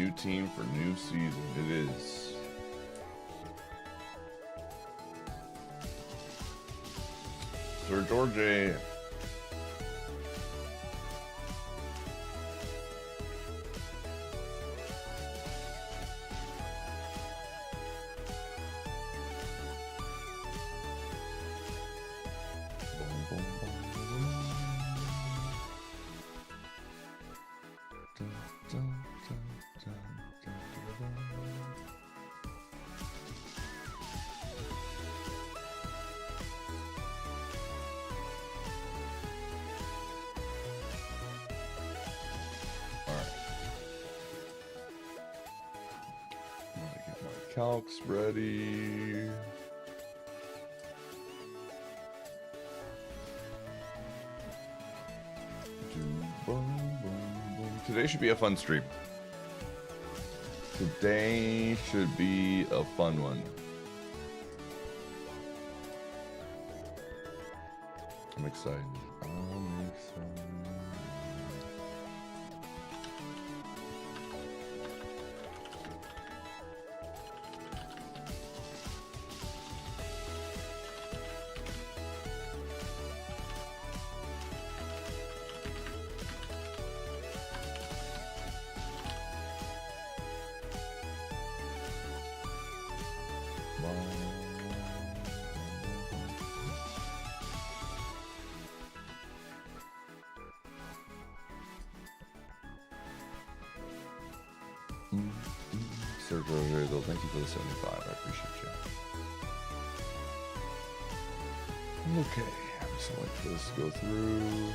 new team for new season. It is. Sir George. Calcs ready. Today should be a fun stream. Today should be a fun one. I'm excited. I'm excited. Sir Joe, thank you for the 75. I appreciate you. Okay, I'm just waiting for this to go through.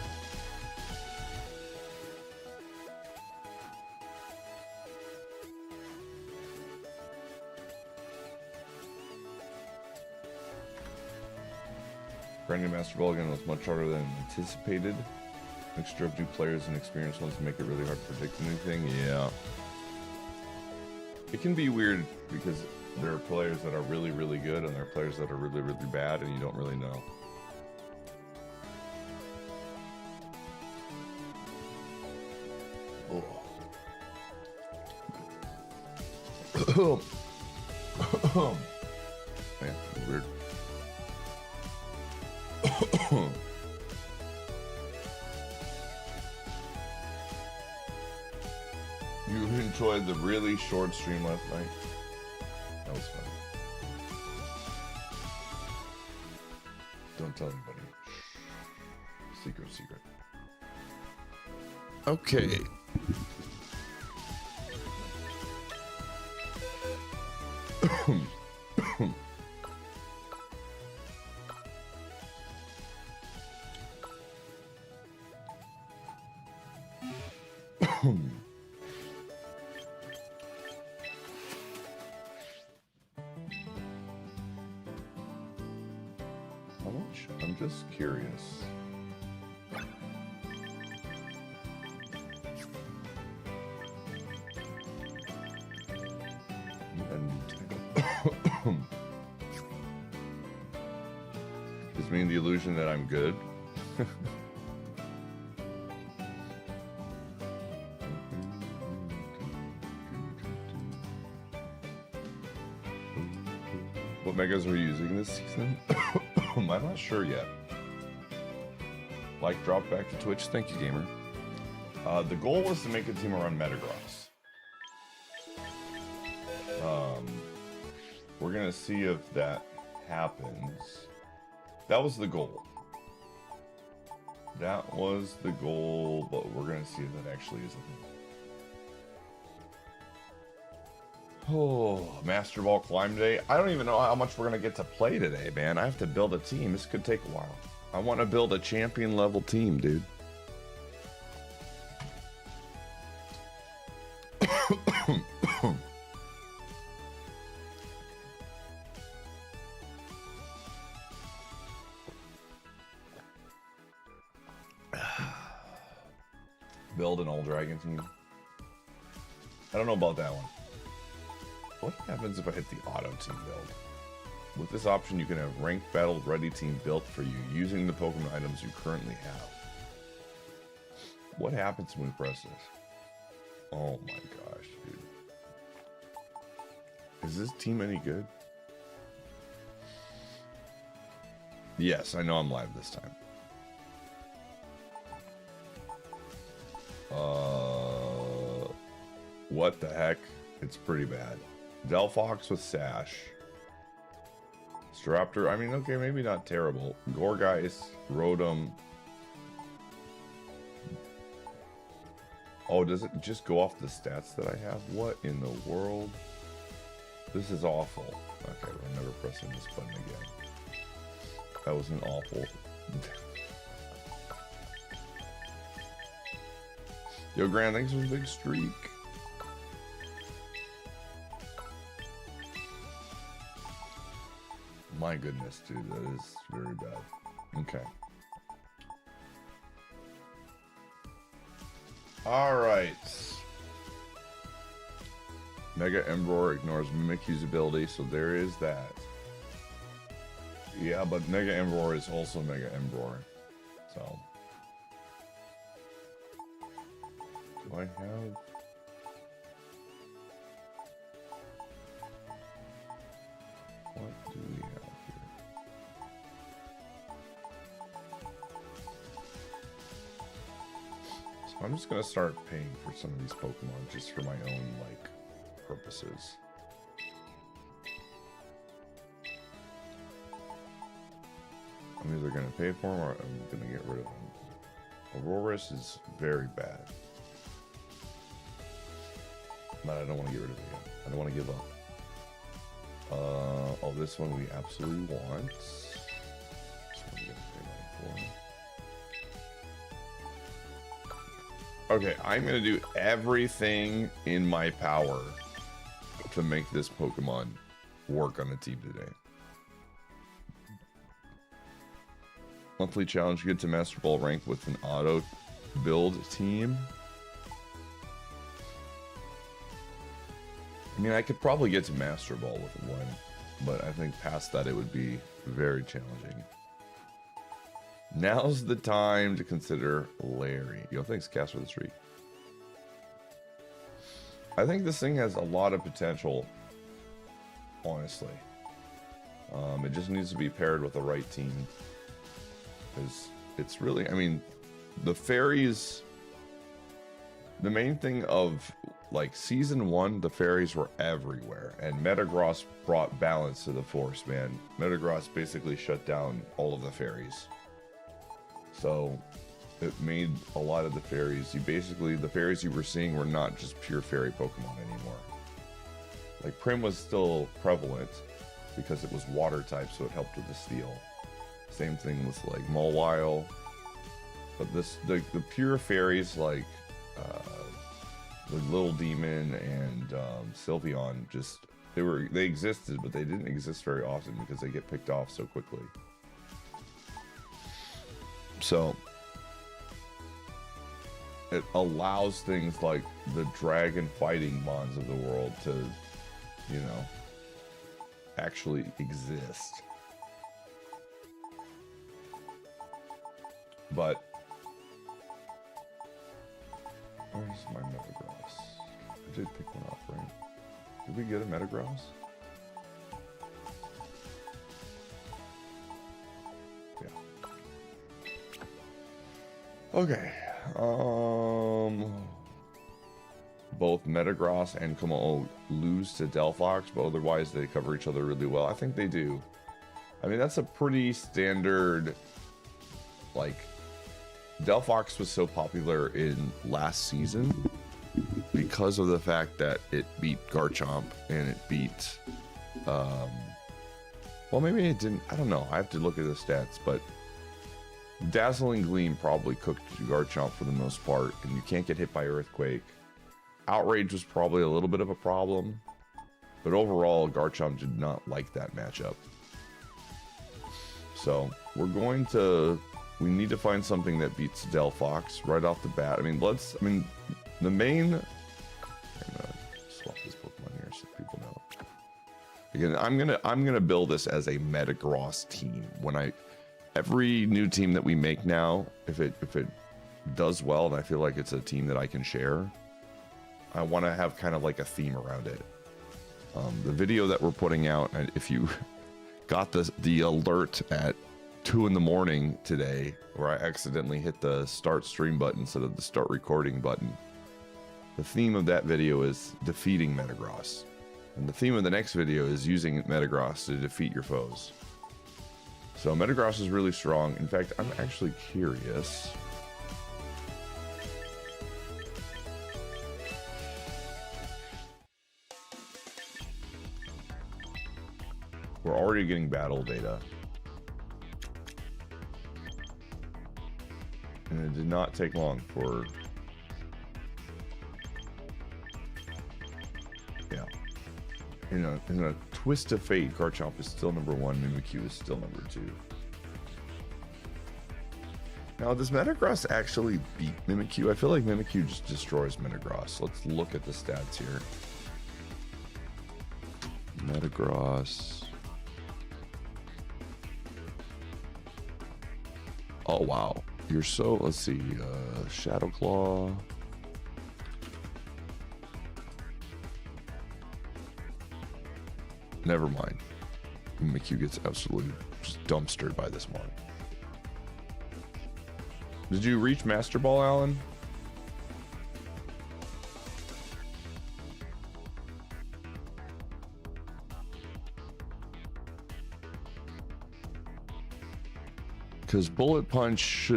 Brand new Master Ball again was much harder than anticipated. Mixture of new players and experienced ones to make it really hard to predict anything. Yeah. It can be weird because there are players that are really, really good and there are players that are really, really bad and you don't really know. Oh. Man, weird. You enjoyed the really short stream last night? That was fun. Don't tell anybody. Shh. Secret, secret. Okay. How much? I'm just curious. Does mean the illusion that I'm good? What megas are we using this season? I'm not sure yet. Like, drop back to Twitch. Thank you, gamer. The goal was to make a team around Metagross. We're gonna see if that happens. That was the goal. That was the goal, but we're gonna see if that actually is a thing. Oh, Master Ball Climb Day. I don't even know how much we're gonna get to play today, man. I have to build a team. This could take a while. I want to build a champion level team, dude. Build an all dragon team. I don't know about that one. What happens if I hit the auto team build? With this option, you can have ranked battle ready team built for you using the Pokemon items you currently have. What happens when we press this? Oh my gosh, dude. Is this team any good? Yes, I know I'm live this time. What the heck? It's pretty bad. Delphox with Sash. Staraptor, I mean, okay, maybe not terrible. Gorgeist, Rotom. Oh, does it just go off the stats that I have? What in the world? This is awful. Okay, we're never pressing this button again. That was an awful... Yo, Grant, thanks for the big streak. My goodness, dude, that is very bad. Okay. Alright. Mega Emroar ignores Mimikyu's ability, so there is that. Yeah, but Mega Emroar is also Mega Emroar. So. Do I have... What do we have here? So I'm just gonna start paying for some of these Pokemon just for my own, like, purposes. I'm either gonna pay for them or I'm gonna get rid of them. Aurorus is very bad. But I don't want to get rid of it yet. I don't want to give up. Oh, this one we absolutely want. This one we're gonna pay money for. Okay, I'm gonna do everything in my power to make this Pokemon work on the team today. Monthly challenge, get to Master Ball rank with an auto build team. I mean, I could probably get to Master Ball with one, but I think past that it would be very challenging. Now's the time to consider Larry. Yo, thanks, Cass, for the streak. I think this thing has a lot of potential, honestly. It just needs to be paired with the right team. Because it's really, I mean, the fairies... The main thing of, like, Season 1, the fairies were everywhere. And Metagross brought balance to the force, man. Metagross basically shut down all of the fairies. So, it made a lot of the fairies... the fairies you were seeing were not just pure fairy Pokemon anymore. Like, Prim was still prevalent because it was water type, so it helped with the steel. Same thing with, like, Mawile. But the pure fairies, like... the Little Demon and Sylveon, just they existed, but they didn't exist very often because they get picked off so quickly. So it allows things like the dragon fighting mons of the world to, you know, actually exist. But where's my Metagross? I did pick one off, right? Did we get a Metagross? Yeah. Okay. Both Metagross and Kommo lose to Delphox, but otherwise they cover each other really well. I think they do. I mean, that's a pretty standard, like... Delphox was so popular in last season because of the fact that it beat Garchomp and it beat, well, maybe it didn't, I don't know, I have to look at the stats, but Dazzling Gleam probably cooked Garchomp for the most part, and you can't get hit by Earthquake. Outrage was probably a little bit of a problem, but overall, Garchomp did not like that matchup. So, we need to find something that beats Delphox right off the bat. I mean, the main... I'm gonna swap this Pokemon here so people know. Again, I'm gonna build this as a Metagross team. Every new team that we make now, if it does well, and I feel like it's a team that I can share, I want to have kind of like a theme around it. The video that we're putting out, and if you got the alert at 2 in the morning today, where I accidentally hit the start stream button instead of the start recording button, the theme of that video is defeating Metagross. And the theme of the next video is using Metagross to defeat your foes. So Metagross is really strong. In fact, I'm actually curious. We're already getting battle data. And it did not take long for... Yeah. In a twist of fate, Garchomp is still number 1, Mimikyu is still number 2. Now, does Metagross actually beat Mimikyu? I feel like Mimikyu just destroys Metagross. Let's look at the stats here. Metagross. Oh, wow. You're so... Let's see. Shadow Claw. Never mind. Mimikyu gets absolutely just dumpstered by this one. Did you reach Master Ball, Alan? Because Bullet Punch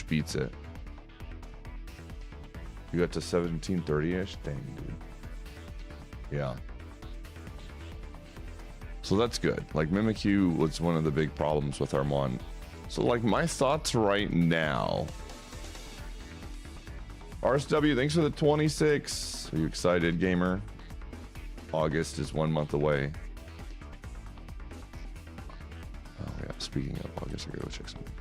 beats it. You got to 1730-ish? Dang, dude. Yeah. So that's good. Like, Mimikyu was one of the big problems with Armand. So, like, my thoughts right now. RSW, thanks for the 26. Are you excited, gamer? August is 1 month away. Oh, yeah. Speaking of August, I gotta go check something.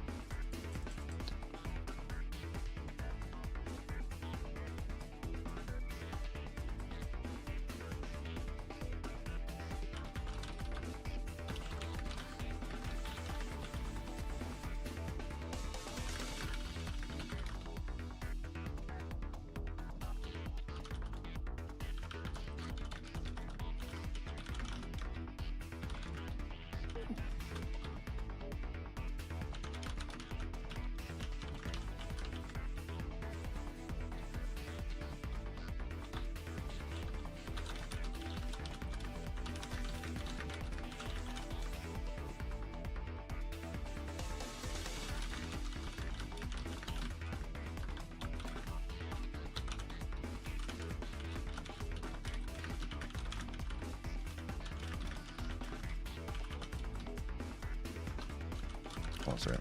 Oh, sorry.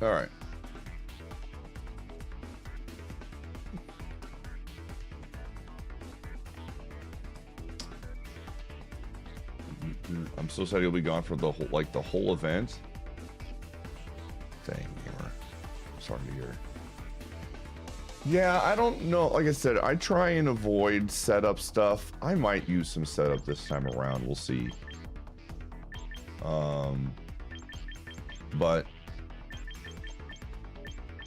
All right. I'm so sad you'll be gone for the whole, like, the whole event. Dang, gamer. Sorry to hear. Yeah, I don't know. Like I said, I try and avoid setup stuff. I might use some setup this time around. We'll see. But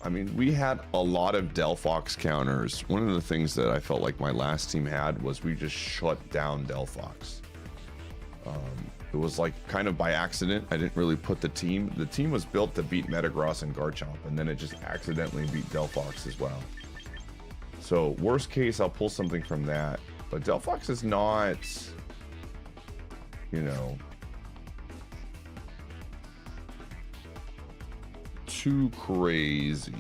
I mean, we had a lot of Delphox counters. One of the things that I felt like my last team had was we just shut down Delphox. It was like kind of by accident. I didn't really put the team. The team was built to beat Metagross and Garchomp, and then it just accidentally beat Delphox as well. So worst case, I'll pull something from that. But Delphox is not, you know, too crazy.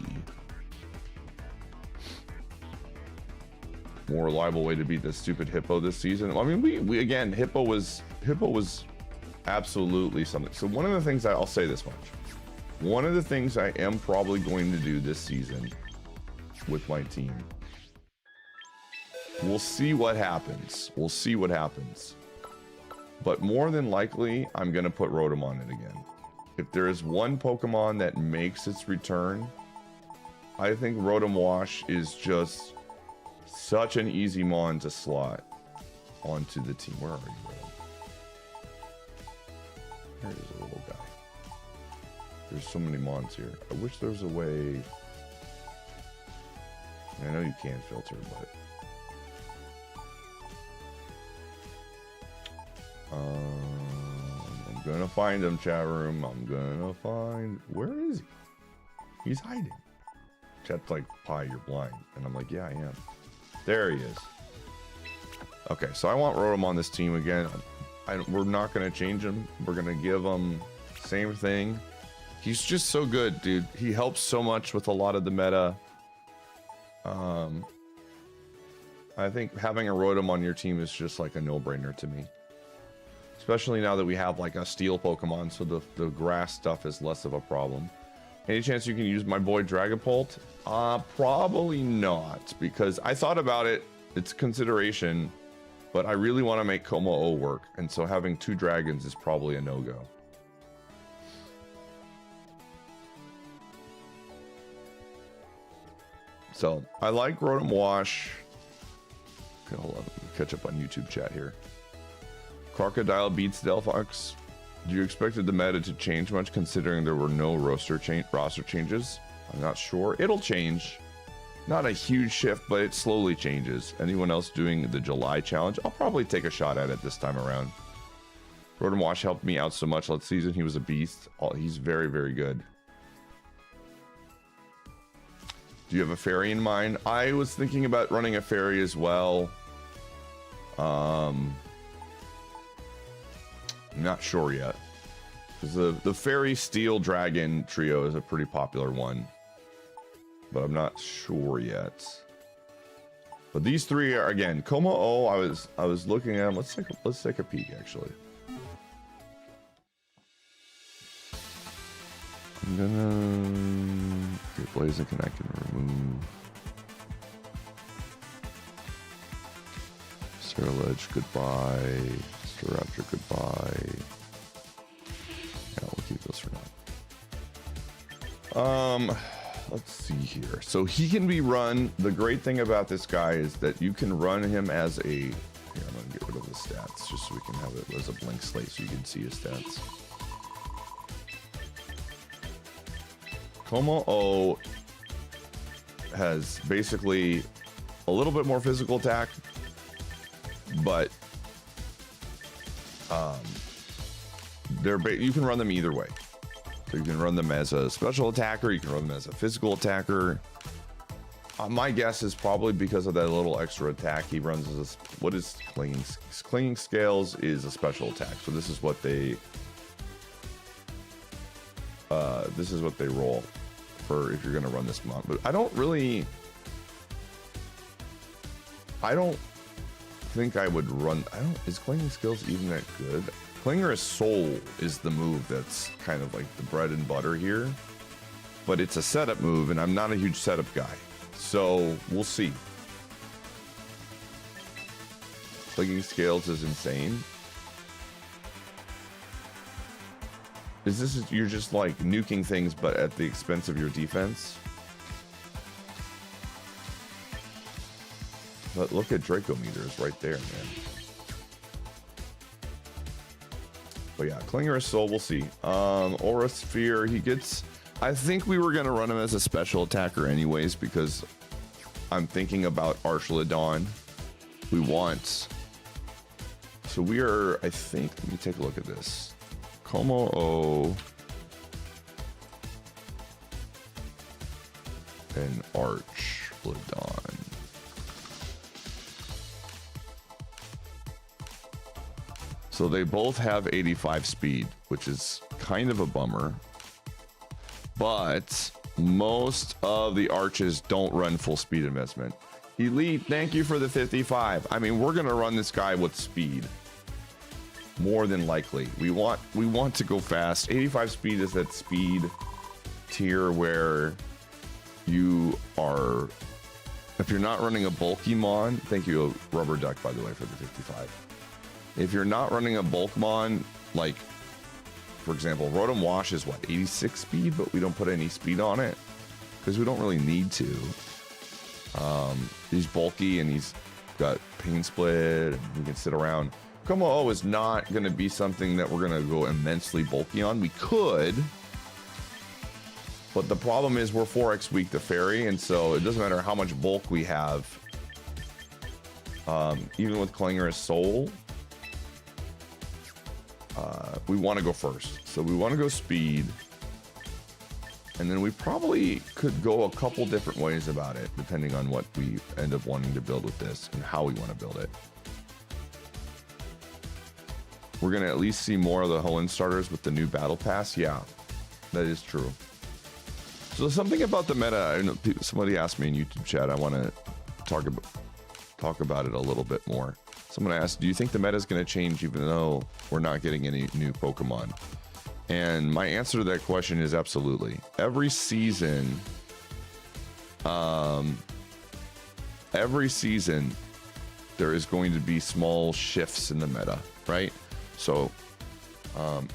More reliable way to beat the stupid Hippo this season. I mean, we again, Hippo was absolutely something. So one of the things I'll say this much. One of the things I am probably going to do this season with my team. We'll see what happens. We'll see what happens. But more than likely, I'm going to put Rotom on it again. If there is one Pokemon that makes its return, I think Rotom Wash is just such an easy mon to slot onto the team. Where are you, Rotom? There is a little guy. There's so many mons here. I wish there was a way. I know you can filter, but I'm gonna find him, chat room. I'm gonna find. Where is he? He's hiding. Chat's like, Pie, you're blind, and I'm like, yeah, I am. There he is. Okay, so I want Rotom on this team again. We're not gonna change him. We're gonna give him same thing. He's just so good, dude. He helps so much with a lot of the meta. I think having a Rotom on your team is just like a no-brainer to me. Especially now that we have like a steel Pokemon, so the grass stuff is less of a problem. Any chance you can use my boy Dragapult? Probably not, because I thought about it. It's a consideration, but I really want to make Como-O work, and so having 2 dragons is probably a no-go. So I like Rotom Wash. Okay, hold on, catch up on YouTube chat here. Crocodile beats Delphox. Do you expected the meta to change much considering there were no roster changes? I'm not sure. It'll change. Not a huge shift, but it slowly changes. Anyone else doing the July challenge? I'll probably take a shot at it this time around. Rotom Wash helped me out so much last season. He was a beast. He's very, very good. Do you have a fairy in mind? I was thinking about running a fairy as well. I'm not sure yet. Because the fairy steel dragon trio is a pretty popular one. But I'm not sure yet. But these 3 are, again, Como-O, I was looking at them. Let's take a peek actually. I'm gonna get Blaziken, I can remove. Sterilage, goodbye. Staraptor, goodbye. Yeah, we'll keep those for now. Let's see here. So he can be run. The great thing about this guy is that you can run him as a. Here, I'm gonna get rid of the stats just so we can have it as a blank slate so you can see his stats. Como-O has basically a little bit more physical attack, but you can run them either way. So you can run them as a special attacker, you can run them as a physical attacker. My guess is probably because of that little extra attack, he runs as a, what is clinging? Clinging scales is a special attack. So this is what they roll for if you're gonna run this mod. But I don't think I would run. Is clinging skills even that good? Clinger's Soul is the move that's kind of like the bread and butter here, but it's a setup move, and I'm not a huge setup guy, so we'll see. Clinging Scales is insane. Is this, you're just like nuking things, but at the expense of your defense? But look at Draco meters right there, man. But yeah, Clinger's Soul, we'll see. Aura Sphere, he gets. I think we were gonna run him as a special attacker anyways, because I'm thinking about Archelodon. We want. So we are, I think, let me take a look at this. Como-O and Archelodon. So they both have 85 speed, which is kind of a bummer. but most of the arches don't run full speed investment. Elite, thank you for the 55. I mean, we're gonna run this guy with speed. More than likely. We want to go fast. 85 speed is that speed tier where you are, if you're not running a bulky mon, thank you Rubber Duck by the way for the 55. If you're not running a bulk mon, like for example, Rotom Wash is what, 86 speed, but we don't put any speed on it because we don't really need to. He's bulky and he's got Pain Split and we can sit around. Como is not going to be something that we're going to go immensely bulky on. We could, but the problem is we're 4x weak to Fairy, and so it doesn't matter how much bulk we have. Even with Clanger's Soul, we want to go first. So we want to go speed, and then we probably could go a couple different ways about it, depending on what we end up wanting to build with this and how we want to build it. We're going to at least see more of the Hoenn starters with the new battle pass. Yeah, that is true. So something about the meta, I know somebody asked me in YouTube chat, I want to talk about it a little bit more. Someone asked, do you think the meta is going to change even though we're not getting any new Pokemon? And my answer to that question is absolutely. Every season, there is going to be small shifts in the meta, right? So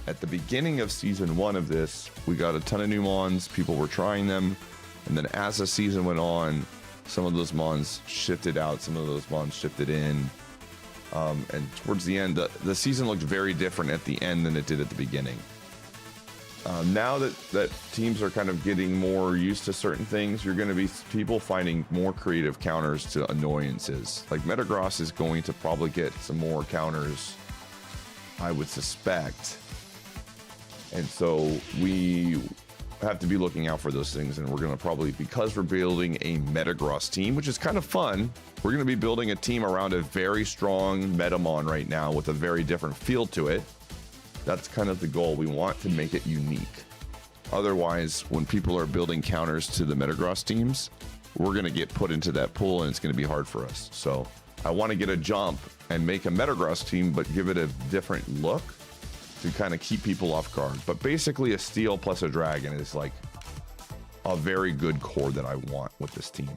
at the beginning of season 1 of this, we got a ton of new mons, people were trying them, and then as the season went on, some of those mons shifted out, some of those mons shifted in, and towards the end, the season looked very different at the end than it did at the beginning. Now that teams are kind of getting more used to certain things, you're going to be people finding more creative counters to annoyances. Like Metagross is going to probably get some more counters, I would suspect. And so we have to be looking out for those things, and we're going to probably, because we're building a Metagross team, which is kind of fun, we're going to be building a team around a very strong Metamon right now with a very different feel to it. That's kind of the goal. We want to make it unique. Otherwise, when people are building counters to the Metagross teams, we're going to get put into that pool and it's going to be hard for us. So I want to get a jump and make a Metagross team, but give it a different look to kind of keep people off guard. But basically a Steel plus a Dragon is like a very good core that I want with this team.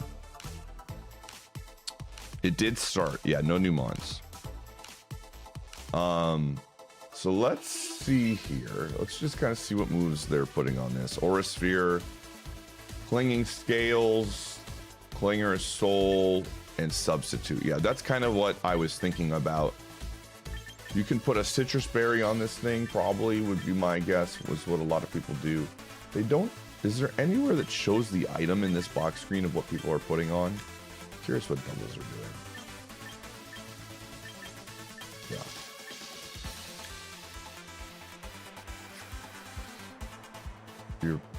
It did start, yeah, no new mons. So let's see here. Let's just kind of see what moves they're putting on this. Aura Sphere, Clinging Scales, Clanger's Soul, and Substitute. Yeah, that's kind of what I was thinking about. You can put a Citrus Berry on this thing, probably would be my guess, was what a lot of people do. They don't, is there anywhere that shows the item in this box screen of what people are putting on? Curious what doubles are doing. Yeah.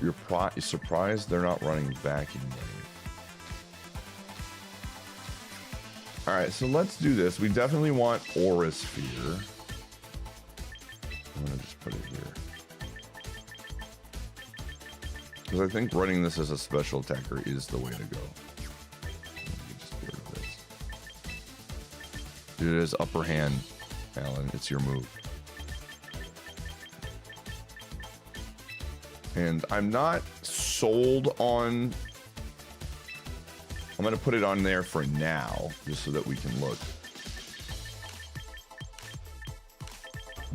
You're surprised they're not running Vacuum Blade. All right, so let's do this. We definitely want Aura Sphere. I'm gonna just put it here. Because I think running this as a special attacker is the way to go. Just get rid of this. It is upper hand, Alan. It's your move. And I'm not sold on, I'm going to put it on there for now, just so that we can look.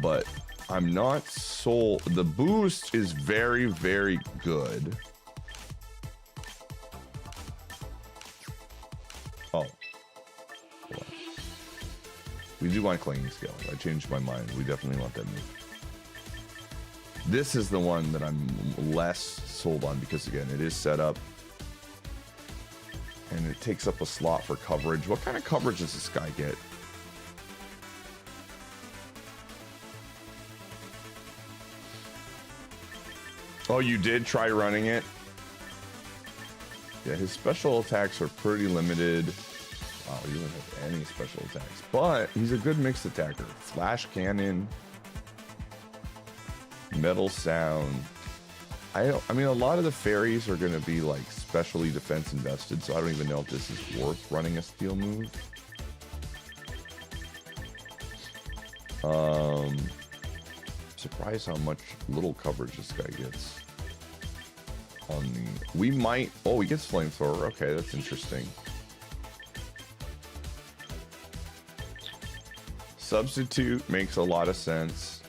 But I'm not sold. The boost is very, very good. Oh. We do want Clinging Scales. I changed my mind. We definitely want that move. This is the one that I'm less sold on because, again, it is set up and it takes up a slot for coverage. What kind of coverage does this guy get? Oh, you did try running it? Yeah, his special attacks are pretty limited. Wow, he doesn't have any special attacks, but he's a good mixed attacker. Flash Cannon, Metal Sound. I mean, a lot of the fairies are going to be like specially defense invested, so I don't even know if this is worth running a steel move. Surprised how much little coverage this guy gets. On the, we might, oh, he gets flamethrower. Okay, that's interesting. Substitute makes a lot of sense.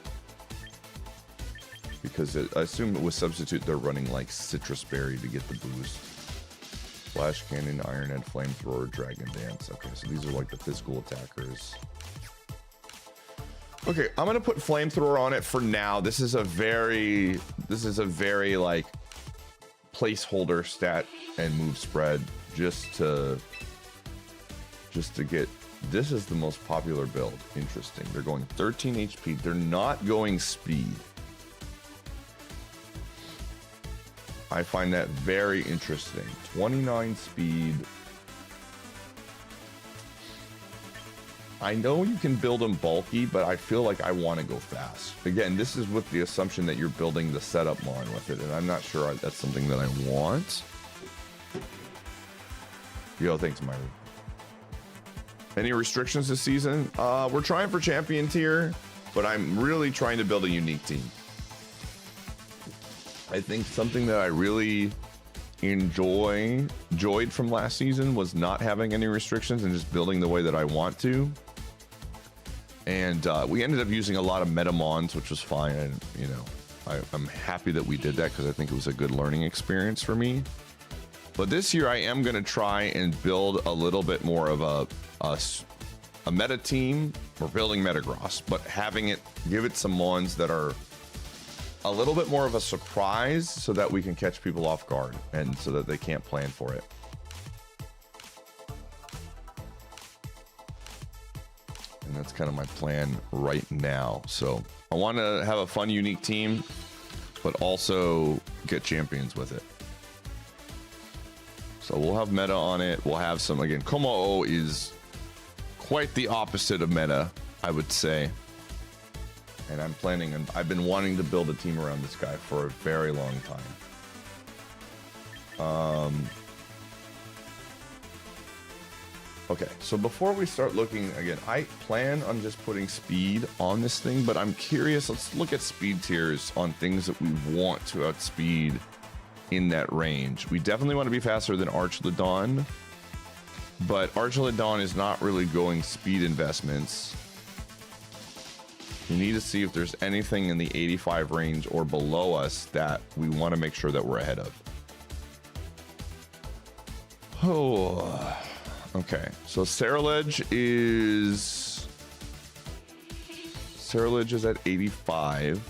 Because I assume with substitute they're running like citrus berry to get the boost. Flash cannon, iron head, flamethrower, dragon dance. Okay, so these are like the physical attackers. Okay, I'm gonna put flamethrower on it for now. This is a very like placeholder stat and move spread just to get. This is the most popular build. Interesting. They're going 13 HP. They're not going speed. I find that very interesting. 29 speed. I know you can build them bulky, but I feel like I want to go fast. Again, this is with the assumption that you're building the setup line with it, and I'm not sure that's something that I want. Yo, thanks, Myra. Any restrictions this season? We're trying for champion tier, but I'm really trying to build a unique team. I think something that I really enjoyed from last season was not having any restrictions and just building the way that I want to. And we ended up using a lot of metamons, which was fine. And, you know, I'm happy that we did that because I think it was a good learning experience for me. But this year I am going to try and build a little bit more of a meta team. We're building Metagross, but having it, give it some mons that are a little bit more of a surprise so that we can catch people off guard and so that they can't plan for it. And that's kind of my plan right now. So I want to have a fun, unique team, but also get champions with it. So we'll have meta on it. We'll have some, again, Komao is quite the opposite of meta, I would say. And I'm planning, and I've been wanting to build a team around this guy for a very long time. Okay, so before we start looking, again, I plan on just putting speed on this thing, but I'm curious, let's look at speed tiers on things that we want to outspeed in that range. We definitely want to be faster than Archladon, but Archladon is not really going speed investments. We need to see if there's anything in the 85 range or below us that we want to make sure that we're ahead of. Oh, okay. So Ceruledge is at 85.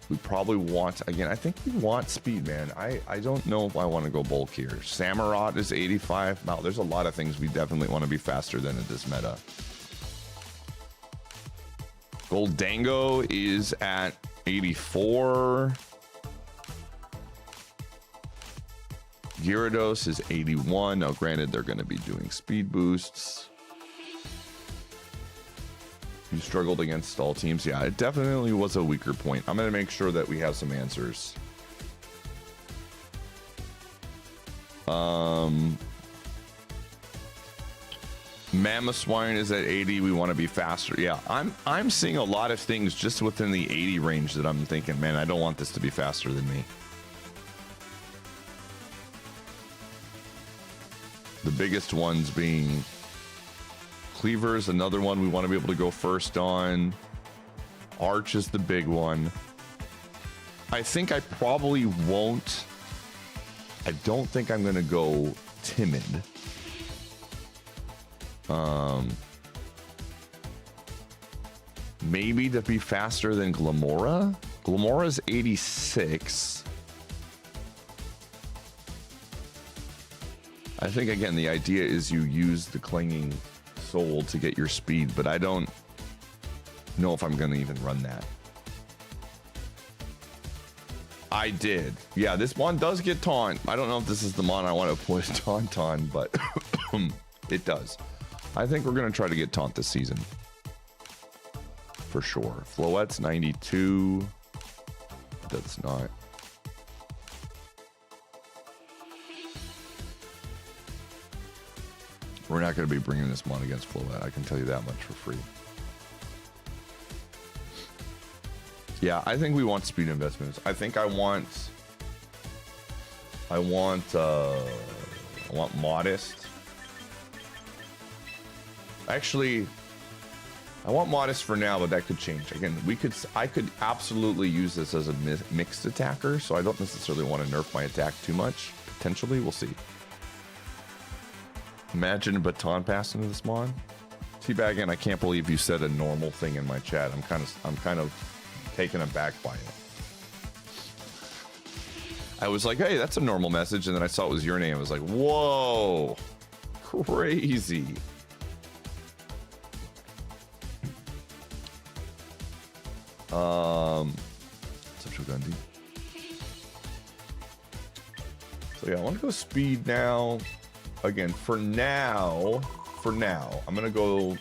We probably want, again, I think we want speed, man. I don't know if I want to go bulk here. Samurott is 85. Wow, there's a lot of things we definitely want to be faster than in this meta. Goldango is at 84. Gyarados is 81. Now, granted, they're going to be doing speed boosts. You struggled against all teams. Yeah, it definitely was a weaker point. I'm going to make sure that we have some answers. Mamoswine is at 80. We want to be faster. Yeah, I'm seeing a lot of things just within the 80 range that I'm thinking, man, I don't want this to be faster than me. The biggest ones being Cleaver is another one we want to be able to go first on. Arch is the big one. I think I probably won't. I don't think I'm going to go timid. Maybe to be faster than Glamora. Glamora's 86. I think, again, the idea is you use the Clinging Soul to get your speed, but I don't know if I'm going to even run that. I did. Yeah, this mon does get taunt. I don't know if this is the mon I want to put taunt on, but it does. I think we're going to try to get taunt this season. For sure. Floette's 92. that's not. We're not going to be bringing this mon against Floette. I can tell you that much for free. Yeah, I think we want speed investments. I think I want modest. Actually, I want modest for now, but that could change. Again, I could absolutely use this as a mixed attacker, so I don't necessarily want to nerf my attack too much. Potentially, we'll see. Imagine a baton pass into this mon. Teabagging, I can't believe you said a normal thing in my chat. I'm kind of taken aback by it. I was like, hey, that's a normal message, and then I saw it was your name. I was like, whoa, crazy. Central Gundy. So yeah, I want to go speed now. Again, for now, I'm gonna go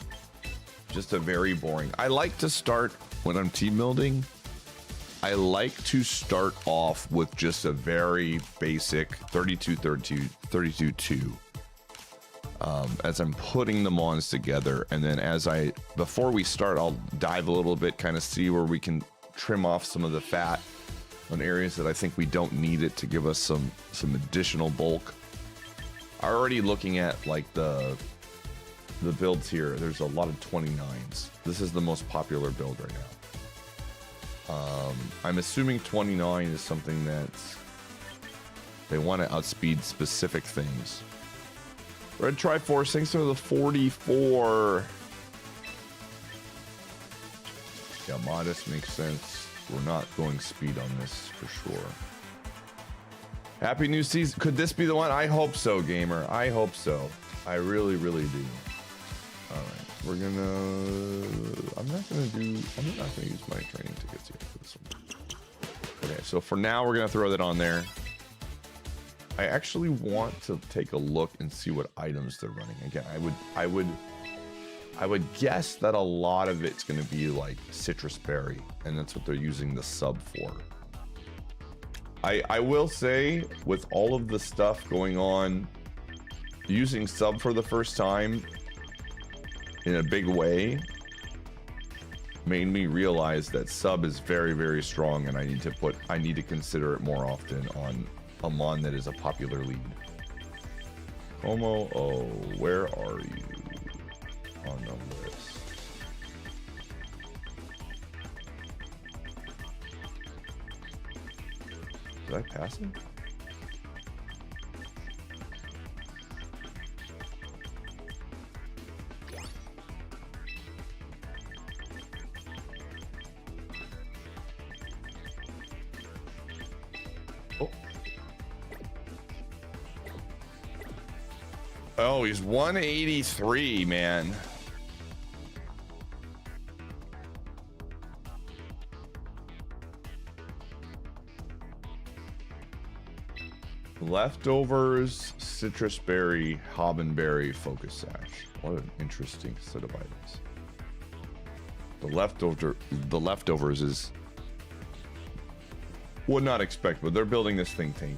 just a very boring. I like to start when I'm team building. I like to start off with just a very basic 32-2 as I'm putting the mons together, and then before we start, I'll dive a little bit, kind of see where we can trim off some of the fat on areas that I think we don't need it to give us some additional bulk. Already looking at like the builds here, there's a lot of 29s. This is the most popular build right now. I'm assuming 29 is something that they want to outspeed specific things. Red Triforce, thanks to the 44. Yeah, modest makes sense. We're not going speed on this for sure. Happy new season. Could this be the one? I hope so, gamer. I hope so. I really, really do. All right, we're gonna. I'm not gonna use my training tickets here for this one. Okay, so for now, we're gonna throw that on there. I actually want to take a look and see what items they're running. Again, I would guess that a lot of it's gonna be like citrus berry, and that's what they're using the sub for. I will say, with all of the stuff going on, using sub for the first time in a big way made me realize that sub is very, very strong, and I need to consider it more often on a mon that is a popular lead. Como, oh, where are you on the list? Did I pass him? Oh, he's 183, man. Leftovers, citrus berry, hobbenberry, focus sash. What an interesting set of items. The leftovers is would not expect, but they're building this thing tanky.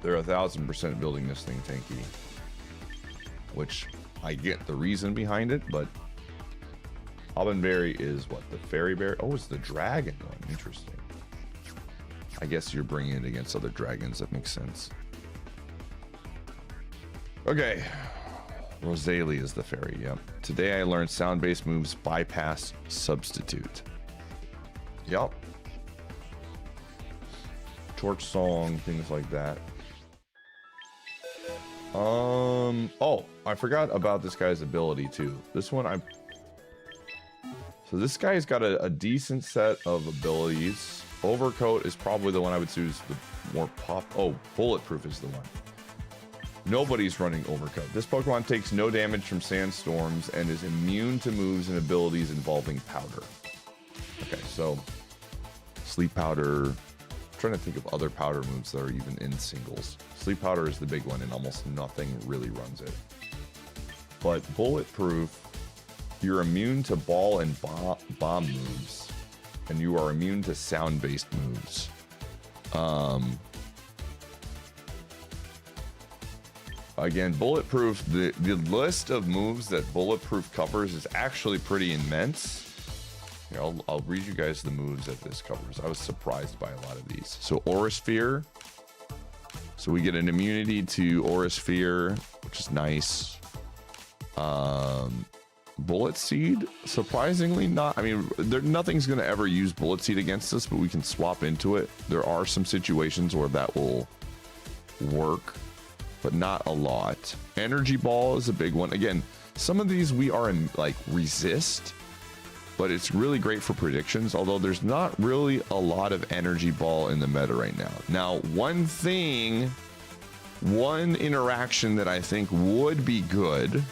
They're 1000% building this thing tanky, which I get the reason behind it, but hobbenberry is what, the fairy berry? Oh, it's the dragon one. Interesting. I guess you're bringing it against other dragons. That makes sense. Okay. Rosalie is the fairy. Yep. Today I learned sound-based moves bypass substitute. Yep. Torch song, things like that. Oh, I forgot about this guy's ability too. This one so this guy's got a decent set of abilities. Overcoat is probably the one I would choose the more pop. Oh, bulletproof is the one. Nobody's running overcoat. This Pokemon takes no damage from sandstorms and is immune to moves and abilities involving powder. Okay, so sleep powder. I'm trying to think of other powder moves that are even in singles. Sleep powder is the big one, and almost nothing really runs it. But bulletproof, you're immune to ball and bomb moves. and you are immune to sound-based moves. Again, bulletproof, the list of moves that bulletproof covers is actually pretty immense. Here, I'll read you guys the moves that this covers. I was surprised by a lot of these. So Aura Sphere. So we get an immunity to Aura Sphere, which is nice. Bullet Seed, surprisingly not. I mean, nothing's going to ever use Bullet Seed against us, but we can swap into it. There are some situations where that will work, but not a lot. Energy Ball is a big one. Again, some of these we are in like resist, but it's really great for predictions, although there's not really a lot of Energy Ball in the meta right now. Now, one interaction that I think would be good.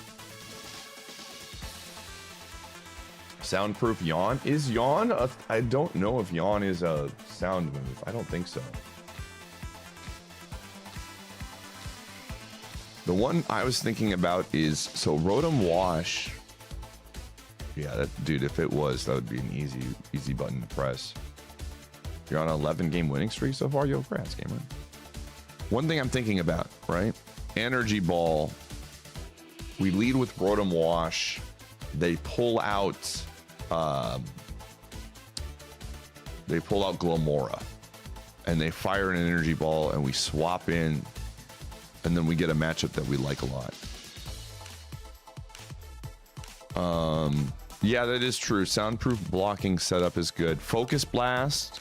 Soundproof Yawn. Is Yawn I don't know if Yawn is a sound move. I don't think so. The one I was thinking about is, so Rotom Wash. Yeah, that, dude, if it was, that would be an easy button to press. You're on an 11-game winning streak so far? Yo, grass gamer. One thing I'm thinking about, right? Energy Ball. We lead with Rotom Wash. They pull out Glomora, and they fire an Energy Ball, and we swap in, and then we get a matchup that we like a lot. Yeah, that is true. Soundproof blocking setup is good. Focus Blast.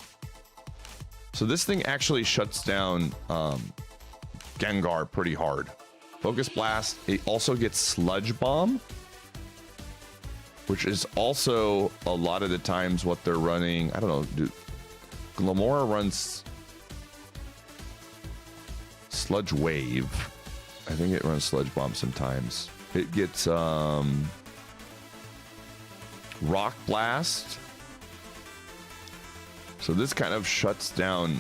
So this thing actually shuts down Gengar pretty hard. Focus Blast. It also gets Sludge Bomb, which is also a lot of the times what they're running. I don't know. Glomora runs Sludge Wave. I think it runs Sludge Bomb sometimes. It gets Rock Blast. So this kind of shuts down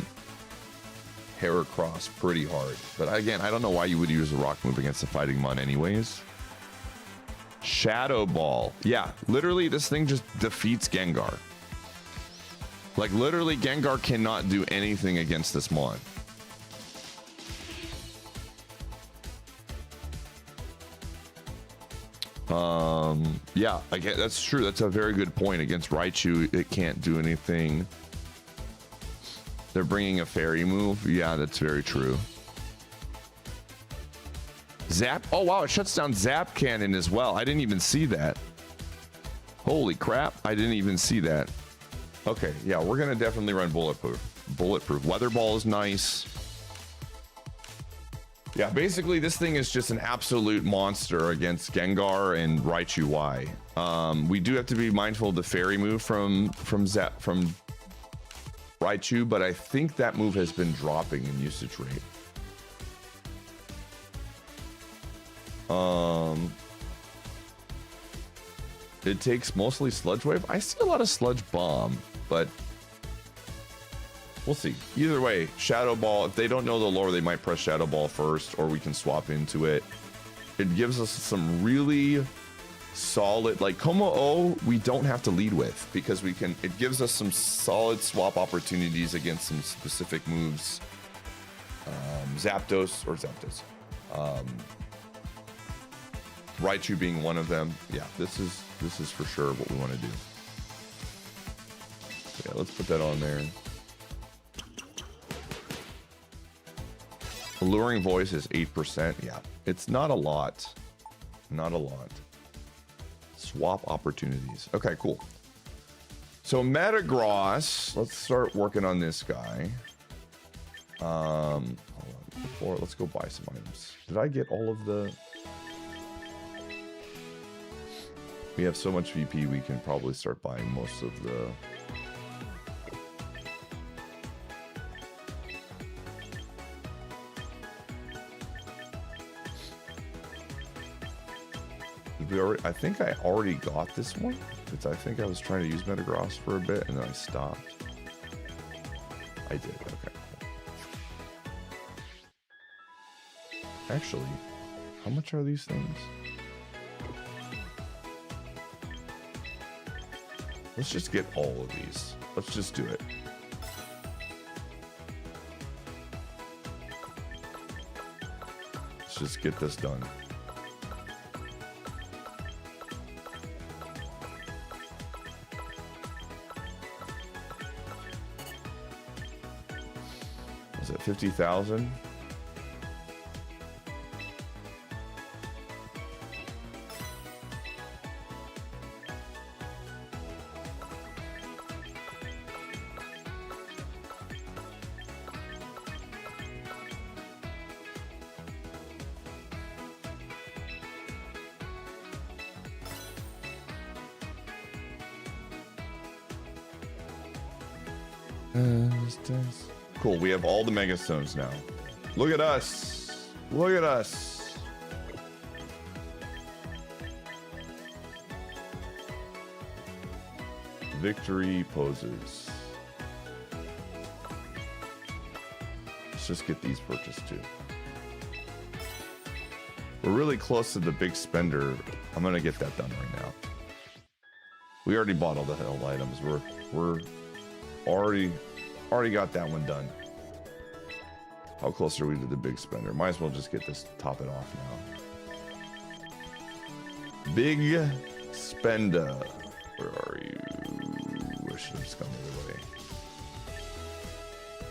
Heracross pretty hard. But again, I don't know why you would use a rock move against a Fighting Mon anyways. Shadow Ball. Yeah, literally this thing just defeats Gengar. Like literally Gengar cannot do anything against this Mon. Yeah, again, that's true. That's a very good point. Against Raichu, it can't do anything. They're bringing a fairy move. Yeah, that's very true. Zap. Oh, wow. It shuts down Zap Cannon as well. I didn't even see that. Holy crap. I didn't even see that. Okay. Yeah, we're going to definitely run Bulletproof. Weather Ball is nice. Yeah, basically this thing is just an absolute monster against Gengar and Raichu Y. We do have to be mindful of the fairy move from Raichu, but I think that move has been dropping in usage rate. It takes mostly Sludge Wave. I see a lot of Sludge Bomb, but we'll see. Either way, Shadow Ball, if they don't know the lore, they might press Shadow Ball first, or we can swap into it. It gives us some really solid, like Como-O, we don't have to lead with, because we can, it gives us some solid swap opportunities against some specific moves. Zapdos. Raichu being one of them. Yeah, this is for sure what we want to do. Yeah, let's put that on there. Alluring Voice is 8%. Yeah, it's not a lot. Not a lot. Swap opportunities. Okay, cool. So Metagross, let's start working on this guy. Hold on. Before, let's go buy some items. Did I get all of the... We have so much VP, we can probably start buying most of the... I think I already got this one. I think I was trying to use Metagross for a bit and then I stopped. I did, okay. Actually, how much are these things? Let's just get all of these. Let's just do it. Let's just get this done. Was it 50,000? Cool, we have all the mega stones now. Look at us. Look at us. Victory poses. Let's just get these purchased too. We're really close to the big spender. I'm gonna get that done right now. We already bought all the held items. We're already got that one done. How close are we to the big spender? Might as well just get this, top it off now. Big spender. Where are you? I should have just gone the other way.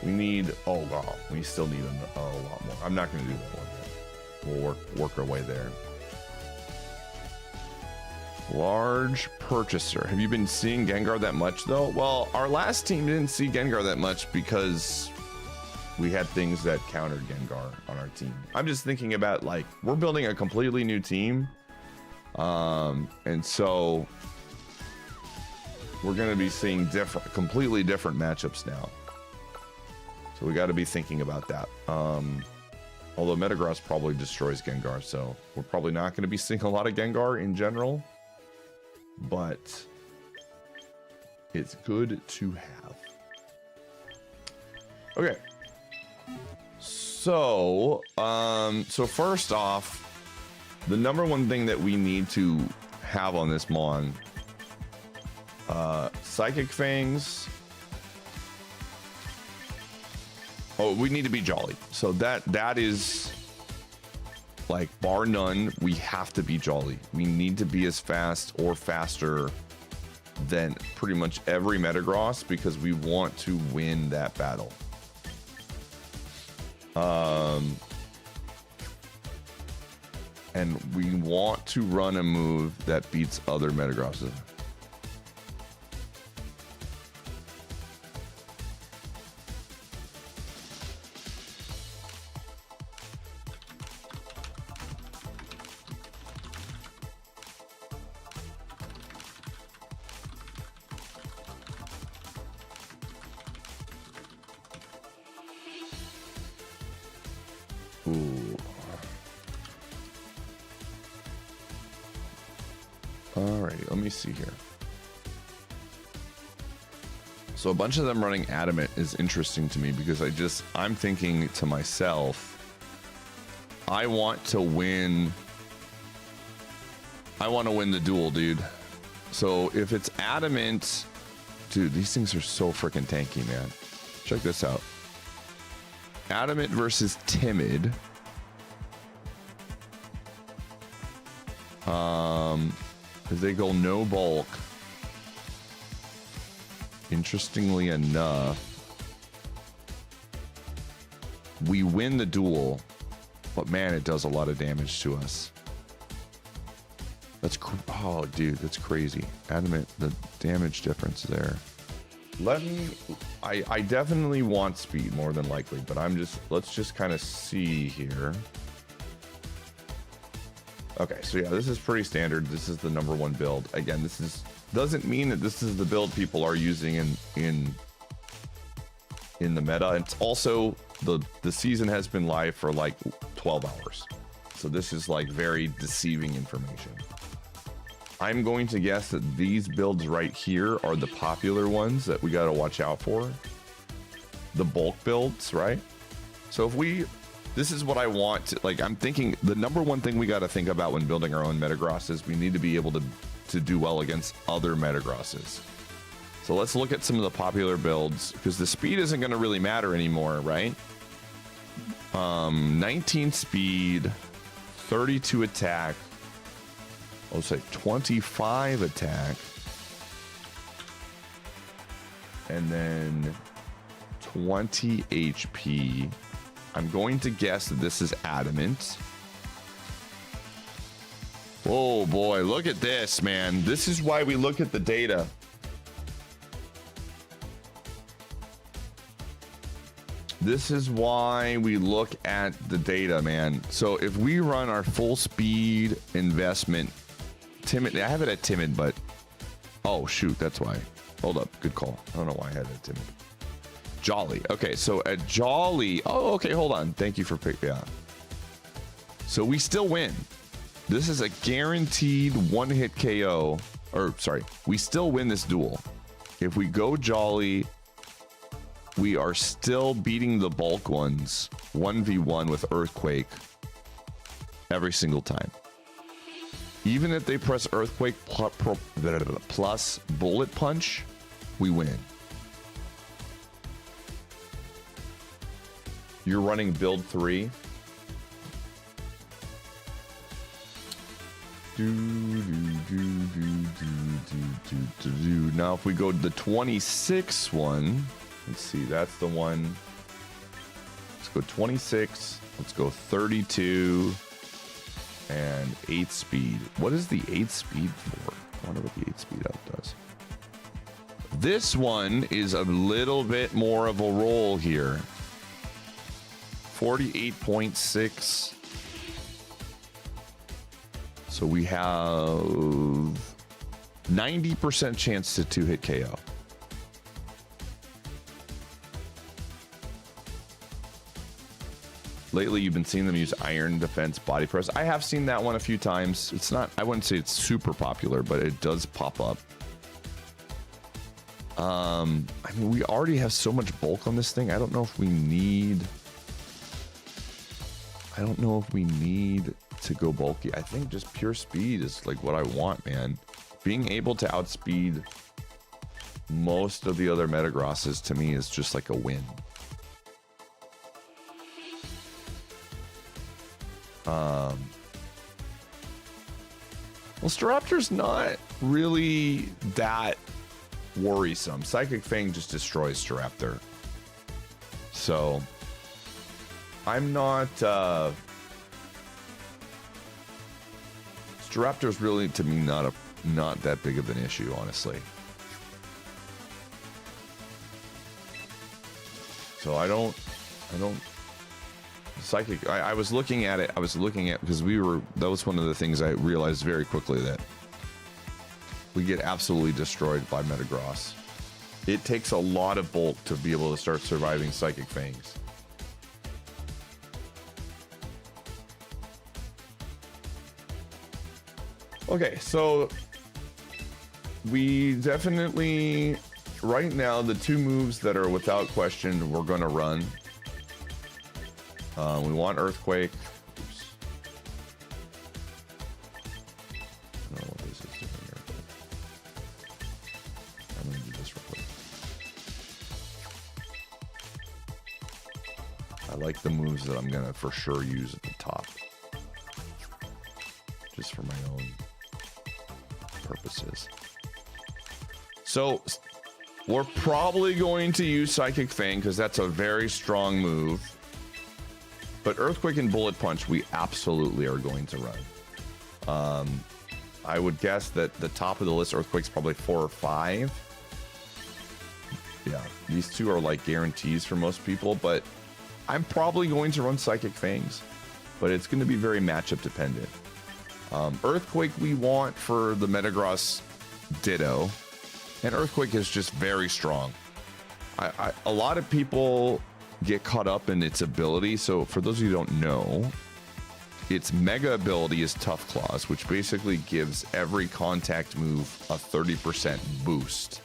We need, oh wow, we still need a lot more. I'm not gonna do that one yet. We'll work our way there. Large purchaser. Have you been seeing Gengar that much though? Well, our last team didn't see Gengar that much because we had things that countered Gengar on our team. I'm just thinking about, like, we're building a completely new team. And so we're going to be seeing completely different matchups now. So we got to be thinking about that. Although Metagross probably destroys Gengar, so we're probably not going to be seeing a lot of Gengar in general. But it's good to have. Okay. So, so first off, the number one thing that we need to have on this Mon, Psychic Fangs. Oh, we need to be Jolly. So that is, like, bar none, we have to be Jolly. We need to be as fast or faster than pretty much every Metagross because we want to win that battle. And we want to run a move that beats other Metagrosses. Ooh. Alrighty, let me see here. So a bunch of them running Adamant is interesting to me because I'm thinking to myself, I want to win the duel, dude. So if it's Adamant, dude, these things are so freaking tanky, man. Check this out. Adamant versus Timid. If they go no bulk, interestingly enough, we win the duel, but man, it does a lot of damage to us. Oh, dude, that's crazy. Adamant, the damage difference there. I definitely want speed more than likely, but let's just kind of see here. Okay, so yeah, this is pretty standard. This is the number one build. Again, doesn't mean that this is the build people are using in the meta. It's also the season has been live for like 12 hours. So this is like very deceiving information. I'm going to guess that these builds right here are the popular ones that we got to watch out for. The bulk builds, right? So this is what I want to, like, I'm thinking the number one thing we got to think about when building our own Metagross is we need to be able to do well against other Metagrosses. So let's look at some of the popular builds, because the speed isn't going to really matter anymore, right? 19 speed, 32 attack. I'll say 25 attack. And then 20 HP. I'm going to guess that this is adamant. Oh boy, look at this, man. This is why we look at the data. This is why we look at the data, man. So if we run our full speed investment, timid, I have it at timid, but oh shoot, that's why. Hold up, good call. I don't know why I had it at timid. Jolly. Okay, so at Jolly, oh, okay, hold on. Thank you for picking up. So we still win. This is a guaranteed one-hit KO, or sorry, we still win this duel. If we go Jolly, we are still beating the bulk ones 1v1 with Earthquake every single time. Even if they press Earthquake plus Bullet Punch, we win. You're running build 3. Now if we go to the 26 one, let's see, that's the one. Let's go 26, let's go 32 and 8 speed. What is the 8 speed for? I wonder what the 8 speed up does. This one is a little bit more of a roll here. 48.6. So we have 90% chance to 2-hit KO. Lately, you've been seeing them use Iron Defense Body Press. I have seen that one a few times. It's not, I wouldn't say it's super popular, but it does pop up. I mean, we already have so much bulk on this thing. I don't know if we need to go bulky. I think just pure speed is like what I want, man. Being able to outspeed most of the other Metagrosses to me is just like a win. Well, Staraptor's not really that worrisome. Psychic Fang just destroys Staraptor. So I'm not Staraptor's really to me not that big of an issue, honestly. So I don't Psychic, I was looking at it, because that was one of the things I realized very quickly, that we get absolutely destroyed by Metagross. It takes a lot of bulk to be able to start surviving Psychic Fangs. Okay, so we definitely, right now, the two moves that are without question we're going to run. We want Earthquake. Oops. I don't know what this is doing here, but I'm going to do this real quick. I like the moves that I'm going to for sure use at the top. Just for my own purposes. So we're probably going to use Psychic Fang because that's a very strong move. But Earthquake and Bullet Punch, we absolutely are going to run. I would guess that the top of the list, Earthquake's probably 4 or 5. Yeah, these two are like guarantees for most people, but I'm probably going to run Psychic Fangs. But it's going to be very matchup dependent. Earthquake we want for the Metagross Ditto. And Earthquake is just very strong. A lot of people get caught up in its ability. So for those of you who don't know, its mega ability is Tough Claws, which basically gives every contact move a 30% boost.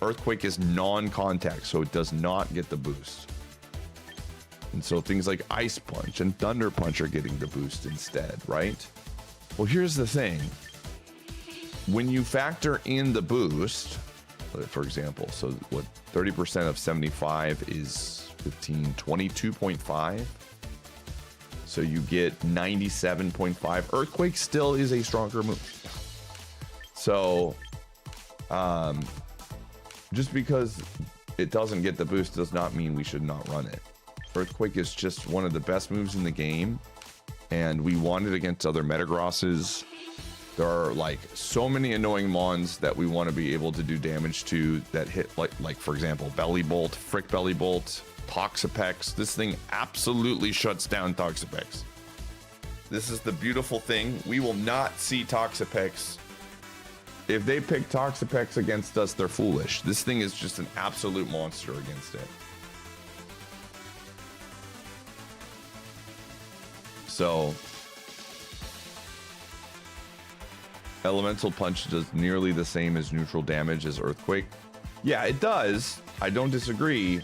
Earthquake is non-contact, so it does not get the boost. And so things like Ice Punch and Thunder Punch are getting the boost instead, right? Well, here's the thing. When you factor in the boost, for example. So what, 30% of 75 is 15, 22.5. So you get 97.5. Earthquake still is a stronger move. So just because it doesn't get the boost does not mean we should not run it. Earthquake is just one of the best moves in the game, and we want it against other Metagrosses. There are like so many annoying mons that we want to be able to do damage to that hit, like for example, Belly Bolt, Frick Belly Bolt, Toxapex. This thing absolutely shuts down Toxapex. This is the beautiful thing. We will not see Toxapex. If they pick Toxapex against us, they're foolish. This thing is just an absolute monster against it. So Elemental Punch does nearly the same as neutral damage as Earthquake. Yeah, it does. I don't disagree,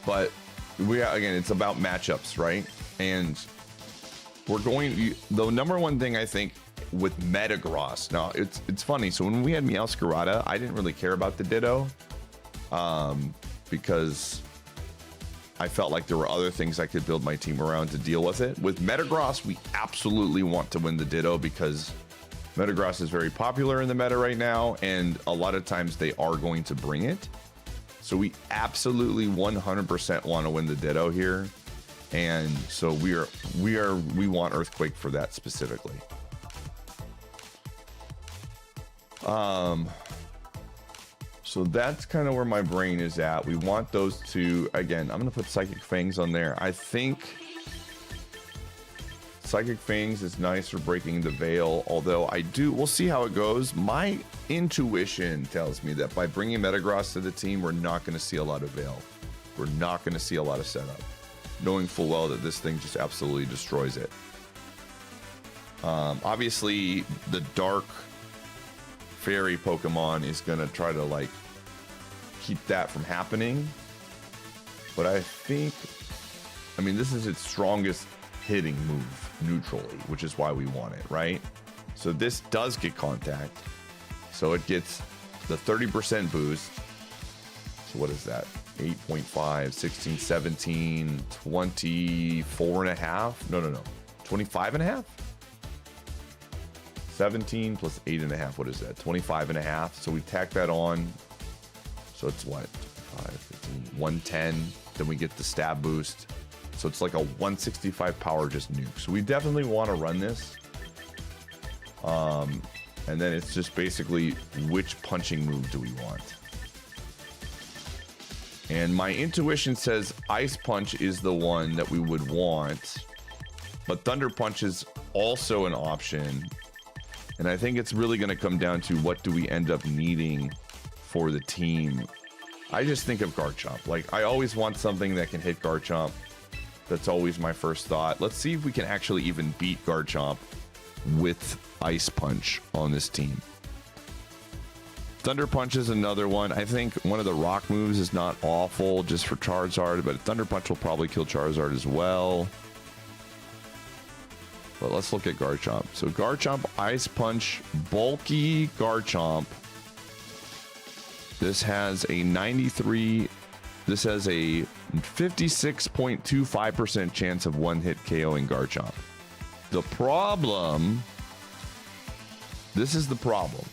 but again, it's about matchups, right? And the number one thing I think with Metagross, now it's funny. So when we had Meowscarada, I didn't really care about the Ditto because I felt like there were other things I could build my team around to deal with it. With Metagross, we absolutely want to win the Ditto because Metagross is very popular in the meta right now, and a lot of times they are going to bring it. So we absolutely 100% want to win the Ditto here. And so we want Earthquake for that specifically. So that's kind of where my brain is at. We want those two. Again, I'm going to put Psychic Fangs on there. I think Psychic Fangs is nice for breaking the veil, although we'll see how it goes. My intuition tells me that by bringing Metagross to the team, we're not going to see a lot of veil. We're not going to see a lot of setup, knowing full well that this thing just absolutely destroys it. Obviously, the Dark Fairy Pokemon is going to try to like keep that from happening. But I mean, this is its strongest hitting move neutrally, which is why we want it, right? So this does get contact. So it gets the 30% boost. So what is that? 8.5, 16, 17, 24 and a half? No. 25 and a half? 17 plus 8.5. What is that? 25 and a half. So we tack that on. So it's what? 5, 15, 110. Then we get the stab boost. So it's like a 165 power just nuke. So we definitely want to run this. And then it's just basically which punching move do we want? And my intuition says Ice Punch is the one that we would want. But Thunder Punch is also an option. And I think it's really going to come down to what do we end up needing for the team. I just think of Garchomp. Like, I always want something that can hit Garchomp. That's always my first thought. Let's see if we can actually even beat Garchomp with Ice Punch on this team. Thunder Punch is another one. I think one of the rock moves is not awful just for Charizard, but Thunder Punch will probably kill Charizard as well. But let's look at Garchomp. So Garchomp, Ice Punch, bulky Garchomp. This has a 93. This has a 56.25% chance of one-hit KOing Garchomp. The problem, this is the problem.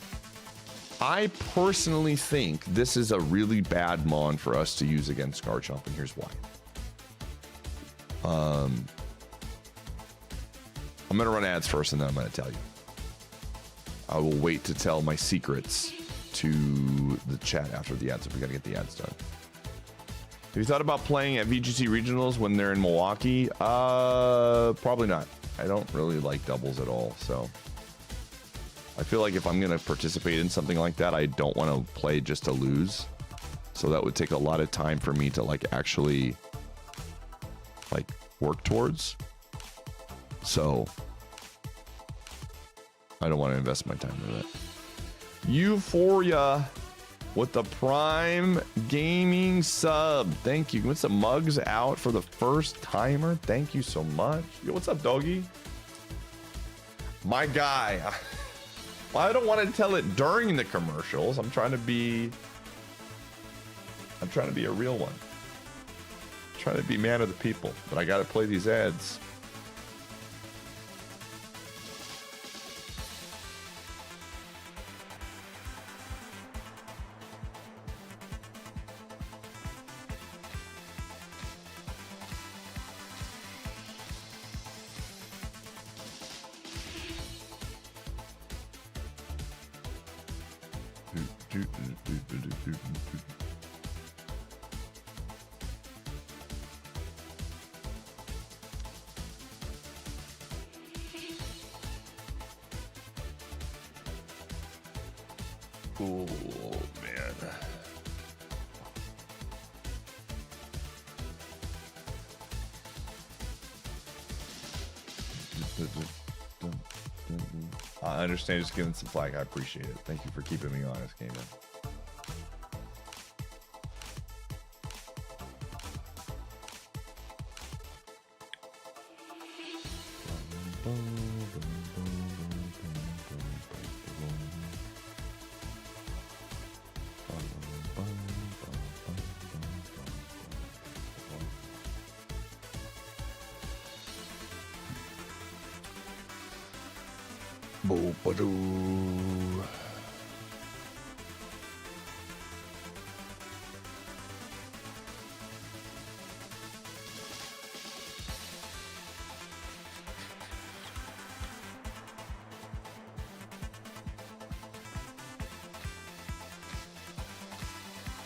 I personally think this is a really bad mon for us to use against Garchomp, and here's why. I'm going to run ads first, and then I'm going to tell you. I will wait to tell my secrets to the chat after the ads if we got to get the ads done. Have you thought about playing at VGC Regionals when they're in Milwaukee? Probably not. I don't really like doubles at all, so I feel like if I'm going to participate in something like that, I don't want to play just to lose. So that would take a lot of time for me to like actually like work towards. So I don't want to invest my time in that. Euphoria with the Prime Gaming sub. Thank you. What's the mugs out for the first timer? Thank you so much. Yo, what's up, doggy? My guy. Well, I don't want to tell it during the commercials. I'm trying to be I'm trying to be a real one. I'm trying to be man of the people, but I gotta play these ads. Oh man. I understand just giving some flack. I appreciate it. Thank you for keeping me honest, gamer.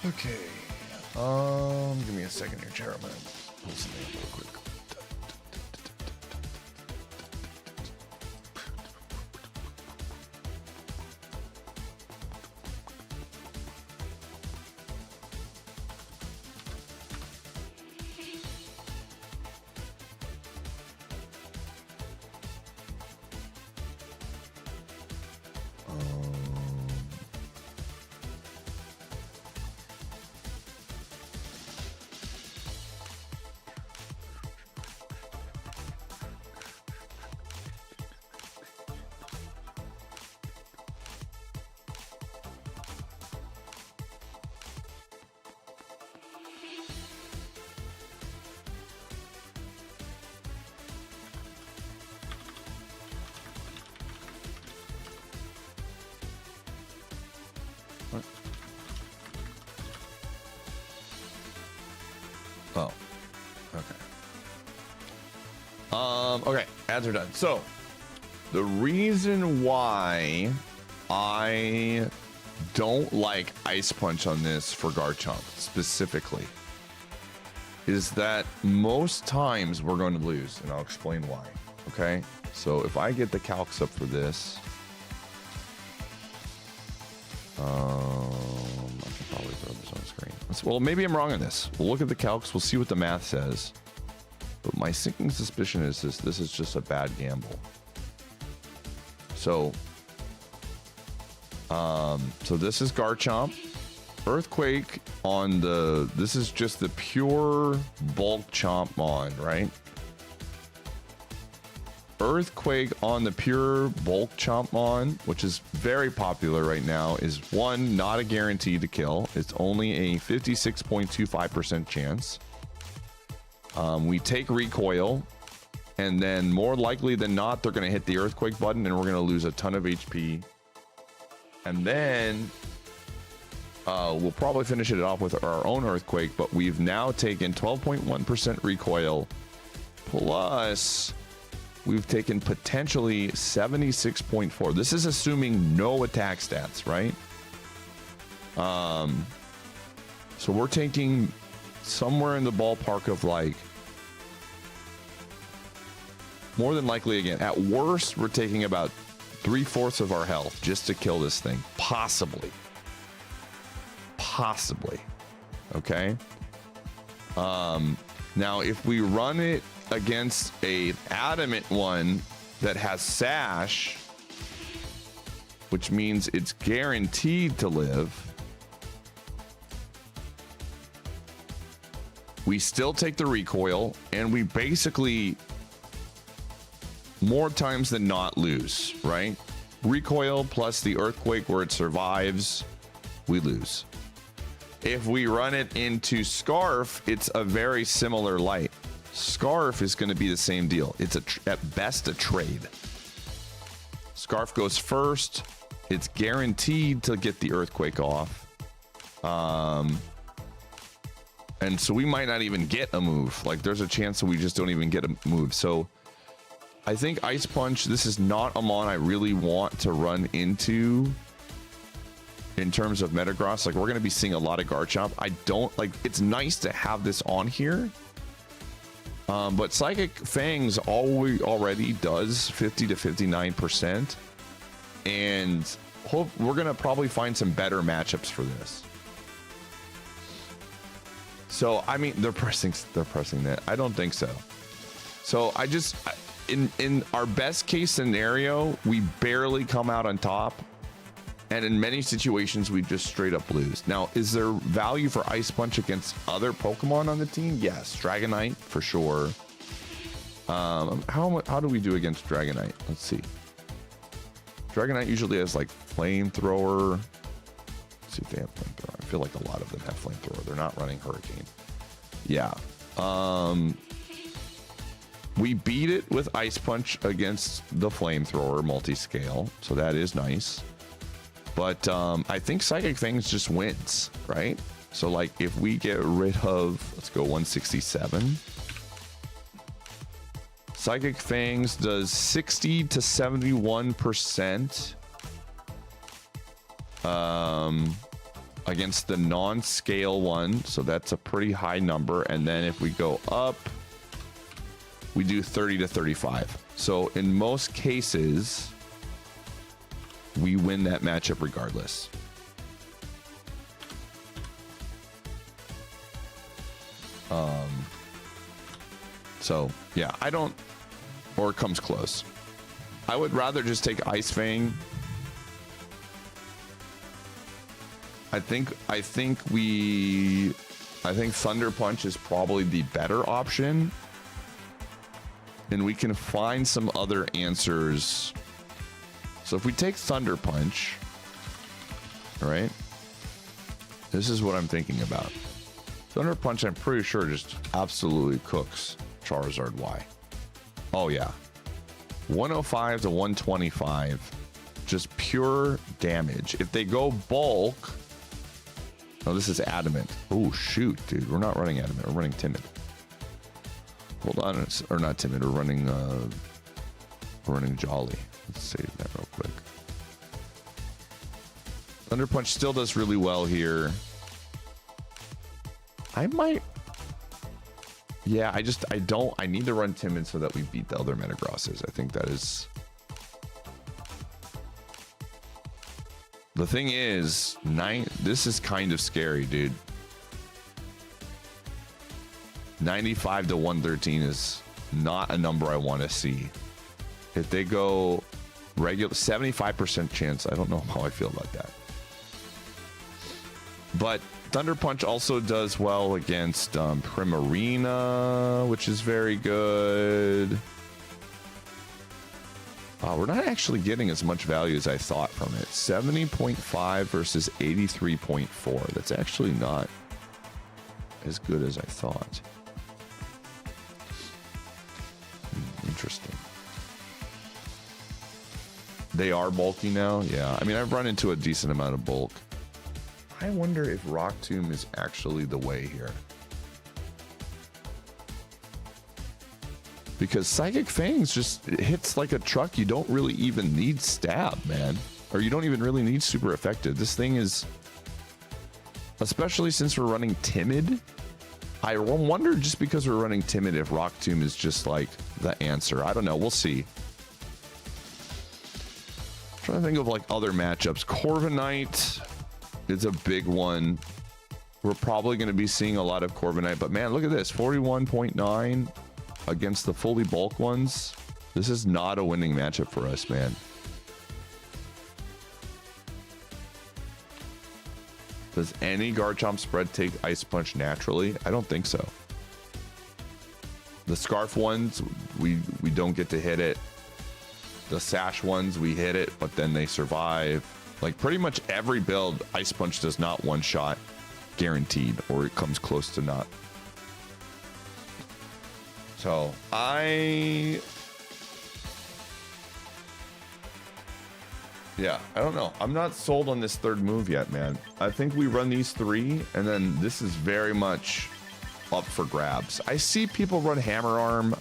Okay. Give me a second here, Chair. I'm gonna pull something up real quick. Oh, okay. Okay, ads are done. So, the reason why I don't like Ice Punch on this for Garchomp specifically is that most times we're going to lose, and I'll explain why. Okay, so if I get the calcs up for this, I can probably throw this on screen. Well, maybe I'm wrong on this. We'll look at the calcs. We'll see what the math says. But my sinking suspicion is this is just a bad gamble. So, so this is Garchomp. Earthquake on the, this is just the pure bulk chomp on, right? Earthquake on the pure bulk chomp on, which is very popular right now, is one, not a guarantee to kill. It's only a 56.25% chance. We take recoil, and then more likely than not, they're going to hit the earthquake button, and we're going to lose a ton of HP. And then we'll probably finish it off with our own earthquake, but we've now taken 12.1% recoil, plus we've taken potentially 76.4. This is assuming no attack stats, right? So we're taking somewhere in the ballpark of like, more than likely, again, at worst, we're taking about 3/4 of our health just to kill this thing. Possibly. Okay. Now, if we run it against a adamant one that has sash, which means it's guaranteed to live, we still take the recoil, and we basically more times than not lose, right? Recoil plus the earthquake where it survives, we lose. If we run it into Scarf, it's a very similar light. Scarf is going to be the same deal. It's at best a trade. Scarf goes first. It's guaranteed to get the Earthquake off. And so we might not even get a move. Like there's a chance that we just don't even get a move. So I think Ice Punch, this is not a mon I really want to run into in terms of Metagross. Like we're going to be seeing a lot of Garchomp. I don't like, it's nice to have this on here. But Psychic Fangs already does 50 to 59%. And we're going to probably find some better matchups for this. So, I mean, they're pressing that. I don't think so. So I just, in our best case scenario, we barely come out on top. And in many situations, we just straight up lose. Now, is there value for Ice Punch against other Pokemon on the team? Yes, Dragonite for sure. How do we do against Dragonite? Let's see. Dragonite usually has like Flamethrower. Let's see if they have Flamethrower. I feel like a lot of them have Flamethrower. They're not running Hurricane. Yeah. We beat it with Ice Punch against the Flamethrower multi-scale, so that is nice. But I think Psychic Fangs just wins, right? So like if we get rid of, let's go 167. Psychic Fangs does 60 to 71% against the non-scale one. So that's a pretty high number. And then if we go up, we do 30 to 35. So in most cases, we win that matchup regardless. So yeah, I don't, or it comes close. I would rather just take Ice Fang. I think Thunder Punch is probably the better option, and we can find some other answers. So if we take Thunder Punch, all right, this is what I'm thinking about. Thunder Punch, I'm pretty sure just absolutely cooks Charizard Y. Oh yeah, 105 to 125, just pure damage. If they go bulk, oh, this is Adamant. Oh shoot, dude, we're not running Adamant, we're running Timid. Hold on, or not Timid, we're running Jolly. Let's save that real quick. Thunder Punch still does really well here. I might. Yeah, I need to run Timid so that we beat the other Metagrosses. I think that is. The thing is, this is kind of scary, dude. 95 to 113 is not a number I want to see. If they go regular, 75% chance, I don't know how I feel about that. But Thunder Punch also does well against Primarina, which is very good. We're not actually getting as much value as I thought from it. 70.5 versus 83.4. That's actually not as good as I thought. Interesting. They are bulky now? Yeah. I mean, I've run into a decent amount of bulk. I wonder if Rock Tomb is actually the way here. Because Psychic Fangs just hits like a truck. You don't really even need stab, man. Or you don't even really need super effective. This thing is, especially since we're running Timid, I wonder just because we're running Timid if Rock Tomb is just like the answer. I don't know. We'll see. I'm trying to think of like other matchups. Corviknight is a big one. We're probably going to be seeing a lot of Corviknight, but man, look at this, 41.9 against the fully bulk ones. This is not a winning matchup for us, man. Does any Garchomp spread take Ice Punch naturally? I don't think so. The Scarf ones, we don't get to hit it. The Sash ones, we hit it, but then they survive. Like pretty much every build, Ice Punch does not one-shot. guaranteed, or it comes close to not. So yeah, I don't know. I'm not sold on this third move yet, man. I think we run these 3, and then this is very much up for grabs. I see people run Hammer Arm.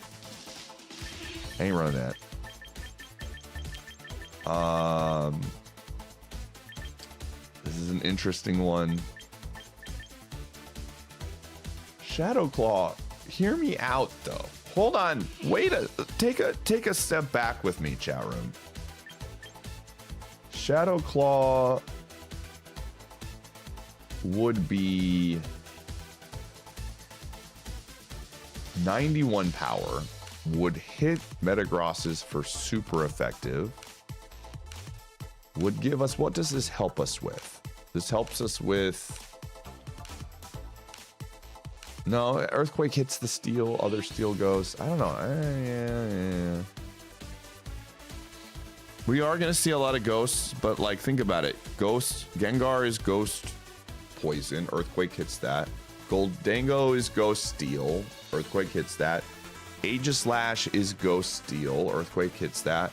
I ain't running that. This is an interesting one. Shadow Claw, hear me out though. Hold on, take a step back with me, chat room. Shadow Claw would be 91 power, would hit Metagrosses for super effective, would give us, what does this help us with? This helps us with, no, Earthquake hits the steel, other steel goes, I don't know. Yeah. We are going to see a lot of ghosts, but like, think about it. Ghost, Gengar is ghost poison, Earthquake hits that. Goldango is ghost steel, Earthquake hits that. Aegislash is ghost steel, Earthquake hits that.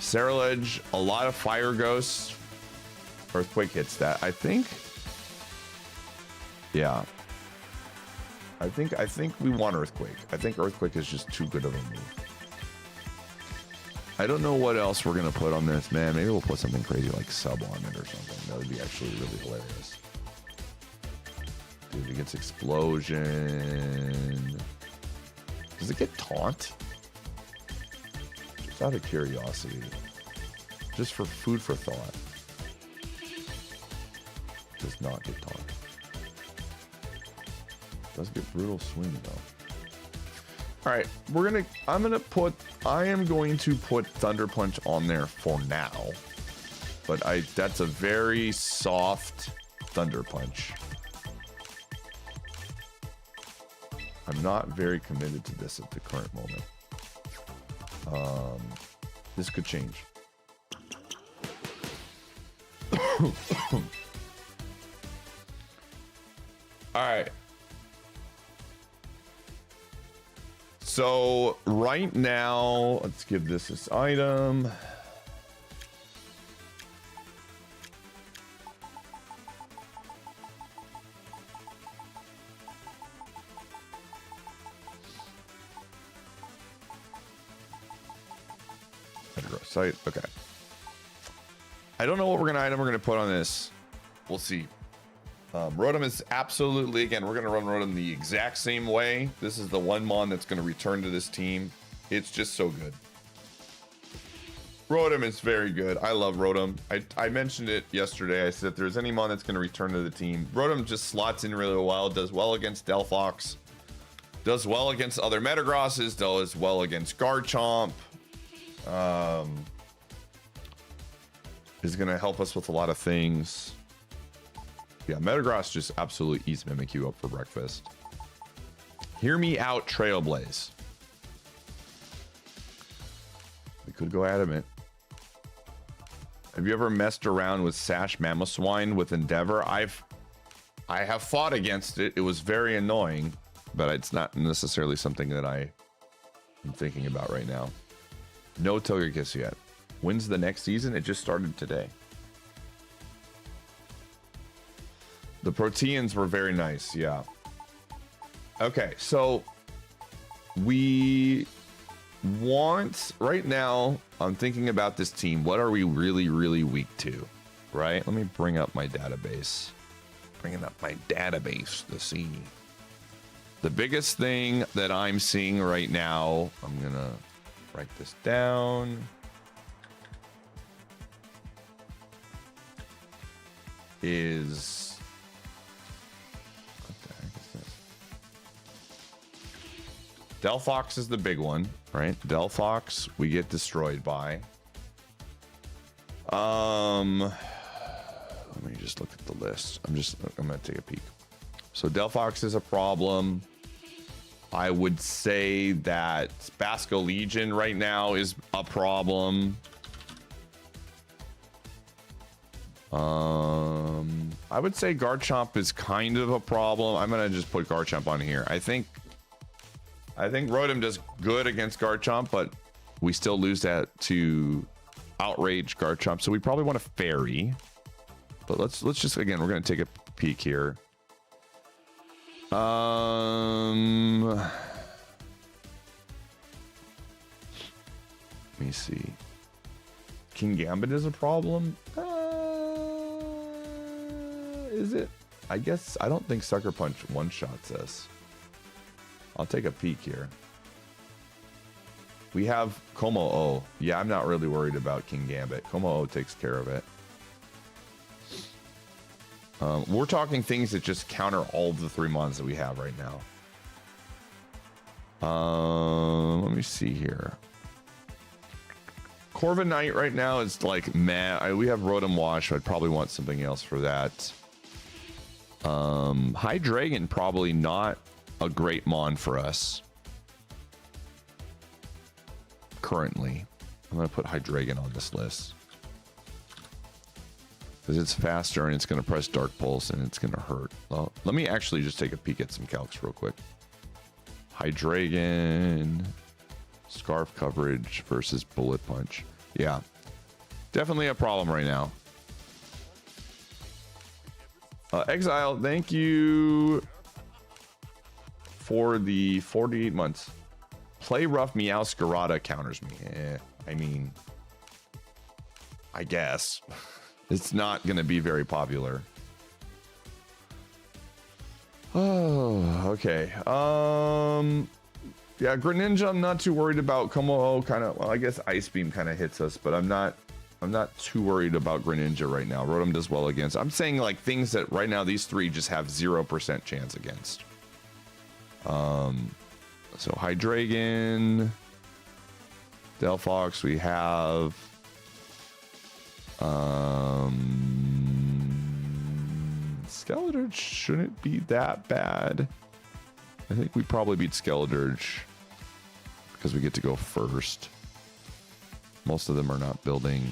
Cerulege, a lot of fire ghosts, Earthquake hits that. I think, yeah. I think we want Earthquake. I think Earthquake is just too good of a move. I don't know what else we're gonna put on this, man. Maybe we'll put something crazy like sub on it or something. That would be actually really hilarious. Dude, it gets explosion. Does it get taunt? Just out of curiosity. Just for food for thought. Does not get taunt. Does get brutal swing though. All right, I am going to put Thunder Punch on there for now, but that's a very soft Thunder Punch. I'm not very committed to this at the current moment. This could change. All right. So right now, let's give this item. Site. Okay. I don't know what item we're gonna put on this. We'll see. Rotom is absolutely, again, we're gonna run Rotom the exact same way. This is the one mon that's gonna return to this team. It's just so good. Rotom is very good. I love Rotom. I mentioned it yesterday. I said if there's any mon that's gonna return to the team, Rotom just slots in really well, does well against Delphox, does well against other Metagrosses, does well against Garchomp. Is gonna help us with a lot of things. Yeah, Metagross just absolutely eats Mimikyu up for breakfast. Hear me out, Trailblaze. We could go Adamant. Have you ever messed around with Sash Mamoswine with Endeavor? I have fought against it. It was very annoying, but it's not necessarily something that I am thinking about right now. No Togekiss yet. When's the next season? It just started today. The Proteans were very nice, yeah. Okay, so we want, right now, I'm thinking about this team. What are we really, really weak to, right? Let me bring up my database. Bringing up my database to see. The biggest thing that I'm seeing right now, I'm gonna write this down. Is what the heck is this? Delphox is the big one, right? Delphox we get destroyed by. Let me just look at the list. I'm gonna take a peek. So Delphox is a problem. I would say that Basco Legion right now is a problem. I would say Garchomp is kind of a problem. I'm gonna just put Garchomp on here. I think Rotom does good against Garchomp, but we still lose that to Outrage Garchomp, so we probably want a Fairy. But let's just, again, we're gonna take a peek here. Let me see. King Gambit is a problem. Is it? I guess I don't think Sucker Punch one-shots us. I'll take a peek here. We have Como-O. Yeah, I'm not really worried about King Gambit. Como-O takes care of it. We're talking things that just counter all of the 3 mons that we have right now. Let me see here. Corviknight right now is like meh. We have Rotom Wash, so I'd probably want something else for that. Hydreigon probably not a great mon for us currently. I'm gonna put Hydreigon on this list because it's faster and it's gonna press Dark Pulse and it's gonna hurt. Well, let me actually just take a peek at some calcs real quick. Hydreigon, Scarf coverage versus Bullet Punch. Yeah, definitely a problem right now. Exile, thank you for the 48 months. Play Rough Meowscarada counters me. I mean, I guess. It's not going to be very popular. Oh, okay. Yeah, Greninja, I'm not too worried about. Como-O kind of, well, I guess Ice Beam kind of hits us, but I'm not too worried about Greninja right now. Rotom does well against. I'm saying like things that right now these three just have 0% chance against. So Hydreigon, Delphox, we have Skeleturge shouldn't be that bad. I think we probably beat Skeleturge because we get to go first. Most of them are not building.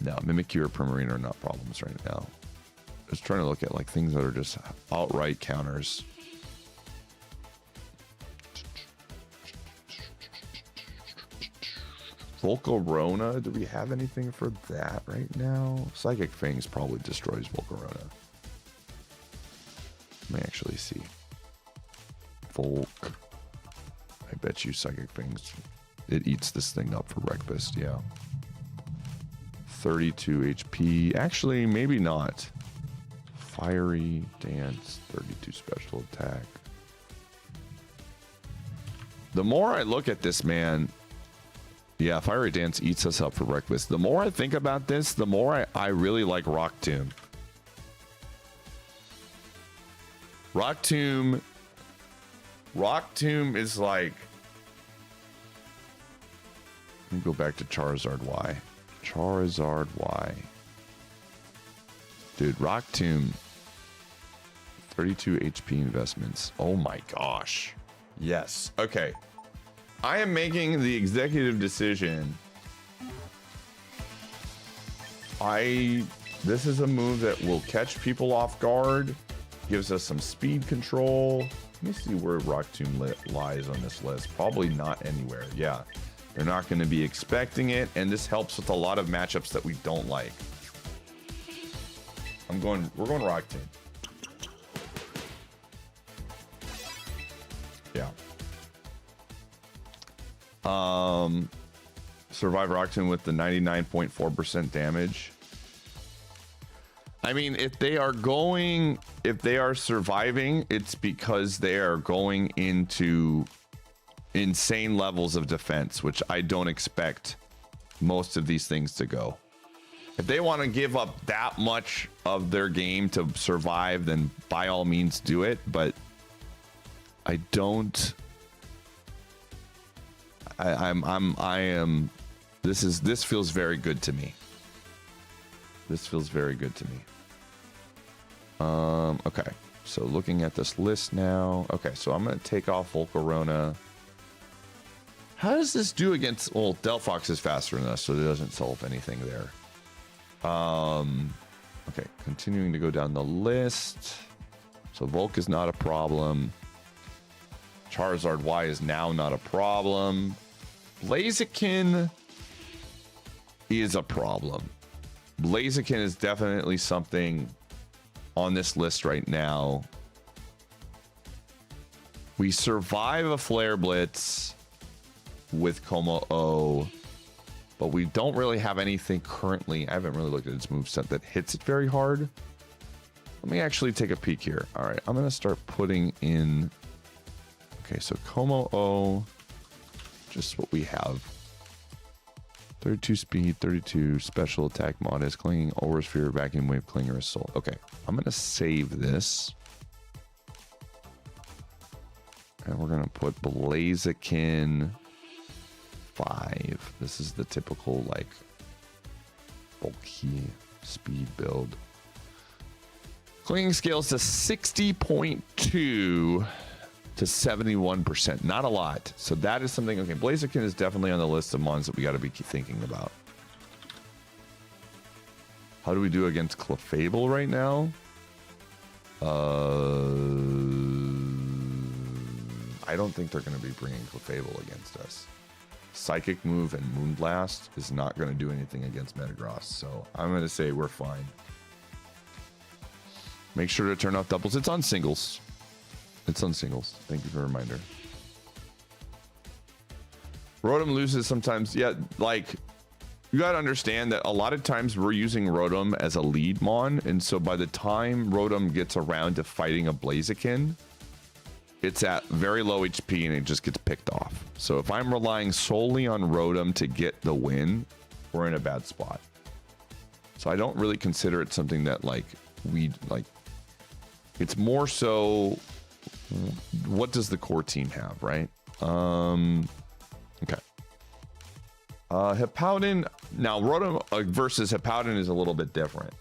No, Mimikyu or Primarina are not problems right now. Just trying to look at like things that are just outright counters. Volcarona, do we have anything for that right now? Psychic Fangs probably destroys Volcarona. Let me actually see. Volk. I bet you Psychic Fangs. It eats this thing up for breakfast, yeah. 32 HP. Actually, maybe not. Fiery Dance, 32 special attack. The more I look at this, man, yeah, Fiery Dance eats us up for breakfast. The more I think about this, the more I really like Rock Tomb. Rock Tomb is like... Let me go back to Charizard Y. Charizard Y. Dude, Rock Tomb. 32 HP investments. Oh my gosh. Yes. Okay. I am making the executive decision. This is a move that will catch people off guard. Gives us some speed control. Let me see where Rock Tomb lies on this list. Probably not anywhere. Yeah. They're not going to be expecting it, and this helps with a lot of matchups that we don't like. We're going Rock Tomb. Yeah. Survive Rock Tomb with the 99.4% damage. I mean, if they are surviving, it's because they are going into insane levels of defense, which I don't expect most of these things to go. If they want to give up that much of their game to survive, then by all means do it, but I don't. This feels very good to me. This feels very good to me. Okay, so looking at this list now. Okay, so I'm gonna take off Volcarona. How does this do against... Well, Delphox is faster than us, so it doesn't solve anything there. Okay, continuing to go down the list. So Volk is not a problem. Charizard Y is now not a problem. Blaziken is a problem. Blaziken is definitely something on this list right now. We survive a Flare Blitz with Como-O, but we don't really have anything currently. I haven't really looked at its moveset that hits it very hard. Let me actually take a peek here. All right, I'm gonna start putting in. Okay, so Como-O, just what we have. 32 speed, 32 special attack, modest, clinging, aura sphere, vacuum wave, clinger, assault. Okay, I'm gonna save this. And we're gonna put Blaziken 5. This is the typical like bulky speed build. Clinging scales to 60.2 to 71%. Not a lot. So that is something. Okay, Blaziken is definitely on the list of mons that we got to be thinking about. How do we do against Clefable right now? I don't think they're going to be bringing Clefable against us. Psychic move and Moonblast is not going to do anything against Metagross, so I'm going to say we're fine. Make sure to turn off doubles. It's on singles. It's on singles. Thank you for the reminder. Rotom loses sometimes. Yeah, like, you got to understand that a lot of times we're using Rotom as a lead mon, and so by the time Rotom gets around to fighting a Blaziken, it's at very low HP and it just gets picked off. So if I'm relying solely on Rotom to get the win, we're in a bad spot. So I don't really consider it something that like we like. It's more so, what does the core team have, right? Okay. Hippowdon. Now Rotom versus Hippowdon is a little bit different.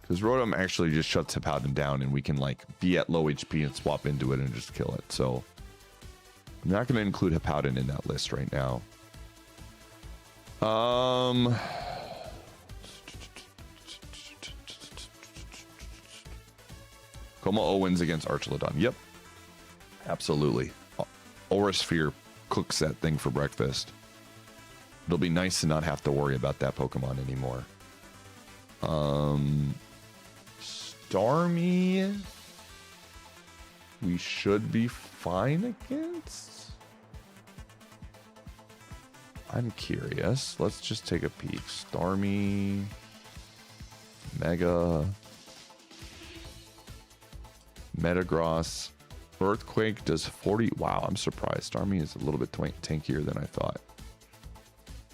Because Rotom actually just shuts Hippowdon down and we can like be at low HP and swap into it and just kill it. So I'm not going to include Hippowdon in that list right now. Como-O wins against Archelodon. Yep. Absolutely. Aura Sphere cooks that thing for breakfast. It'll be nice to not have to worry about that Pokemon anymore. Starmie, we should be fine against. I'm curious. Let's just take a peek. Starmie, Mega, Metagross, Earthquake does 40. Wow, I'm surprised. Starmie is a little bit tankier than I thought.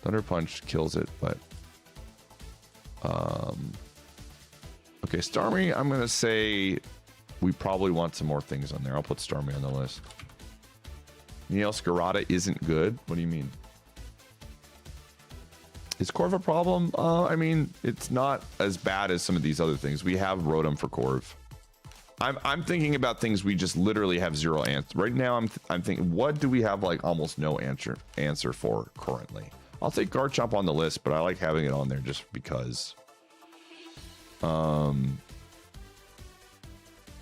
Thunder Punch kills it, but okay, Starmie, I'm gonna say we probably want some more things on there. I'll put Starmie on the list. Neoscarada isn't good. What do you mean? Is Corv a problem? I mean, it's not as bad as some of these other things. We have Rotom for Corv. I'm thinking about things we just literally have zero answer. Right now, I'm thinking, what do we have like almost no answer for currently? I'll take Garchomp on the list, but I like having it on there just because. But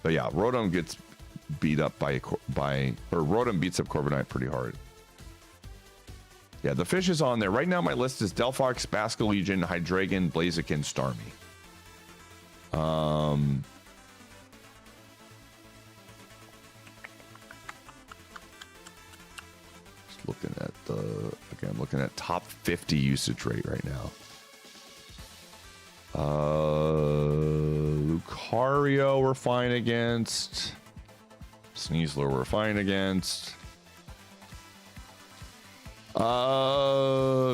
yeah, Rotom gets beat up by Rotom beats up Corviknight pretty hard. Yeah, the fish is on there. Right now my list is Delphox, Basculegion, Hydreigon, Blaziken, Starmie. Just looking at okay, I'm looking at top 50 usage rate right now. Lucario we're fine against. Sneasler we're fine against.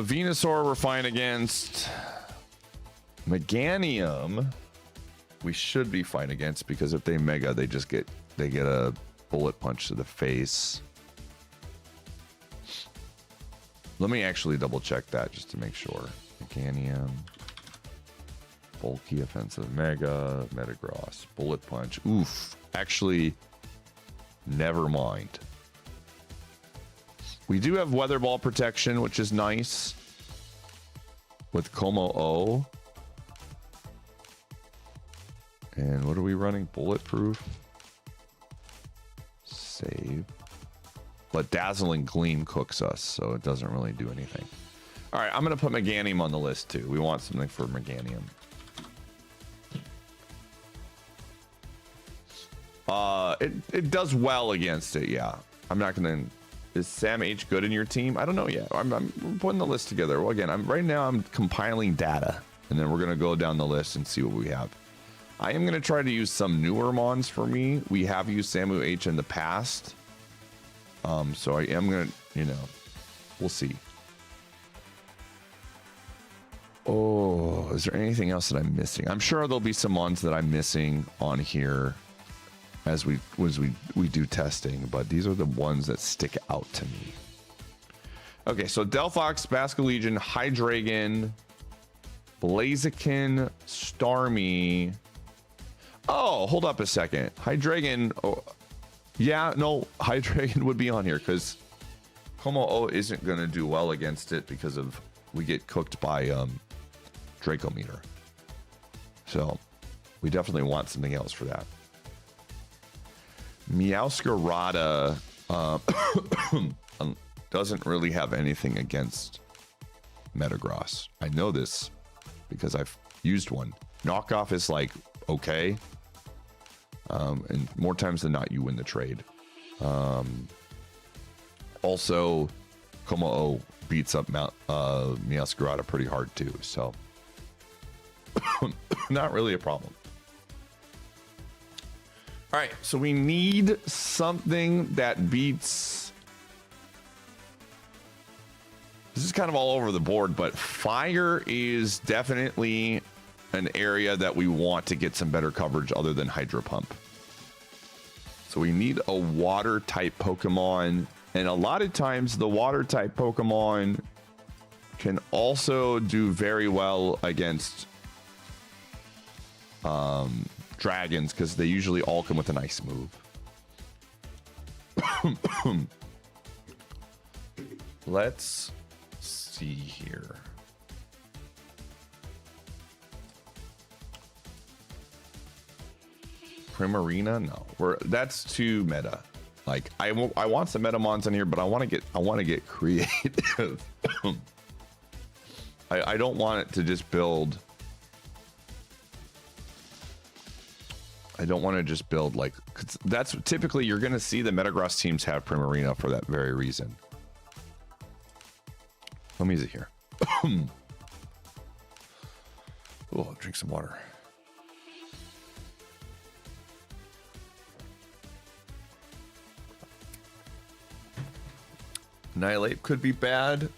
Venusaur we're fine against. Meganium we should be fine against, because if they Mega, they get a bullet punch to the face. Let me actually double check that just to make sure. Meganium, bulky offensive Mega, Metagross, bullet punch. Oof. Actually, never mind. We do have weather ball protection, which is nice with Como O. And what are we running? Bulletproof. Save. But Dazzling Gleam cooks us, so it doesn't really do anything. All right, I'm going to put Meganium on the list too. We want something for Meganium. It does well against it, yeah. I'm not going to... Is Sam H good in your team? I don't know yet. I'm putting the list together. Well, again, right now I'm compiling data, and then we're going to go down the list and see what we have. I am going to try to use some newer mons for me. We have used Samu H in the past. So I am going to, you know, we'll see. Oh, is there anything else that I'm missing? I'm sure there'll be some mons that I'm missing on here as we do testing, but these are the ones that stick out to me. Okay, so Delphox, Basculegion, Hydreigon, Blaziken, Starmie. Oh, hold up a second. Hydreigon. Oh, yeah, no, Hydreigon would be on here because Como O isn't going to do well against it because of we get cooked by Dracometer. So we definitely want something else for that. Meowscarada doesn't really have anything against Metagross. I know this because I've used one. Knockoff is like, okay. And more times than not, you win the trade. Also, Como O beats up Meowscarada pretty hard too, so not really a problem. All right, so we need something that beats. This is kind of all over the board, but fire is definitely an area that we want to get some better coverage other than Hydro Pump. So we need a water type Pokemon, and a lot of times the water type Pokemon can also do very well against dragons because they usually all come with an ice move. Let's see here. Primarina? No, that's too meta. Like I want some metamons in here, but I want to get creative. I don't want it to just build. I don't want to just build like, 'cause that's typically you're going to see the Metagross teams have Primarina for that very reason. Let me use it here. Oh, drink some water. Annihilate could be bad.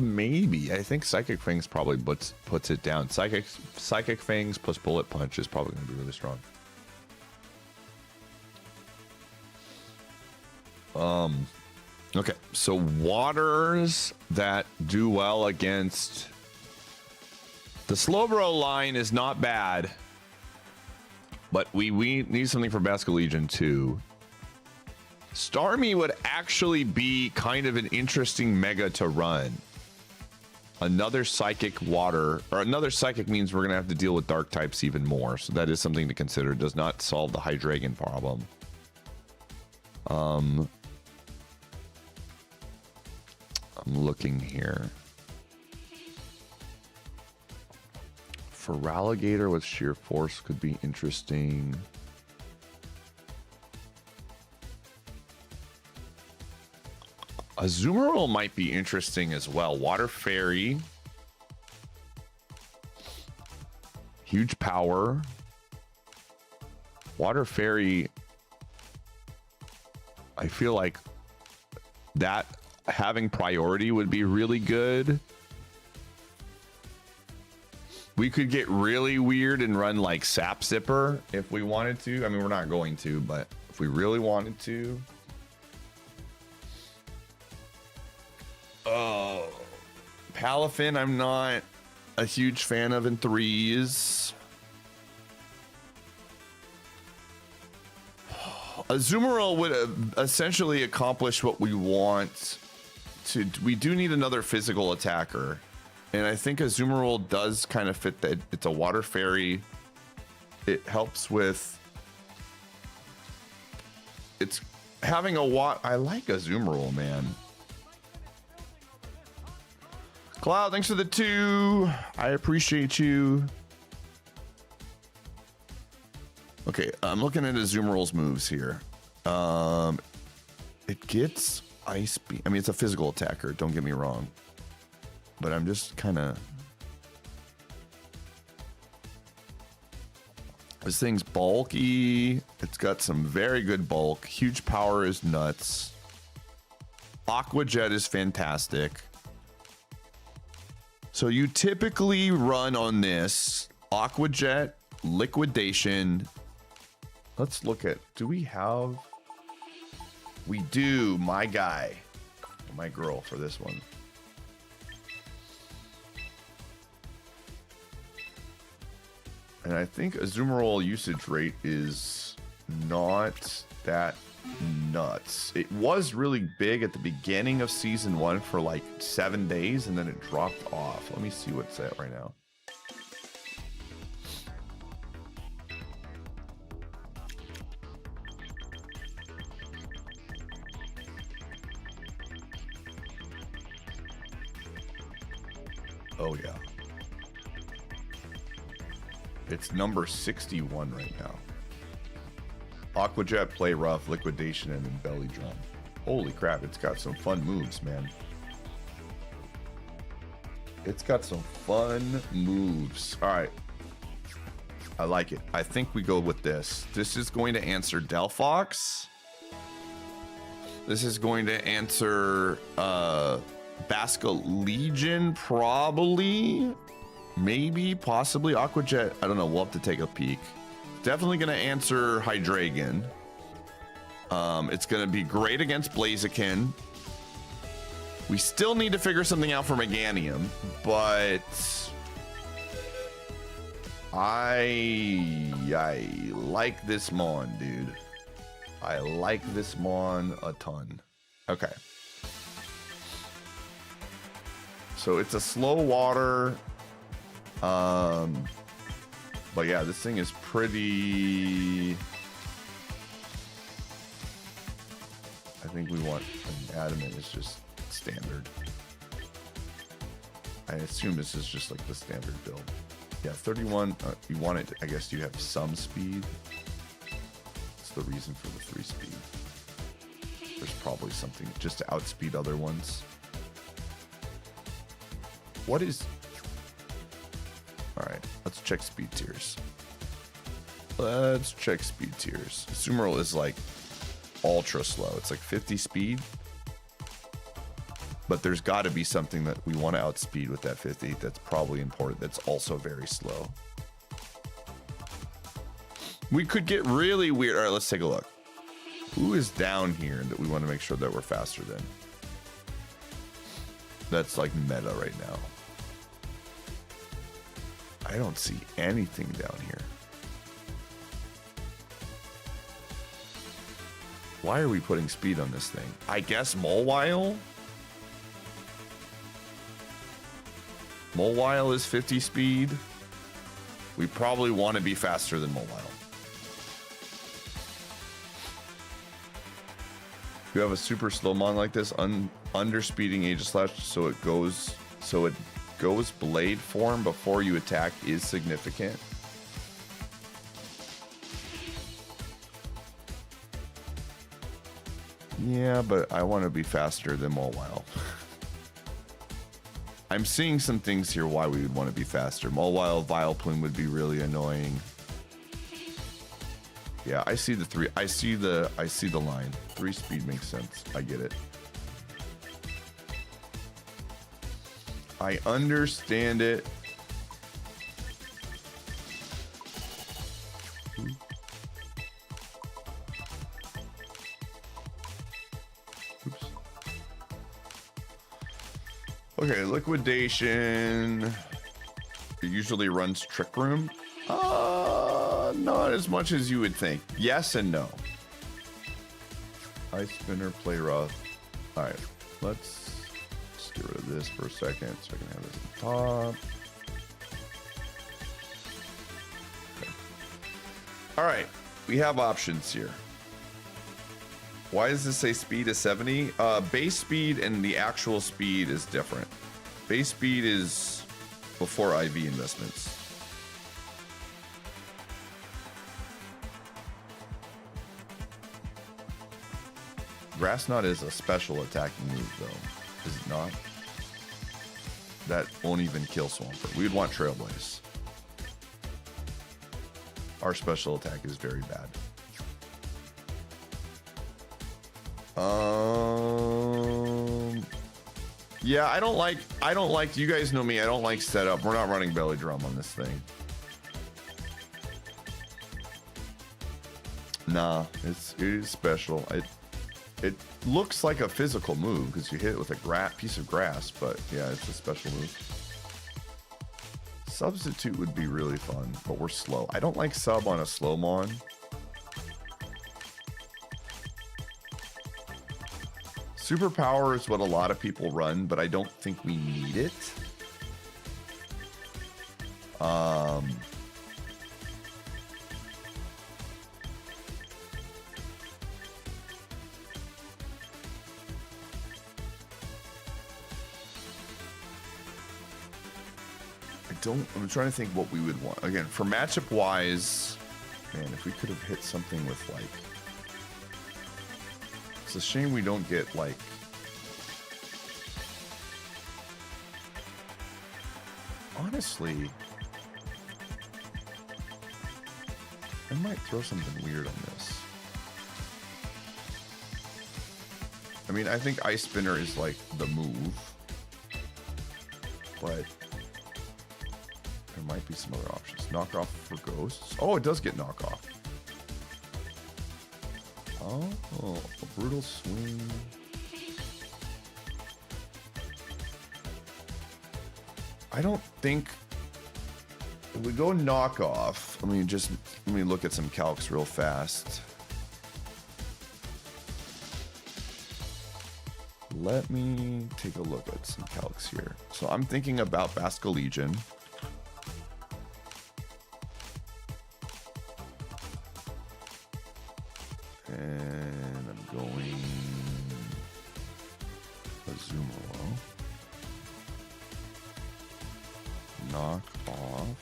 Maybe. I think Psychic Fangs probably puts it down. Psychic Fangs plus Bullet Punch is probably going to be really strong. Okay, so waters that do well against the Slowbro line is not bad, but we need something for Basculegion too. Starmie would actually be kind of an interesting mega to run. Another psychic water, or another psychic means we're going to have to deal with dark types even more. So that is something to consider. It does not solve the Hydreigon problem. I'm looking here. Feraligatr with sheer force could be interesting. Azumarill might be interesting as well. Water Fairy. Huge power. Water Fairy. I feel like that having priority would be really good. We could get really weird and run like Sap Zipper if we wanted to. I mean, we're not going to, but if we really wanted to. Oh, Palafin, I'm not a huge fan of in threes. Azumarill would essentially accomplish what we want to. We do need another physical attacker, and I think Azumarill does kind of fit that. It's a water fairy. It helps with. It's having a I like Azumarill, man. Cloud, thanks for the 2. I appreciate you. Okay, I'm looking at Azumarill's moves here. It gets Ice Beam. I mean, it's a physical attacker, don't get me wrong. But I'm just kind of... This thing's bulky. It's got some very good bulk. Huge power is nuts. Aqua Jet is fantastic. So you typically run on this Aqua Jet, Liquidation. Let's look at, do we have? We do, my guy, my girl for this one. And I think Azumarill usage rate is not that nuts. It was really big at the beginning of season 1 for like 7 days, and then it dropped off. Let me see what's at right now. Oh yeah. It's number 61 right now. Aqua Jet, Play Rough, Liquidation, and then Belly Drum. Holy crap, it's got some fun moves, man. It's got some fun moves. All right. I like it. I think we go with this. This is going to answer Delphox. This is going to answer Basca Legion, probably. Maybe, possibly Aqua Jet. I don't know. We'll have to take a peek. Definitely going to answer Hydreigon. It's going to be great against Blaziken. We still need to figure something out for Meganium, but I like this Mon, dude. I like this Mon a ton. Okay. So it's a slow water. But yeah, this thing is pretty... I think we want an Adamant is just standard. I assume this is just like the standard build. Yeah, 31, you want it, I guess you have some speed. That's the reason for the 3 speed. There's probably something just to outspeed other ones. What is... Alright, let's check speed tiers. Let's check speed tiers. Azumarill is like ultra slow. It's like 50 speed. But there's got to be something that we want to outspeed with that 50 that's probably important. That's also very slow. We could get really weird. All right, let's take a look. Who is down here that we want to make sure that we're faster than? That's like meta right now. I don't see anything down here. Why are we putting speed on this thing? I guess Mawile? Mawile is 50 speed. We probably want to be faster than Mawile. You have a super slow mon like this, underspeeding Aegislash so it goes blade form before you attack is significant. Yeah, but I want to be faster than Mawile. I'm seeing some things here why we would want to be faster. Mawile, Vileplume would be really annoying. Yeah, I see the 3. I see the line. 3 speed makes sense. I get it. I understand it. Oops. Okay, Liquidation. It usually runs Trick Room. Not as much as you would think. Yes and no. Ice Spinner, play rough. All right, let's get rid of this for a second so I can have this on top. Okay. All right, we have options here. Why does this say speed is 70? Base speed and the actual speed is different. Base speed is before IV investments. Grass Knot is a special attacking move, though, is it not? That won't even kill Swampert. We would want Trailblaze. Our special attack is very bad. Yeah, I don't like, you guys know me, I don't like setup. We're not running Belly Drum on this thing. Nah, it is special. It looks like a physical move because you hit it with a piece of grass, but yeah, it's a special move. Substitute would be really fun, but we're slow. I don't like sub on a slow mon. Superpower is what a lot of people run, but I don't think we need it. I'm trying to think what we would want. Again, for matchup wise, man, if we could have hit something with like, it's a shame we don't get like, honestly, I might throw something weird on this. I mean, I think Ice Spinner is like the move, but there might be some other options. Knockoff for ghosts. Oh, it does get knockoff. Oh, a brutal swing. I don't think if we go knockoff. Let me look at some calcs real fast. Let me take a look at some calcs here. So I'm thinking about Basque Legion. And I'm going Azumarill. Knock off.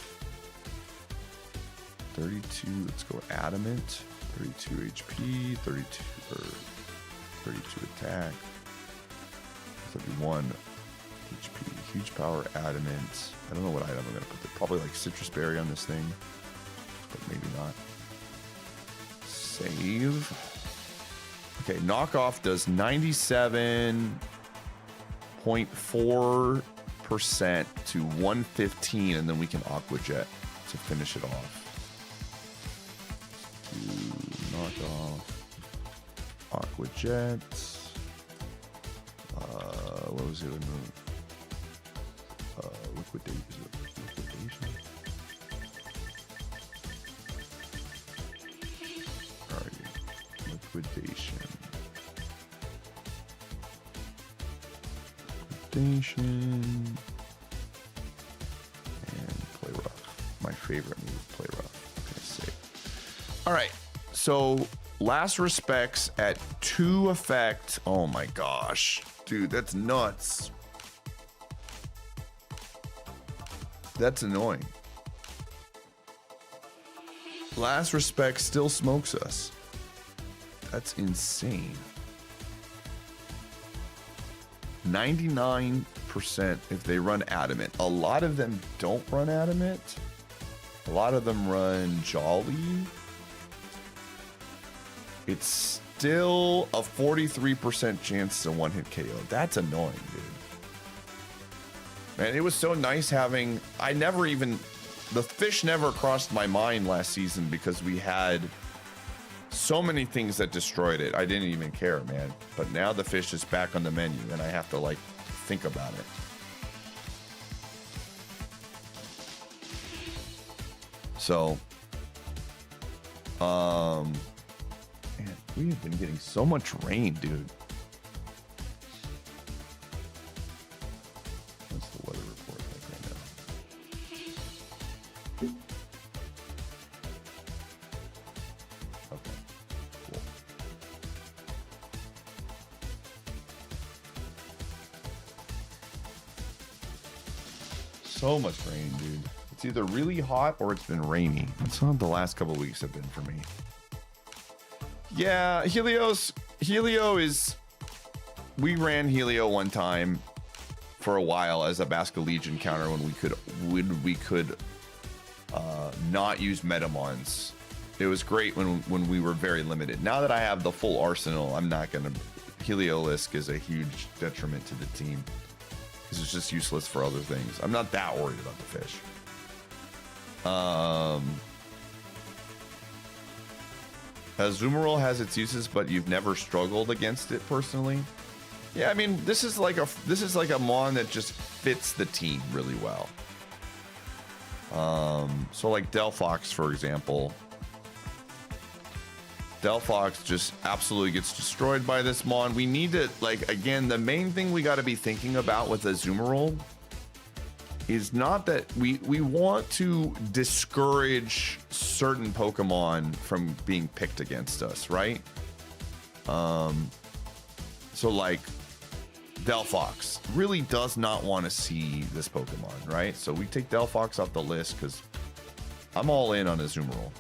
32, let's go Adamant. 32 HP, 32 attack. 31 HP. Huge power, Adamant. I don't know what item I'm gonna put there. Probably like Citrus Berry on this thing, but maybe not. Save. Okay, knockoff does 97.4% to 115, and then we can Aqua Jet to finish it off. Knockoff, Aqua Jet. What was the other move? Liquidation. Liquidation. And play rough. My favorite move, play rough. Okay, save. All right. So last respects at 2 effect. Oh my gosh. Dude, that's nuts. That's annoying. Last respect still smokes us. That's insane. 99% if they run Adamant. A lot of them don't run Adamant. A lot of them run Jolly. It's still a 43% chance to one-hit KO. That's annoying, dude. Man, it was so nice having... The fish never crossed my mind last season because we had so many things that destroyed it. I didn't even care, man. But now the fish is back on the menu and I have to like think about it. So, man, Man, we have been getting so much rain, dude. What's the weather report like right now? Okay, cool. So much rain, dude. It's either really hot or it's been rainy. That's how the last couple of weeks have been for me. Yeah, Helio is... We ran Helio one time for a while as a Basque Legion counter when we could not use Metamons. It was great when we were very limited. Now that I have the full arsenal, I'm not gonna... Heliolisk is a huge detriment to the team. Because it's just useless for other things. I'm not that worried about the fish. Azumarill has its uses, but you've never struggled against it personally. Yeah, I mean, this is like a mon that just fits the team really well. So like Delphox, for example. Delphox just absolutely gets destroyed by this mon. We need to, like, again, the main thing we got to be thinking about with Azumarill is not that we want to discourage certain Pokemon from being picked against us, right? So like Delphox really does not want to see this Pokemon, right? So we take Delphox off the list because I'm all in on Azumarill.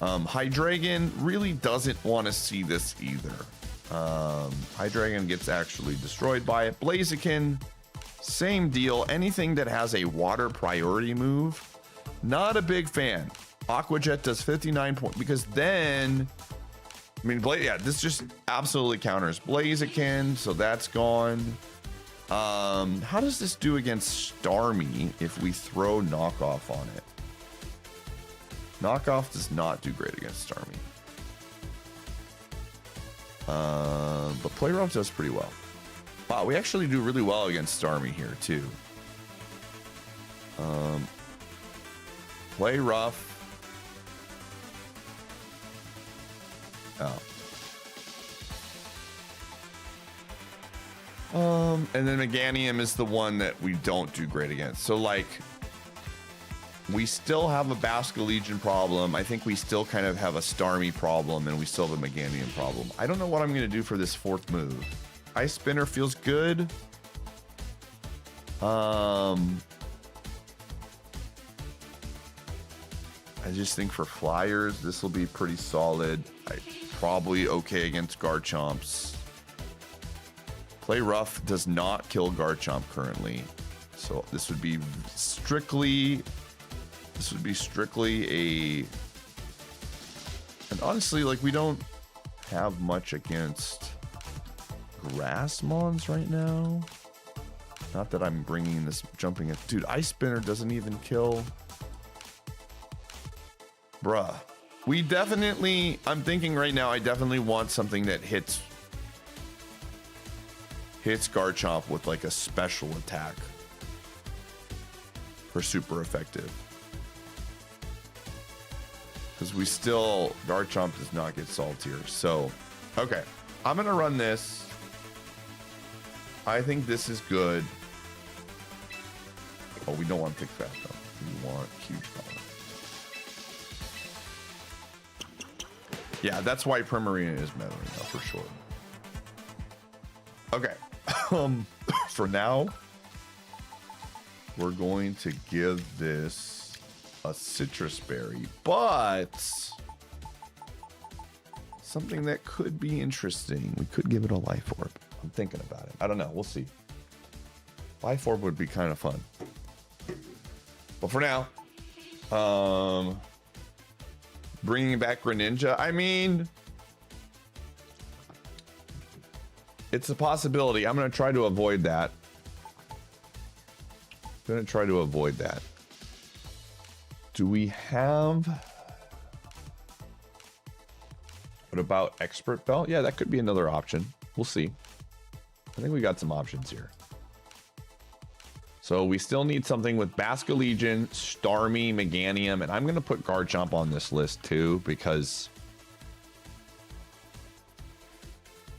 Hydreigon really doesn't want to see this either. Hydreigon gets actually destroyed by it. Blaziken, same deal. Anything that has a water priority move, not a big fan. Aqua Jet does 59 points because then, I mean, yeah, this just absolutely counters Blaziken, so that's gone. How does this do against Starmie if we throw Knockoff on it? Knockoff does not do great against Starmie. But Play Rough does pretty well. Wow, we actually do really well against Starmie here too. Play Rough. Oh. And then Meganium is the one that we don't do great against. So like, we still have a Basque Legion problem. I think we still kind of have a Starmie problem, and we still have a Meganium problem. I don't know what I'm going to do for this fourth move. Ice Spinner feels good. I just think for flyers, this will be pretty solid. Probably okay against Garchomps. Play Rough does not kill Garchomp currently. So this would be strictly a... And honestly, like, we don't have much against grass mons right now. Not that I'm bringing this, jumping it. Dude, Ice Spinner doesn't even kill. Bruh. We definitely, I'm thinking right now, I definitely want something that hits Garchomp with like a special attack for super effective. Because we still, Garchomp does not get saltier. So, okay. I'm going to run this. I think this is good. Oh, we don't want to pick fast though. We want huge power. Yeah, that's why Primarina is meta right now, for sure. Okay. For now, we're going to give this a citrus berry, but something that could be interesting. We could give it a life orb. I'm thinking about it. I don't know. We'll see. Life orb would be kind of fun. But for now, bringing back Greninja. I mean, it's a possibility. I'm going to try to avoid that. Do we have... What about Expert Belt? Yeah, that could be another option. We'll see. I think we got some options here. So we still need something with Basque Legion, Starmie, Meganium, and I'm going to put Garchomp on this list too because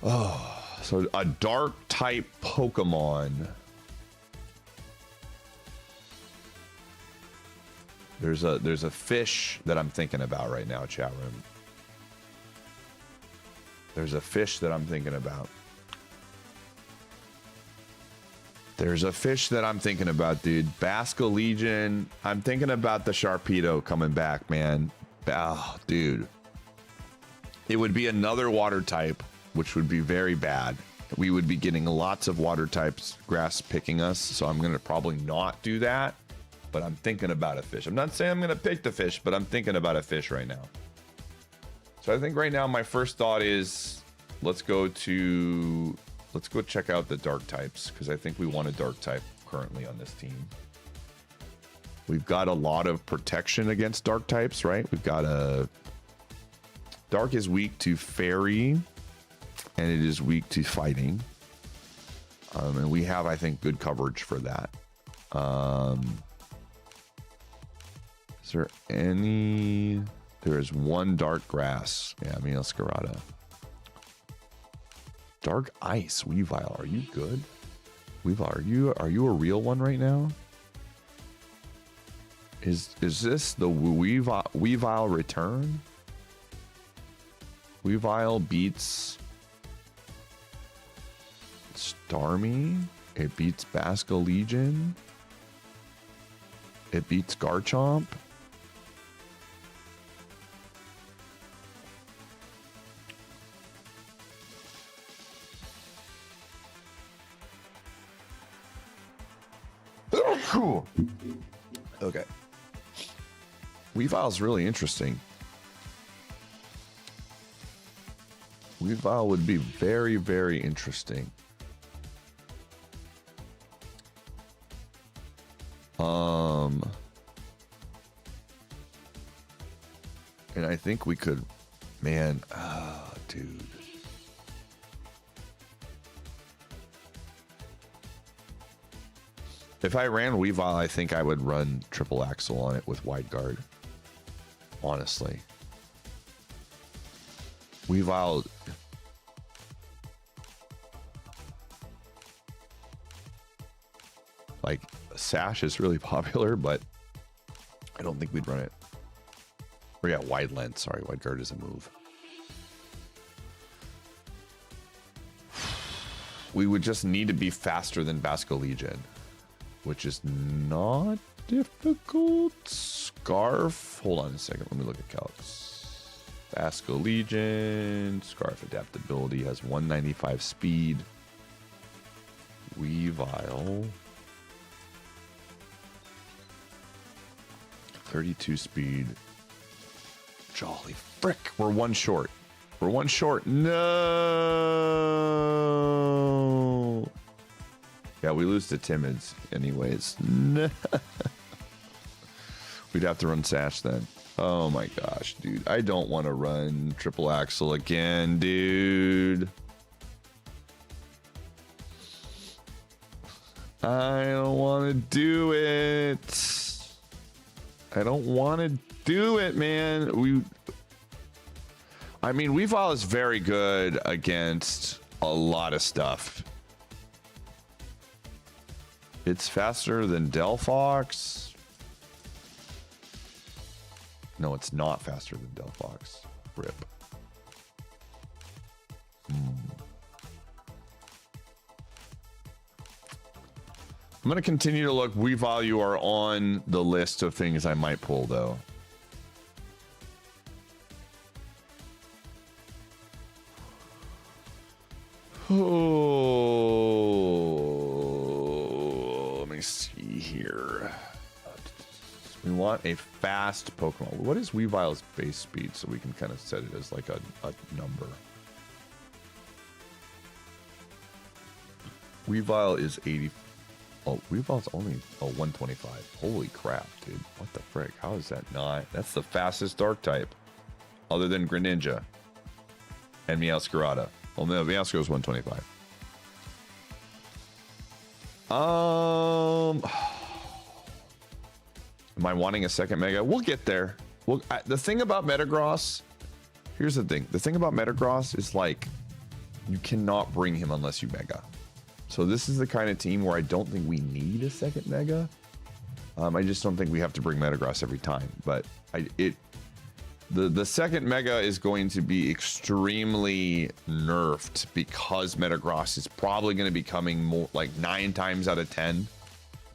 Oh, so a dark type Pokemon. There's a fish that I'm thinking about right now, chat room. There's a fish that I'm thinking about. There's a fish that I'm thinking about, dude. Basco Legion. I'm thinking about the Sharpedo coming back, man. Oh, dude. It would be another water type, which would be very bad. We would be getting lots of water types grass picking us, so I'm going to probably not do that. But I'm thinking about a fish. I'm not saying I'm going to pick the fish, but I'm thinking about a fish right now. So I think right now my first thought is let's go check out the dark types, because I think we want a dark type currently on this team. We've got a lot of protection against dark types, right? We've got a dark is weak to fairy, and it is weak to fighting. And we have, I think, good coverage for that. Is there any? There is one dark grass. Yeah, Meowscarada. Dark ice. Weavile, are you good? Weavile, are you a real one right now? Is this the Weavile return? Weavile beats Starmie. It beats Basco Legion. It beats Garchomp. Cool. Okay. Weavile's really interesting. Weavile would be very, very interesting. And I think we could, man, oh, dude. If I ran Weavile, I think I would run triple axle on it with wide guard. Honestly. Weavile. Like, Sash is really popular, but I don't think we'd run it. Or yeah, wide length. Sorry, wide guard is a move. We would just need to be faster than Basco Legion, which is not difficult. Scarf. Hold on a second. Let me look at calcs. Basco Legion. Scarf adaptability has 195 speed. Weavile. 32 speed. Jolly frick. We're one short. We're one short. No. Yeah, we lose to Timids anyways. No. We'd have to run Sash then. Oh my gosh, dude. I don't want to run triple axle again, dude. I don't want to do it. I don't want to do it, man. I mean, Weavile is very good against a lot of stuff. It's faster than Delphox. No, it's not faster than Delphox. Rip. I'm going to continue to look. Weavile, you are on the list of things I might pull, though. Oh, let me see here. We want a fast Pokemon. What is Weavile's base speed so we can kind of set it as like a number? Weavile is 80. Oh, Weavile's only 125. Holy crap, dude. What the frick? How is that not? That's the fastest dark type. Other than Greninja. And Meowscarada. Well, no, Meowscarada's 125. Am I wanting a second Mega? We'll get there. The thing about Metagross, here's the thing. The thing about Metagross is like, You cannot bring him unless you Mega. So this is the kind of team where I don't think we need a second Mega. I just don't think we have to bring Metagross every time. But the second Mega is going to be extremely nerfed because Metagross is probably going to be coming more like 9 times out of 10.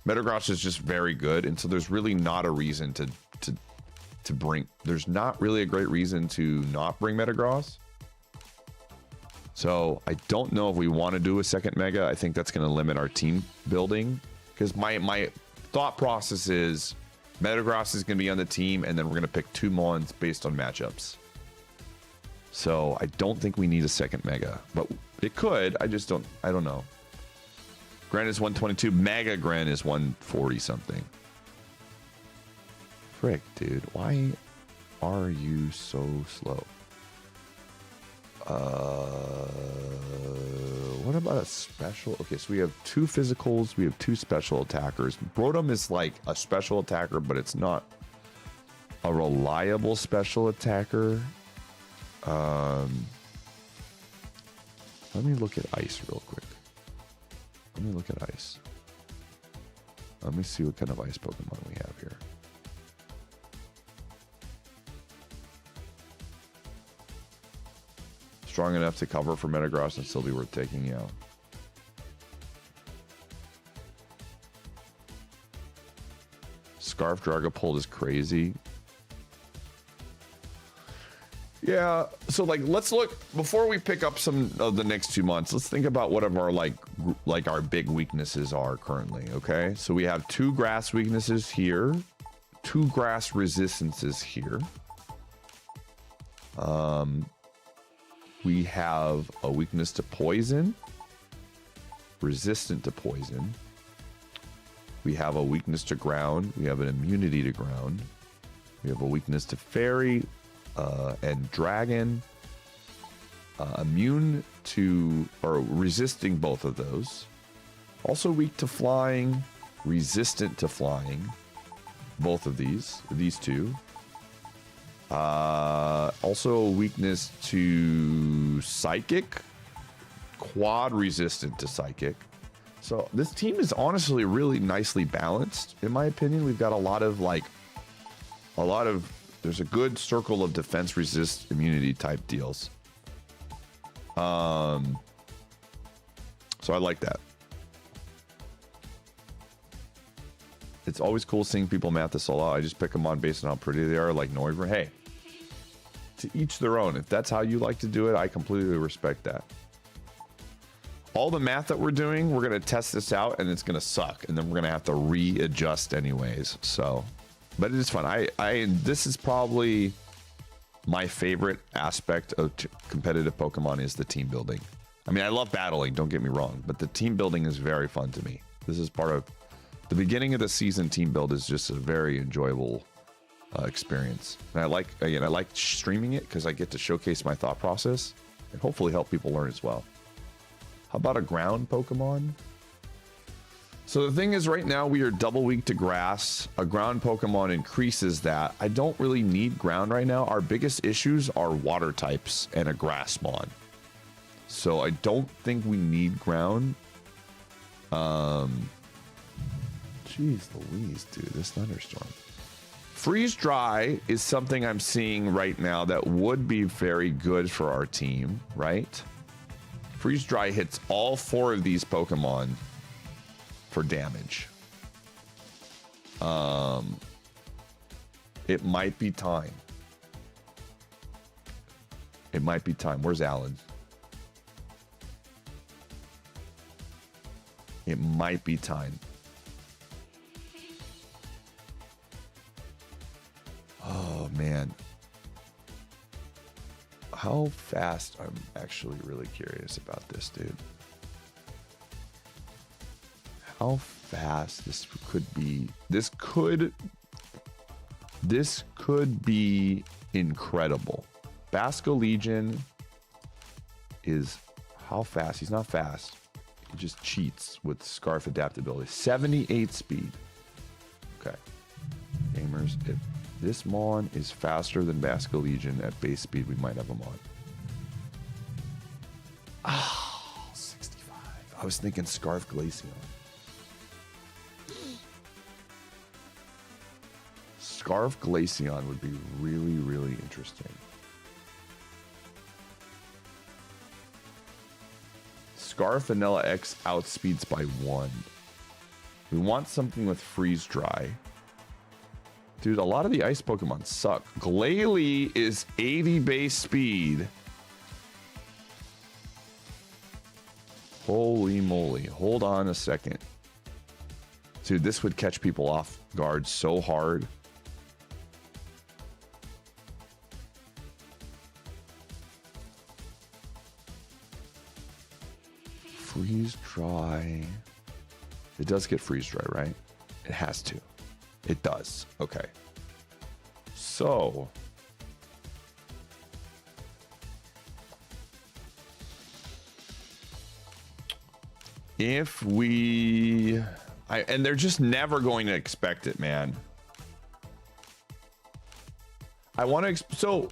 Metagross is just very good, and so there's really not a reason to bring. There's not really a great reason to not bring Metagross. So I don't know if we want to do a second Mega. I think that's going to limit our team building, because my thought process is Metagross is going to be on the team, and then we're going to pick 2 Mons based on matchups. So I don't think we need a second Mega, but it could. I don't know. Gren is 122. Mega Gren is 140 something. Frick, dude. Why are you so slow? What about a special? Okay, so we have 2 physicals. We have 2 special attackers. Brodom is like a special attacker, but it's not a reliable special attacker. Let me look at Ice real quick. Let me look at Ice. Let me see what kind of Ice Pokemon we have here. Strong enough to cover for Metagross and still be worth taking, yeah. Scarf Dragapult is crazy. Yeah, so like let's look before we pick up some of the next 2 months. Let's think about what of our like our big weaknesses are currently. Okay, so we have 2 grass weaknesses here, 2 grass resistances here. We have a weakness to poison, resistant to poison. We have a weakness to ground. We have an immunity to ground. We have a weakness to fairy and dragon. Immune to, or resisting both of those. Also weak to flying, resistant to flying. Both of these 2. Also a weakness to psychic, quad resistant to psychic. So this team is honestly really nicely balanced, in my opinion. We've got a lot of there's a good circle of defense resist immunity type deals. So I like that. It's always cool seeing people math this all out. I just pick them on based on how pretty they are, like Noivern. Hey, to each their own. If that's how you like to do it, I completely respect that. All the math that we're doing, we're going to test this out and it's going to suck. And then we're going to have to readjust anyways. So, but it is fun. This is probably my favorite aspect of competitive Pokemon is the team building. I mean, I love battling, don't get me wrong, but the team building is very fun to me. This is part of the beginning of the season. Team build is just a very enjoyable experience. And I like streaming it because I get to showcase my thought process and hopefully help people learn as well. How about a ground Pokemon? So the thing is, right now we are double weak to grass. A ground Pokemon increases that. I don't really need ground right now. Our biggest issues are water types and a grass mon. So I don't think we need ground. Jeez Louise, dude, this thunderstorm. Freeze dry is something I'm seeing right now that would be very good for our team, right? Freeze dry hits all 4 of these Pokemon for damage. It might be time. It might be time. Where's Alan? It might be time. Oh man. How fast? I'm actually really curious about this, dude. How fast this could be. This could be incredible. Basco Legion is how fast? He's not fast. He just cheats with Scarf adaptability. 78 speed. Okay. Gamers, if this Mon is faster than Basco Legion at base speed, we might have him on. Oh, 65. I was thinking Scarf Glaceon. Scarf Glaceon would be really, really interesting. Scarf Vanilla X outspeeds by 1. We want something with freeze dry. Dude, a lot of the ice Pokemon suck. Glalie is 80 base speed. Holy moly. Hold on a second. Dude, this would catch people off guard so hard. Freeze dry. It does get freeze dry, right? It has to. It does. Okay. So. If we... and they're just never going to expect it, man. I want to... So,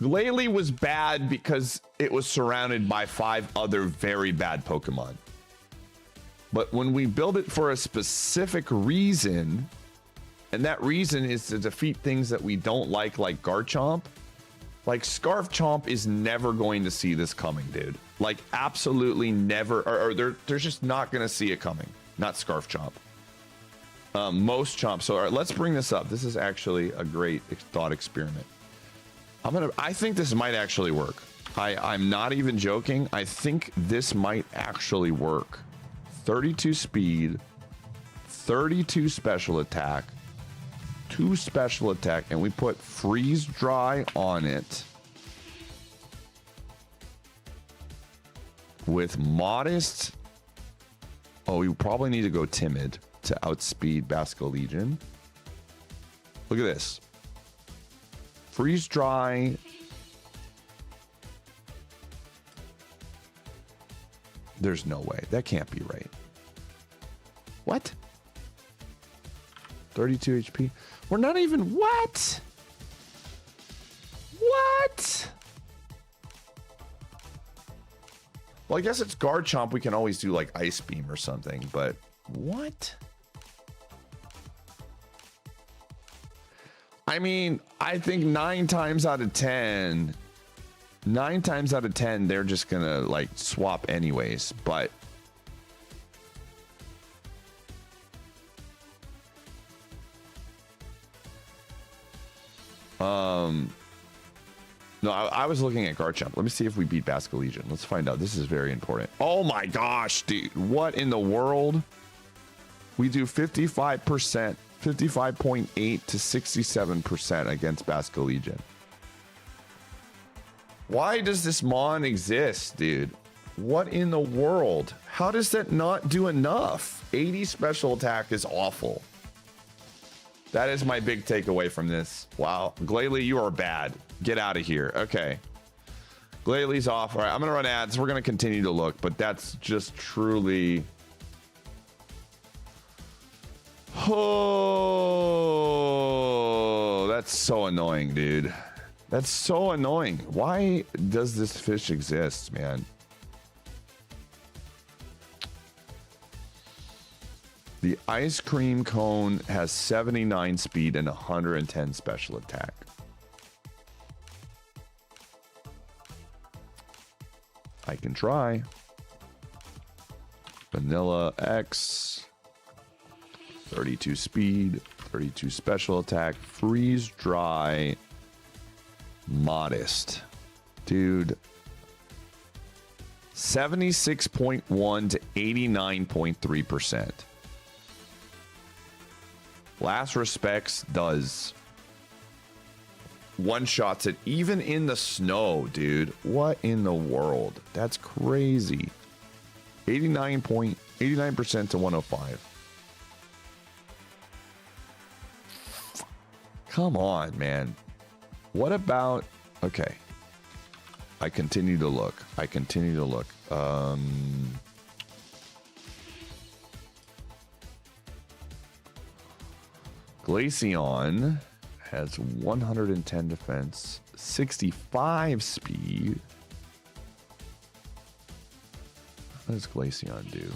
Glalie was bad because it was surrounded by 5 other very bad Pokemon. But when we build it for a specific reason, and that reason is to defeat things that we don't like Garchomp, like Scarf Chomp is never going to see this coming, dude. Like absolutely never, or they're just not going to see it coming. Not Scarf Chomp. Most Chomp. So all right, let's bring this up. This is actually a great thought experiment. I think this might actually work. I'm not even joking. I think this might actually work. 32 speed, 32 special attack, 2 special attack, and we put freeze dry on it with modest. Oh, we probably need to go timid to outspeed Basculegion. Look at this. Freeze dry. There's no way. That can't be right. What? 32 HP? We're not even... What? What? Well, I guess it's Garchomp. We can always do like Ice Beam or something, but what? I mean, I think 9 times out of 10, they're just gonna like swap anyways, but no, I was looking at Garchomp. Let me see if we beat Basculegion. Let's find out. This is very important. Oh my gosh, dude. What in the world? We do 55%, 55.8 to 67% against Basculegion. Why does this Mon exist, dude? What in the world? How does that not do enough? 80 special attack is awful. That is my big takeaway from this. Wow. Glalie, you are bad. Get out of here. Okay. Glalie's off. All right, I'm going to run ads. We're going to continue to look, but that's just truly... Oh, that's so annoying, dude. That's so annoying. Why does this fish exist, man? The ice cream cone has 79 speed and 110 special attack. I can try. Vanilla X. 32 speed, 32 special attack, freeze dry, modest. Dude. 76.1 to 89.3%. Last Respects does one-shots it even in the snow, dude. What in the world? That's crazy. 89% to 105. Come on, man. What about... Okay. I continue to look. Glaceon has 110 defense, 65 speed. What does Glaceon do?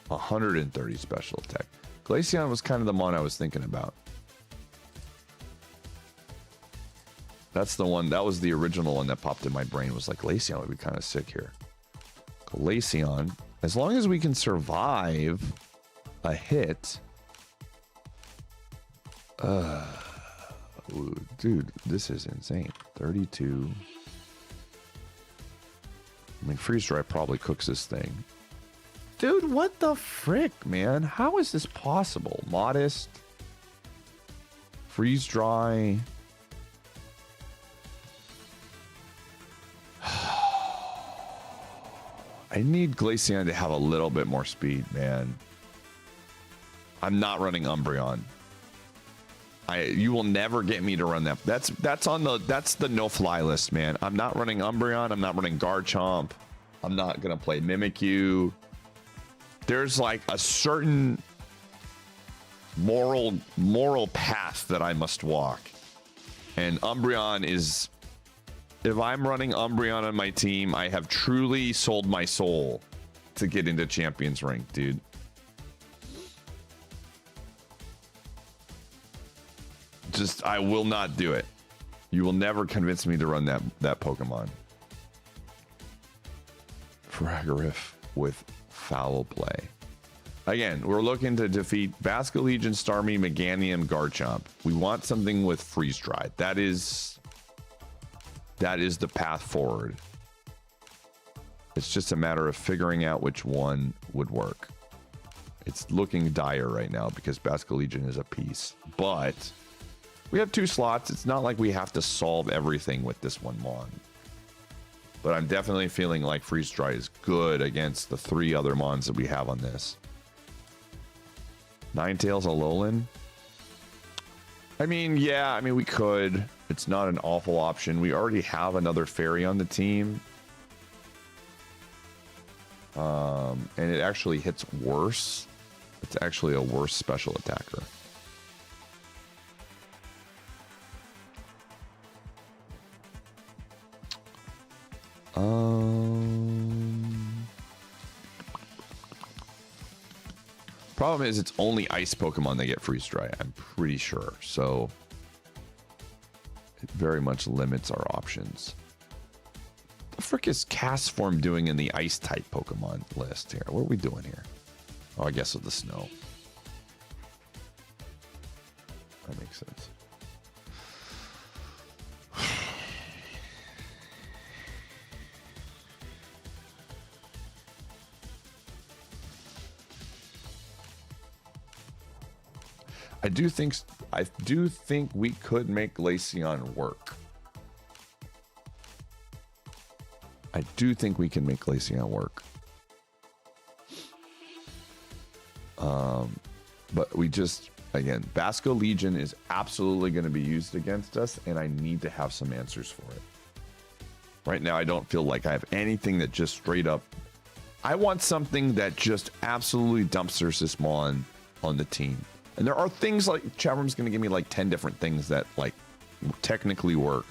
130 special attack. Glaceon was kind of the mon I was thinking about. That's the one, that was the original one that popped in my brain, was like, Glaceon would be kind of sick here. Glaceon, as long as we can survive a hit. Ooh, dude, this is insane. 32. I mean, freeze dry probably cooks this thing. Dude, what the frick, man? How is this possible? Modest. Freeze dry. I need Glaceon to have a little bit more speed, man. I'm not running Umbreon. You will never get me to run that. That's the no-fly list, man. I'm not running Umbreon. I'm not running Garchomp. I'm not gonna play Mimikyu. There's like a certain moral path that I must walk, and Umbreon is. If I'm running Umbreon on my team, I have truly sold my soul to get into Champions Rank, dude. Just, I will not do it. You will never convince me to run that Pokemon. Fragoriff with Foul Play. Again, we're looking to defeat Basculegion, Starmie, Meganium, Garchomp. We want something with Freeze Dry. That is the path forward. It's just a matter of figuring out which one would work. It's looking dire right now because Basculegion is a piece, but we have 2 slots. It's not like we have to solve everything with this one Mon. But I'm definitely feeling like Freeze Dry is good against the 3 other Mons that we have on this. Ninetales, Alolan. I mean, yeah, I mean, we could. It's not an awful option. We already have another fairy on the team. And it actually hits worse. It's actually a worse special attacker. Problem is, it's only ice Pokemon that get freeze dry, I'm pretty sure. So it very much limits our options. The frick is Castform doing in the ice type Pokemon list here? What are we doing here? Oh, I guess with the snow. That makes sense. I do think we could make Glaceon work. I do think we can make Glaceon work. But we just, again, Basculegion is absolutely going to be used against us, and I need to have some answers for it. Right now, I don't feel like I have anything that just straight up. I want something that just absolutely dumpsters this Mon on the team. And there are things like, chat room's going to give me like 10 different things that like technically work.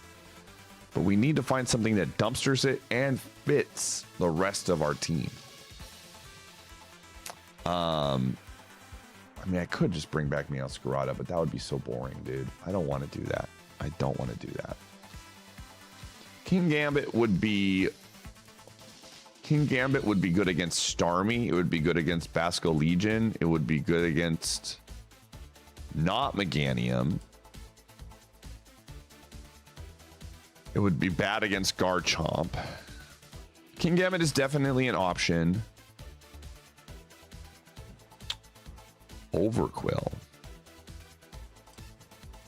But we need to find something that dumpsters it and fits the rest of our team. I mean, I could just bring back Meowscarada, but that would be so boring, dude. I don't want to do that. I don't want to do that. King Gambit would be good against Starmie. It would be good against Basculegion. It would be good against not Meganium. It would be bad against Garchomp. King Gambit is definitely an option. Overquill.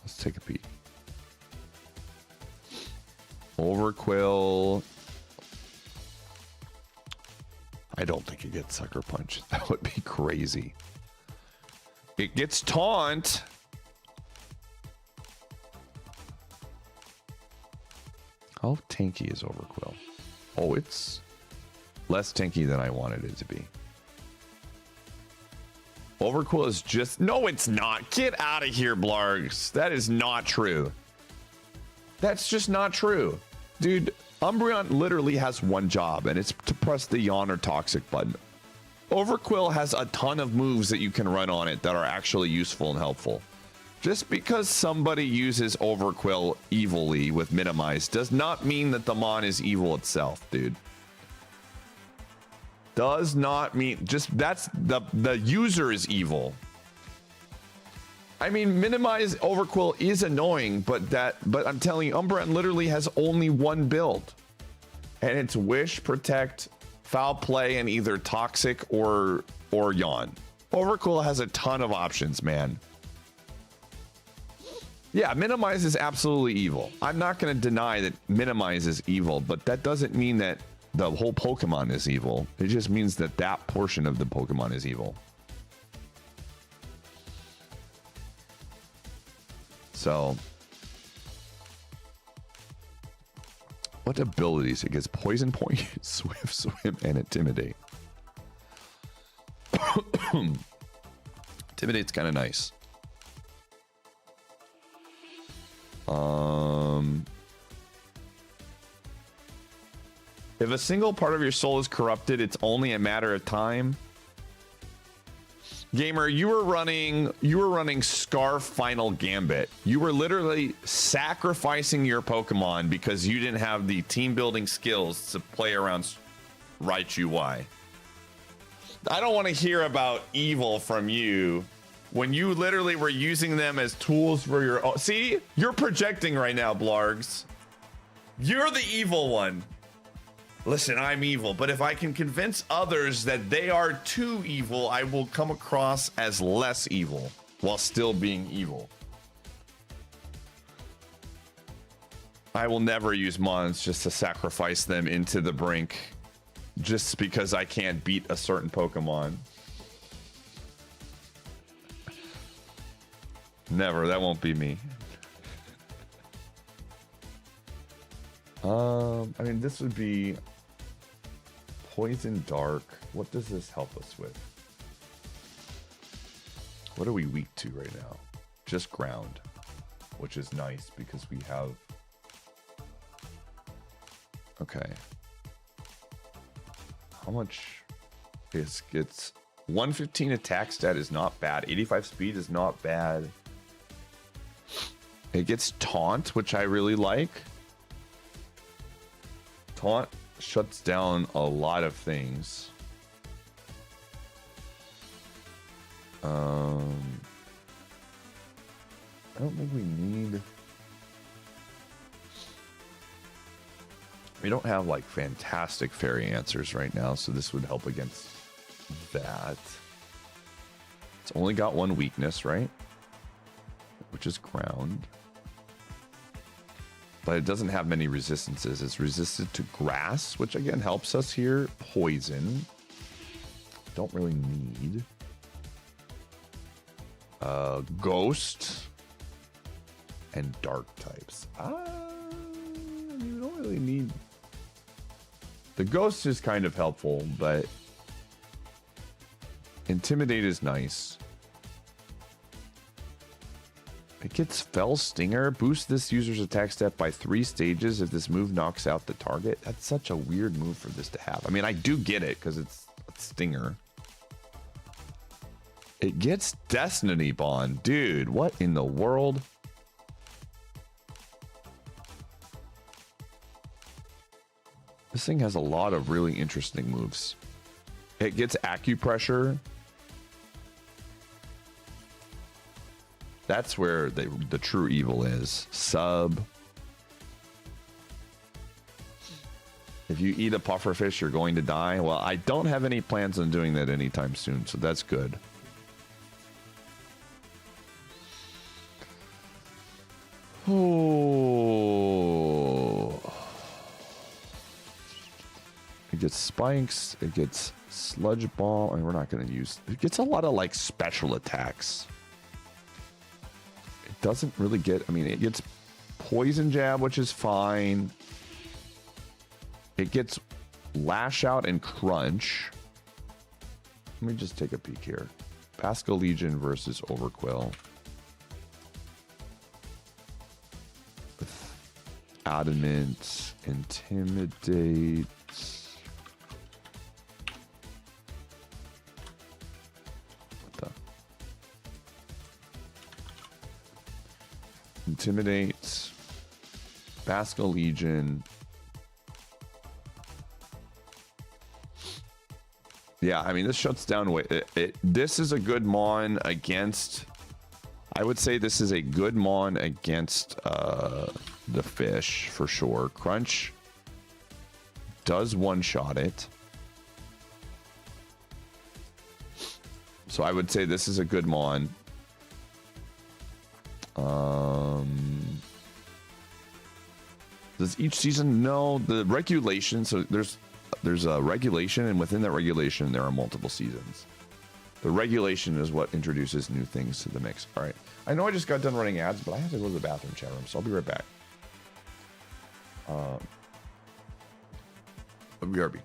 Let's take a peek. Overquill. I don't think it gets Sucker Punch. That would be crazy. It gets Taunt. How tanky is Overquill? Oh, it's less tanky than I wanted it to be. Overquill is just... No, it's not. Get out of here, Blargs. That is not true. That's just not true. Dude, Umbreon literally has one job, and it's to press the yawn or toxic button. Overquill has a ton of moves that you can run on it that are actually useful and helpful. Just because somebody uses Overquill evilly with Minimize does not mean that the Mon is evil itself, dude. Does not mean, just that's the user is evil. I mean, Minimize Overquill is annoying, but I'm telling you, Umbreon literally has only one build. And it's Wish, Protect, Foul Play, and either Toxic or Yawn. Overquill has a ton of options, man. Yeah, Minimize is absolutely evil. I'm not going to deny that Minimize is evil, but that doesn't mean that the whole Pokemon is evil. It just means that that portion of the Pokemon is evil. So, what abilities? It gets Poison Point, Swift Swim, and Intimidate. Intimidate's kind of nice. If a single part of your soul is corrupted, it's only a matter of time. Gamer, you were running Scarf Final Gambit. You were literally sacrificing your Pokemon because you didn't have the team building skills to play around Raichu Y. I don't want to hear about evil from you when you literally were using them as tools for your own. See, you're projecting right now, Blargs. You're the evil one. Listen, I'm evil, but if I can convince others that they are too evil, I will come across as less evil while still being evil. I will never use Mons just to sacrifice them into the brink just because I can't beat a certain Pokemon. Never, that won't be me. I mean, this would be Poison Dark. What does this help us with? What are we weak to right now? Just ground, which is nice because we have... Okay. How much? This gets 115 attack stat is not bad. 85 speed is not bad. It gets Taunt, which I really like. Taunt shuts down a lot of things. I don't think we need... We don't have like fantastic fairy answers right now, so this would help against that. It's only got one weakness, right? Which is ground. But it doesn't have many resistances. It's resistant to grass, which again helps us here. Poison. Don't really need. Ghost. And dark types. You don't really need... The ghost is kind of helpful, but Intimidate is nice. It gets Fell Stinger. Boost this user's attack stat by 3 stages if this move knocks out the target. That's such a weird move for this to have. I mean, I do get it because it's a Stinger. It gets Destiny Bond. Dude, what in the world? This thing has a lot of really interesting moves. It gets Acupressure. That's where the true evil is. Sub. If you eat a pufferfish, you're going to die. Well, I don't have any plans on doing that anytime soon, so that's good. Oh. It gets spikes. It gets sludge ball. I mean, we're not going to use... It gets a lot of, like, special attacks. It doesn't really get... I mean, it gets poison jab, which is fine. It gets lash out and crunch. Let me just take a peek here. Pascal Legion versus Overquill. Adamant, Intimidate. What the? Intimidate. Bascal Legion. Yeah, I mean, this shuts down. This is a good Mon against. I would say this is a good Mon against the fish for sure. Crunch does one-shot it. So I would say this is a good Mon. Does each season? No, the regulation. So there's a regulation, and within that regulation, there are multiple seasons. The regulation is what introduces new things to the mix. All right. I know I just got done running ads, but I have to go to the bathroom, chat room, so I'll be right back. BRB.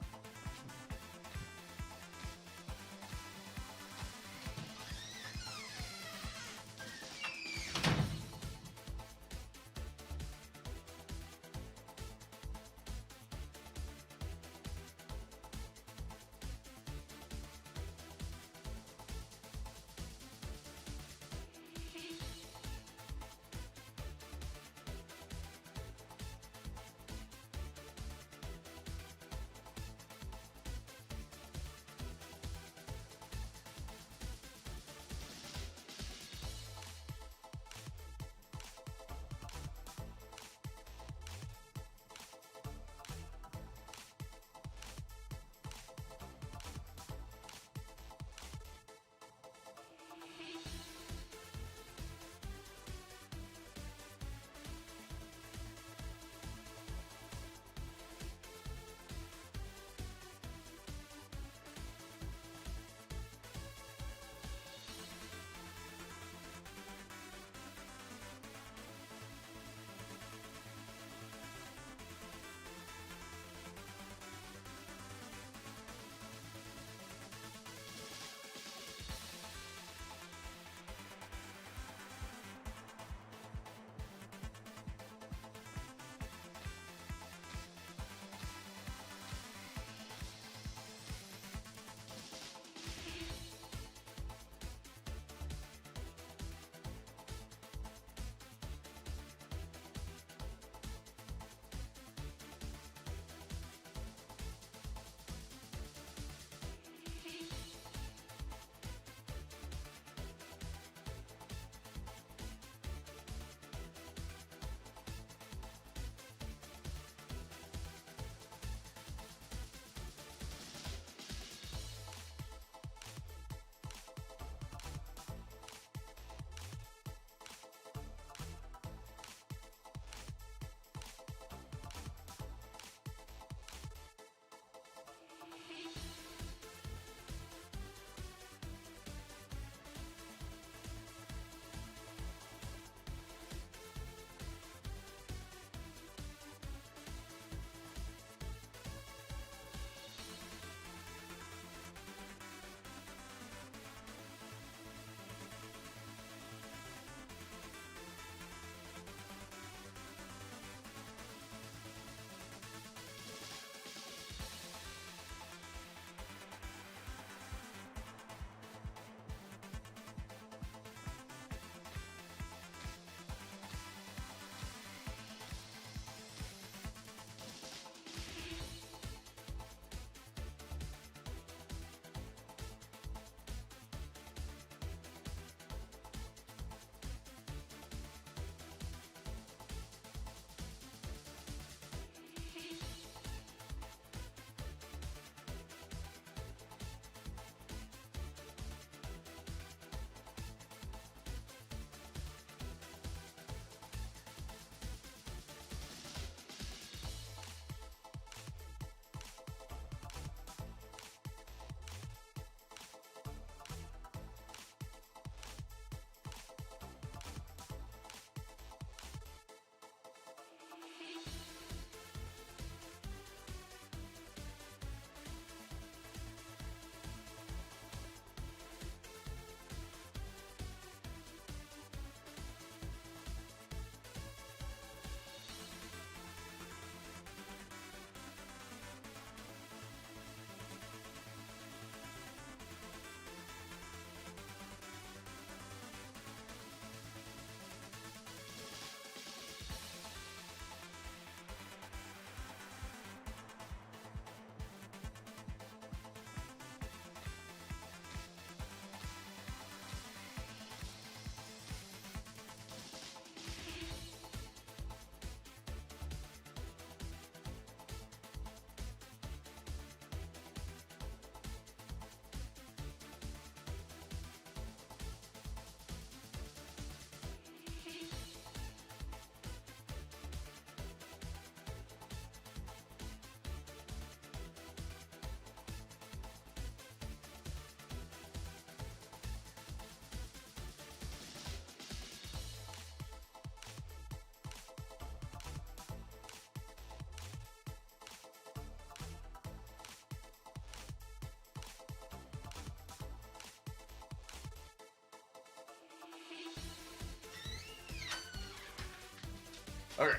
Okay,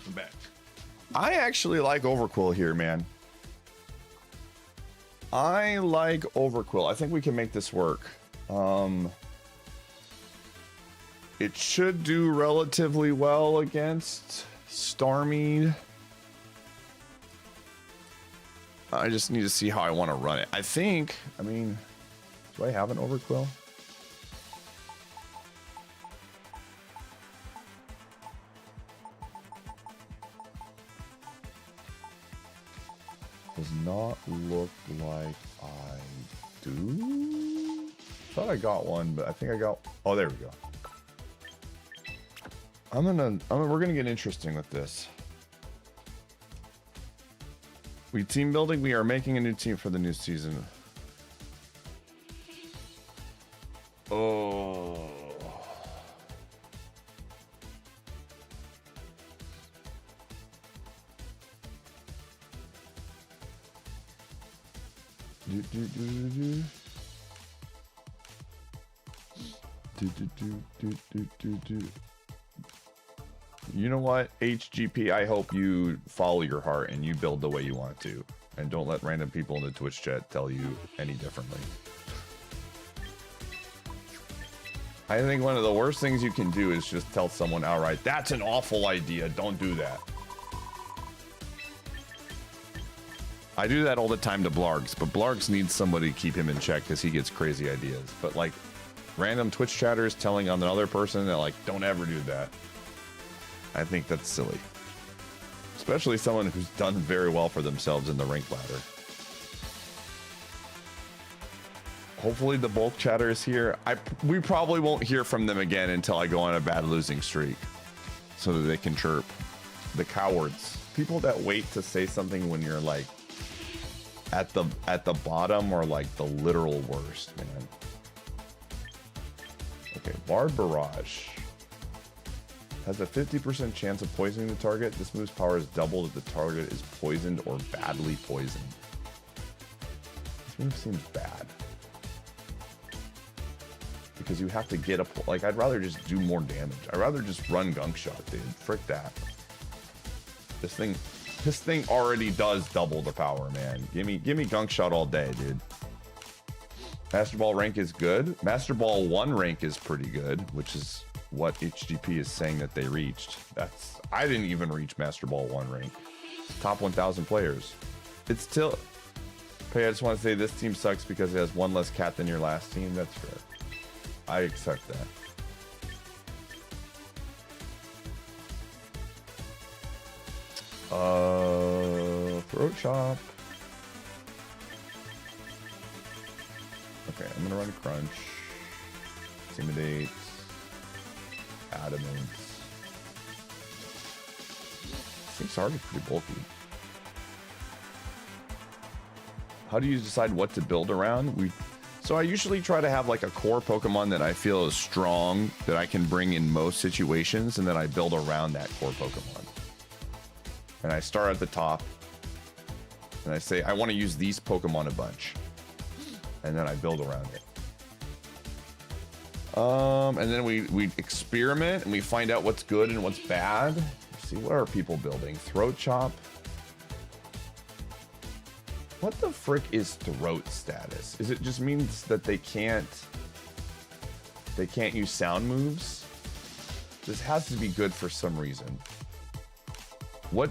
I'm back. I actually like Overquill here, man. I like Overquill. I think we can make this work. It should do relatively well against Starmie. I just need to see how I want to run it. I think, I mean, do I have an Overquill? Does not look like I do. Thought I got one, but I think I got. Oh, there we go. We're gonna get interesting with this. We team building. We are making a new team for the new season. Oh. You know what, HGP, I hope you follow your heart and you build the way you want to. And don't let random people in the Twitch chat tell you any differently. I think one of the worst things you can do is just tell someone outright, that's an awful idea, don't do that. I do that all the time to Blargs, but Blargs needs somebody to keep him in check because he gets crazy ideas. But like random Twitch chatters telling on another person that like, don't ever do that. I think that's silly. Especially someone who's done very well for themselves in the rank ladder. Hopefully the bulk chatter is here. We probably won't hear from them again until I go on a bad losing streak. So that they can chirp. The cowards. People that wait to say something when you're like at the bottom or like the literal worst, man. Okay, Bard Barrage has a 50% chance of poisoning the target. This move's power is doubled if the target is poisoned or badly poisoned. This move seems bad. Because you have to get a, like, I'd rather just do more damage. I'd rather just run Gunk Shot, dude. Frick that. This thing already does double the power, man. Give me Gunk Shot all day, dude. Master Ball rank is good. Master Ball 1 rank is pretty good, which is what HGP is saying that they reached. I didn't even reach Master Ball 1 rank. Top 1,000 players. It's still. Hey, I just want to say this team sucks because it has one less cat than your last team. That's fair. I accept that. Throat Chop. Okay, I'm gonna run Crunch. Intimidate. Adamant. This thing's already pretty bulky. How do you decide what to build around? So I usually try to have like a core Pokemon that I feel is strong, that I can bring in most situations, and then I build around that core Pokemon. And I start at the top, and I say, I want to use these Pokemon a bunch. And then I build around it. And then we experiment, and we find out what's good and what's bad. Let's see, what are people building? Throat Chop. What the frick is throat status? Is it just means that they can't use sound moves? This has to be good for some reason. What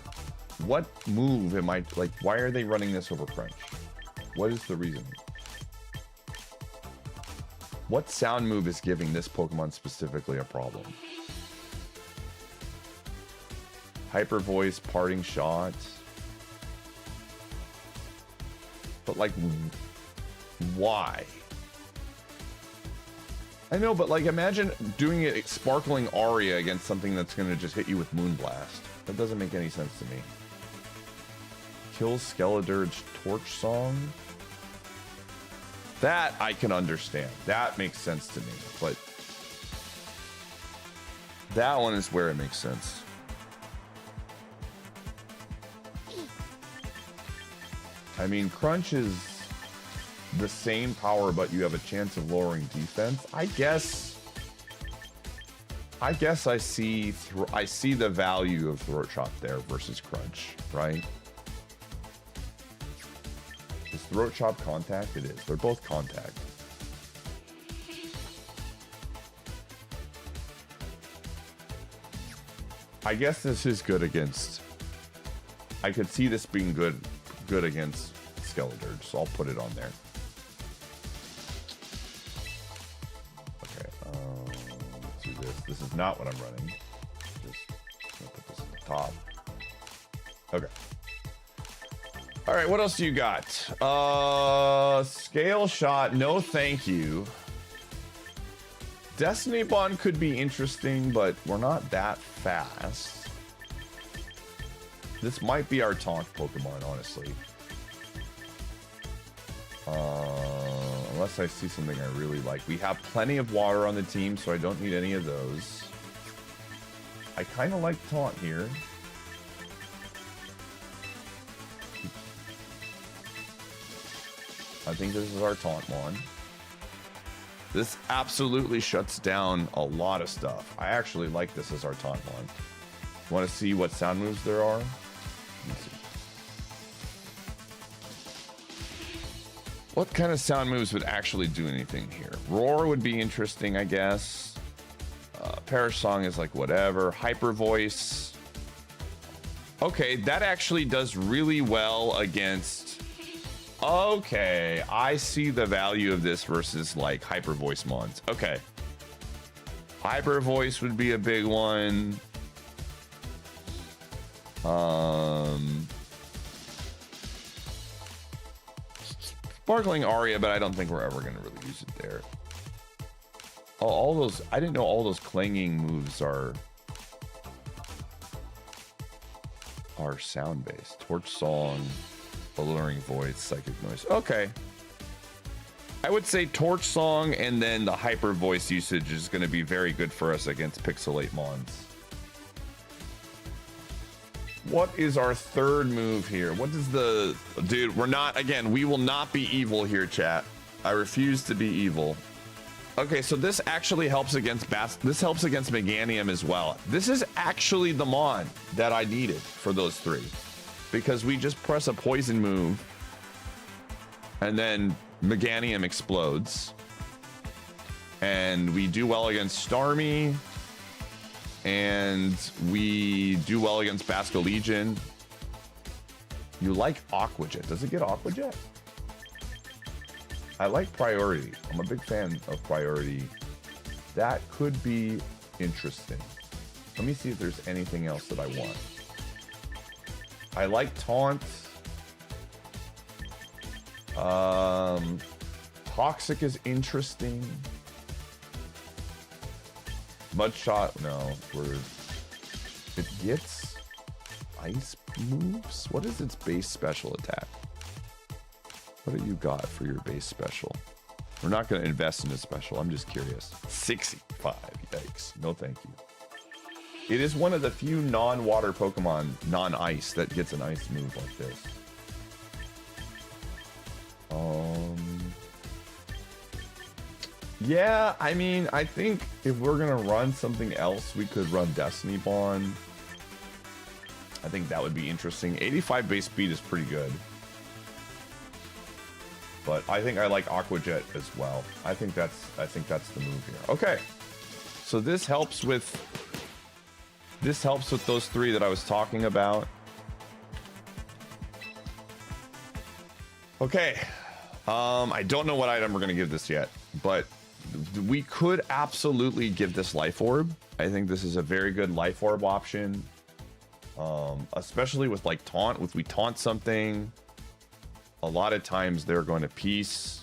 move am I, like, why are they running this over Crunch? What is the reason? What sound move is giving this Pokemon specifically a problem? Hyper Voice, Parting Shot. But like, why? I know, but like, imagine doing it Sparkling Aria against something that's gonna just hit you with Moonblast. That doesn't make any sense to me. Kill Skeledirge Torch Song. That I can understand. That makes sense to me. But that one is where it makes sense. I mean, Crunch is the same power, but you have a chance of lowering defense. I guess I guess I see the value of Throat Chop there versus Crunch, right? Is Throat Chop contact? It is. They're both contact. I guess this is good against... I could see this being good against Skeletor, so I'll put it on there. Okay, let's do this. This is not what I'm running. Just gonna put this at the top. Okay. All right, what else do you got? Scale Shot, no thank you. Destiny Bond could be interesting, but we're not that fast. This might be our taunt Pokemon, honestly. Unless I see something I really like. We have plenty of water on the team, so I don't need any of those. I kind of like taunt here. I think this is our taunt one. This absolutely shuts down a lot of stuff. I actually like this as our taunt one. Want to see what sound moves there are? Let's see. What kind of sound moves would actually do anything here? Roar would be interesting, I guess. Perish Song is like whatever. Hyper Voice. Okay, that actually does really well against... Okay, I see the value of this versus like Hyper Voice Mons. Okay. Hyper Voice would be a big one. Sparkling Aria, but I don't think we're ever going to really use it there. Oh, all those... I didn't know all those clanging moves are sound-based. Torch Song, Alluring Voice, Psychic Noise. Okay. I would say Torch Song and then the Hyper Voice usage is going to be very good for us against Pixelate Mons. What is our third move here? What is the... Dude, we're not... Again, we will not be evil here, chat. I refuse to be evil. Okay, so this actually helps against this helps against Meganium as well. This is actually the Mon that I needed for those three. Because we just press a poison move. And then Meganium explodes. And we do well against Starmie. And we do well against Basco Legion. You like Aqua Jet. Does it get Aqua Jet? I like Priority. I'm a big fan of Priority. That could be interesting. Let me see if there's anything else that I want. I like Taunt. Toxic is interesting. Mudshot, no. It gets ice moves? What is its base special attack? What do you got for your base special? We're not going to invest in a special. I'm just curious. 65. Yikes. No, thank you. It is one of the few non-water Pokemon, non-ice, that gets an ice move like this. Yeah, I mean, I think if we're going to run something else, we could run Destiny Bond. I think that would be interesting. 85 base speed is pretty good. But I think I like Aqua Jet as well. I think that's the move here. Okay. So this helps with those three that I was talking about. Okay. I don't know what item we're going to give this yet, but we could absolutely give this Life Orb. I think this is a very good Life Orb option. Especially with like Taunt. If we taunt something, a lot of times they're going to Peace.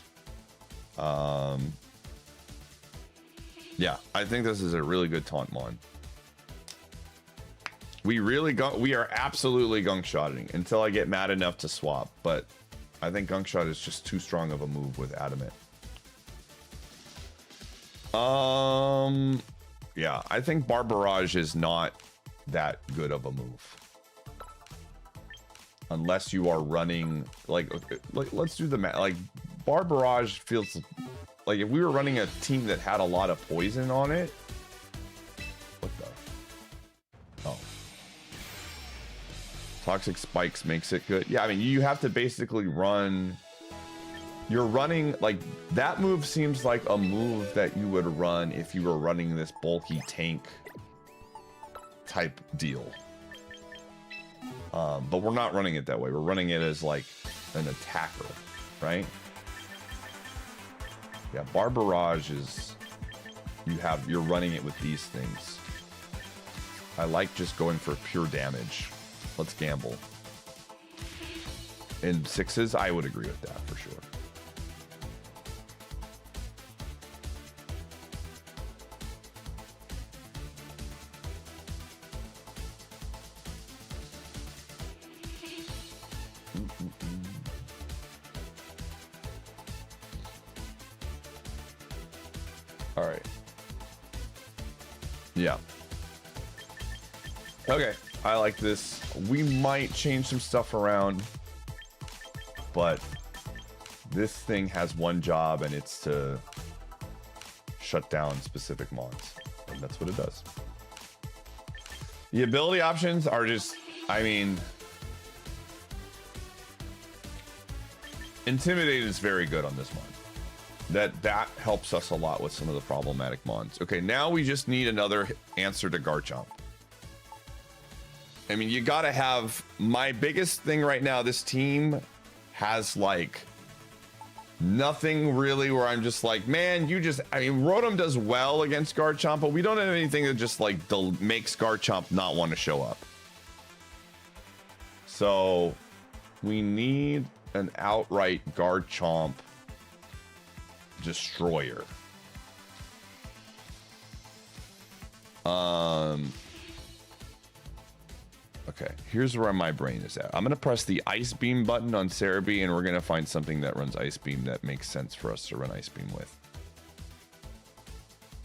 Yeah, I think this is a really good Taunt Mon. We are absolutely Gunk Shotting until I get mad enough to swap, but I think Gunk Shot is just too strong of a move with Adamant. Yeah, I think Barbarage is not that good of a move. Unless you are running, like let's do the math. Like, Barbarage feels like if we were running a team that had a lot of poison on it, Toxic spikes makes it good. Yeah, I mean, you have to basically run. You're running like that move seems like a move that you would run if you were running this bulky tank type deal. But we're not running it that way. We're running it as like an attacker, right? Yeah, Barbarage is you're running it with these things. I like just going for pure damage. Let's gamble. In 6s, I would agree with that for sure. All right. Yeah. Okay, I like this. We might change some stuff around, but this thing has one job, and it's to shut down specific mons, and that's what it does. The ability options are just, I mean, Intimidate is very good on this mon. That helps us a lot with some of the problematic mons. Okay, now we just need another answer to Garchomp. I mean, you gotta have, my biggest thing right now, this team has like nothing really where I'm just like, man, you just, I mean, Rotom does well against Garchomp, but we don't have anything that just like makes Garchomp not want to show up. So we need an outright Garchomp destroyer. Okay, here's where my brain is at. I'm gonna press the Ice Beam button on Cerebi, and we're gonna find something that runs Ice Beam that makes sense for us to run Ice Beam with.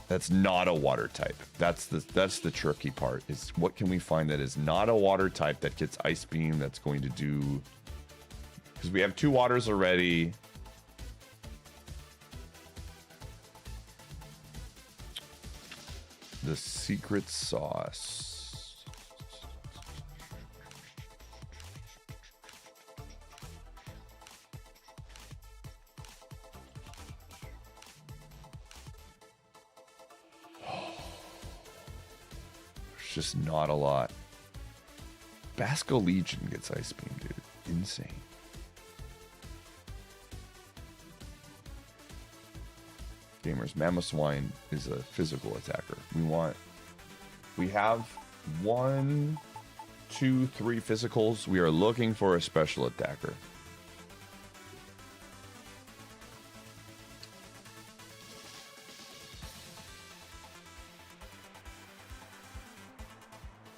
That's not a water type. That's the tricky part, is what can we find that is not a water type that gets Ice Beam that's going to do, because we have 2 waters already. The secret sauce. There's just not a lot. Basco Legion gets Ice Beam, dude. Insane. Gamers, Mamoswine is a physical attacker. We have 1, 2, 3 physicals. We are looking for a special attacker.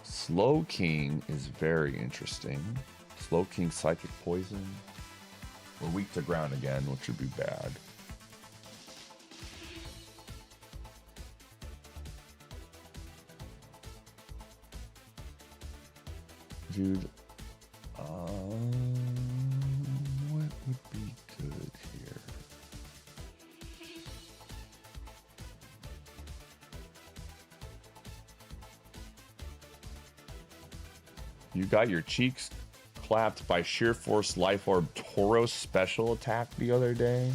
Slow King is very interesting. Slow King Psychic Poison. We're weak to ground again, which would be bad. Dude, what would be good here? You got your cheeks clapped by Sheer Force Life Orb Tauros special attack the other day.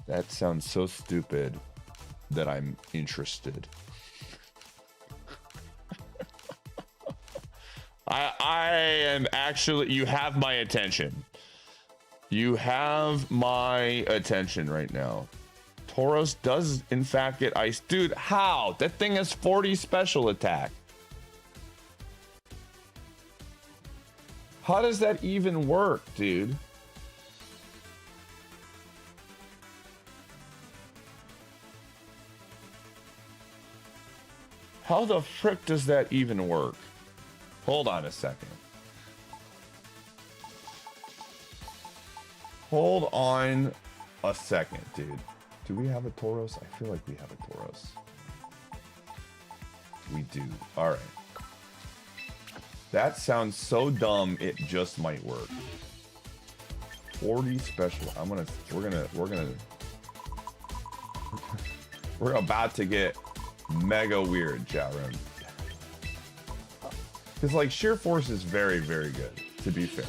That sounds so stupid that I'm interested. I am actually, you have my attention. You have my attention right now. Tauros does in fact get ice. Dude, how? That thing has 40 special attack. How does that even work, dude? How the frick does that even work? Hold on a second. Hold on a second, dude. Do we have a Tauros? I feel like we have a Tauros. We do. All right. That sounds so dumb, it just might work. 40 special. We're about to get mega weird, chat room. Because like sheer force is very, very good, to be fair.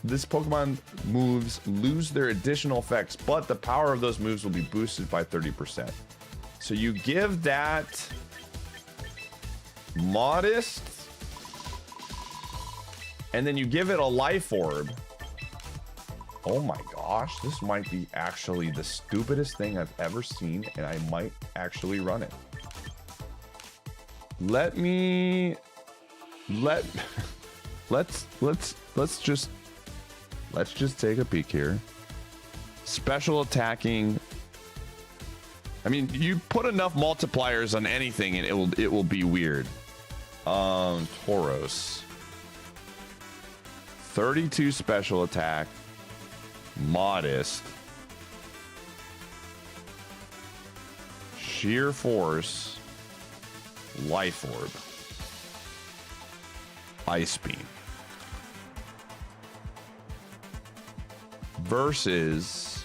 This Pokemon moves lose their additional effects, but the power of those moves will be boosted by 30%. So you give that Modest, and then you give it a Life Orb. Oh my gosh, this might be actually the stupidest thing I've ever seen, and I might actually run it. Let's just take a peek here. Special attacking. I mean, you put enough multipliers on anything and it will be weird. Tauros. 32 special attack. Modest. Sheer force. Life Orb. Ice Beam. Versus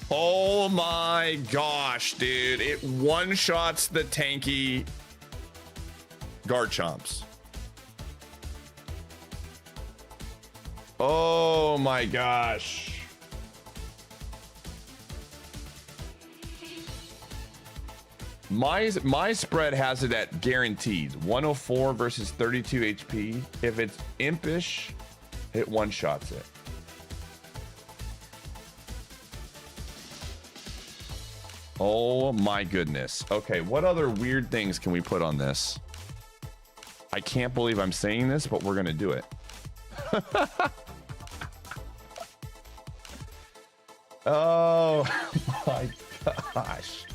oh my gosh, dude, it one-shots the tanky Garchomps. Oh my gosh. My spread has it at guaranteed 104 versus 32 HP. If it's impish, it one-shots it. Oh my goodness. Okay, what other weird things can we put on this? I can't believe I'm saying this, but we're gonna do it. Oh my gosh.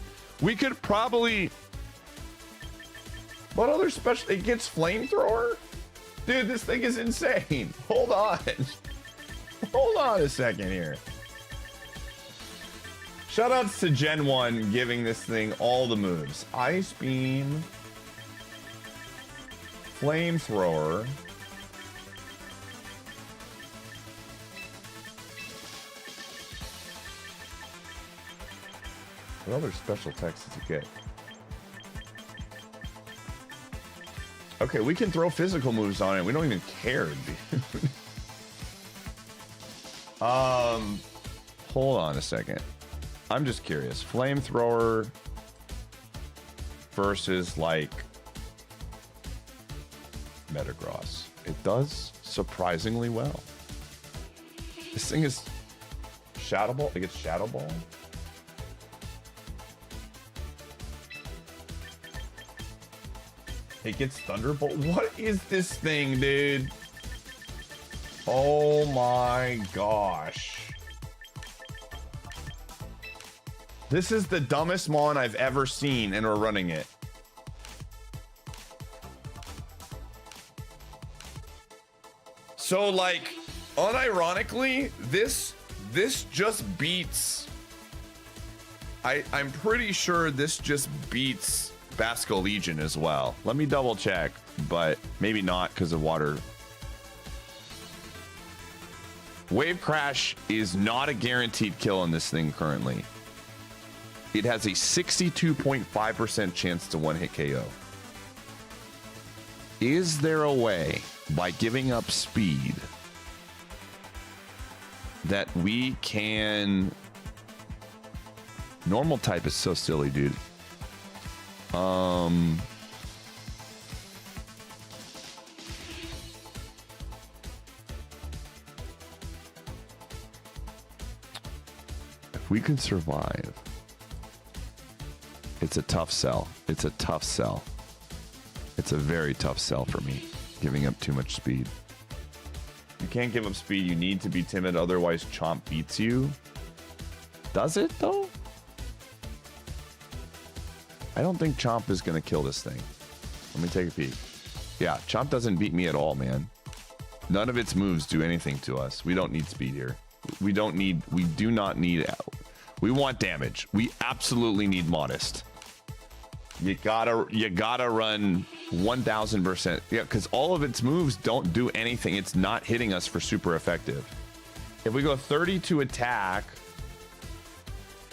We could probably... What other special... It gets flamethrower? Dude, this thing is insane. Hold on. Hold on a second here. Shoutouts to Gen 1 giving this thing all the moves. Ice Beam. Flamethrower. What other special attacks does it get? Okay, we can throw physical moves on it. We don't even care, dude. Hold on a second. I'm just curious. Flamethrower versus like Metagross. It does surprisingly well. This thing is Shadow Ball. It gets Shadow Ball. It gets Thunderbolt. What is this thing, dude? Oh my gosh. This is the dumbest Mon I've ever seen, and we're running it. So, like, unironically, this just beats... I'm pretty sure this just beats Basco Legion as well. Let me double check, but maybe not because of water. Wave Crash is not a guaranteed kill on this thing currently. It has a 62.5% chance to one-hit KO. Is there a way, by giving up speed, that we can... Normal type is so silly, dude. If we can survive... It's a tough sell. It's a tough sell. It's a very tough sell for me, giving up too much speed. You can't give up speed. You need to be timid, otherwise Chomp beats you. Does it, though? I don't think Chomp is going to kill this thing. Let me take a peek. Yeah, Chomp doesn't beat me at all, man. None of its moves do anything to us. We don't need speed here. We do not need... We want damage. We absolutely need Modest. You gotta run 1000%. Yeah, because all of its moves don't do anything. It's not hitting us for super effective. If we go 30 to attack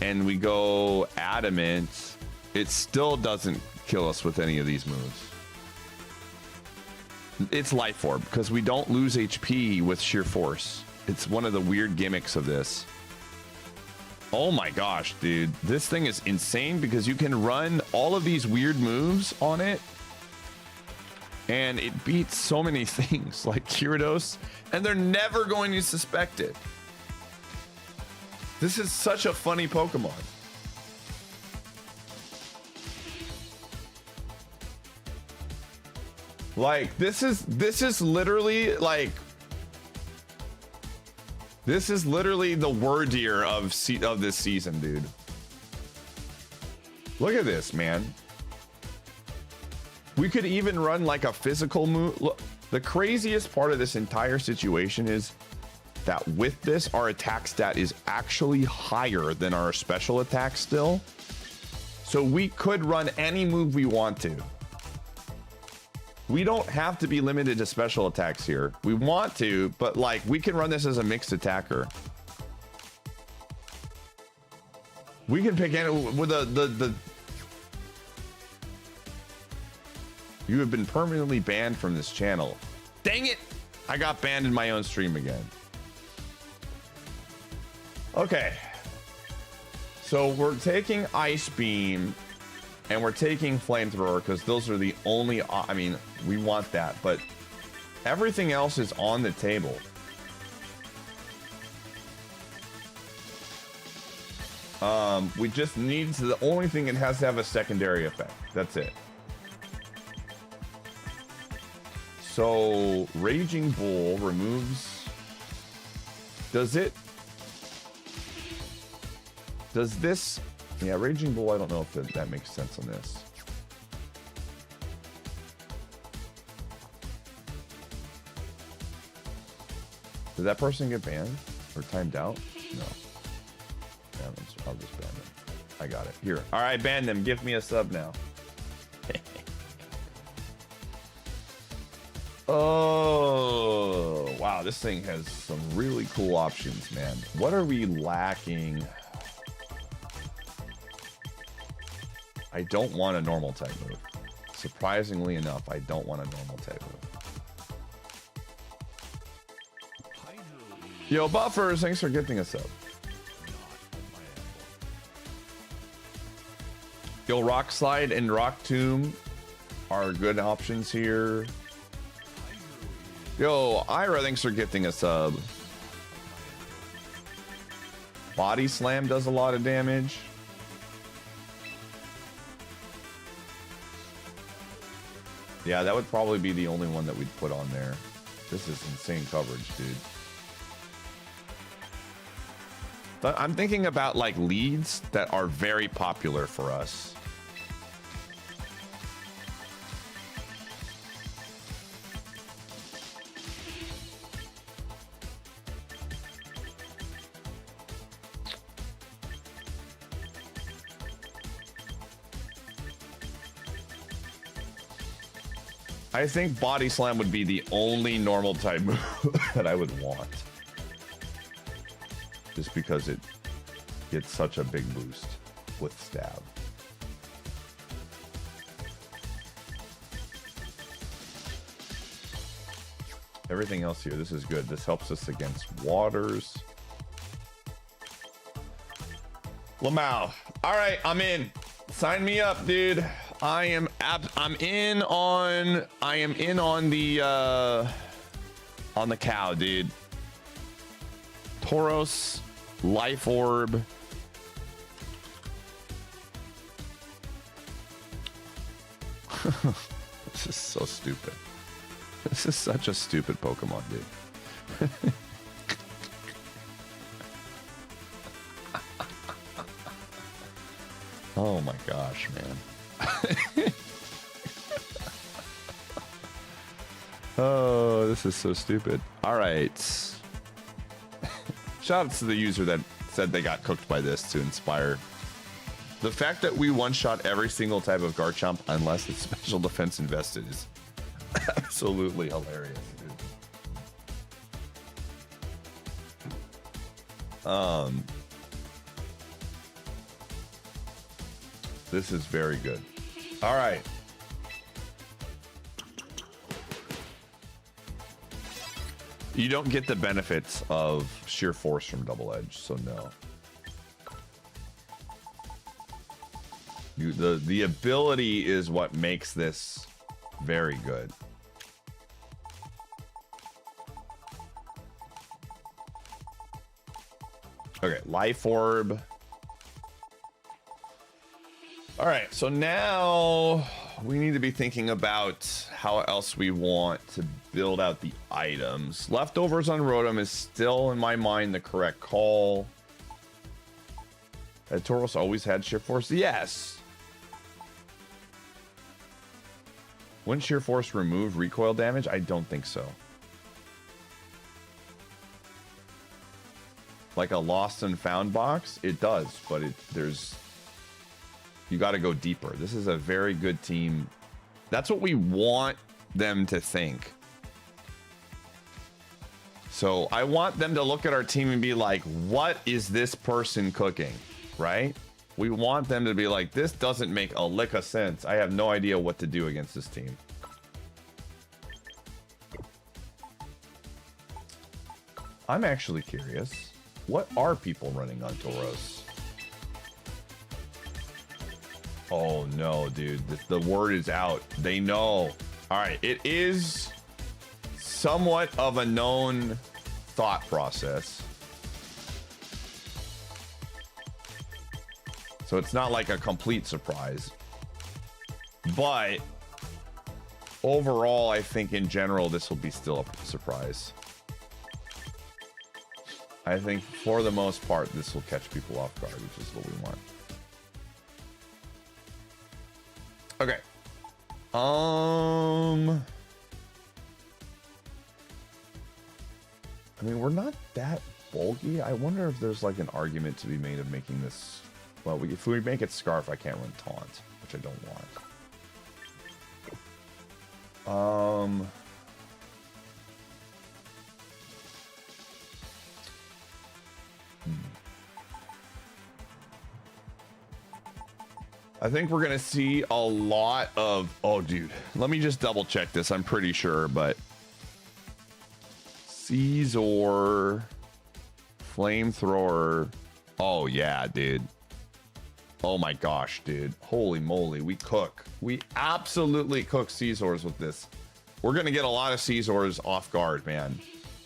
and we go Adamant, it still doesn't kill us with any of these moves. It's Life Orb, because we don't lose HP with sheer force. It's one of the weird gimmicks of this. Oh my gosh, dude. This thing is insane because you can run all of these weird moves on it. And it beats so many things like Gyarados, and they're never going to suspect it. This is such a funny Pokemon. Like, this is literally like, this is literally the word year of this season, dude. Look at this, man. We could even run like a physical move. Look, the craziest part of this entire situation is that with this, our attack stat is actually higher than our special attack still. So we could run any move we want to. We don't have to be limited to special attacks here. We want to, but like we can run this as a mixed attacker. We can pick any with the You have been permanently banned from this channel. Dang it! I got banned in my own stream again. Okay. So we're taking Ice Beam and we're taking Flamethrower because those are the only, I mean, we want that, but everything else is on the table. We just need to, the only thing it has to have a secondary effect. That's it. So Raging Bull removes, does this, yeah, Raging Bull, I don't know if that makes sense on this. Did that person get banned or timed out? No. Yeah, I'll just ban them. I got it. Here. All right, ban them. Give me a sub now. Oh, wow. This thing has some really cool options, man. What are we lacking? I don't want a normal type move. Surprisingly enough, I don't want a normal type move. Yo, Buffers, thanks for gifting us up. Yo, Rock Slide and Rock Tomb are good options here. Yo, Ira, thanks for gifting a sub. Body Slam does a lot of damage. Yeah, that would probably be the only one that we'd put on there. This is insane coverage, dude. But I'm thinking about like leads that are very popular for us. I think Body Slam would be the only normal type move that I would want. Just because it gets such a big boost with Stab. Everything else here, this is good. This helps us against waters. Lamau. All right, I'm in. Sign me up, dude. I am in on the cow, dude. Tauros, Life Orb. This is so stupid. This is such a stupid Pokemon, dude. Oh my gosh, man. Oh, this is so stupid. All right. Shout out to the user that said they got cooked by this to inspire. The fact that we one-shot every single type of Garchomp unless it's special defense invested is absolutely hilarious, dude. This is very good. All right. You don't get the benefits of sheer force from double edge, so no. The ability is what makes this very good. Okay, life orb. All right, so now we need to be thinking about how else we want to build out the items. Leftovers on Rotom is still, in my mind, the correct call. Had Tauros always had sheer force? Yes. Wouldn't sheer force remove recoil damage? I don't think so. Like a lost and found box, it does, but you got to go deeper. This is a very good team. That's what we want them to think. So I want them to look at our team and be like, what is this person cooking, right? We want them to be like, this doesn't make a lick of sense. I have no idea what to do against this team. I'm actually curious. What are people running on Tauros? Oh no, dude. The word is out. They know. All right. It is somewhat of a known thought process. So it's not like a complete surprise. But overall, I think in general, this will be still a surprise. I think for the most part, this will catch people off guard, which is what we want. Okay. I mean, we're not that bulky. I wonder if there's like an argument to be made of making this. Well, if we make it Scarf, I can't run Taunt, which I don't want. I think we're gonna see a lot of. Oh, dude, let me just double check this. I'm pretty sure, but Caesar, Flamethrower. Oh yeah, dude. Oh my gosh, dude. Holy moly, we cook. We absolutely cook Caesars with this. We're gonna get a lot of Caesars off guard, man.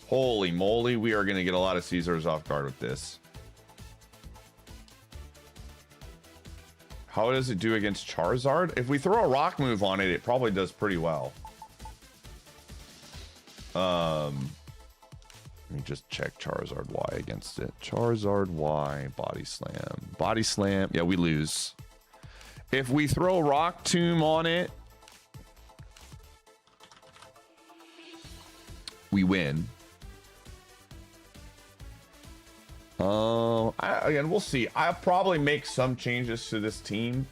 Holy moly, we are gonna get a lot of Caesars off guard with this. How does it do against Charizard? If we throw a rock move on it, it probably does pretty well. Let me just check Charizard Y against it. Charizard Y, Body Slam. Body Slam. Yeah, we lose. If we throw Rock Tomb on it, we win. Again, we'll see. I'll probably make some changes to this team,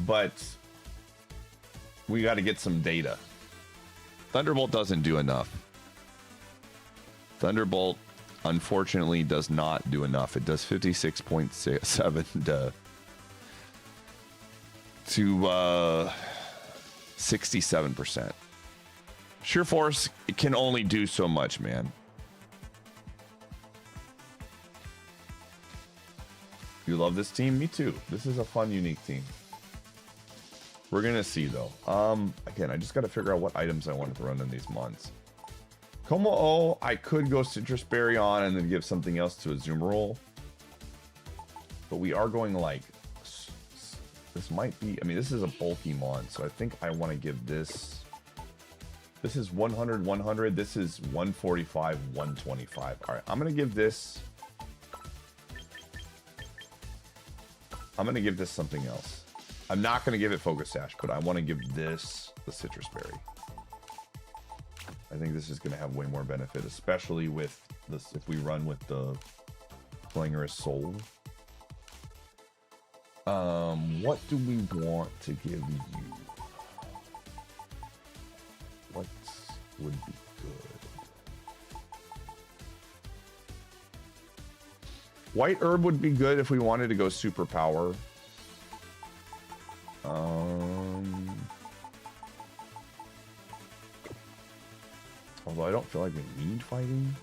but we got to get some data. Thunderbolt doesn't do enough. Thunderbolt, unfortunately, does not do enough. It does 56.7 to 67%. Sheer Force, it can only do so much, man. You love this team? Me too. This is a fun, unique team. We're gonna see though. Again, I just gotta figure out what items I want to throw in these months. Como-O, I could go Citrus Berry on and then give something else to Azumarill. But we are going like, this might be, I mean, this is a bulky mon, so I think I want to give this. This is 100, 100. This is 145, 125. All right, I'm gonna give this. I'm going to give this something else. I'm not going to give it Focus Sash, but I want to give this the Citrus Berry. I think this is going to have way more benefit, especially with this if we run with the Clangerous Soul. What do we want to give you? What would be good? White Herb would be good if we wanted to go superpower. Although I don't feel like we need fighting.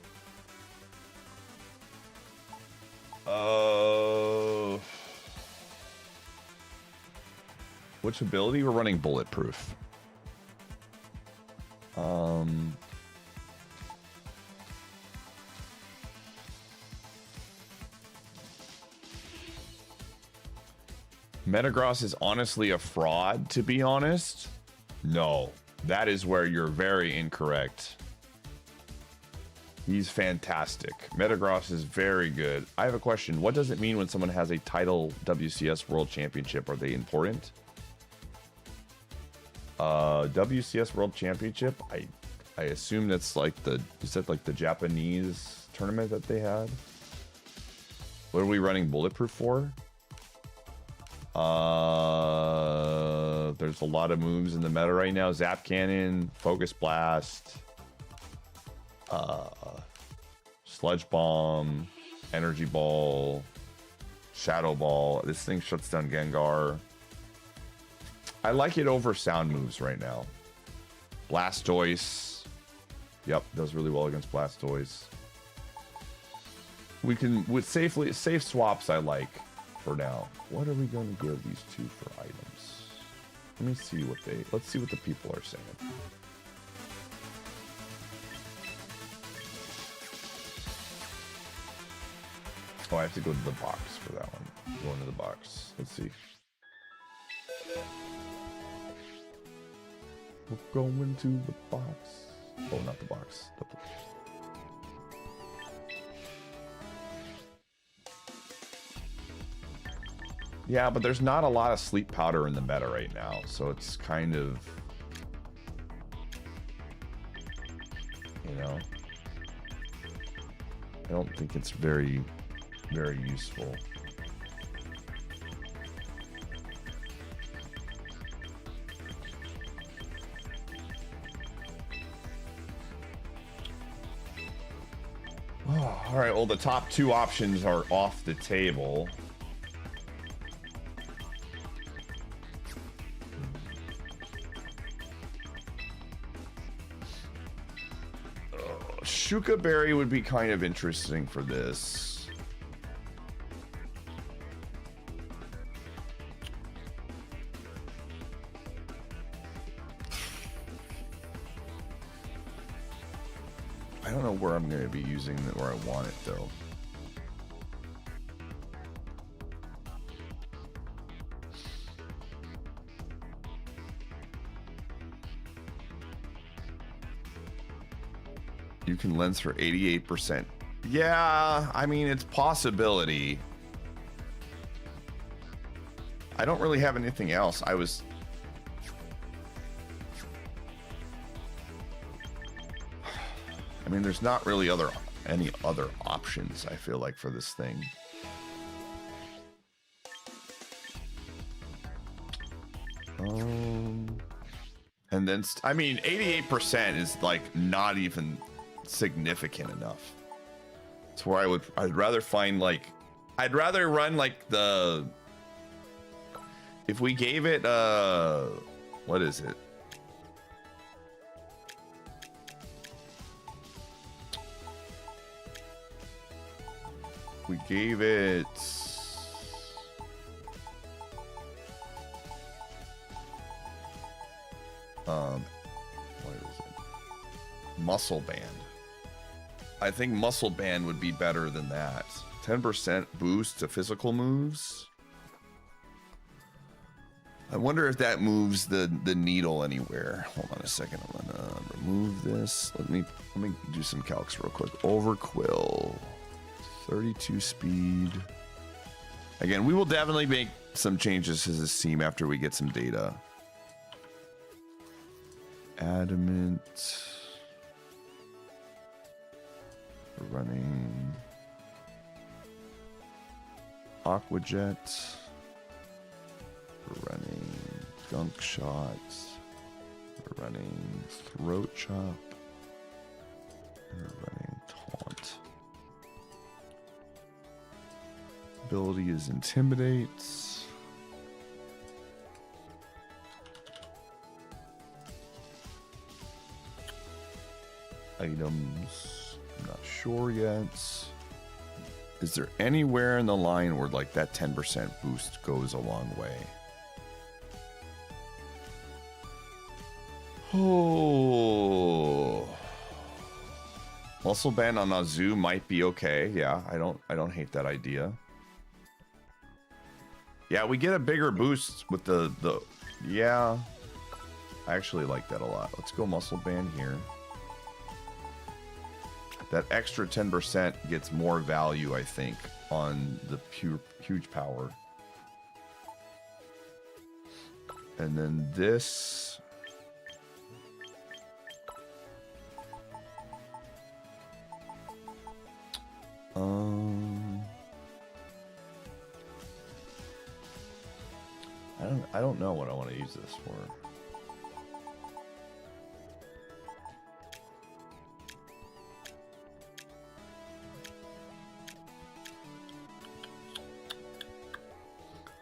Which ability? We're running bulletproof. Metagross is honestly a fraud, to be honest. No, that is where you're very incorrect. He's fantastic. Metagross is very good. I have a question. What does it mean when someone has a title WCS World Championship? Are they important? WCS World Championship? I assume that's like the, is that like the Japanese tournament that they had? What are we running bulletproof for? There's a lot of moves in the meta right now. Zap Cannon, Focus Blast, Sludge Bomb, Energy Ball, Shadow Ball. This thing shuts down Gengar. I like it over sound moves right now. Blastoise. Yep, does really well against Blastoise. We can, with safe swaps I like for now. What are we going to give these two for items? Let me see what let's see what the people are saying. Oh, I have to go to the box for that one. Go into the box. Let's see. We're going to the box. Oh, not the box. Yeah, but there's not a lot of sleep powder in the meta right now, so it's kind of, you know, I don't think it's very useful. Oh, all right, well, the top two options are off the table. Shuka Berry would be kind of interesting for this. I don't know where I'm going to be using it, where I want it though. You can lens for 88%. Yeah, I mean, it's possibility. I don't really have anything else. I mean, there's not really any other options, I feel like, for this thing. And then, I mean, 88% is like not even significant enough. It's where I'd rather find like, I'd rather run like if we gave it, what is it? We gave it, what is it? Muscle Band. I think Muscle Band would be better than that. 10% boost to physical moves. I wonder if that moves the needle anywhere. Hold on a second. I'm gonna remove this. Let me do some calcs real quick. Overquill, 32 speed. Again, we will definitely make some changes to this team after we get some data. Adamant. We're running Aqua Jet. We're running Gunk Shot. We're running Throat Chop. And we're running Taunt. Ability is Intimidate. items. I'm not sure yet. Is there anywhere in the line where like that 10% boost goes a long way? Oh, muscle band on Azu might be okay. Yeah, I don't hate that idea. Yeah, we get a bigger boost with the yeah. I actually like that a lot. Let's go muscle band here. That extra 10% gets more value, I think, on the huge power. And then this. I don't know what I want to use this for.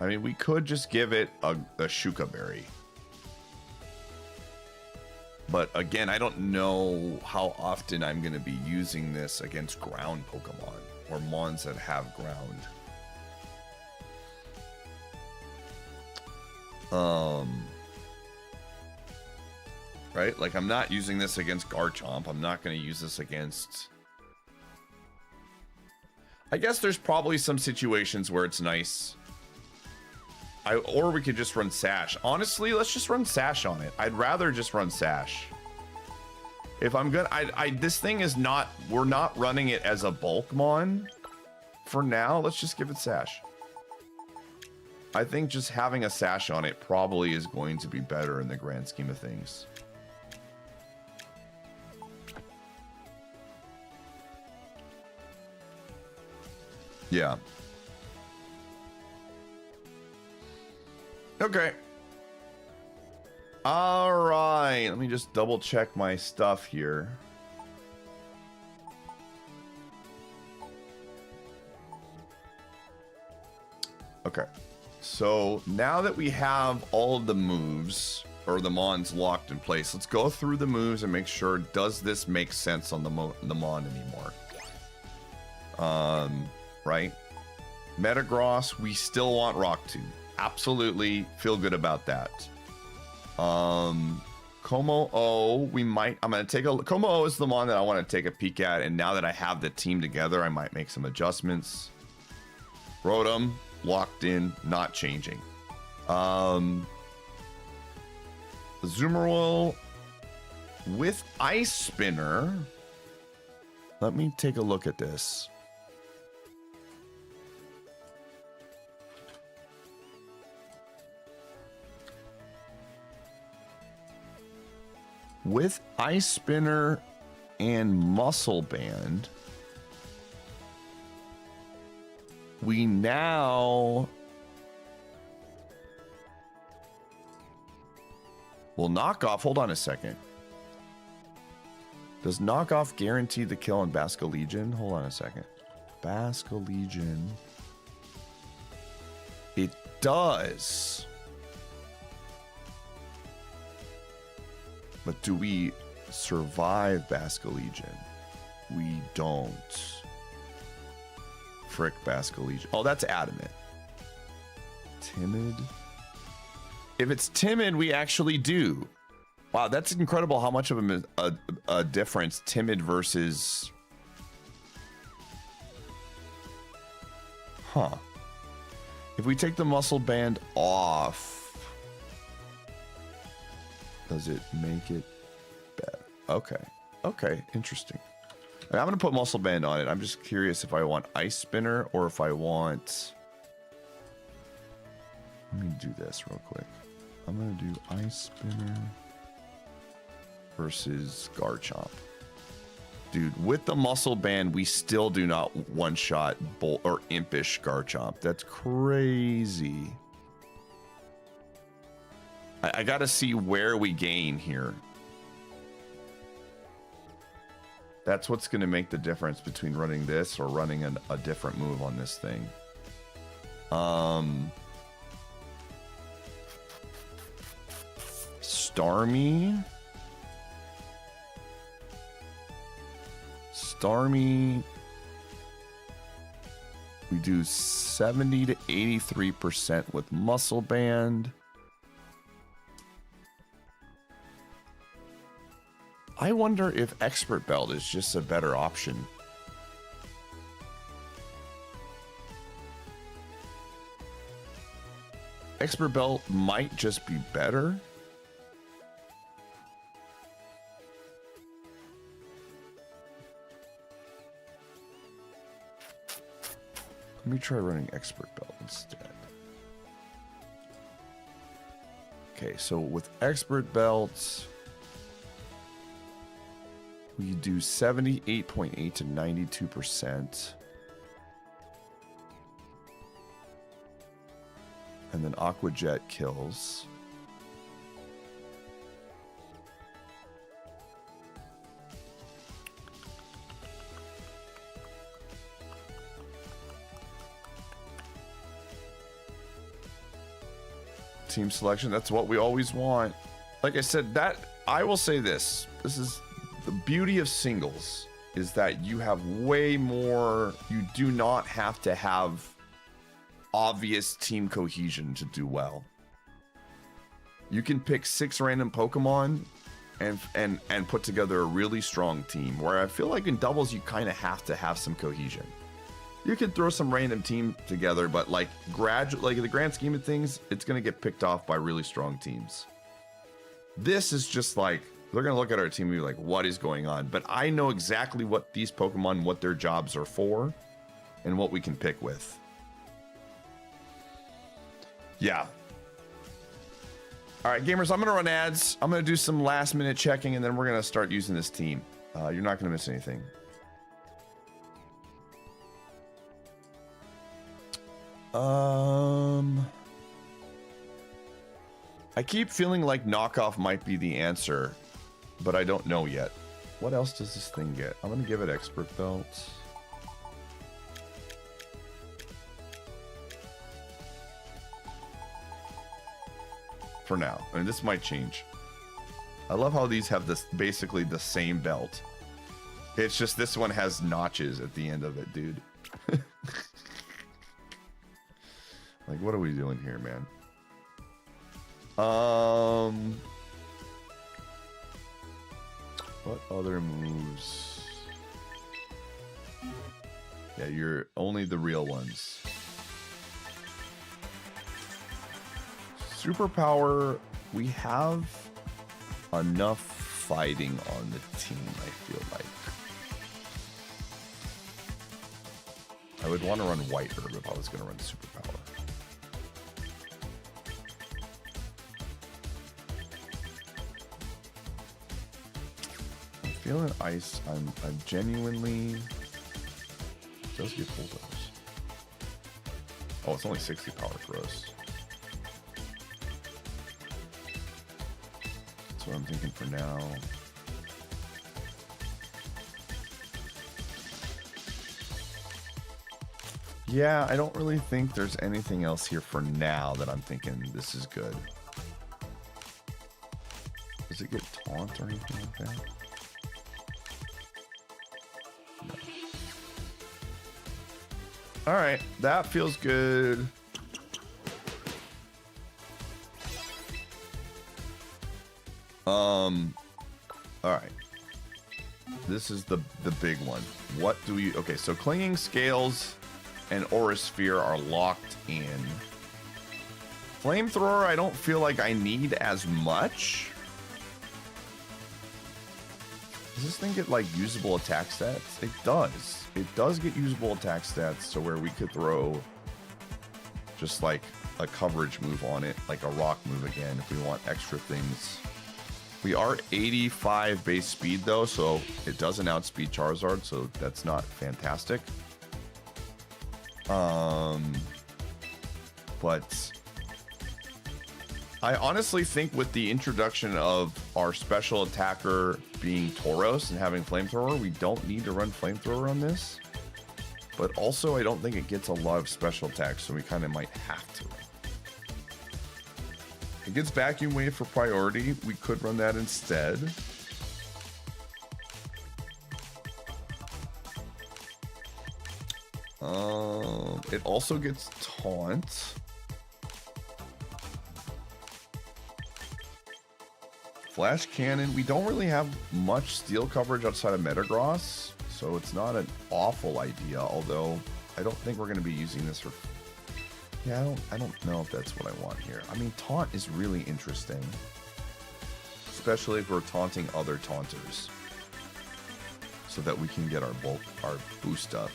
I mean, we could just give it a Shuka berry. But again, I don't know how often I'm going to be using this against ground Pokemon or Mons that have ground. Right? Like, I'm not using this against Garchomp. I'm not going to use this against... I guess there's probably some situations where it's nice. Or we could just run Sash. Honestly, let's just run Sash on it. I'd rather just run Sash. If I'm gonna, this thing is not, we're not running it as a Bulkmon. For now, let's just give it Sash. I think just having a Sash on it probably is going to be better in the grand scheme of things. Yeah. Okay. All right. Let me just double check my stuff here. Okay. So now that we have all of the moves or the Mons locked in place, let's go through the moves and make sure, does this make sense on the Mon anymore? Right? Metagross, we still want Rock Tomb. Absolutely feel good about that. Como-O, we might, I'm going to take a, Como-O is the one that I want to take a peek at, and now that I have the team together, I might make some adjustments. Rotom, locked in, not changing. Azumarill with Ice Spinner. Let me take a look at this. With Ice Spinner and Muscle Band, we now will knock off. Hold on a second. Does knockoff guarantee the kill on Basculegion? Hold on a second. Basculegion. It does. But do we survive Basculegion? We don't. Frick Basculegion. Oh, that's adamant. Timid. If it's timid, we actually do. Wow, that's incredible how much of a difference timid versus... Huh. If we take the muscle band off... Does it make it better? Okay. Okay, interesting. I'm going to put muscle band on it. I'm just curious if I want Ice Spinner or if I want... Let me do this real quick. I'm going to do Ice Spinner versus Garchomp. Dude, with the muscle band, we still do not one-shot Bolt or Impish Garchomp. That's crazy. I gotta see where we gain here. That's what's gonna make the difference between running this or running a different move on this thing. Starmie. Starmie. We do 70 to 83% with Muscle Band. I wonder if Expert Belt is just a better option. Expert Belt might just be better. Let me try running Expert Belt instead. Okay, so with Expert Belt, we do 78.8 to 92%. And then Aqua Jet kills. Team selection, that's what we always want. Like I said, that I will say this is the beauty of singles, is that you have way more. You do not have to have obvious team cohesion to do well. You can pick 6 random Pokemon and put together a really strong team, where I feel like in doubles you kind of have to have some cohesion. You can throw some random team together, but like gradually, like in the grand scheme of things, it's going to get picked off by really strong teams. This is just like, they're going to look at our team and be like, what is going on? But I know exactly what these Pokemon, what their jobs are for, and what we can pick with. Yeah. All right, gamers, I'm going to run ads. I'm going to do some last minute checking, and then we're going to start using this team. You're not going to miss anything. I keep feeling like knockoff might be the answer, but I don't know yet. What else does this thing get? I'm gonna give it Expert Belt. For now. I mean, this might change. I love how these have this basically the same belt. It's just this one has notches at the end of it, dude. Like, what are we doing here, man? What other moves? Yeah, you're only the real ones. Superpower, we have enough fighting on the team, I feel like. I would want to run White Herb if I was going to run Superpower. Feeling ice, I'm genuinely. It does get bulldozers. Oh, it's only 60 power gross. That's what I'm thinking for now. Yeah, I don't really think there's anything else here for now that I'm thinking this is good. Does it get taunt or anything like that? All right, that feels good. All right. This is the big one. What do we? Okay, so Clinging Scales and Aura Sphere are locked in. Flamethrower, I don't feel like I need as much. Does this thing get like usable attack stats? It does. It does get usable attack stats, so where we could throw just like a coverage move on it, like a rock move again, if we want extra things. We are 85 base speed though, so it doesn't outspeed Charizard, so that's not fantastic. But I honestly think with the introduction of our special attacker being Tauros and having Flamethrower, we don't need to run Flamethrower on this. But also, I don't think it gets a lot of special attacks, so we kind of might have to. It gets Vacuum Wave for priority. We could run that instead. It also gets taunt. Flash cannon. We don't really have much steel coverage outside of Metagross, so it's not an awful idea. Although I don't think we're going to be using this for. Yeah, I don't know if that's what I want here. I mean, taunt is really interesting, especially if we're taunting other taunters, so that we can get our boost up.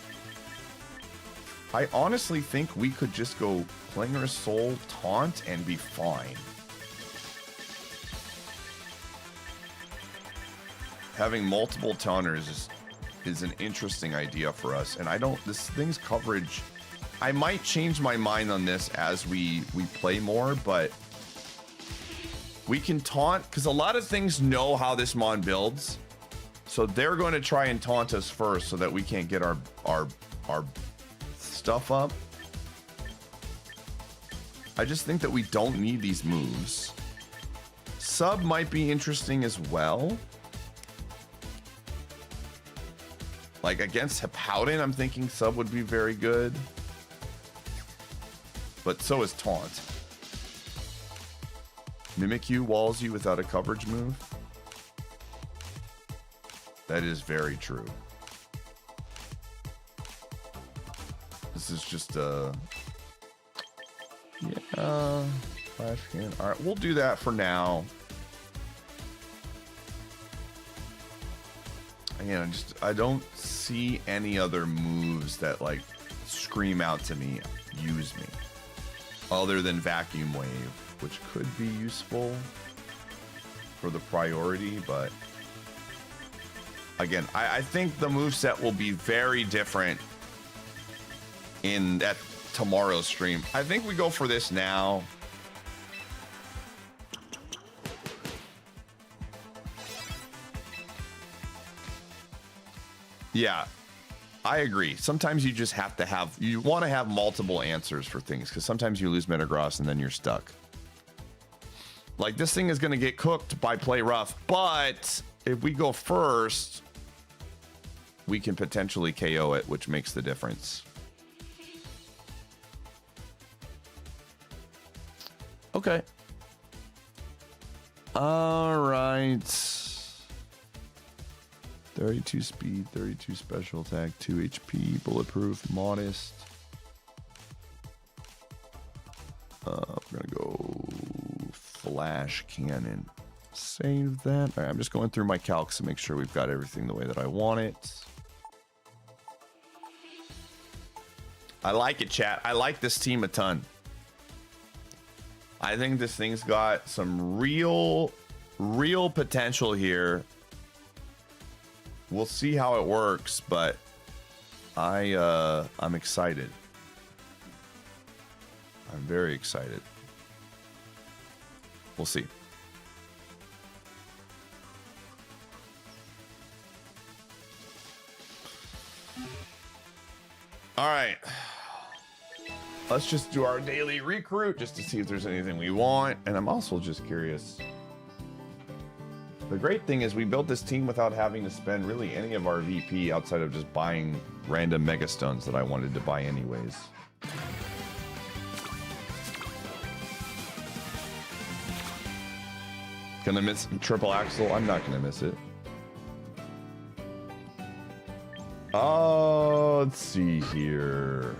I honestly think we could just go Clinger's Soul, taunt, and be fine. Having multiple taunters is an interesting idea for us, and this thing's coverage, I might change my mind on this as we play more, but we can taunt, because a lot of things know how this mon builds, so they're going to try and taunt us first so that we can't get our stuff up. I just think that we don't need these moves. Sub might be interesting as well. Like against Hippowdon, I'm thinking sub would be very good. But so is taunt. Mimikyu walls you without a coverage move. That is very true. This is just a... Yeah, flash can. All right, we'll do that for now. Again, I don't see any other moves that like scream out to me, use me, other than Vacuum Wave, which could be useful for the priority, but again, I think the moveset will be very different in that tomorrow's stream. I think we go for this now. Yeah, I agree. Sometimes you just have to you want to have multiple answers for things, because sometimes you lose Metagross and then you're stuck. Like, this thing is going to get cooked by Play Rough, but if we go first, we can potentially KO it, which makes the difference. Okay. All right. 32 speed, 32 special attack, 2 HP, bulletproof, modest. We're gonna go flash cannon. Save that. All right, I'm just going through my calcs to make sure we've got everything the way that I want it. I like it, chat. I like this team a ton. I think this thing's got some real potential here. We'll see how it works, but I'm excited. I'm very excited. We'll see. All right. Let's just do our daily recruit just to see if there's anything we want. And I'm also just curious. The great thing is we built this team without having to spend really any of our VP outside of just buying random Megastones that I wanted to buy anyways. Gonna miss triple axle? I'm not gonna miss it. Oh, let's see here.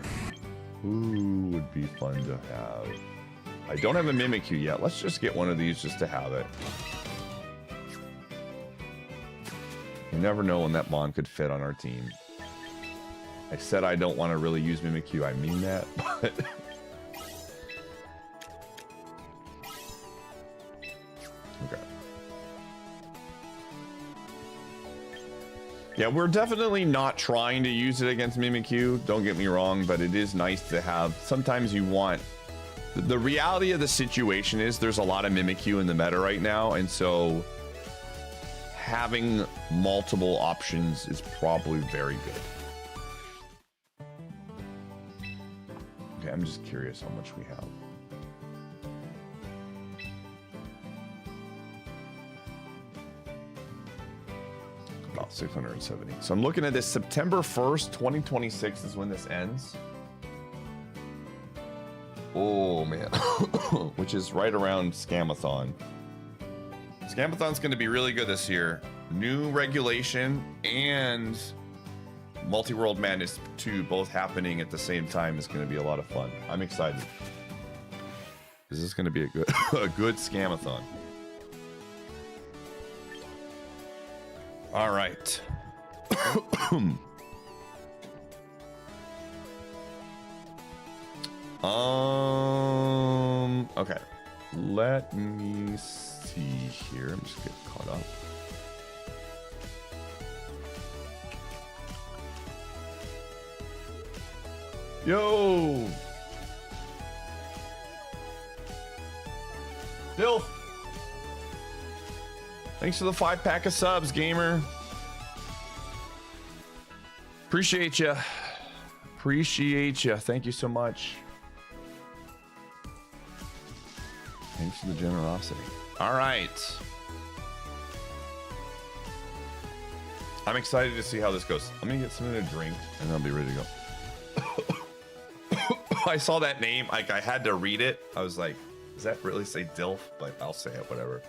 Who would be fun to have? I don't have a Mimikyu yet. Let's just get one of these just to have it. You never know when that Mon could fit on our team. I said I don't want to really use Mimikyu. I mean that, but... Okay. Yeah, we're definitely not trying to use it against Mimikyu. Don't get me wrong, but it is nice to have... Sometimes you want... The reality of the situation is there's a lot of Mimikyu in the meta right now, and so... having multiple options is probably very good. Okay, I'm just curious how much we have. About 670. So I'm looking at this September 1st, 2026 is when this ends. Oh man, which is right around Scamathon. Scamathon's going to be really good this year. New regulation and Multi-World Madness 2 both happening at the same time is going to be a lot of fun. I'm excited. This is going to be a good a good Scamathon. All right. Okay. Let me see here. I'm just getting caught up. Yo! Dilf! Thanks for the 5-pack of subs, gamer. Appreciate you. Appreciate you. Thank you so much. Thanks for the generosity. All right. I'm excited to see how this goes. Let me get something to drink and I'll be ready to go. I saw that name, like I had to read it. I was like, does that really say Dilf? But I'll say it, whatever.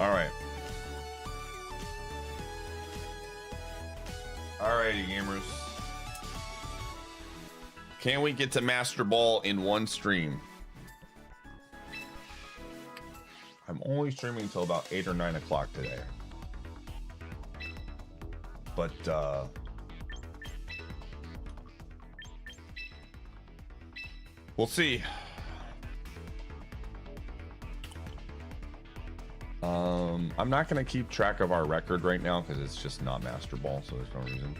All right. Alrighty, gamers. Can we get to Master Ball in one stream? I'm only streaming until about 8 or 9 o'clock today. But, we'll see. I'm not going to keep track of our record right now because it's just not Master Ball, so there's no reason.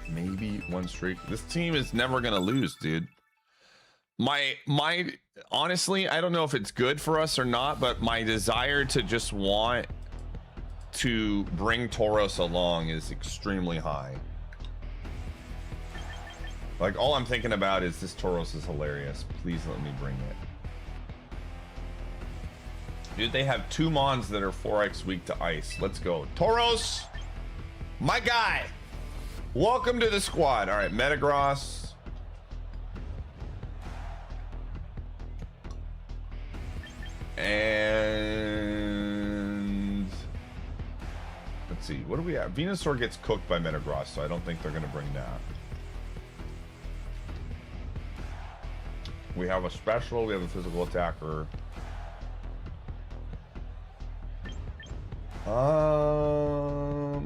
Maybe one streak. This team is never going to lose, dude. My honestly, I don't know if it's good for us or not, but my desire to just want to bring Tauros along is extremely high. Like, all I'm thinking about is this Tauros is hilarious. Please let me bring it. Dude, they have 2 Mons that are 4x weak to ice. Let's go. Tauros, my guy. Welcome to the squad. All right, Metagross. And let's see, what do we have? Venusaur gets cooked by Metagross, so I don't think they're going to bring that. We have a special, we have a physical attacker.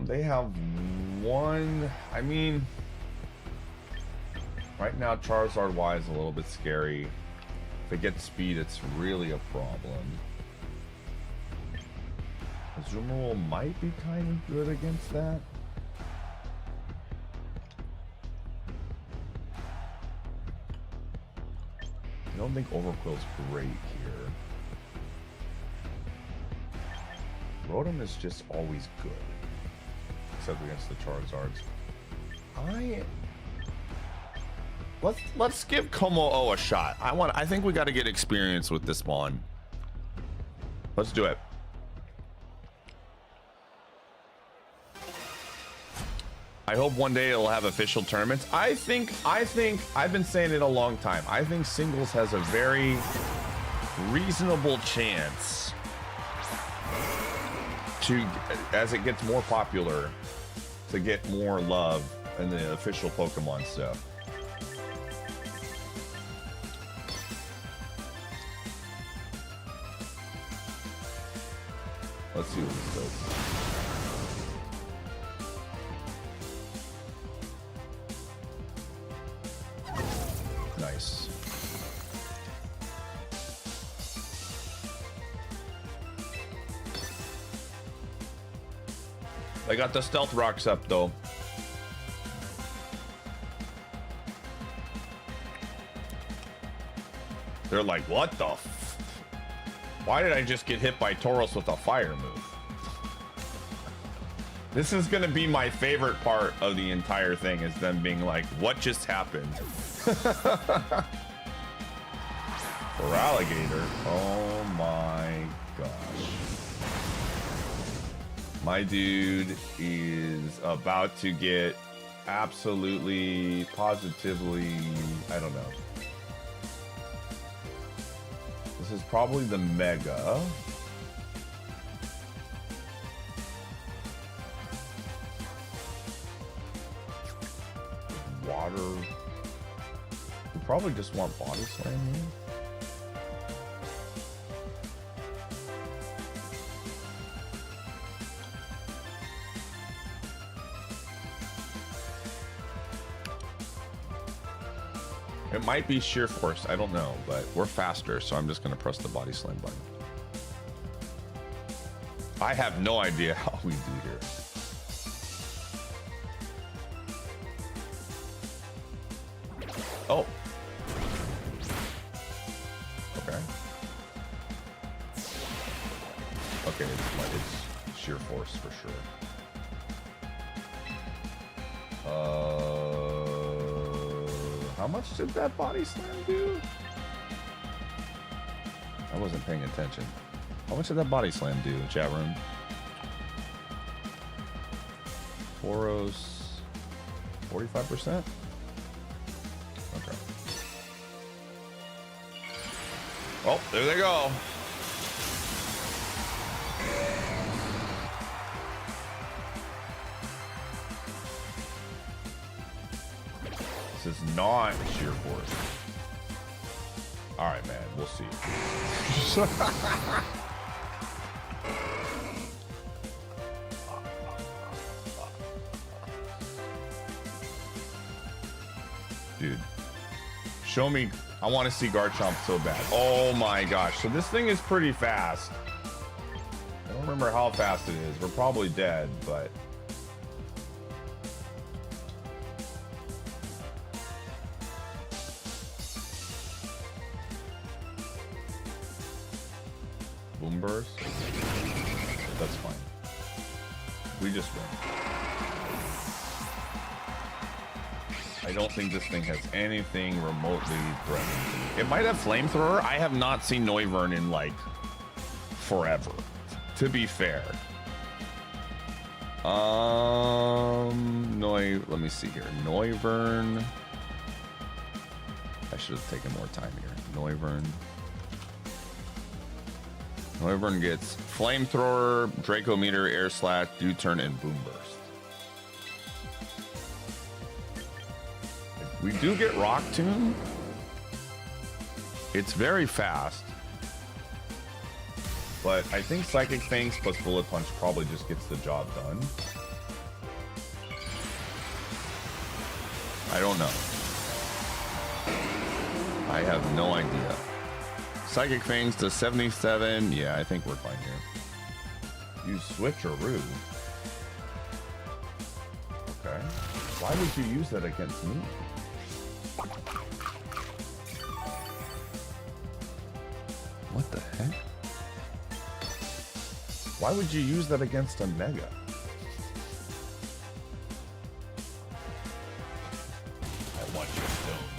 They have 1. I mean, right now Charizard Y is a little bit scary. If it gets speed, it's really a problem. Azumarill might be kind of good against that. I don't think Overquill's great here. Rotom is just always good, except against the Charizards. Let's give Como-O a shot. I think we got to get experience with this Mon. Let's do it. I hope one day it'll have official tournaments. I think I've been saying it a long time. I think singles has a very reasonable chance to, as it gets more popular, to get more love in the official Pokemon stuff. Let's see what this does. Nice. I got the stealth rocks up though. They're like, what the why did I just get hit by Tauros with a fire move? This is gonna be my favorite part of the entire thing, is them being like, what just happened? For alligator, oh my gosh. My dude is about to get absolutely, positively, I don't know. This is probably the Mega. Water. We probably just want body slam here. It might be sheer force, I don't know, but we're faster, so I'm just gonna press the body slam button. I have no idea how we do here. Oh. Okay. Okay, it's sheer force for sure. How much did that body slam do? I wasn't paying attention. How much did that body slam do, chat room? Tauros, 45%? Okay. Oh, there they go. This is not sheer force. All right, man, we'll see. Dude, show me. I want to see Garchomp so bad. Oh my gosh. So this thing is pretty fast. I don't remember how fast it is. We're probably dead, but... Boom burst? That's fine. We just win. I don't think this thing has anything remotely threatening. It might have flamethrower. I have not seen Noivern in like forever, to be fair. Let me see here. Noivern. I should have taken more time here. Noivern. Noivern gets flamethrower, Draco meter, air slash, U-turn, and boom burst. We do get Rock Tomb. It's very fast. But I think Psychic Fangs plus Bullet Punch probably just gets the job done. I don't know. I have no idea. Psychic Fangs to 77. Yeah, I think we're fine here. Use Switcheroo. Okay. Why would you use that against me? What the heck? Why would you use that against a Mega? I want your stones.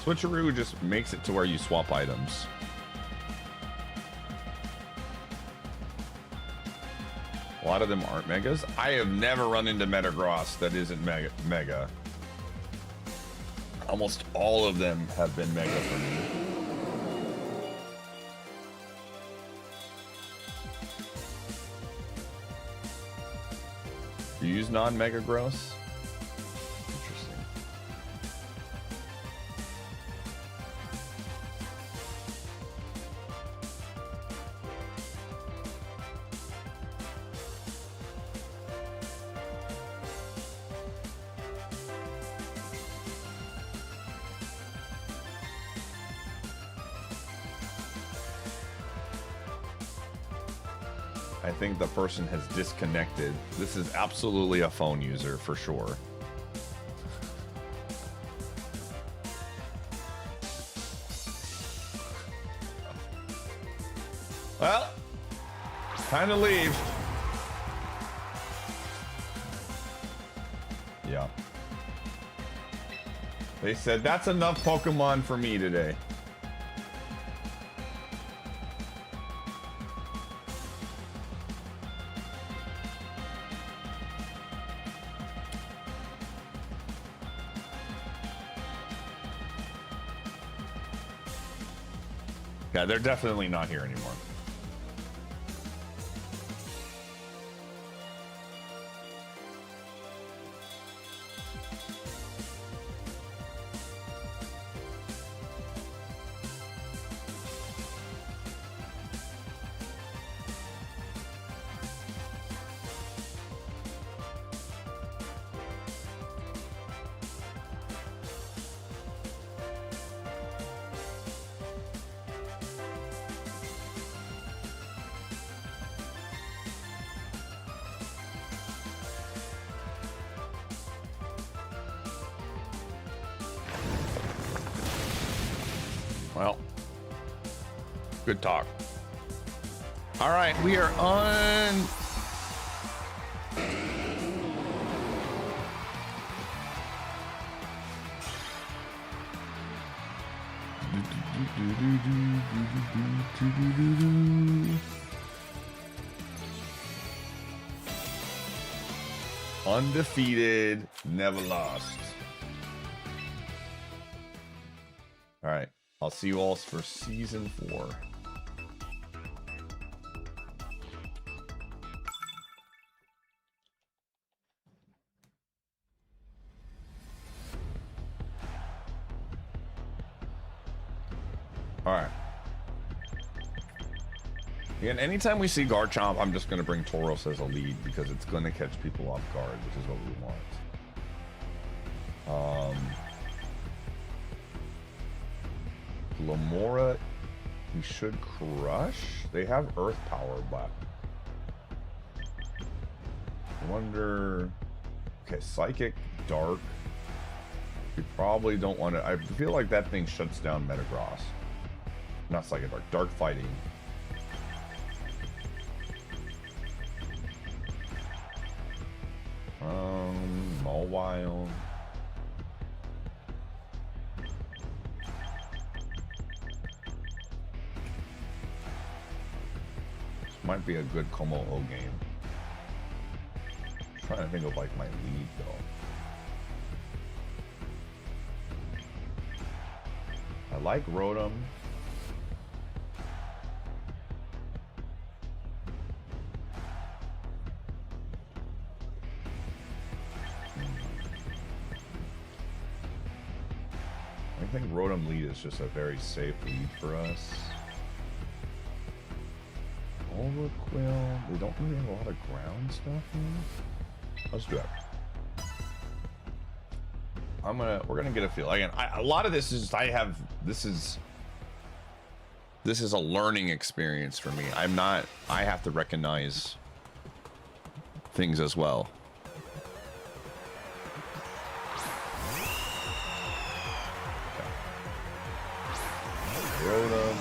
Switcheroo just makes it to where you swap items. A lot of them aren't Megas. I have never run into Metagross that isn't Mega. Almost all of them have been Mega for me. You use non-Mega Gross? Interesting. I think the person has disconnected. This is absolutely a phone user for sure. Well, time to leave. Yeah. They said that's enough Pokemon for me today. Yeah, they're definitely not here anymore. Well, good talk. All right, we are on. Undefeated, never lost. All right. I'll see you all for season 4. All right. Again, anytime we see Garchomp, I'm just going to bring Tauros as a lead because it's going to catch people off guard, which is what we want. Lamora, he should crush. They have Earth Power, but I wonder. Okay, Psychic, Dark. We probably don't want to. I feel like that thing shuts down Metagross. Not Psychic, Dark. Dark Fighting. Mawile. Might be a good Como-O game. I'm trying to think of like my lead though. I like Rotom. I think Rotom lead is just a very safe lead for us. Overquill. We don't really have a lot of ground stuff here. Let's do it. We're gonna get a feel. Again, a lot of this is this is a learning experience for me. I have to recognize things as well. Okay. Rotom.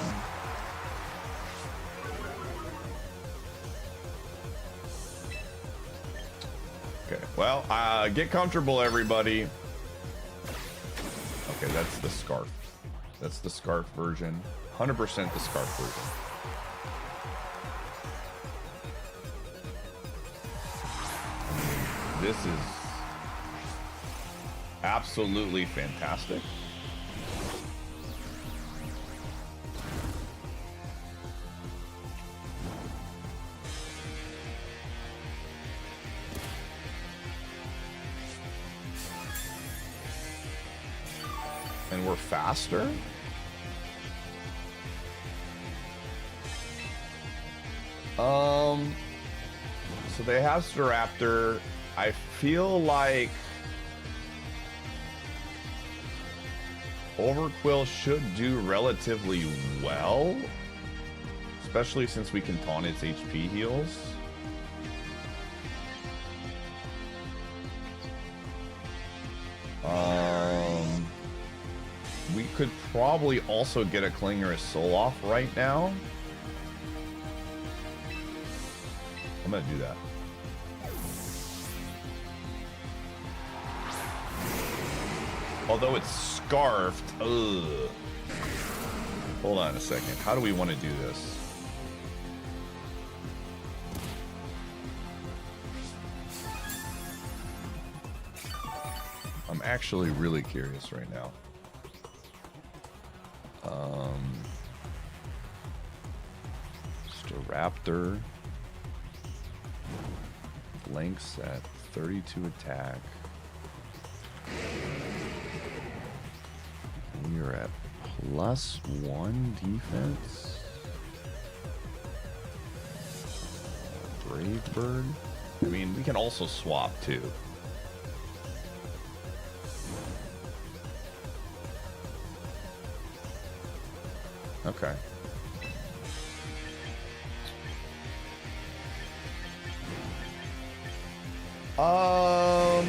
Okay, well, get comfortable, everybody. Okay, that's the Scarf. That's the Scarf version. 100% the Scarf version. This is absolutely fantastic. And we're faster. So they have Staraptor. I feel like Overquill should do relatively well, especially since we can taunt its HP heals. We could probably also get a Clinger's Soul off right now. I'm gonna do that. Although it's scarfed. Ugh. Hold on a second. How do we want to do this? I'm actually really curious right now. Just a Raptor. Blanks at 32 attack. We are at +1 defense. Brave Bird. I mean, we can also swap too. Okay.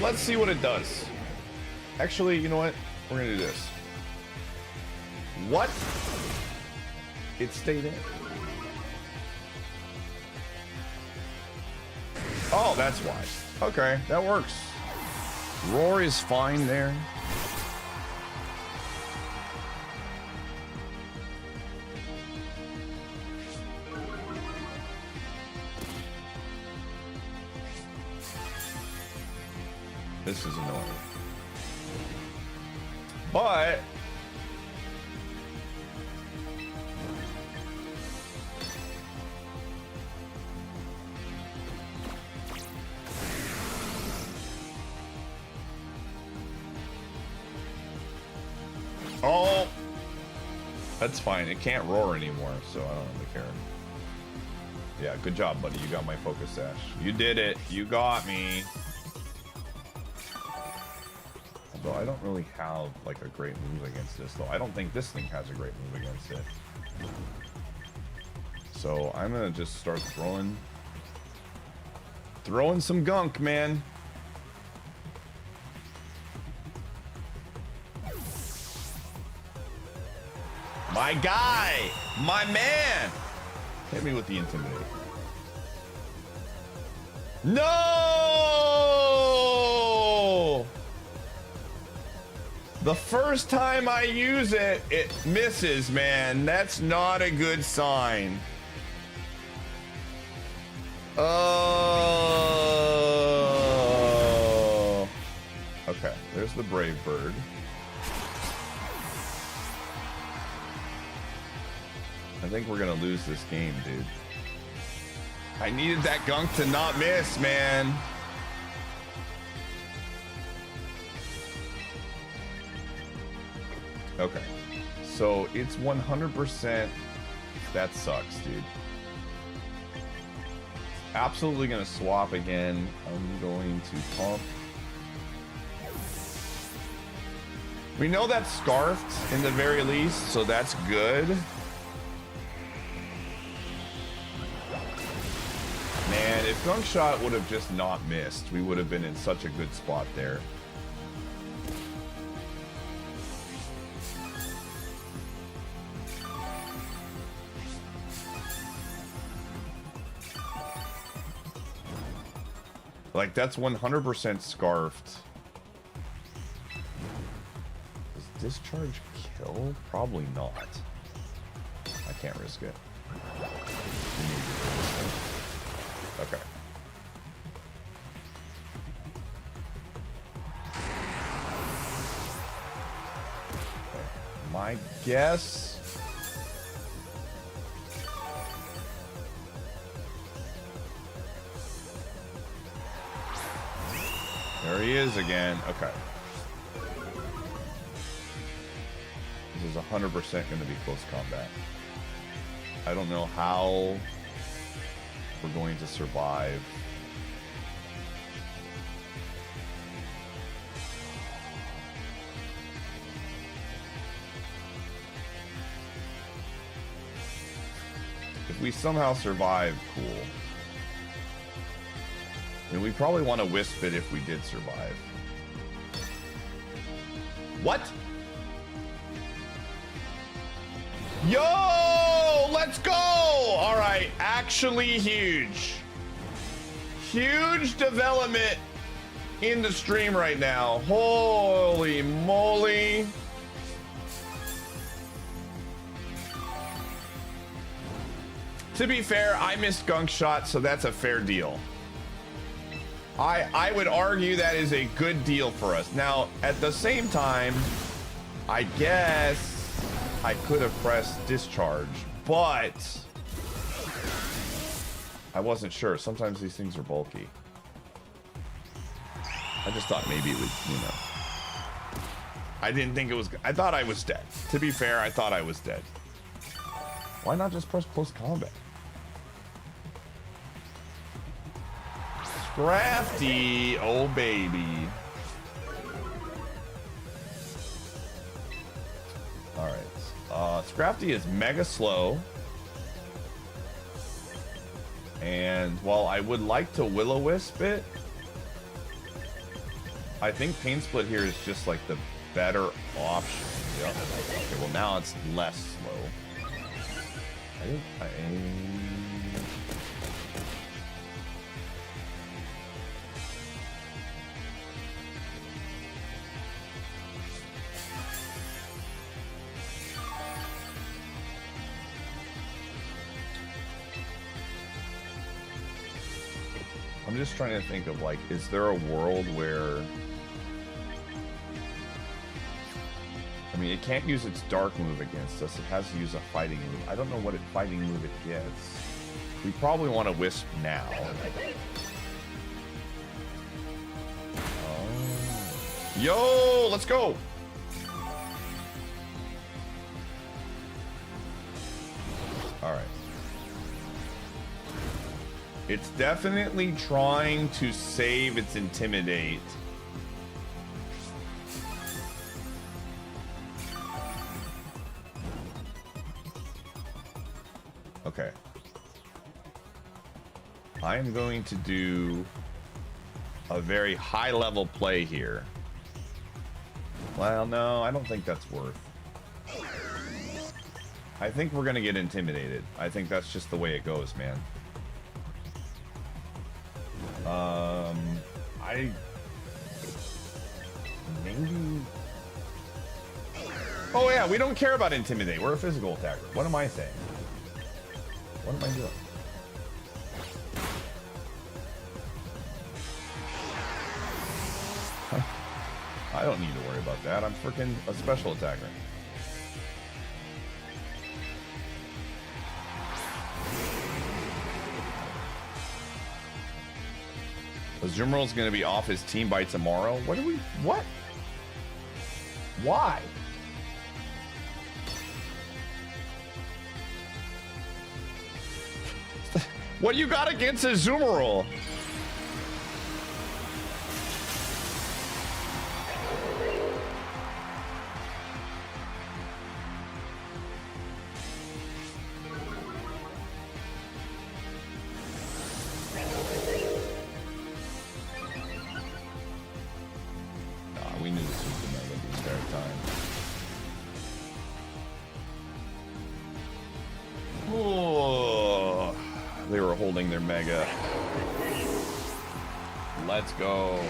Let's see what it does. Actually, you know what? We're gonna do this. What? It stayed in. Oh, that's why. Okay, that works. Roar is fine there. This is annoying. But oh, that's fine. It can't roar anymore, so I don't really care. Yeah, good job, buddy. You got my focus sash. You did it. You got me. Although I don't really have like a great move against this, though. I don't think this thing has a great move against it. So I'm gonna just start throwing some gunk, man. My guy, my man. Hit me with the Intimidate. No! The first time I use it, it misses, man. That's not a good sign. Oh. Okay, there's the Brave Bird. I think we're gonna lose this game, dude. I needed that gunk to not miss, man. Okay, so it's 100%. That sucks, dude. Absolutely gonna swap again. I'm going to pump. We know that's scarfed in the very least, so that's good. Man, if Gunk Shot would have just not missed, we would have been in such a good spot there. Like, that's 100% scarfed. Does Discharge kill? Probably not. I can't risk it. Okay. My guess... There he is again. Okay. This is 100% going to be close combat. I don't know how we're going to survive. If if we somehow survive, cool. I mean, we probably want to wisp it if we did survive. What? Yo, let's go! All right, actually huge. Huge development in the stream right now. Holy moly. To be fair, I missed Gunk Shot, so that's a fair deal. I would argue that is a good deal for us. Now, at the same time, I guess I could have pressed discharge, but I wasn't sure. Sometimes these things are bulky. I just thought maybe it would, you know. I didn't think it was, I thought I was dead. To be fair, I thought I was dead. Why not just press close combat? Scrafty, oh baby. All right, Scrafty is mega slow. And while I would like to Will-O-Wisp it, I think Pain Split here is just like the better option. Yep. Okay, well now it's less slow. I'm just trying to think of, like, is there a world where... I mean, it can't use its dark move against us. It has to use a fighting move. I don't know what fighting move it gets. We probably want to Wisp now. Oh. Yo, let's go! All right. It's definitely trying to save its Intimidate. Okay. I am going to do a very high level play here. Well, no, I don't think that's worth. I think we're gonna get intimidated. I think that's just the way it goes, man. Maybe... Oh yeah, we don't care about Intimidate. We're a physical attacker. What am I saying? What am I doing? I don't need to worry about that. I'm freaking a special attacker. Azumarill's gonna be off his team by tomorrow. What do we... What? Why? What you got against Azumarill? We knew this was the mega the entire time. Oh, they were holding their mega. Let's go.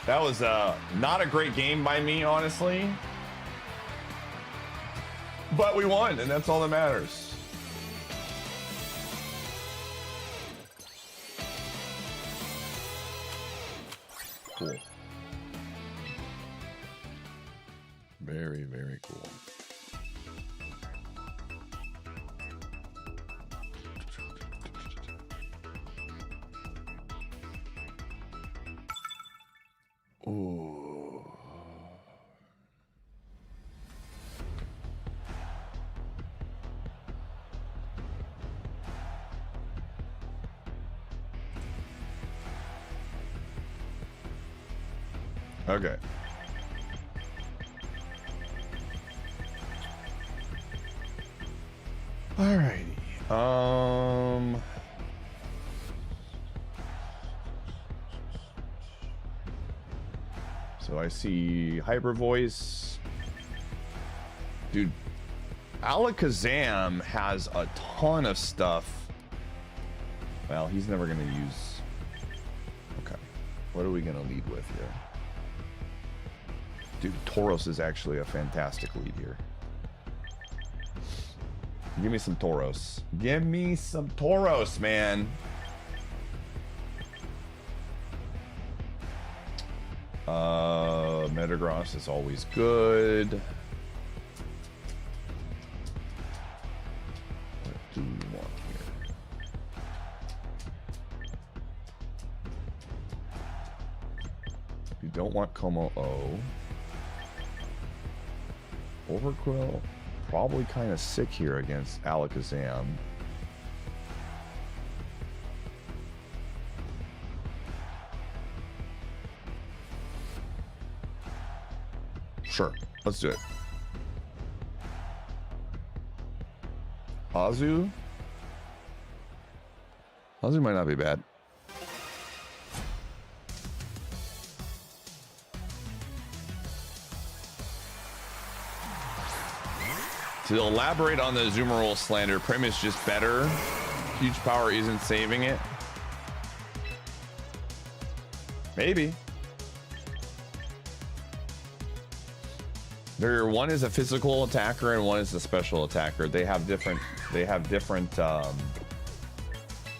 That was not a great game by me, honestly. But we won, and that's all that matters. Cool. Very, very cool. Ooh. Okay. Alrighty. So I see Hyper Voice. Dude, Alakazam has a ton of stuff. Well, he's never going to use... Okay. What are we going to lead with here? Dude, Tauros is actually a fantastic lead here. Give me some Tauros. Give me some Tauros, man. Metagross is always good. What do we want here? You don't want Como-O. Overquill, probably kind of sick here against Alakazam. Sure, let's do it. Azu? Azu might not be bad. To elaborate on the Azumarill slander, Prim is just better. Huge power isn't saving it. Maybe. One is a physical attacker and one is a special attacker. They have different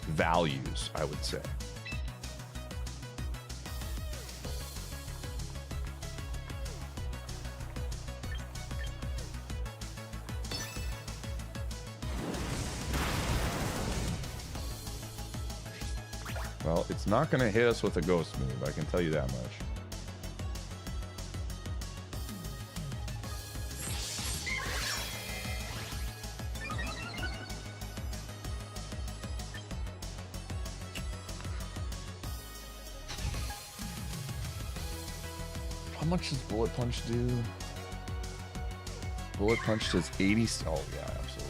values, I would say. Well, it's not going to hit us with a ghost move, I can tell you that much. How much does Bullet Punch do? Bullet Punch does 80. Oh, yeah, absolutely.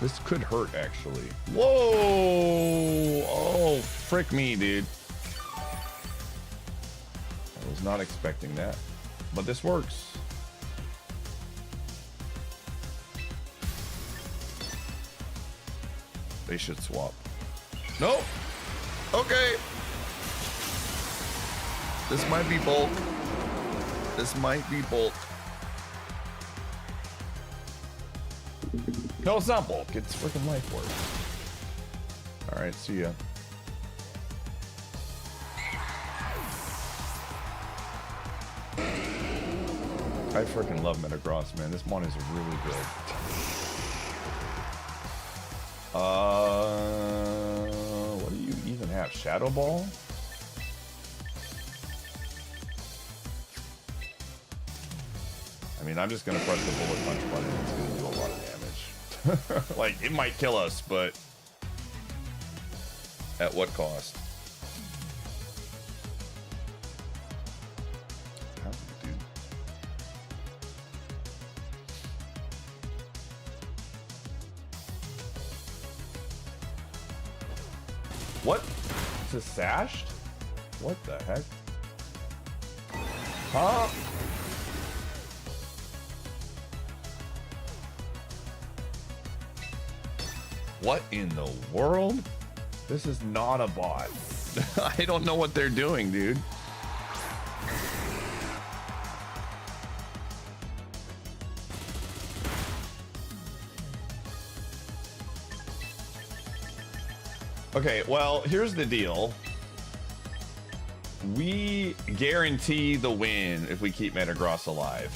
This could hurt, actually. Whoa! Oh, frick me, dude. I was not expecting that. But this works. They should swap. Nope. Okay. This might be bulk. This might be bulk. No, it's not bulk. It's freaking life force. All right, see ya. I freaking love Metagross, man. This one is really good. What do you even have? Shadow Ball? I mean, I'm just gonna press the Bullet Punch button. It's gonna do a lot of damage. Like, it might kill us, but at what cost? Dude. What? Is this sashed? What the heck? Huh? What in the world? This is not a bot. I don't know what they're doing, dude. Okay, well, here's the deal. We guarantee the win if we keep Metagross alive.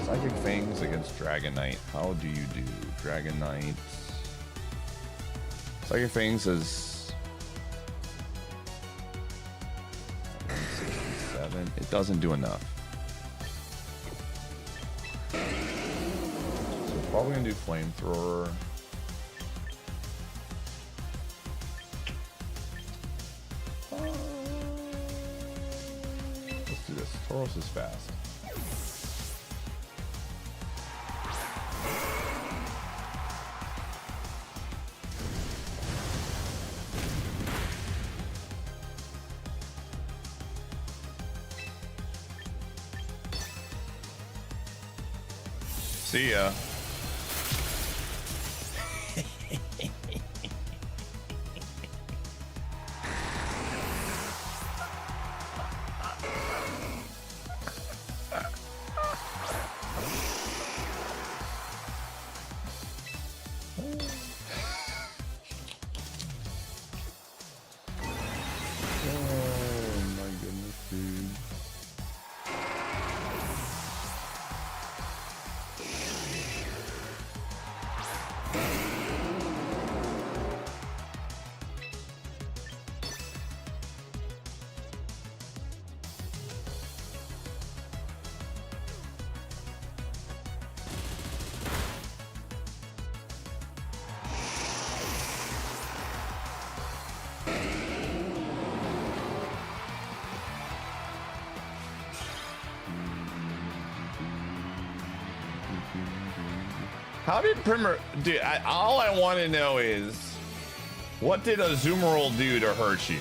Psychic Fangs against Dragonite. How do you do? Dragonite. Psychic Fangs is 167. It doesn't do enough. So we're probably gonna do Flamethrower. Tauros is fast. See ya. How did Primer... Dude, all I want to know is... What did Azumarill do to hurt you?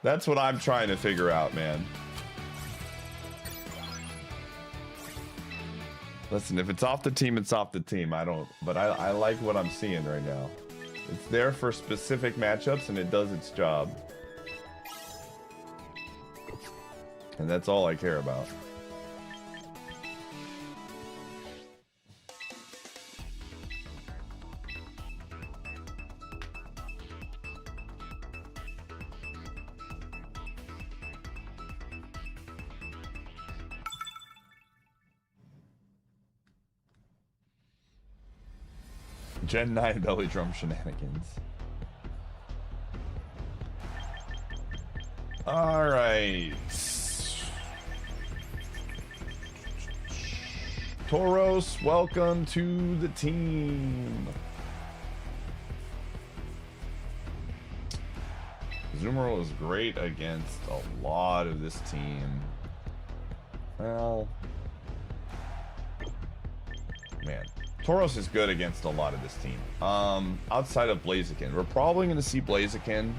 That's what I'm trying to figure out, man. Listen, if it's off the team, it's off the team. I don't... But I like what I'm seeing right now. It's there for specific matchups, and it does its job. And that's all I care about. Gen 9 belly drum shenanigans. All right. Tauros, welcome to the team. Azumarill is great against a lot of this team. Well, man. Tauros is good against a lot of this team. Outside of Blaziken. We're probably going to see Blaziken.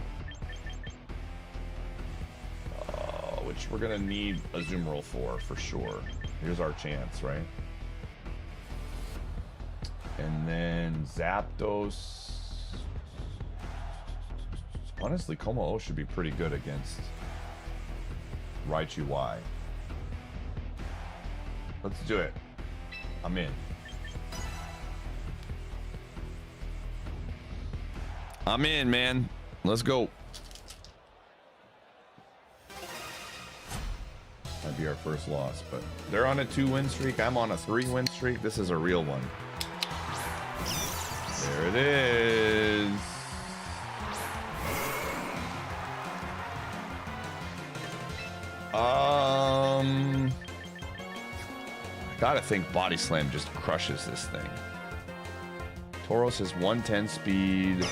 Which we're going to need Azumarill for sure. Here's our chance, right? And then Zapdos. Honestly, Como-O should be pretty good against Raichu Y. Let's do it. I'm in. I'm in, man. Let's go. Might be our first loss, but they're on a 2-win streak. I'm on a 3-win streak. This is a real one. There it is. Gotta think Body Slam just crushes this thing. Tauros has 110 speed.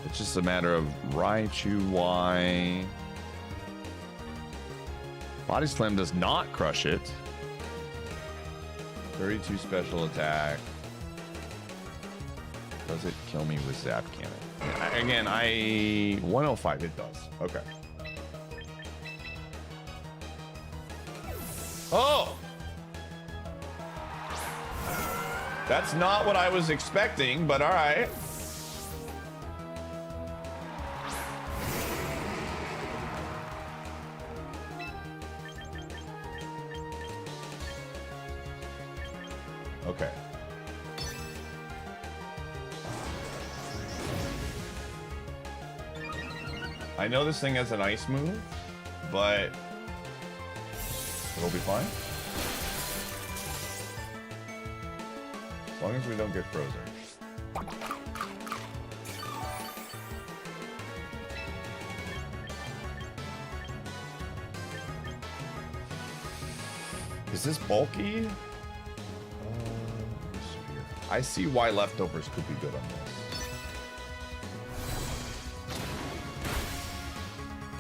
It's just a matter of Raichu Y. Body Slam does not crush it. 32 special attack. Does it kill me with Zap Cannon? Again, 105, it does. Okay. Oh! That's not what I was expecting, but all right. Okay. I know this thing has an ice move, but it'll be fine. As long as we don't get frozen. Is this bulky? I see why leftovers could be good on this.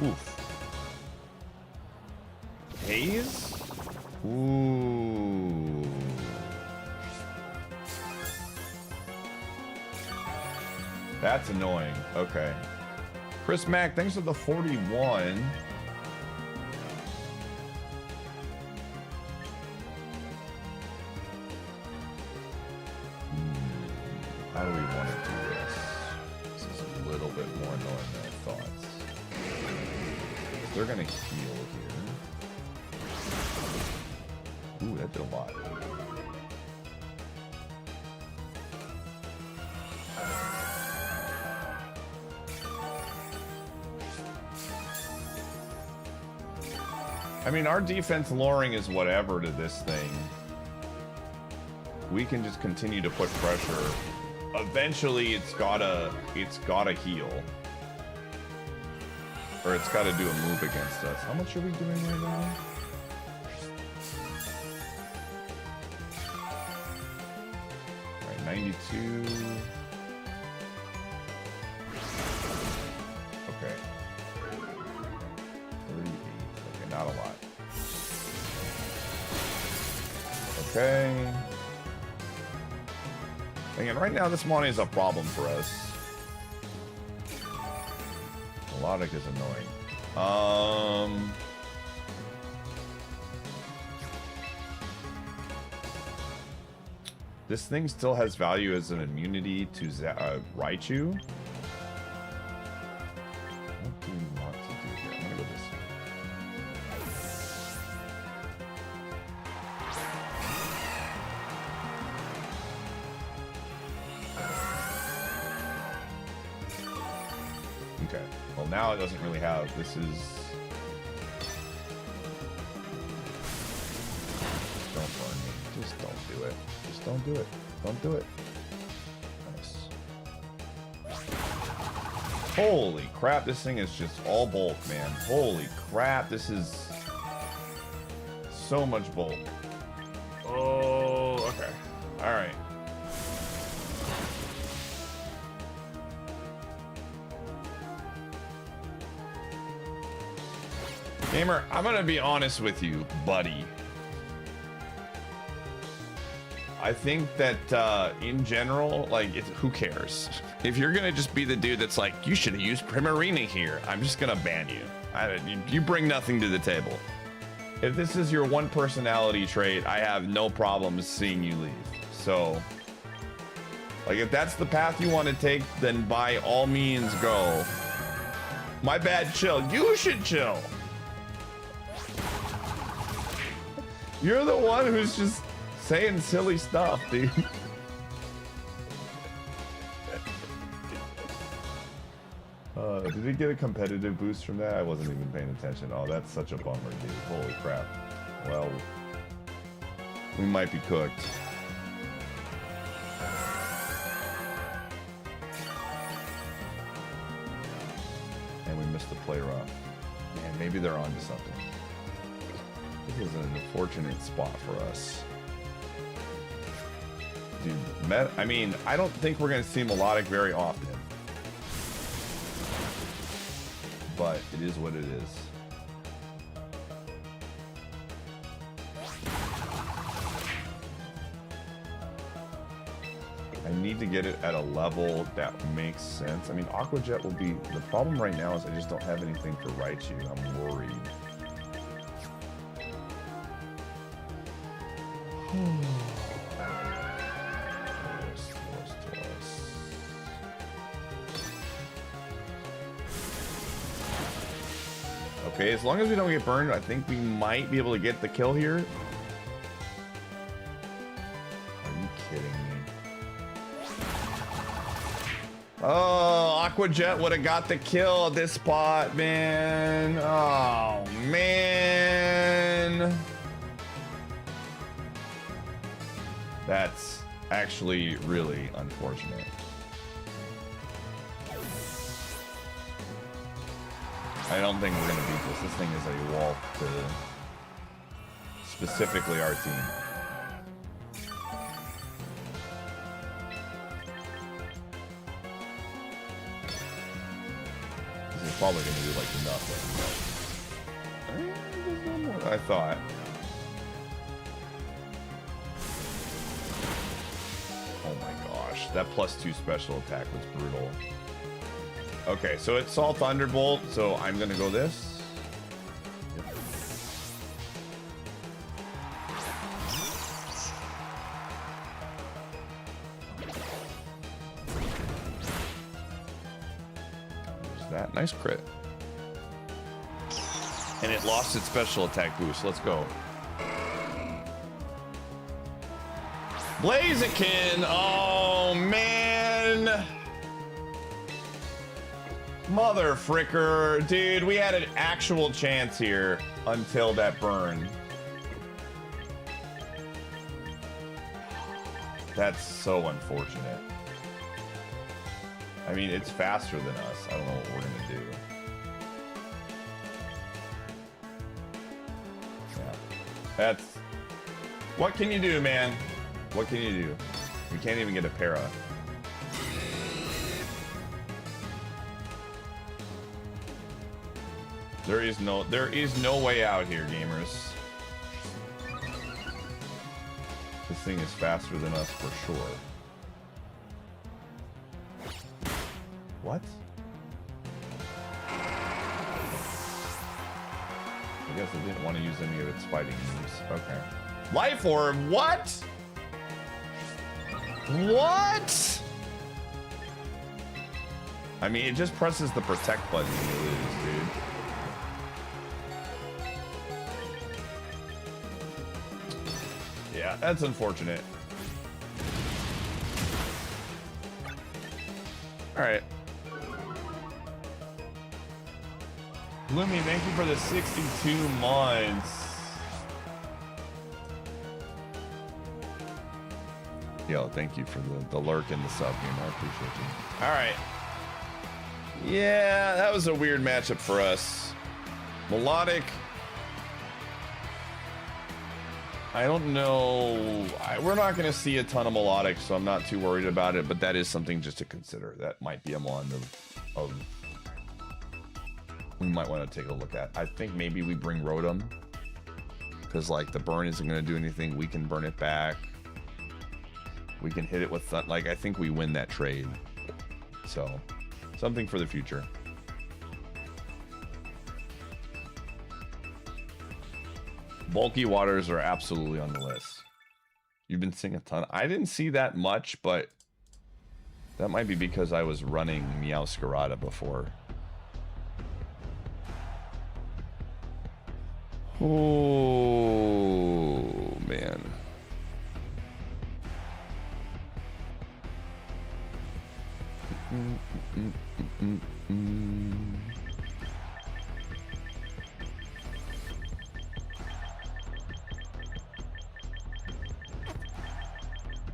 Oof. Haze? Ooh. That's annoying. Okay. Chris Mack, thanks for the 41. How do we want to do this? This is a little bit more annoying than I thought. They're gonna heal here. Ooh, that did a lot. I mean, our defense luring is whatever to this thing. We can just continue to put pressure. Eventually, it's gotta heal. Or it's gotta do a move against us. How much are we doing right now? Alright, 92. Okay. 38. Okay, not a lot. Okay. Again, right now this money is a problem for us. Melodic is annoying. This thing still has value as an immunity to Raichu. What do we want to do here? I'm gonna go this way. Okay. Well, now it doesn't really have. This is. Don't burn me. Just don't do it. Just don't do it. Don't do it. Nice. Holy crap! This thing is just all bulk, man. Holy crap! This is so much bulk. Oh. Okay. All right. Gamer, I'm gonna be honest with you, buddy. I think that in general, like, who cares? If you're gonna just be the dude that's like, you should have used Primarina here, I'm just gonna ban you. You bring nothing to the table. If this is your one personality trait, I have no problem seeing you leave. So, like, if that's the path you want to take, then by all means go. My bad, chill. You should chill. You're the one who's just saying silly stuff, dude. Did we get a competitive boost from that? I wasn't even paying attention. Oh, that's such a bummer, dude. Holy crap. Well, we might be cooked. And we missed the play rough. Man, maybe they're onto something. This is an unfortunate spot for us. Dude, I mean, I don't think we're going to see Melodic very often. But it is what it is. I need to get it at a level that makes sense. I mean, Aqua Jet will be... The problem right now is I just don't have anything for Raichu. I'm worried. Okay, as long as we don't get burned, I think we might be able to get the kill here. Are you kidding me? Oh, Aqua Jet would have got the kill at this spot, man. Oh, man. That's actually really unfortunate. I don't think we're gonna beat this. This thing is a walk to specifically our team. This is probably going to do like nothing. There's no more than I thought. Oh my gosh, that +2 special attack was brutal. Okay, so it's Salt Thunderbolt, so I'm going to go this. That nice crit, and it lost its special attack boost. Let's go. Blaziken! Oh man, mother fricker, dude, we had an actual chance here until that burn. That's so unfortunate. I mean, it's faster than us. I don't know what we're gonna do. Yeah. That's... What can you do, man? What can you do? We can't even get a para. There is no way out here, gamers. This thing is faster than us for sure. What? I guess I didn't want to use any of its fighting moves. Okay. Life Orb, what? What? I mean, it just presses the protect button and you lose, dude. Yeah, that's unfortunate. All right. Gloomy, thank you for the 62 months. Yo, thank you for the lurk and the sub game. I appreciate you. All right. Yeah, that was a weird matchup for us. Melodic. I don't know. We're not going to see a ton of Melodic, so I'm not too worried about it, but that is something just to consider. That might be a one of we might want to take a look at. I think maybe we bring Rotom, because like the burn isn't going to do anything. We can burn it back. We can hit it with like, I think we win that trade. So something for the future. Bulky waters are absolutely on the list. You've been seeing a ton. I didn't see that much, but that might be because I was running Meowscarada before. Oh, man.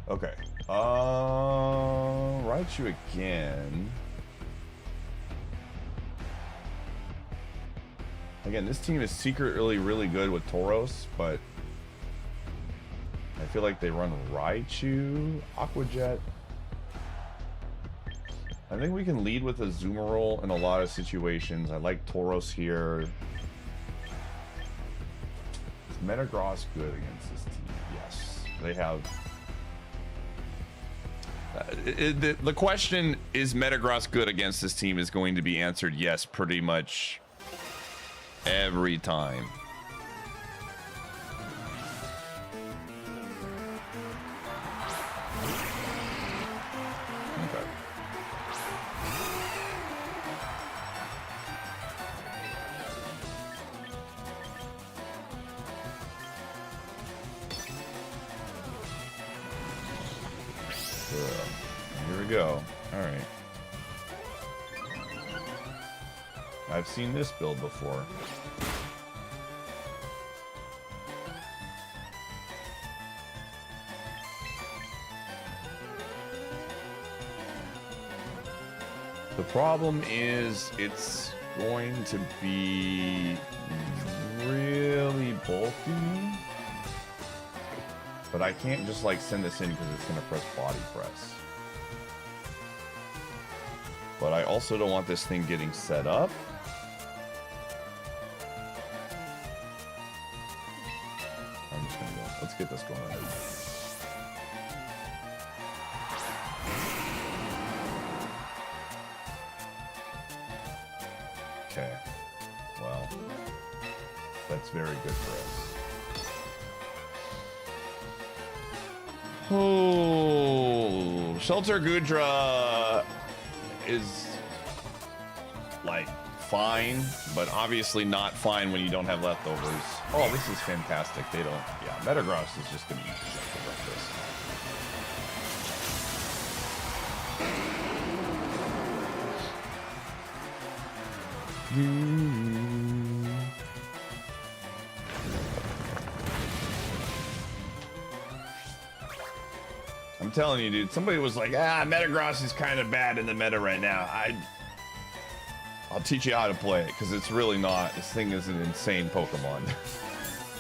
Okay. Raichu again. Again, this team is secretly really good with Tauros, but I feel like they run Raichu, Aqua Jet. I think we can lead with a Zoomerol in a lot of situations. I like Tauros here. Is Metagross good against this team? Yes. They have... the question, is Metagross good against this team, is going to be answered yes pretty much every time. Okay. Here we go. All right. I've seen this build before. The problem is it's going to be really bulky, but I can't just like send this in because it's going to press body press. But I also don't want this thing getting set up. I'm just gonna go. Let's get this going on. Okay. Well, that's very good for us. Oh, Shelter Gudra is like fine, but obviously not fine when you don't have leftovers. Oh, this is fantastic. They don't. Yeah, Metagross is just gonna eat the leftover like this. I'm telling you, dude. Somebody was like, Metagross is kind of bad in the meta right now. I'll teach you how to play it, because it's really not. This thing is an insane Pokemon.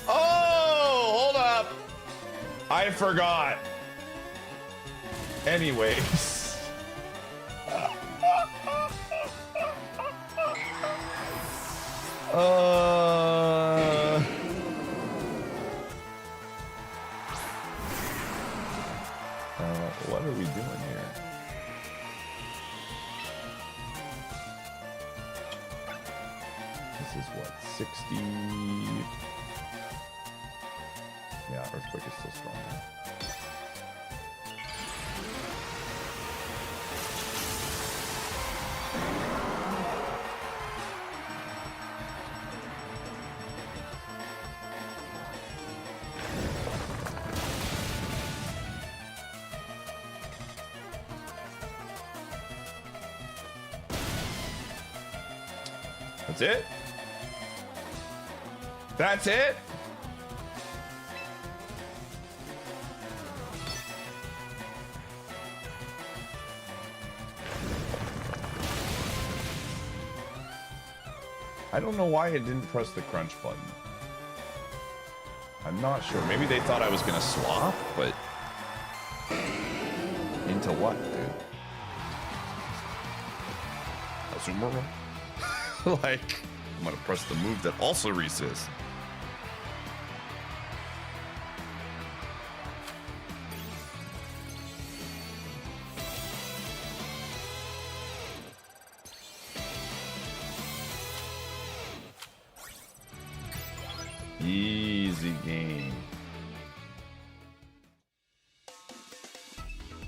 Oh, hold up. I forgot. Anyways. What are we doing here? This is what, 60? Yeah, Earthquake is still strong. That's it? That's it? I don't know why it didn't press the crunch button. I'm not sure. Maybe they thought I was gonna swap, but into what, dude? Azumarill? Like, I'm gonna press the move that also resists. Easy game.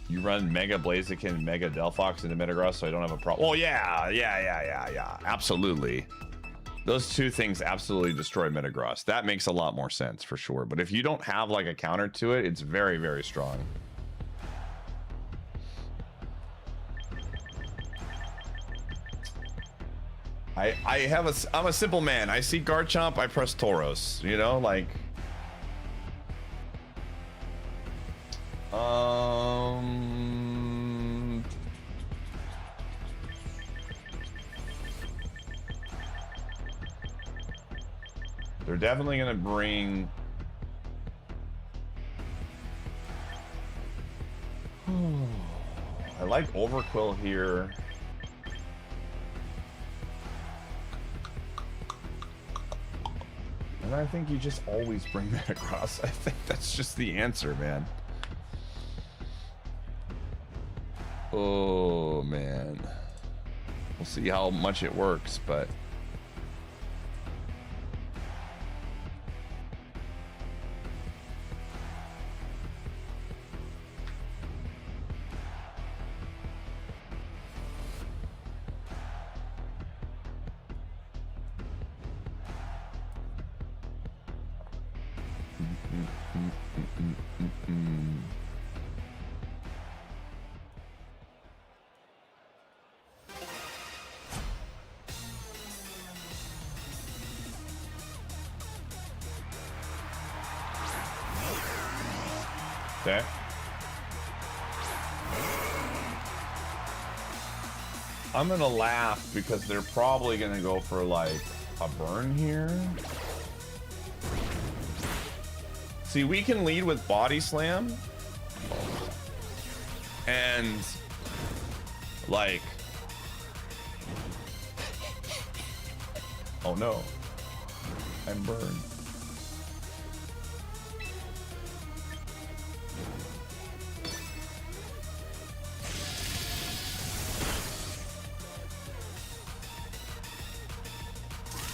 You run Mega Blaziken, Mega Delphox into Metagross, so I don't have a problem. Oh yeah. Absolutely. Those two things absolutely destroy Metagross. That makes a lot more sense for sure. But if you don't have like a counter to it, it's very, very strong. I'm a simple man. I see Garchomp, I press Tauros, you know, like they're definitely gonna bring I like Overquill here. And I think you just always bring that across. I think that's just the answer, man. Oh, man. We'll see how much it works, but... Okay. I'm gonna laugh because they're probably gonna go for like a burn here. See, we can lead with Body Slam and like Oh no. I'm burned.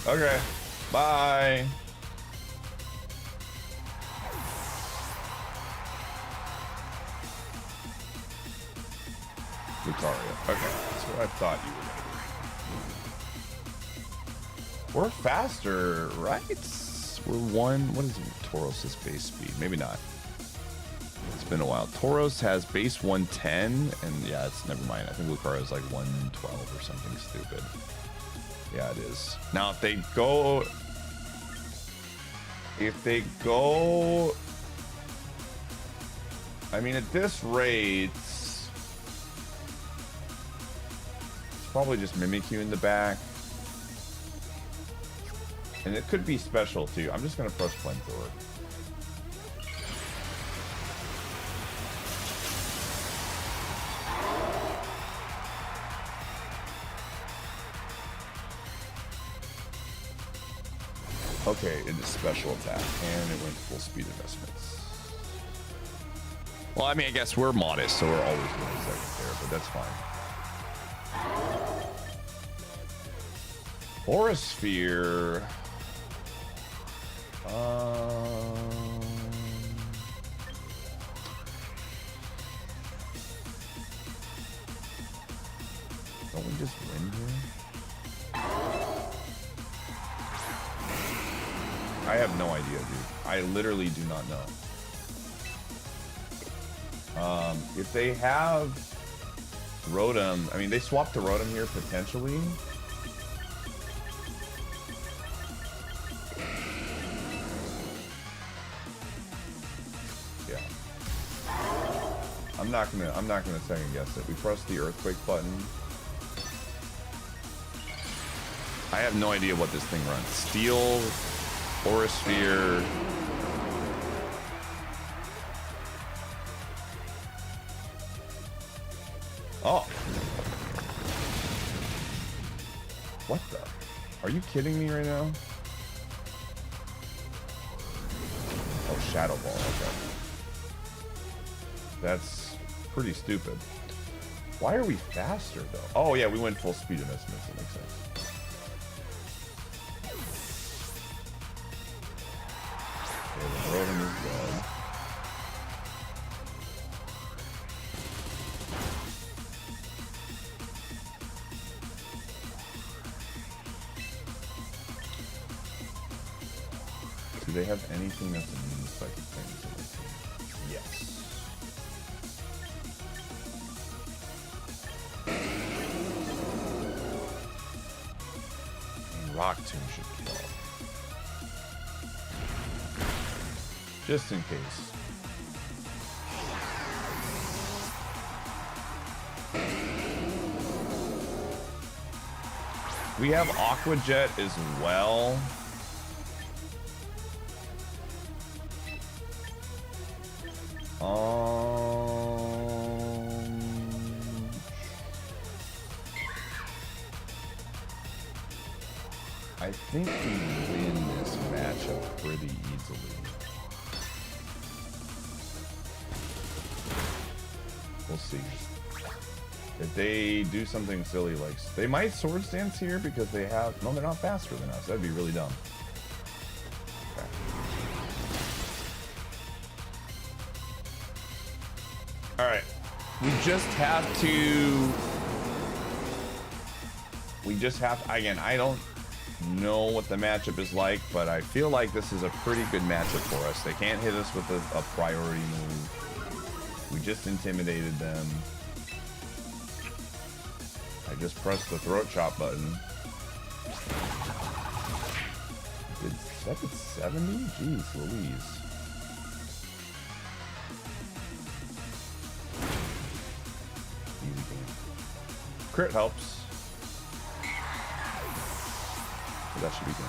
Okay. Bye. Lucario. Okay, that's what I thought you were gonna do. We're faster, right? We're one. What is Tauros' base speed? Maybe not. It's been a while. Tauros has base 110, and yeah, it's never mind. I think Lucario is like 112 or something stupid. Yeah, it is. Now, if they go, I mean, at this rate, it's probably just Mimikyu in the back. And it could be special too. I'm just gonna press flamethrower. Okay, it is special attack, and it went full speed investments. Well, I mean, I guess we're modest, so So we're always going second there, but that's fine. Aura Sphere. Don't we just win here? I have no idea, dude. I literally do not know. If they have Rotom, I mean, they swapped to Rotom here potentially. Yeah. I'm not gonna second guess it. We press the Earthquake button. I have no idea what this thing runs. Steel, Aura Sphere. Oh. What the? Are you kidding me right now? Oh, Shadow Ball, okay. That's pretty stupid. Why are we faster, though? Oh, yeah, we went full speed in this. That makes sense. Okay, the Rotom is dead. Do they have anything that's immune to psychic things in this team? Yes. And Rock Tomb should kill. Just in case. We have Aqua Jet as well. I think we win this matchup pretty easily. We'll see. If they do something silly like... They might Sword Stance here because they have... No, they're not faster than us. That'd be really dumb. Okay. Alright. We just have to... Again, I don't know what the matchup is like, but I feel like this is a pretty good matchup for us. They can't hit us with a priority move. We just intimidated them. I just pressed the throat chop button. That did 70? Jeez Louise. Easy game. Crit helps. So that should be good.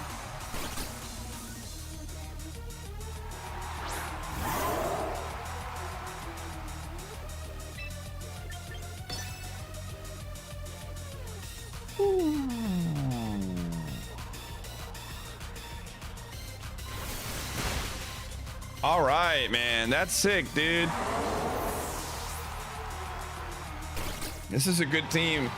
All right, man. That's sick, dude. This is a good team.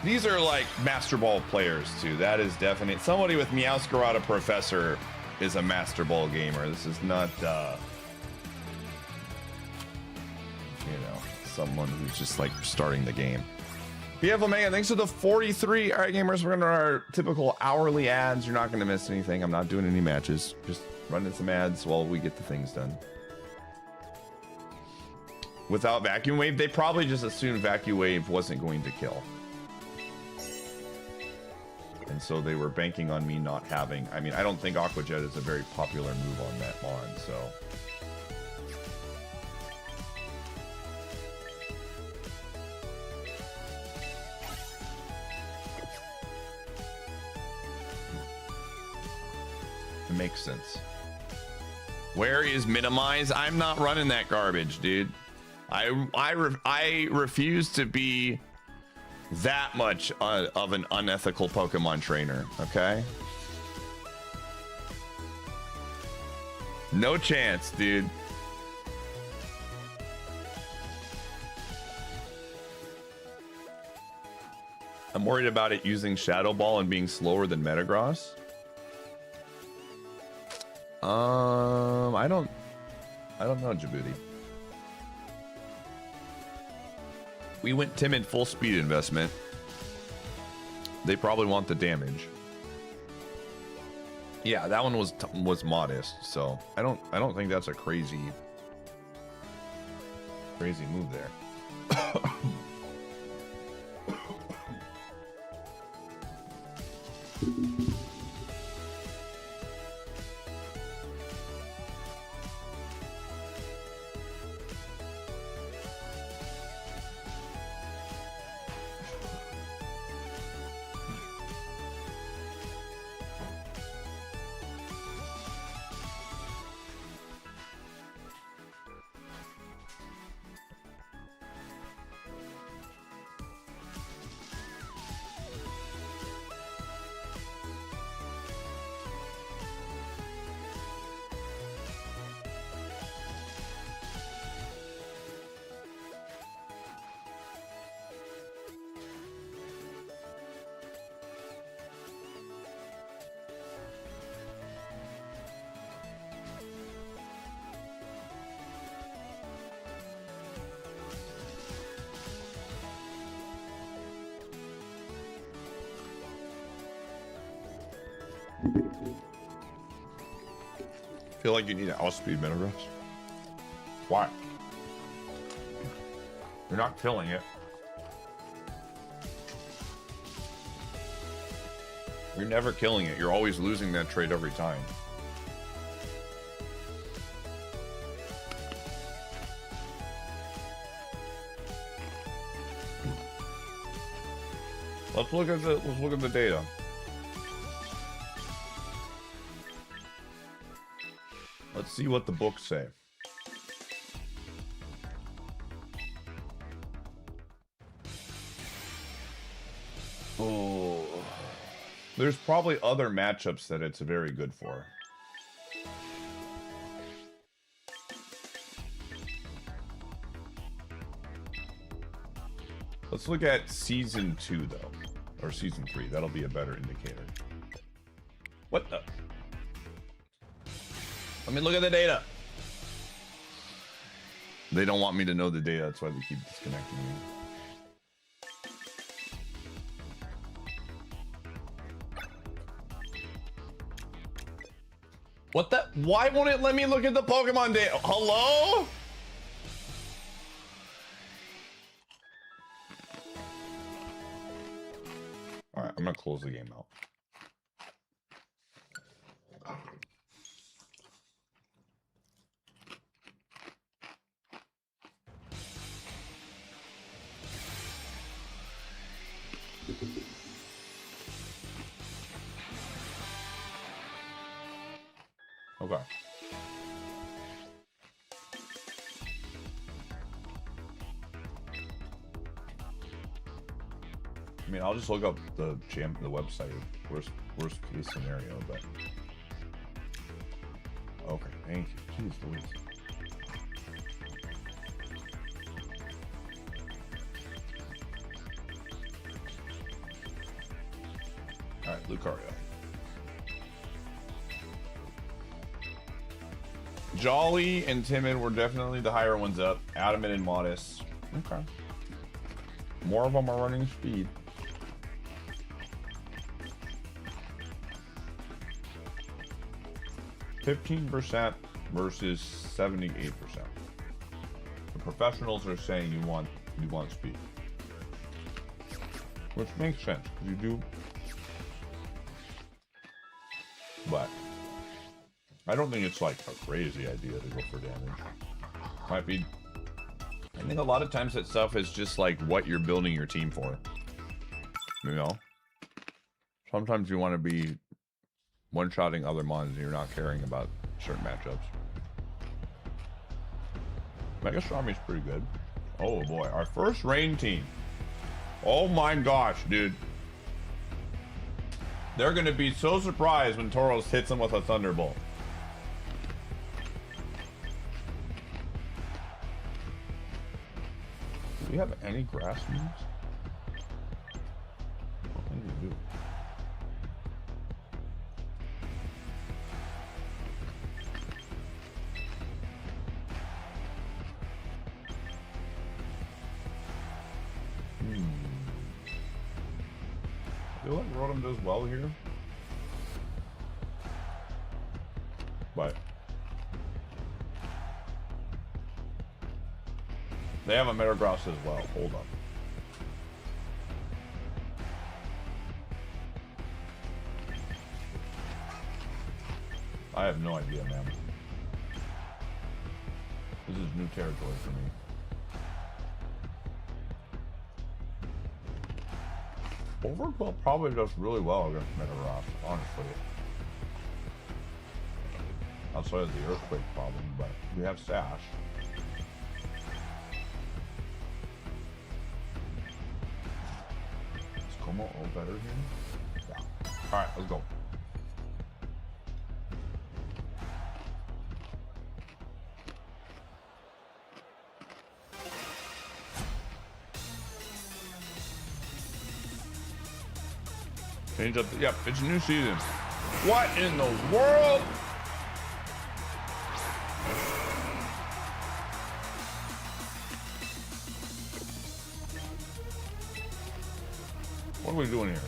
These are like Master Ball players too. That is definite. Somebody with Meowscarada Professor is a Master Ball gamer. This is not, you know, someone who's just like starting the game. BF Omega, thanks for the 43. All right, gamers, we're going to our typical hourly ads. You're not going to miss anything. I'm not doing any matches. Just running some ads while we get the things done. Without Vacuum Wave, they probably just assumed Vacuum Wave wasn't going to kill. And so they were banking on me not having... I mean, I don't think Aqua Jet is a very popular move on that mon, so... It makes sense. Where is Minimize? I'm not running that garbage, dude. I refuse to be that much of an unethical Pokemon trainer, okay? No chance, dude. I'm worried about it using Shadow Ball and being slower than Metagross. I don't know, Djibouti. We went timid full speed investment. They probably want the damage. Yeah, that one was modest, so I don't think that's a crazy move there. Feel like you need to outspeed Metagross. Why? You're not killing it. You're never killing it. You're always losing that trade every time. Let's look at the data. Let's see what the books say. Oh, there's probably other matchups that it's very good for. Let's look at season 2 though, or season 3. That'll be a better indicator. What the? Let me look at the data. They don't want me to know the data, that's why they keep disconnecting me. What the? Why won't it let me look at the Pokemon data? Hello? All right, I'm gonna close the game out. Okay. I mean, I'll just look up the website. Worst case scenario, but Okay, thank you. Jeez Louise. Alright, Lucario. Jolly and Timid were definitely the higher ones up. Adamant and Modest. Okay. More of them are running speed. %, versus 78%. The professionals are saying you want speed, which makes sense because you do. But I don't think it's like a crazy idea to go for damage. Might be. I think a lot of times that stuff is just like what you're building your team for. You know? Sometimes you want to be one-shotting other mons and you're not caring about certain matchups. Mega Stormy's pretty good. Oh boy, our first rain team. Oh my gosh, dude. They're gonna be so surprised when Tauros hits them with a Thunderbolt. Do we have any grass moves? I think we do. I feel like Rotom does well here. But they have a Metagross as well. Hold on. I have no idea, man. This is new territory for me. Overclock probably does really well against Metagross, honestly. Outside of the Earthquake problem, but we have Sash. Is Como all better here? Yeah. Alright, let's go. Change up. Yep, it's a new season. What in the world? What are we doing here?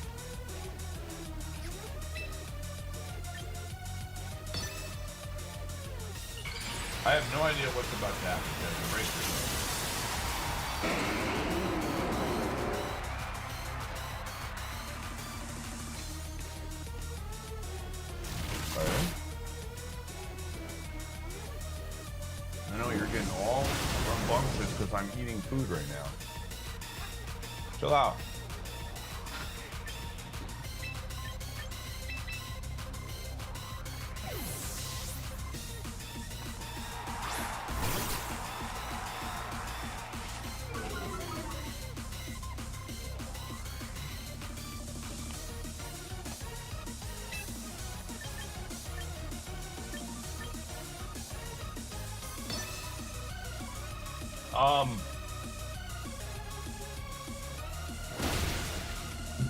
I have no idea what's about to happen. Erase yourself. I know you're getting all rambunctious because I'm eating food right now. Chill out.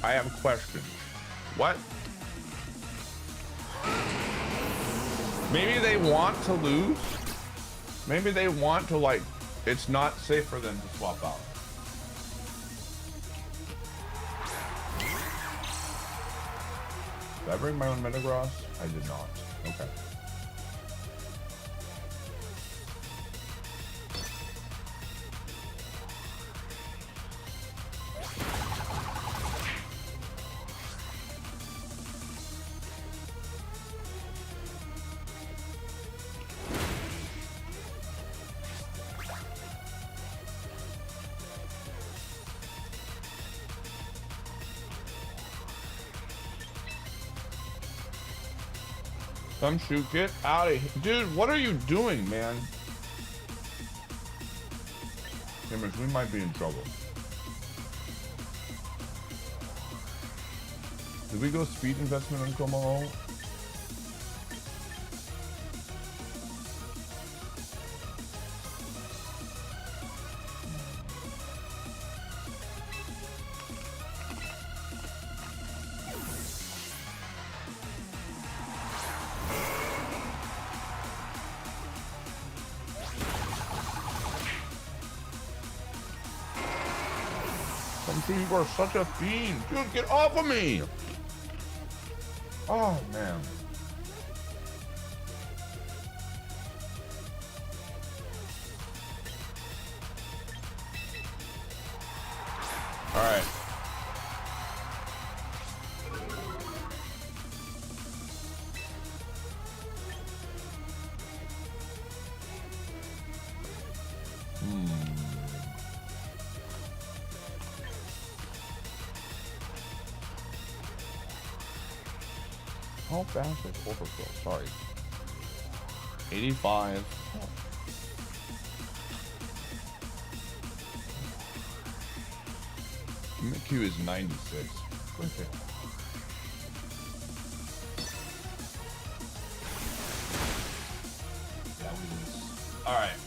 I have a question. What? Maybe they want to lose? Maybe they want to, like, it's not safe for them to swap out. Did I bring my own Metagross? I did not. Okay. Shoot, get out of here. Dude, what are you doing, man? Image, we might be in trouble. Did we go speed investment on Como? You are such a fiend. Dude, get off of me. Oh, man. All right. How fast is overkill? Sorry. 85. Oh. MQ is 96. Okay. Yeah, we lose. All right.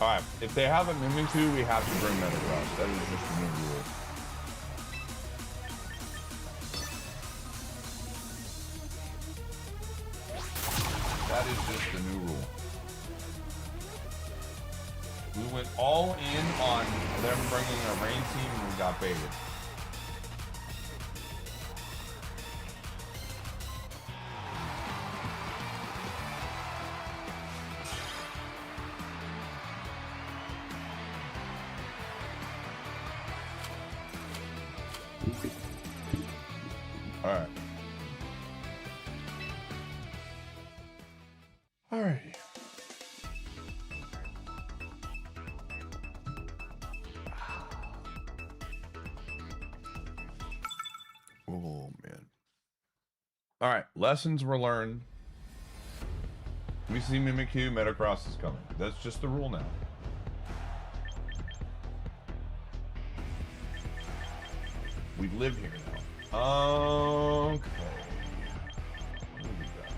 All right. If they have a Mimikyu, we have to bring them across. That is just a new rule. That is just the new rule. We went all in on them bringing a rain team and we got baited. All right. All right. Oh, man. All right. Lessons were learned. We see Mimikyu, Metacross is coming. That's just the rule now. We live here now. Okay. What do we got?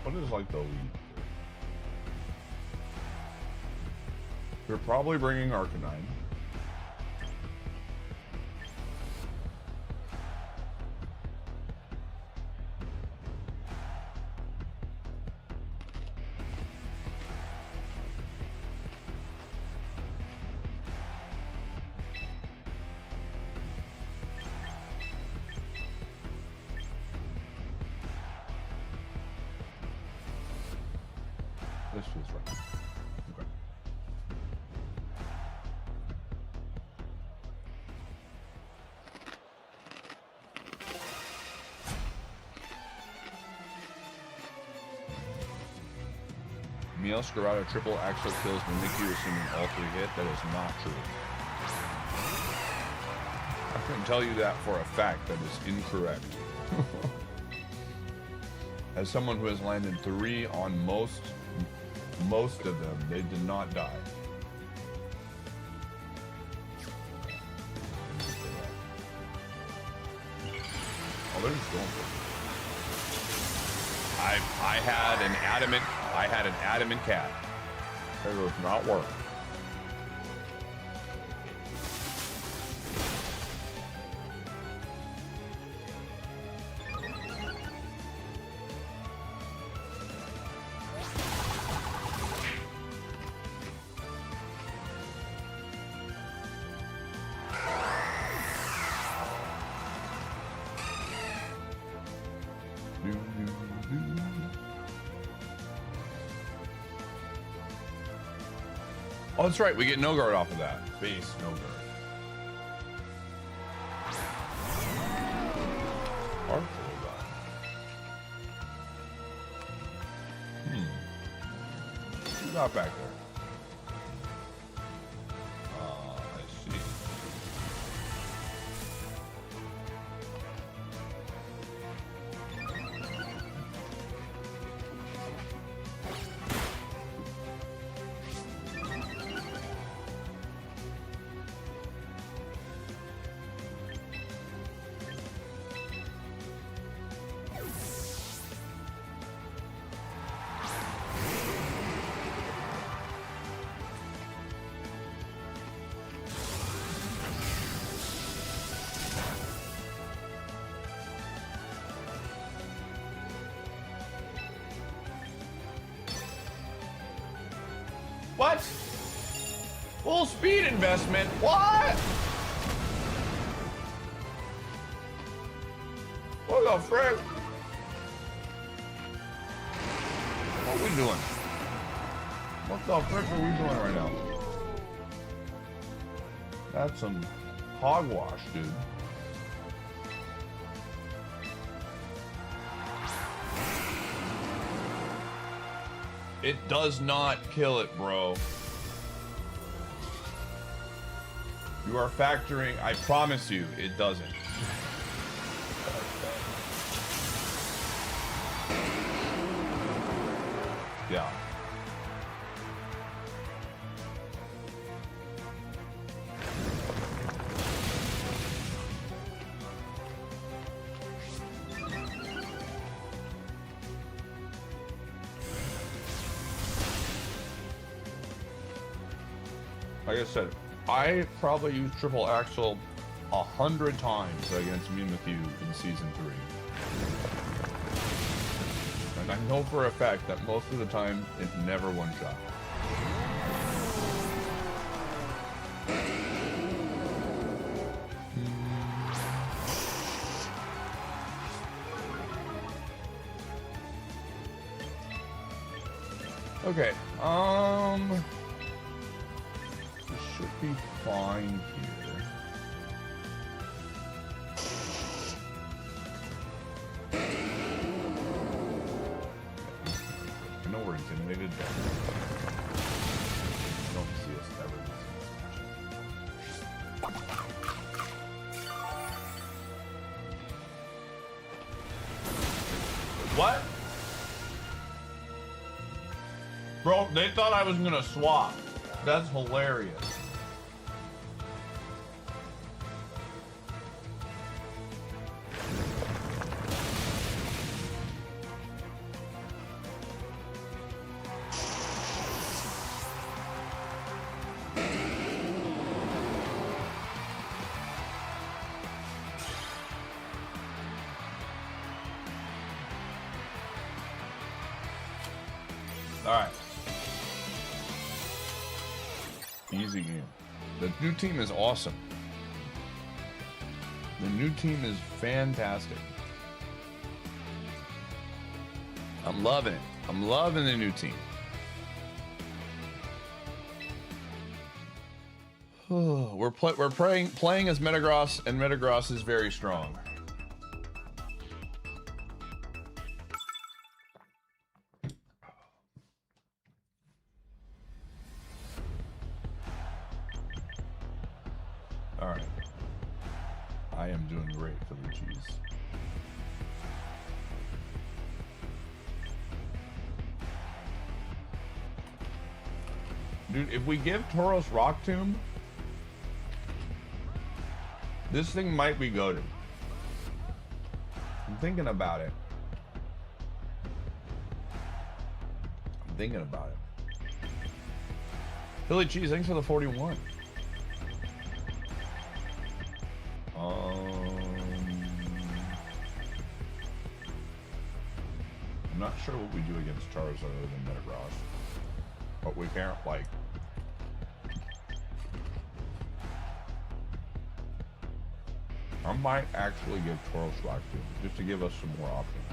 What is like the lead? We're probably bringing Arcanine. This feels right. Okay. Meow Scarada triple axle kills Mimikyu assuming all 3 hit. That is not true. I can tell you that for a fact. That is incorrect. As someone who has landed 3 on most of them, they did not die. Oh, they're just going for it. I had an adamant cat. That does not work. Oh, that's right. We get no guard off of that. Base no guard. Who's not back there? I see. What? Full speed investment? What? What the frick? What are we doing? What the frick are we doing right now? That's some hogwash, dude. It does not kill it, bro. You are factoring, I promise you, it doesn't. Yeah. Like I said, I probably used triple axle 100 times against Mimikyu in season 3. And I know for a fact that most of the time, it's never one shot. Okay, this should be fine here. I know we're intimidated, but I don't see us ever losing this match. What? Bro, they thought I was gonna swap. That's hilarious. All right. Easy game. The new team is awesome. The new team is fantastic. I'm loving it. I'm loving the new team. We're playing as Metagross, and Metagross is very strong. All right. I am doing great for the cheese. Dude, if we give Tauros Rock Tomb, this thing might be goated. I'm thinking about it. Philly Cheese, thanks for the 41. I'm not sure what we do against Charizard other than Metagross. But we can't, like... I might actually give Tauros Rock to him, just to give us some more options.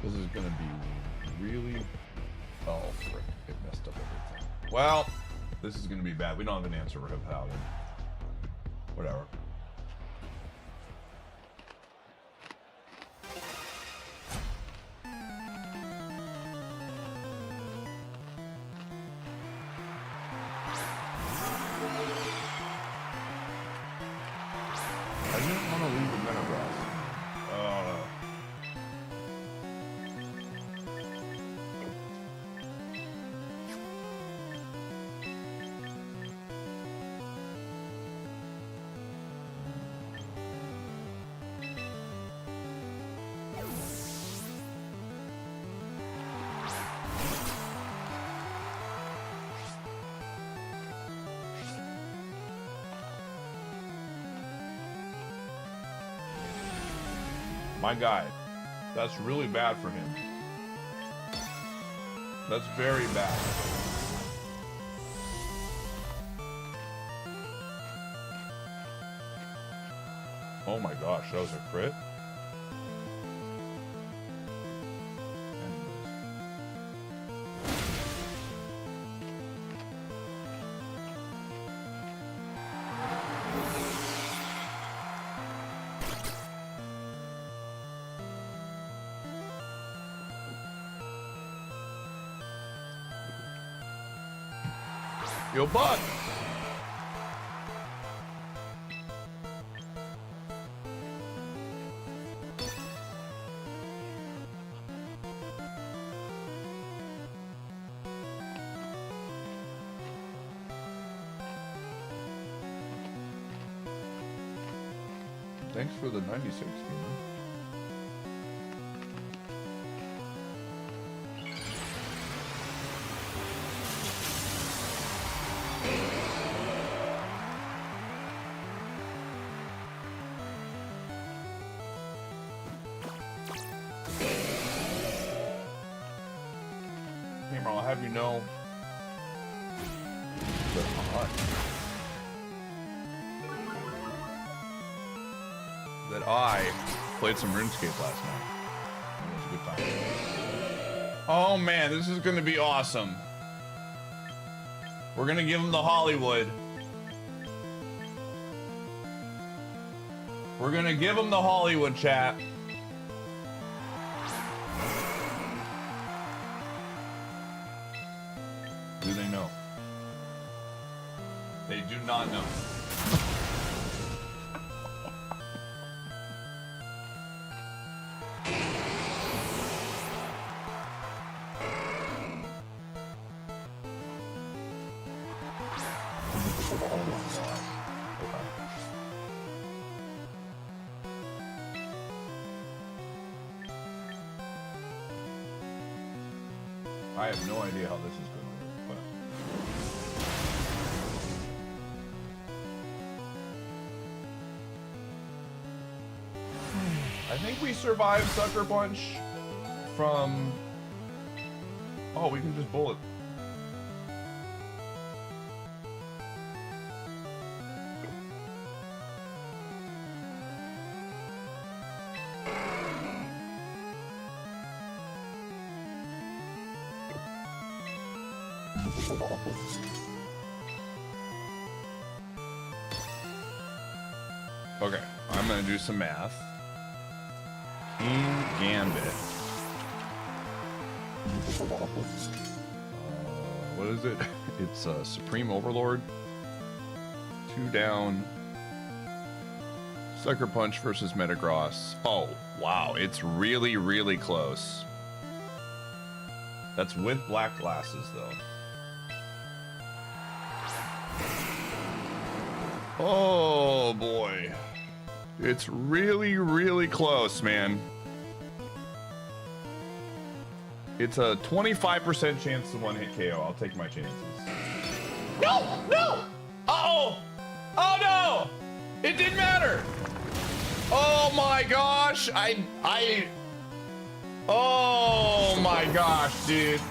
This is gonna be really... Oh, frick. It messed up everything. Well, this is gonna be bad. We don't have an answer for Paladin. Whatever. I didn't want to leave the Metagross. My guy. That's really bad for him. That's very bad. Oh my gosh, that was a crit? Yo, bud! Thanks for the 96, gamer. Gamer, I'll have you know that I played some RuneScape last night. It was a good time. Oh man, this is gonna be awesome. We're gonna give him the Hollywood. We're gonna give him the Hollywood, chat. Do they know? They do not know. I have no idea how this is going to work, but I think we survived Sucker Punch from... Oh, we can just bullet. Okay, I'm gonna do some math. King Gambit. What is it? It's Supreme Overlord. 2 down. Sucker Punch versus Metagross. Oh, wow, it's really, really close. That's with black glasses, though. Oh, boy. It's really, really close, man. It's a 25% chance to one-hit KO. I'll take my chances. No! No! Uh-oh! Oh, no! It didn't matter! Oh, my gosh! Oh, my gosh, dude.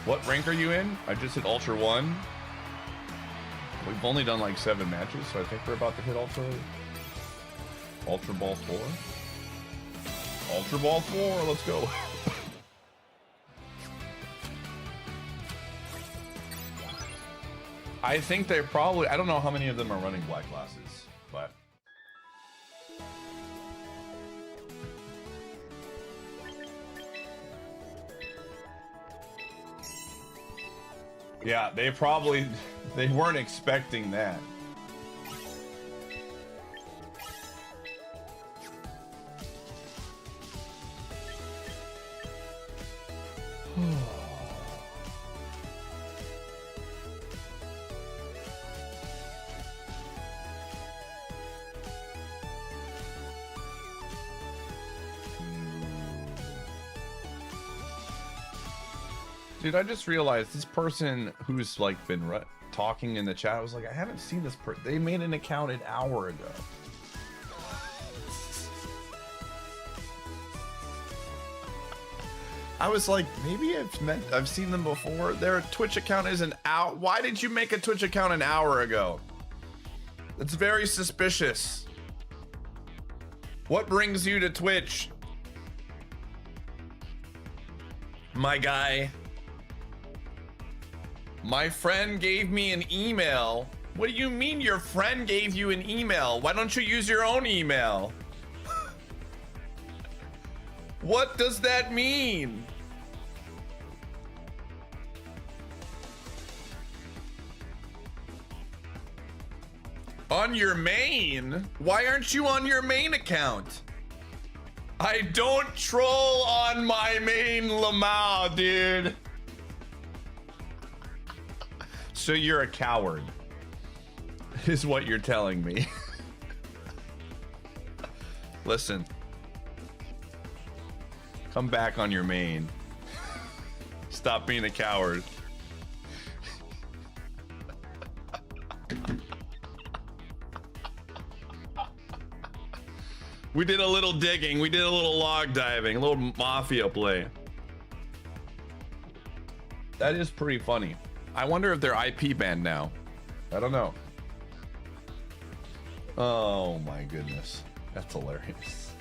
What rank are you in? I just hit Ultra 1. We've only done like 7 matches, so I think we're about to hit Ultra Ball 4. Ultra Ball 4, let's go. I think they're probably, I don't know how many of them are running black glasses, but. Yeah, they weren't expecting that. Dude, I just realized this person who's like been talking in the chat. I was like, I haven't seen this they made an account an hour ago. I was like, maybe I've seen them before. Their Twitch account is an hour. Why did you make a Twitch account an hour ago? That's very suspicious. What brings you to Twitch? My guy. My friend gave me an email. What do you mean your friend gave you an email? Why don't you use your own email? What does that mean? On your main? Why aren't you on your main account? I don't troll on my main Lamau, dude. So you're a coward, is what you're telling me. Listen. Come back on your main. Stop being a coward. We did a little digging. We did a little log diving, a little mafia play. That is pretty funny. I wonder if they're IP banned now. I don't know. Oh my goodness. That's hilarious.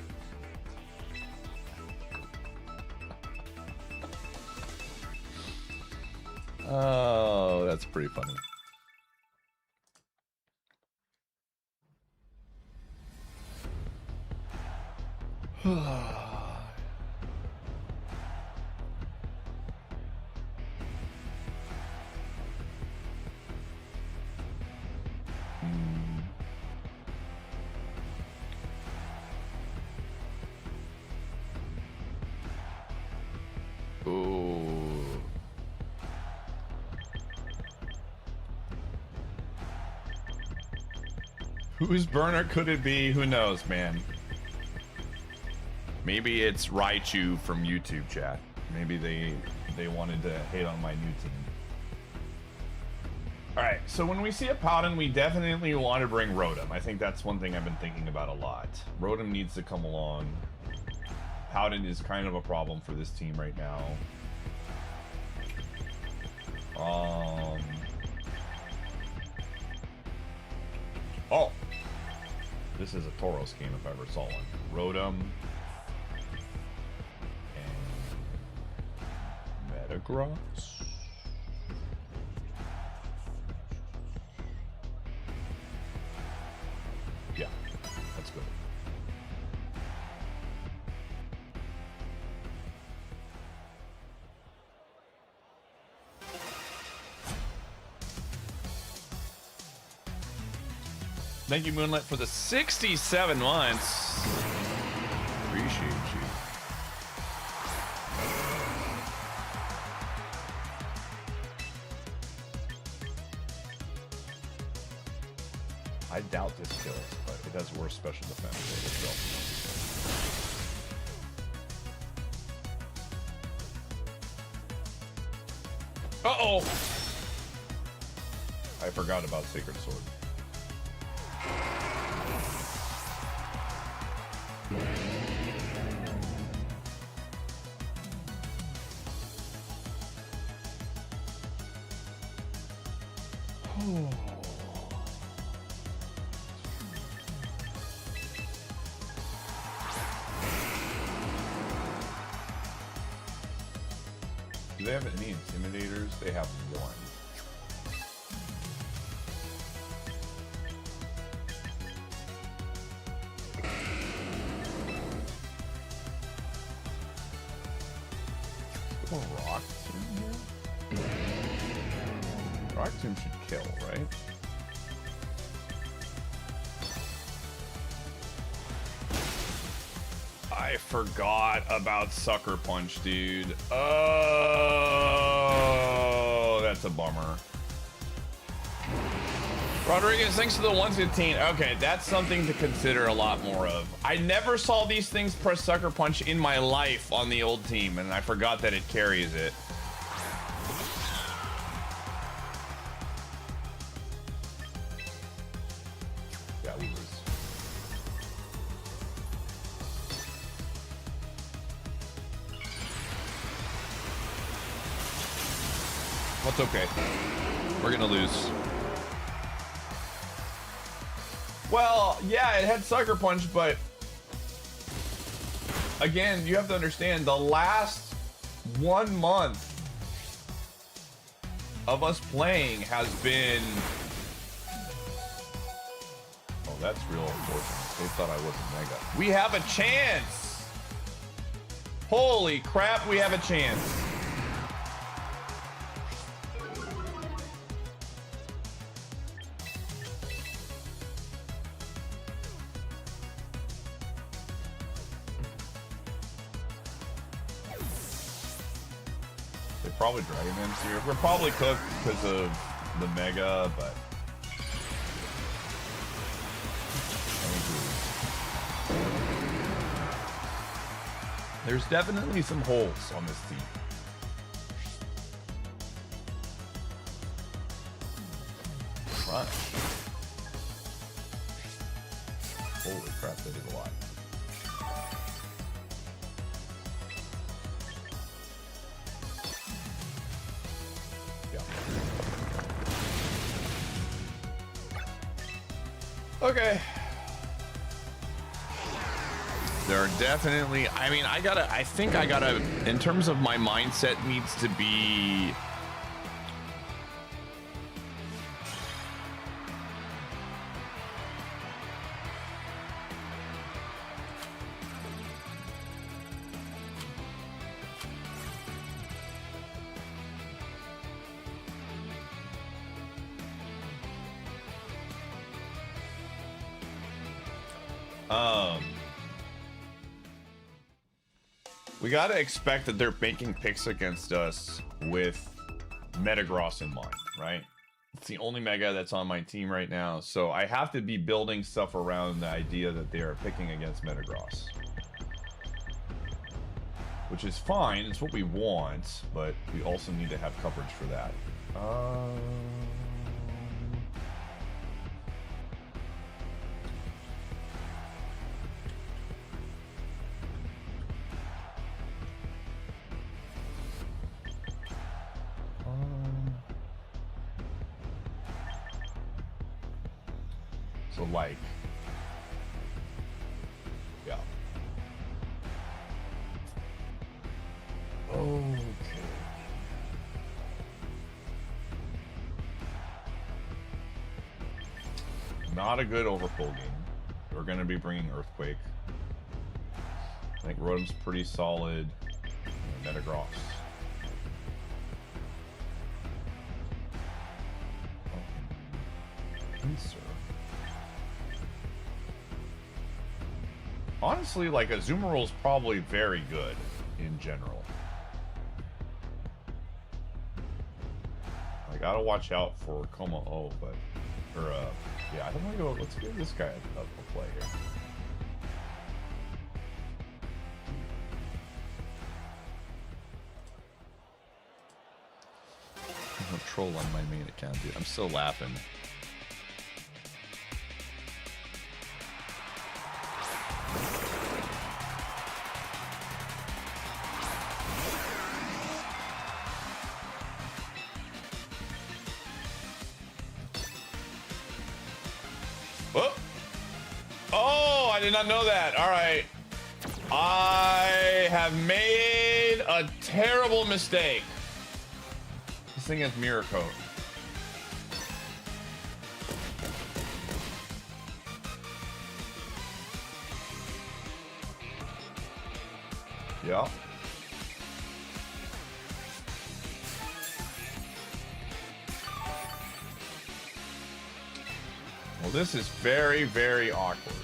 Oh, that's pretty funny. Ooh. Whose burner could it be? Who knows, man? Maybe it's Raichu from YouTube chat. Maybe they wanted to hate on my new team. Alright, so when we see a Paladin, we definitely want to bring Rotom. I think that's one thing I've been thinking about a lot. Rotom needs to come along. Paladin is kind of a problem for this team right now. Oh! This is a Tauros game if I ever saw one. Rotom. And Metagross. Yeah, that's good. Thank you, Moonlight, for the 67 months. Appreciate you. I doubt this kills, but it has worse special defense for itself. Uh-oh! I forgot about Sacred Sword. Do they have any intimidators? They have one. Rock Tomb here? Rock Tomb should kill, right? I forgot about Sucker Punch, dude. Oh, that's a bummer. Rodriguez, thanks for the 115. Okay, that's something to consider a lot more of. I never saw these things press Sucker Punch in my life on the old team, and I forgot that it carries it. Yeah, we lose. That's okay. We're gonna lose. Well, yeah, it had Sucker Punch, but again, you have to understand the last 1 month of us playing has been... Oh, that's real unfortunate. They thought I wasn't Mega. We have a chance! Holy crap, we have a chance. Probably Dragon Man's here. We're probably cooked because of the Mega, but there's definitely some holes on this team. Crunch. Holy crap, that did a lot. Okay. There are definitely, I mean, I think I gotta, in terms of my mindset needs to be, we gotta expect that they're making picks against us with Metagross in mind, right? It's the only Mega that's on my team right now, so I have to be building stuff around the idea that they are picking against Metagross. Which is fine, it's what we want, but we also need to have coverage for that. So like, yeah. Okay. Not a good overpull game. We're going to be bringing Earthquake. I think Rotom's pretty solid. Metagross. Pinsir. Honestly, like, Azumarill is probably very good in general. I gotta watch out for Como-O, but... Or, yeah, I don't want to go... Let's give this guy a play here. I'm a troll on my main account, dude. I'm still laughing. I did not know that. All right. I have made a terrible mistake. This thing has Mirror Coat. Yeah. Well, this is very, very awkward.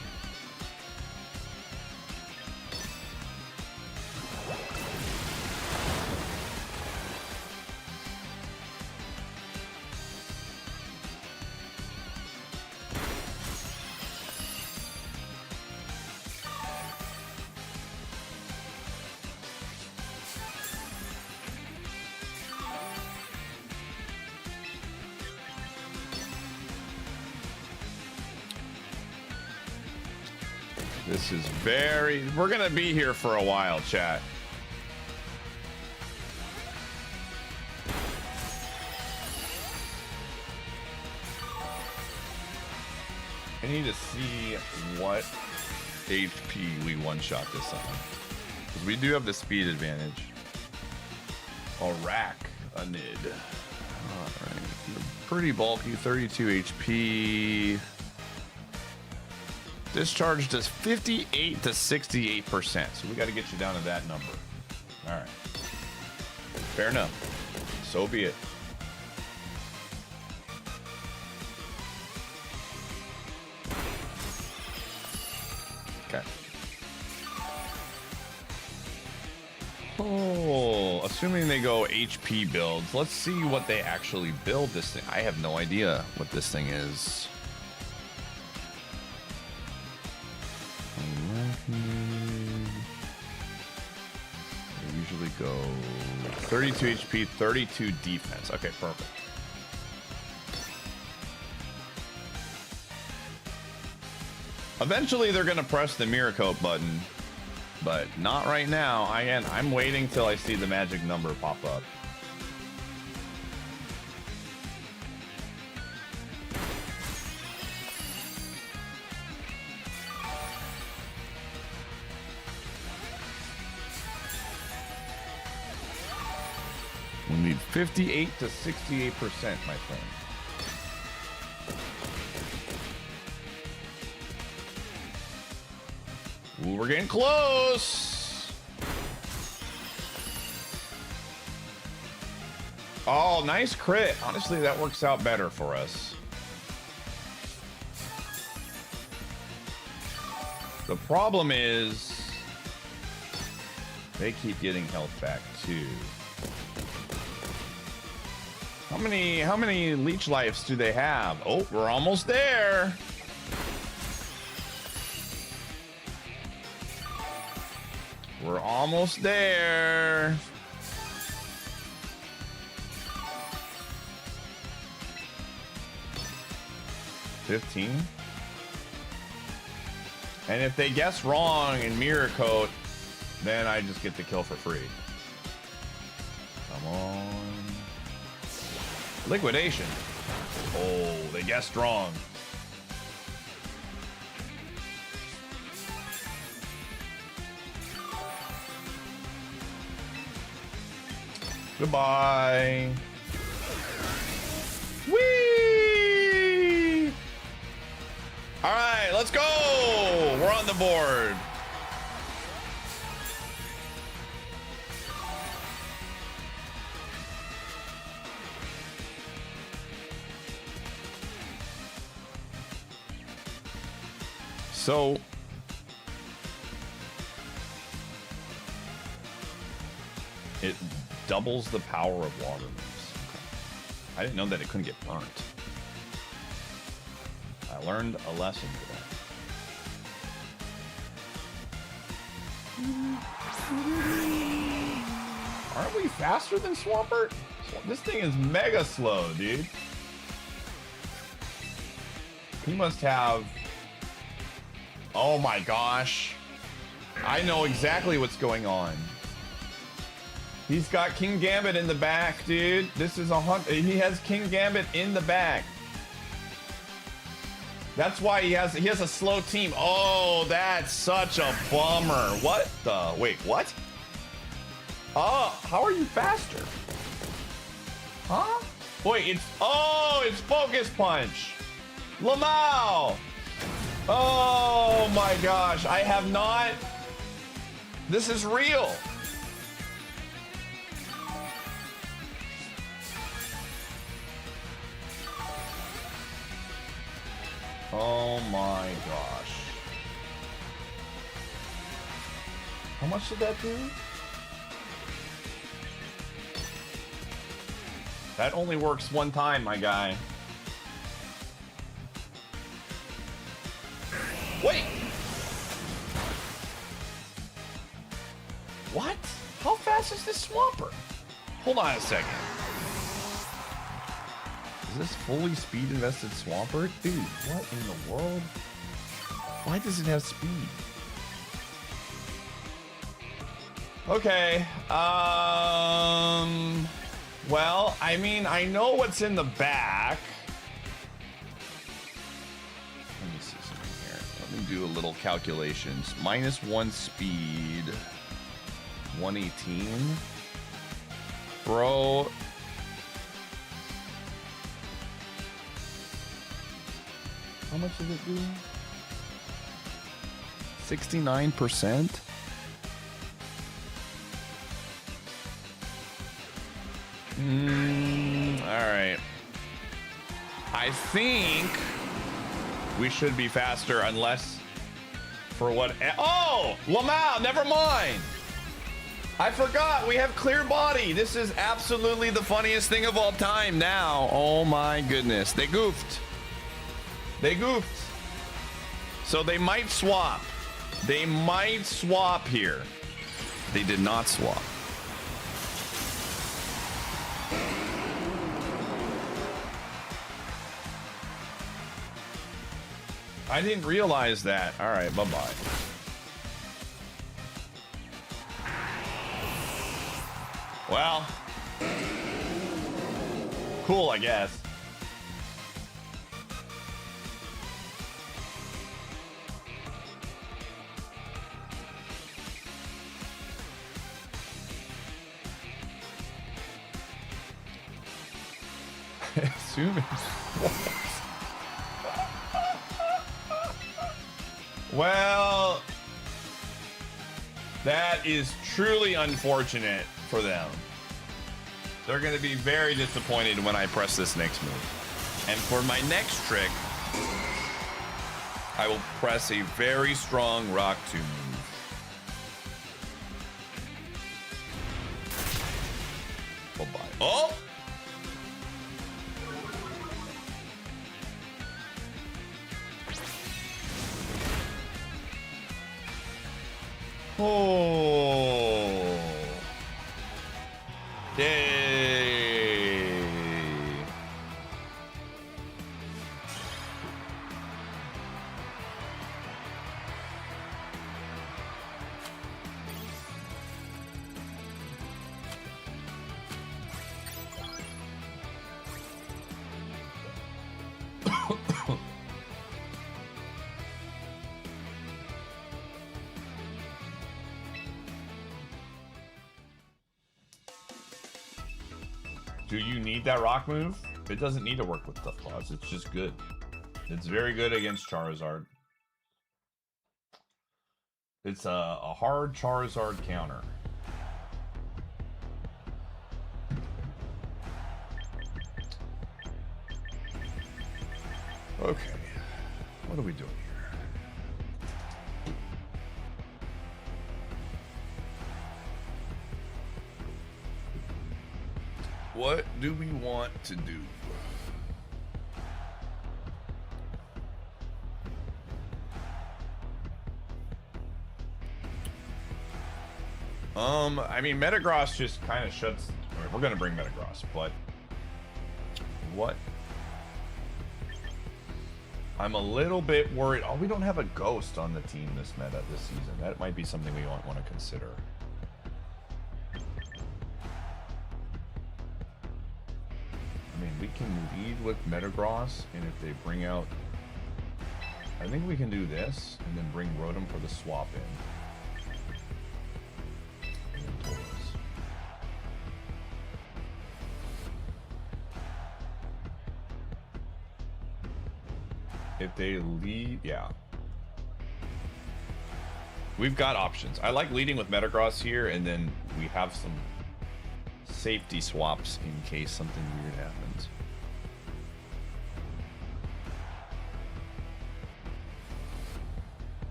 This is very... We're going to be here for a while, chat. I need to see what HP we one-shot this on. Because we do have the speed advantage. A rack, a nid. Alright. Pretty bulky, 32 HP. Discharge does 58 to 68%. So we got to get you down to that number. Alright. Fair enough. So be it. Okay. Oh, assuming they go HP builds, let's see what they actually build this thing. I have no idea what this thing is. They usually go 32 HP, 32 defense. Okay, perfect. Eventually, they're going to press the mirror coat button, but not right now. I'm waiting till I see the magic number pop up. We need 58 to 68%, my friend. Ooh, we're getting close. Oh, nice crit. Honestly, that works out better for us. The problem is they keep getting health back too. How many leech lives do they have? Oh, we're almost there. We're almost there. $15. And if they guess wrong in mirror coat, then I just get the kill for free. Come on. Liquidation. Oh, they guessed wrong. Goodbye. Whee! All right, let's go. We're on the board. So it doubles the power of water moves. Okay. I didn't know that it couldn't get burnt. I learned a lesson today. Aren't we faster than Swampert? This thing is mega slow, dude. He must have... Oh my gosh. I know exactly what's going on. He's got King Gambit in the back, dude. This is he has King Gambit in the back. That's why he has a slow team. Oh, that's such a bummer. What the? Wait, what? Oh, how are you faster? Huh? Wait, it's Focus Punch. Lamau. Oh my gosh, I have not. This is real. Oh my gosh. How much did that do? That only works one time, my guy. Wait! What? How fast is this Swampert? Hold on a second. Is this fully speed invested Swampert? Dude, what in the world? Why does it have speed? Okay. Well, I mean, I know what's in the back. Let me see something here. Let me do a little calculations. -1 speed. 118. Bro. How much does it do? 69%? Alright. I think we should be faster unless for what... Oh! Lamau, never mind! I forgot, we have clear body. This is absolutely the funniest thing of all time now. Oh my goodness. They goofed. They goofed. So they might swap. They might swap here. They did not swap. I didn't realize that. All right, bye-bye. Well, cool, I guess. Assuming. Well, that is truly unfortunate for them. They're going to be very disappointed when I press this next move. And for my next trick, I will press a very strong Rock 2 move. Bye-bye. Oh! Oh. Yay. Do you need that rock move? It doesn't need to work with Tough Claws. It's just good. It's very good against Charizard. It's a hard Charizard counter. Okay. What are we doing here? What do we want to do? I mean, Metagross just kind of shuts... I mean, we're going to bring Metagross, but... What? I'm a little bit worried. Oh, we don't have a Ghost on the team this season. That might be something we want to consider. I mean, we can lead with Metagross, and if they bring out... I think we can do this, and then bring Rotom for the swap in. And then Tauros. If they lead... Yeah. We've got options. I like leading with Metagross here, and then we have some safety swaps in case something weird happens.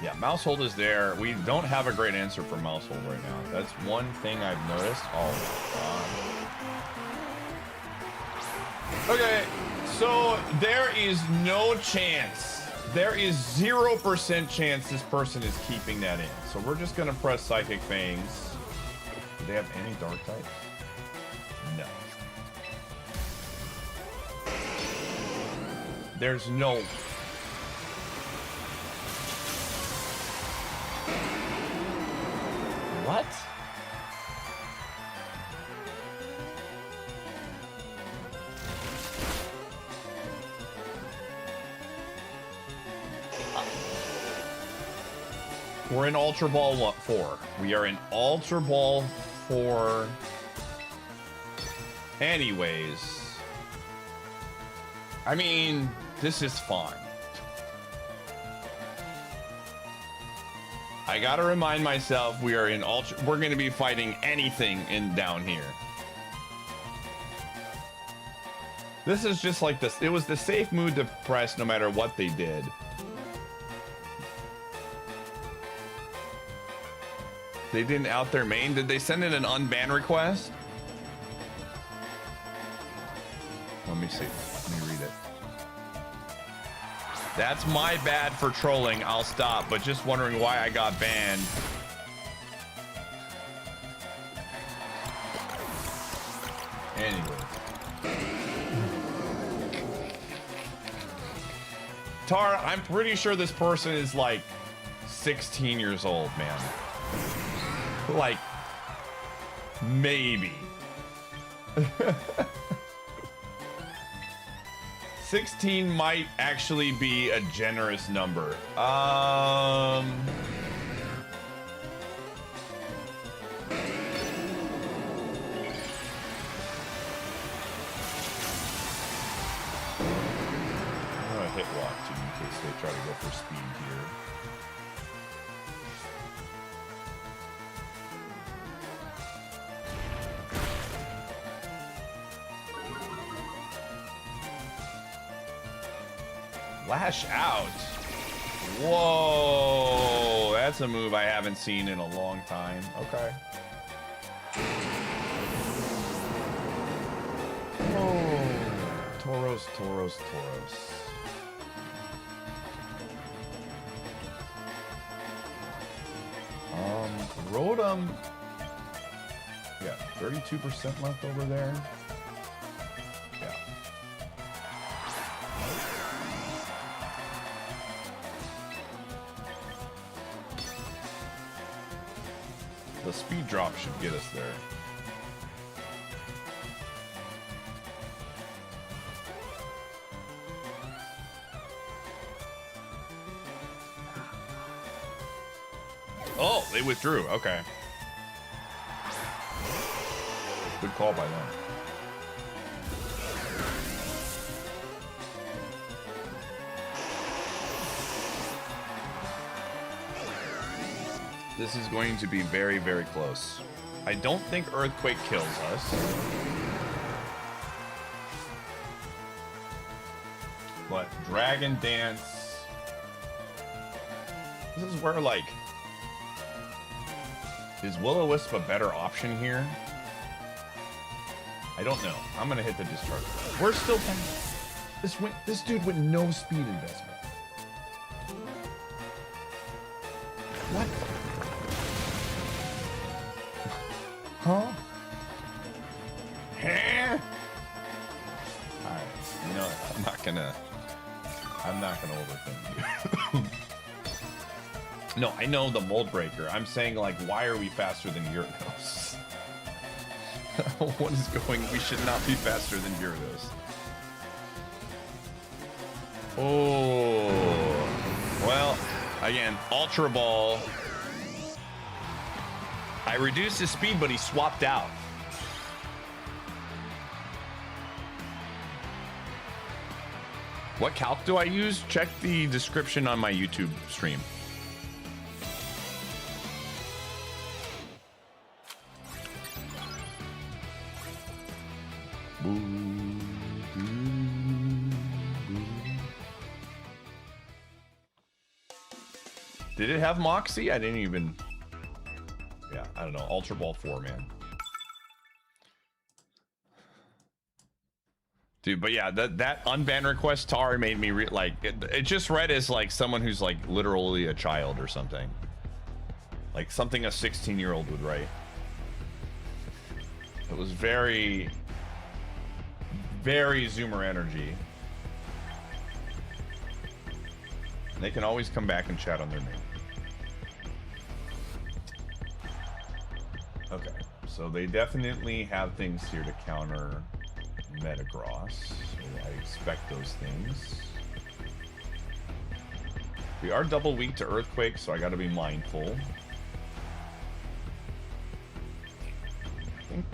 Yeah, Mousehold is there. We don't have a great answer for Mousehold right now. That's one thing I've noticed. Oh my god. Okay, so there is no chance. There is 0% chance this person is keeping that in. So we're just gonna press Psychic Fangs. Do they have any Dark types? No. There's no... What? We're in Ultra Ball 4. We are in Ultra Ball 4. Anyways. I mean, this is fine. I gotta remind myself we are in Ultra... We're gonna be fighting anything in down here. This is just like this. It was the safe move to press no matter what they did. They didn't out their main. Did they send in an unban request? Let me see. Let me read it. That's my bad for trolling. I'll stop, but just wondering why I got banned. Anyway. Tara, I'm pretty sure this person is like 16 years old, man. Like, maybe. 16 might actually be a generous number. I'm gonna hit walk too in case they try to go for speed here. Lash out. Whoa, that's a move I haven't seen in a long time. Okay. Oh, Tauros, Tauros, Tauros. Rotom. Yeah, 32% left over there. Yeah. The speed drop should get us there. Oh, they withdrew. Okay. Good call by them. This is going to be very, very close. I don't think Earthquake kills us. But Dragon Dance... This is where, like... Is Will-O-Wisp a better option here? I don't know. I'm gonna hit the discharge. We're still... This dude with no speed investment. What? Huh? Huh? Alright, you know what? I'm not gonna overthink you. No, I know the mold breaker. I'm saying, like, why are we faster than Gyarados? What is going? We should not be faster than Gyarados. Oh. Well, again, Ultra Ball. I reduced his speed, but he swapped out. What calc do I use? Check the description on my YouTube stream. Did it have Moxie? I didn't even... Yeah, I don't know. Ultra Ball 4, man. Dude, but yeah, that unban request, Tar, made me like... It just read as like someone who's like literally a child or something. Like something a 16-year-old would write. It was very... Very Zoomer energy. They can always come back and chat on their name. Okay, so they definitely have things here to counter Metagross. So I expect those things. We are double weak to Earthquake, so I gotta be mindful. I think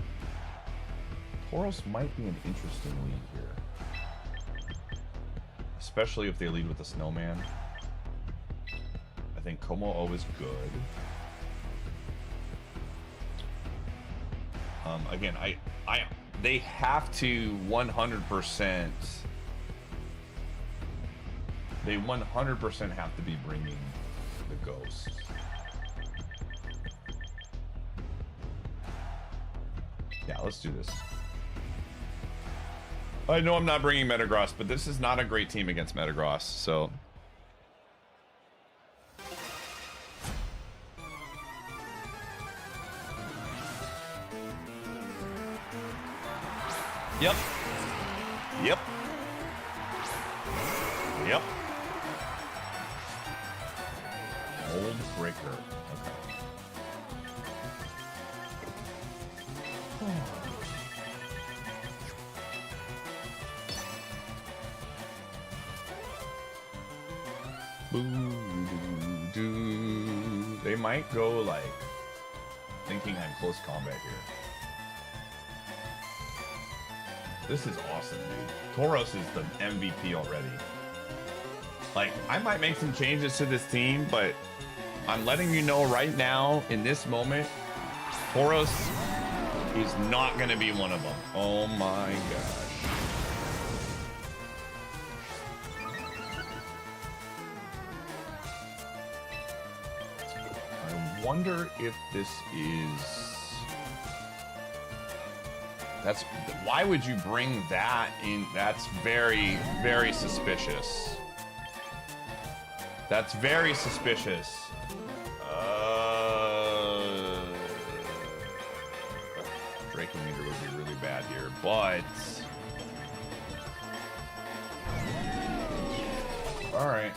Tauros might be an interesting lead here. Especially if they lead with the Snowman. I think Como-O is good. Again, they have to 100%. They 100% have to be bringing the Ghost. Yeah, let's do this. I know I'm not bringing Metagross, but this is not a great team against Metagross, so... Yep. Yep. Yep. Old Breaker. Okay. Boo-doo-doo. They might go like thinking I'm close combat here. This is awesome, dude. Tauros is the MVP already. Like, I might make some changes to this team, but I'm letting you know right now, in this moment, Tauros is not going to be one of them. Oh my gosh. I wonder if this is... That's why would you bring that in? That's very, very suspicious. That's very suspicious. Dracometer would be really bad here, but all right.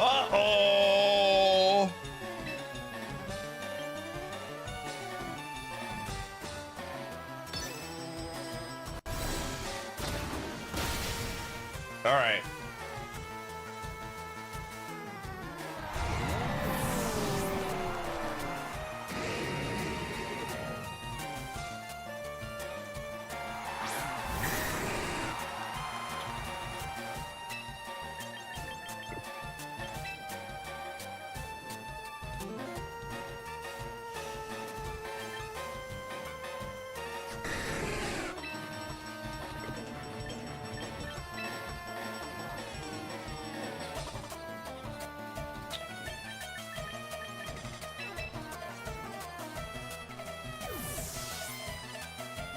Uh-oh! All right.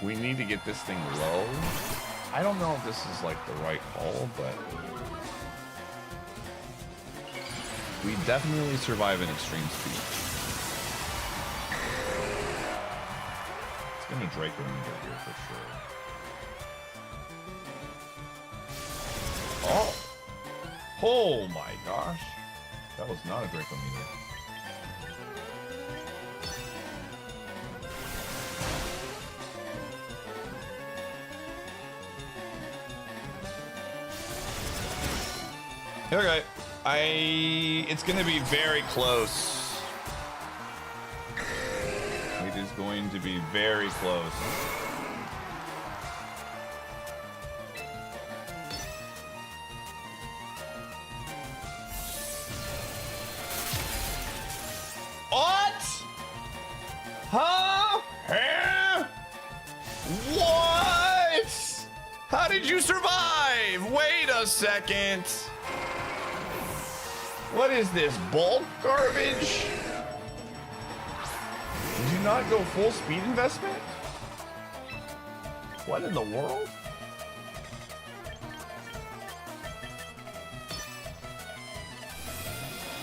We need to get this thing low. I don't know if this is like the right call, but we definitely survive in extreme speed. It's gonna Draco Meter here for sure. Oh! Oh my gosh. That was not a Draco Meter. Okay, it's gonna be very close. It is going to be very close. What? Huh? Huh? did you survive? Wait a second. What is this, bulk garbage? Did you not go full speed investment? What in the world?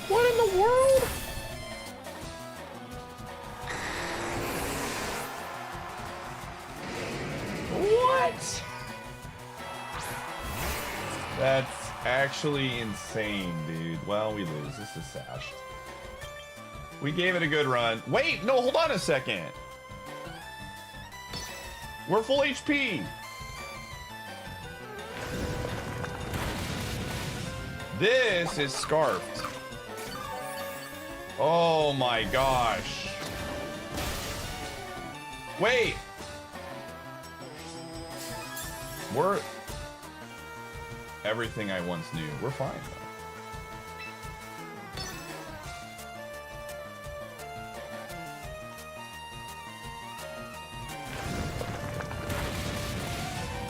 What in the world? What? That's actually insane, dude. Well, we lose. This is sad. We gave it a good run. Wait, no, hold on a second. We're full HP. This is scarfed. Oh my gosh. Wait. We're everything I once knew. We're fine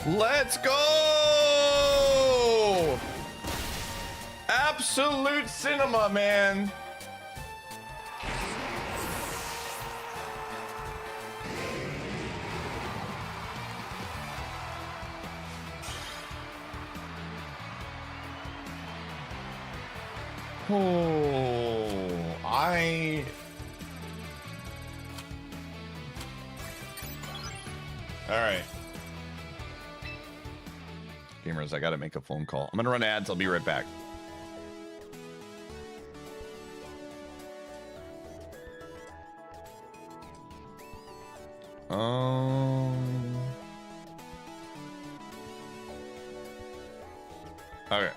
though. Let's go! Absolute cinema, man. Oh, all right. Gamers, I gotta make a phone call. I'm gonna run ads. I'll be right back. Okay.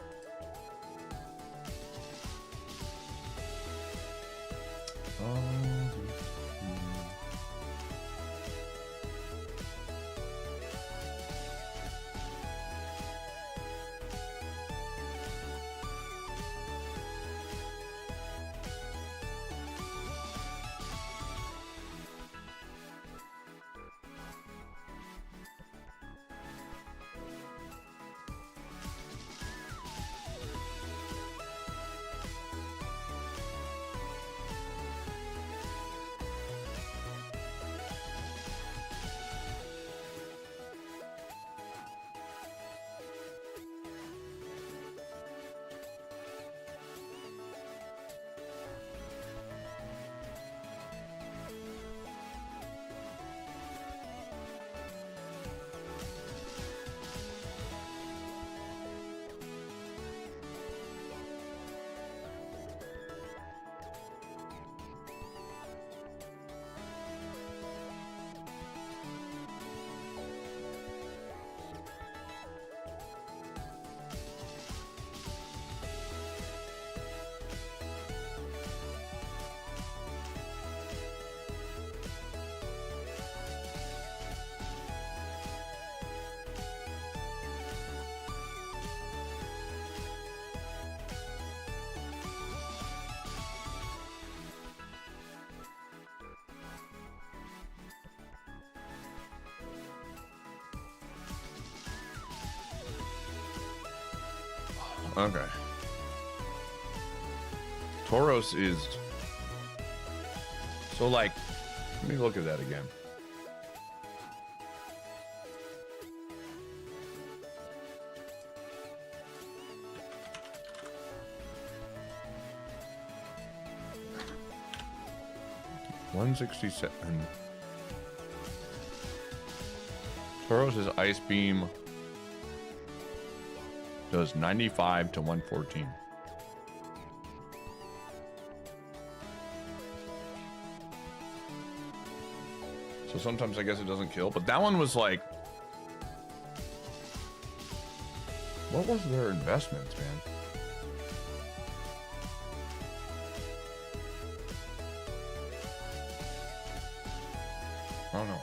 Okay. Tauros is so like, let me look at that again. $167. Tauros' Ice Beam does 95 to 114. So sometimes I guess it doesn't kill, but that one was like, what was their investments, man? I don't know.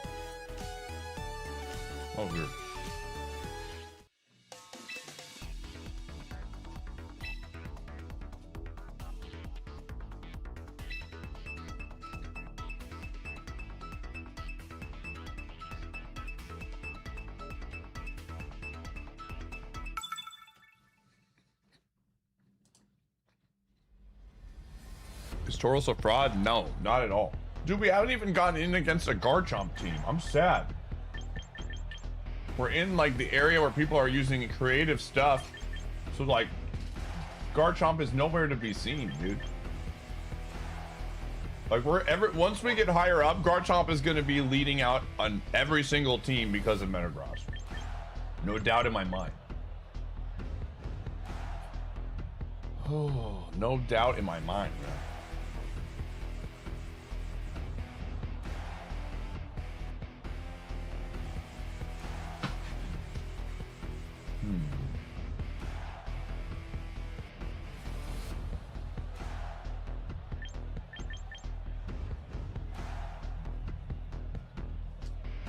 Oh, weird. Is Tauros a fraud? No, not at all. Dude, we haven't even gotten in against a Garchomp team. I'm sad. We're in like the area where people are using creative stuff. So like, Garchomp is nowhere to be seen, dude. Like once we get higher up, Garchomp is gonna be leading out on every single team because of Metagross. No doubt in my mind. Oh, no doubt in my mind, man.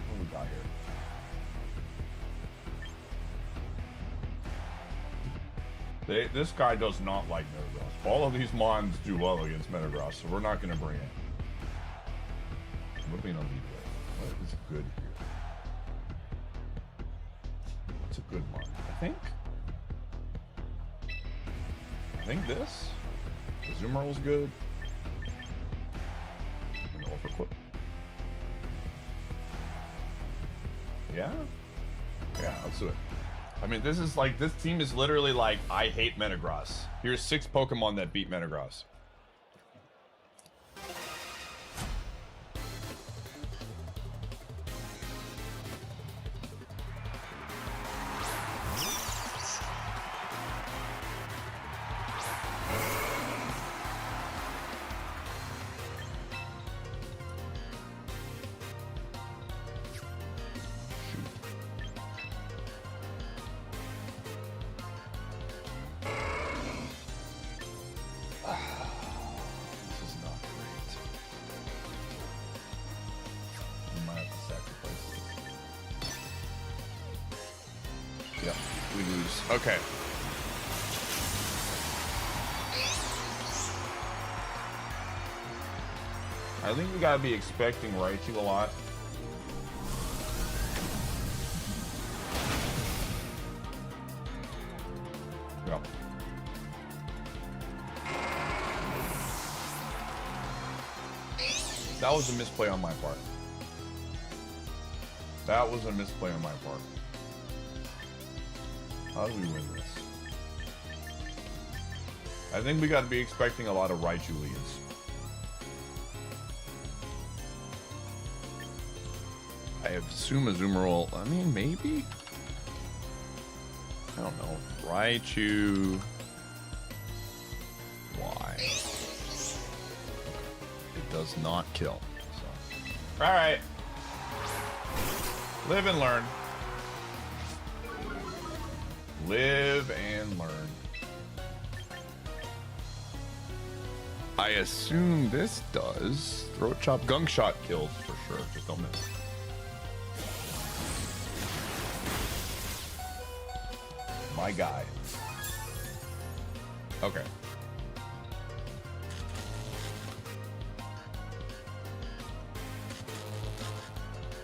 What do we got here? This guy does not like Metagross. All of these mons do well against Metagross, so we're not going to bring it. Whipping on lead way. What is good here? What's a good mon? I think this. The Zoomerl's good. An Overclip. Yeah? Yeah, let's do it. I mean, this is like, this team is literally like, I hate Metagross. Here's 6 Pokemon that beat Metagross. Okay. I think we gotta be expecting Raichu a lot. Yep. That was a misplay on my part. That was a misplay on my part. How do we win this? I think we got to be expecting a lot of Raichu leads. I assume a Zoomerl. I mean, maybe? I don't know. Raichu. Why? It does not kill. So. Alright. Live and learn. Live and learn. I assume this does. Throat chop, gunk shot kills for sure. Just don't miss. My guy. Okay.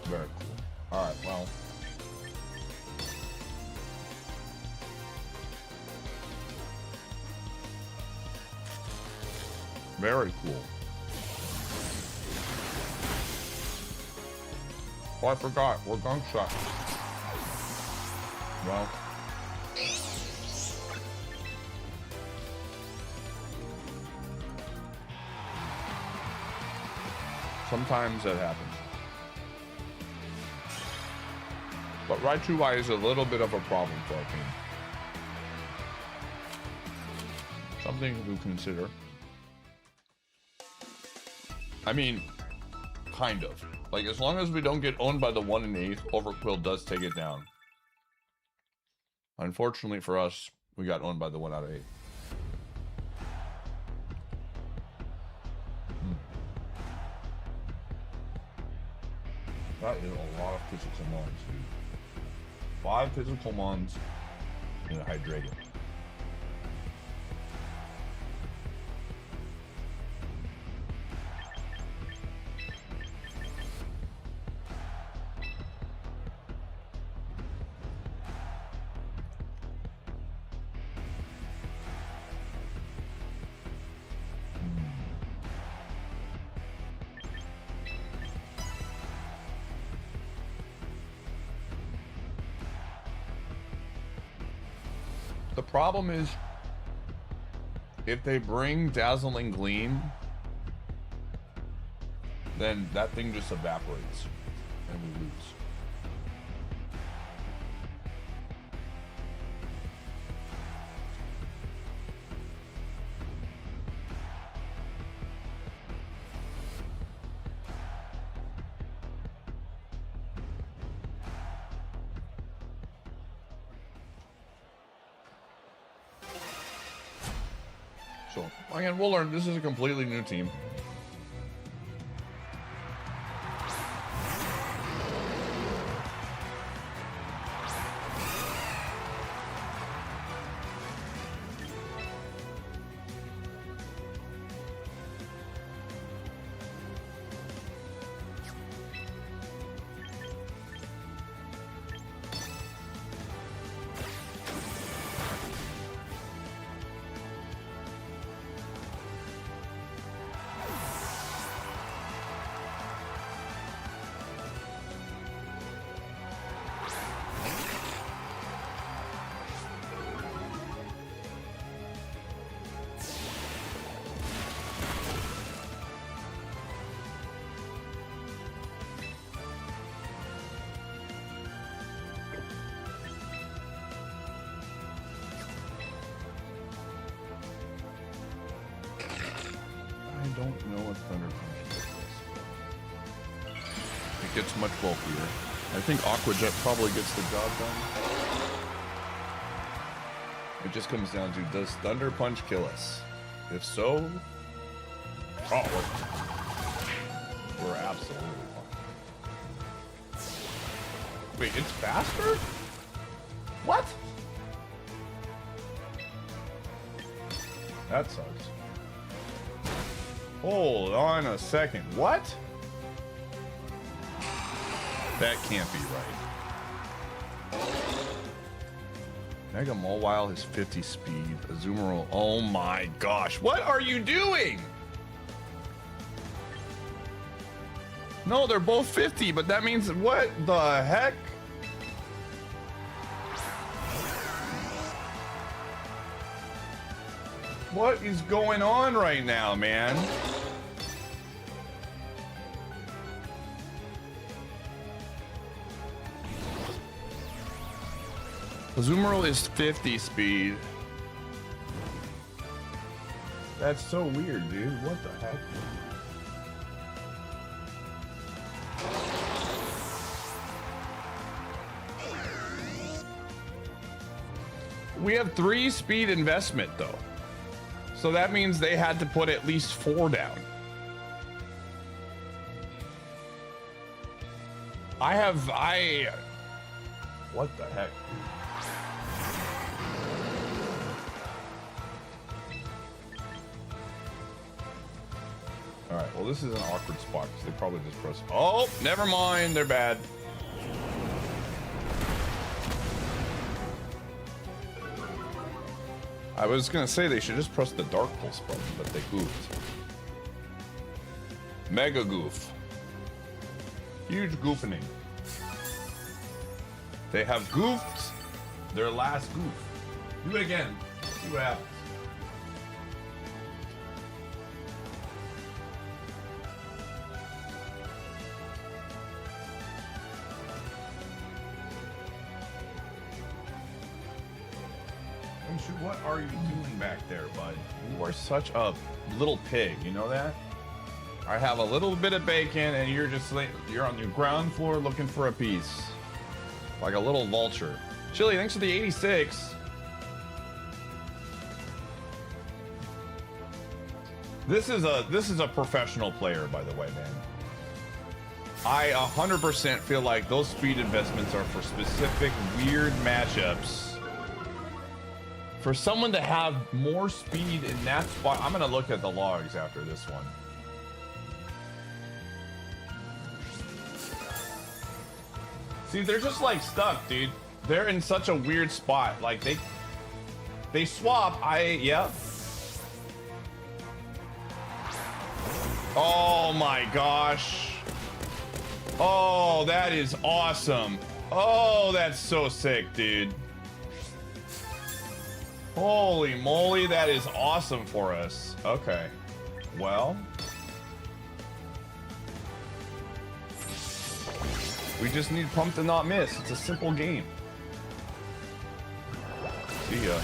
Very cool. Alright, well. Very cool. Oh, I forgot. We're gunk shot. Well. Sometimes that happens. But Raichu is a little bit of a problem for our team. Something to consider. I mean, kind of. Like, as long as we don't get owned by the 1 in 8, Overquill does take it down. Unfortunately for us, we got owned by the 1 out of 8. That is a lot of physical mons, dude. 5 physical mons and a Hydreigon. problem is, if they bring Dazzling Gleam, then that thing just evaporates and we lose. So, again, we'll learn. This is a completely new team. I don't know what Thunder Punch is. It gets much bulkier. I think Aqua Jet probably gets the job done. It just comes down to, does Thunder Punch kill us? If so, oh, we're absolutely fine. Wait, it's faster? What? That sucks. Hold on a second. What? That can't be right. Mega Mawile has 50 speed. Azumarill. Oh my gosh. What are you doing? No, they're both 50, but that means what the heck? What is going on right now, man? Azumarill is 50 speed. That's so weird, dude. What the heck? We have 3 speed investment, though. So that means they had to put at least 4 down. What the heck? All right, well, this is an awkward spot because they probably just press. Oh, never mind, they're bad. I was gonna say they should just press the Dark Pulse button, but they goofed. Mega goof. Huge goofening. They have goofed their last goof. Do it again. See what happens. What are you doing back there, bud? You are such a little pig, you know that? I have a little bit of bacon and you're just like, you're on your ground floor looking for a piece. Like a little vulture. Chili, thanks for the 86. This is a professional player, by the way, man. I 100% feel like those speed investments are for specific weird matchups. For someone to have more speed in that spot, I'm gonna look at the logs after this one. See, they're just like stuck, dude. They're in such a weird spot. Like they swap. Yep. Oh my gosh. Oh, that is awesome. Oh, that's so sick, dude. Holy moly, that is awesome for us. Okay. Well, we just need pump to not miss. It's a simple game. See ya.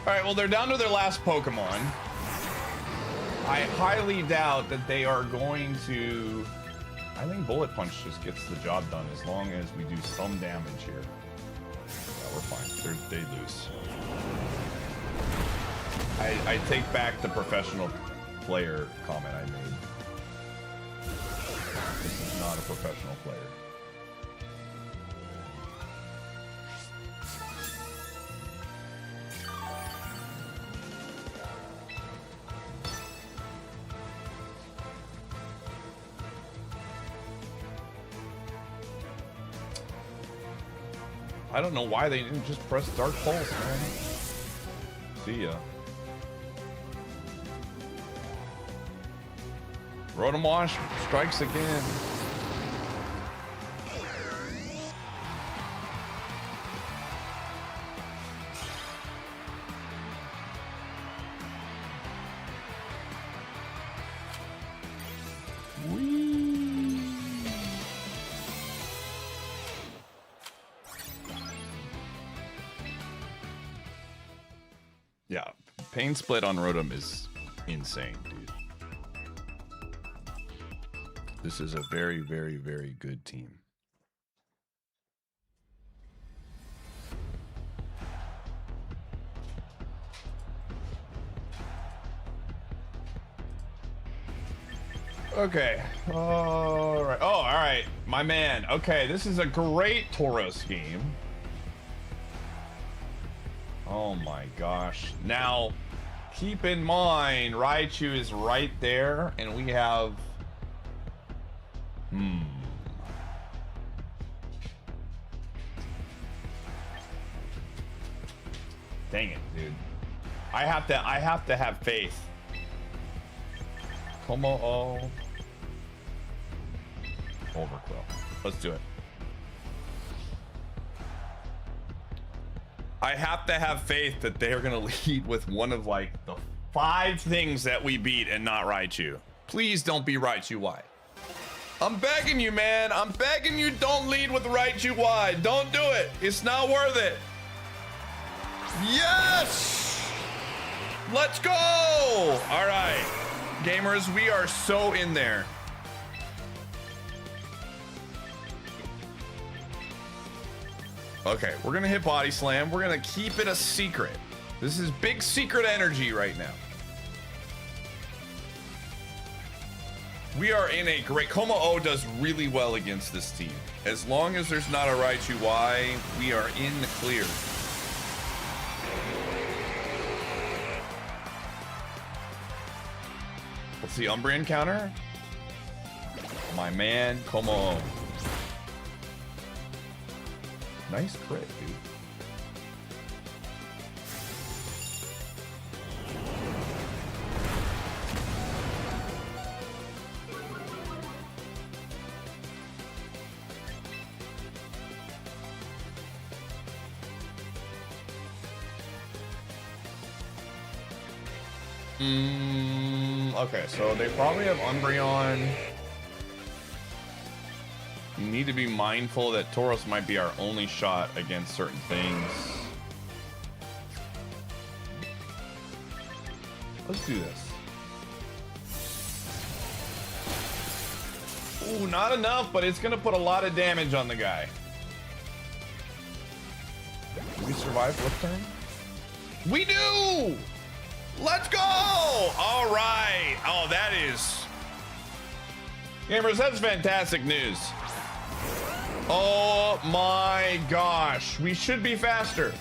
Alright, well, they're down to their last Pokemon. I highly doubt that they are going to... I think Bullet Punch just gets the job done as long as we do some damage here. Yeah, we're fine. They lose. I take back the professional player comment I made. This is not a professional player. I don't know why they didn't just press Dark Pulse, man. See ya. Rotomosh strikes again. Yeah, Pain Split on Rotom is insane, dude. This is a very, very, very good team. Okay. All right. Oh, all right. My man. Okay, this is a great Tauros game. Oh my gosh. Now, keep in mind, Raichu is right there, and we have... Dang it, dude. I have to have faith. Como o Overquill. Let's do it. I have to have faith that they are gonna lead with one of like the 5 things that we beat and not Raichu. Please don't be Raichu Y. I'm begging you, man. I'm begging you, don't lead with Raichu Y. Don't do it. It's not worth it. Yes! Let's go! All right. Gamers, we are so in there. Okay, we're gonna hit Body Slam. We're gonna keep it a secret. This is big secret energy right now. We are in a great... Como-O does really well against this team. As long as there's not a Raichu Y, we are in the clear. What's the Umbreon counter? My man, Como-O. Nice crit, dude. Okay, so they probably have Umbreon. You need to be mindful that Tauros might be our only shot against certain things. Let's do this. Ooh, not enough, but it's gonna put a lot of damage on the guy. Do we survive flip turn? We do! Let's go! All right. Oh, that is... Gamers, that's fantastic news. Oh my gosh. We should be faster.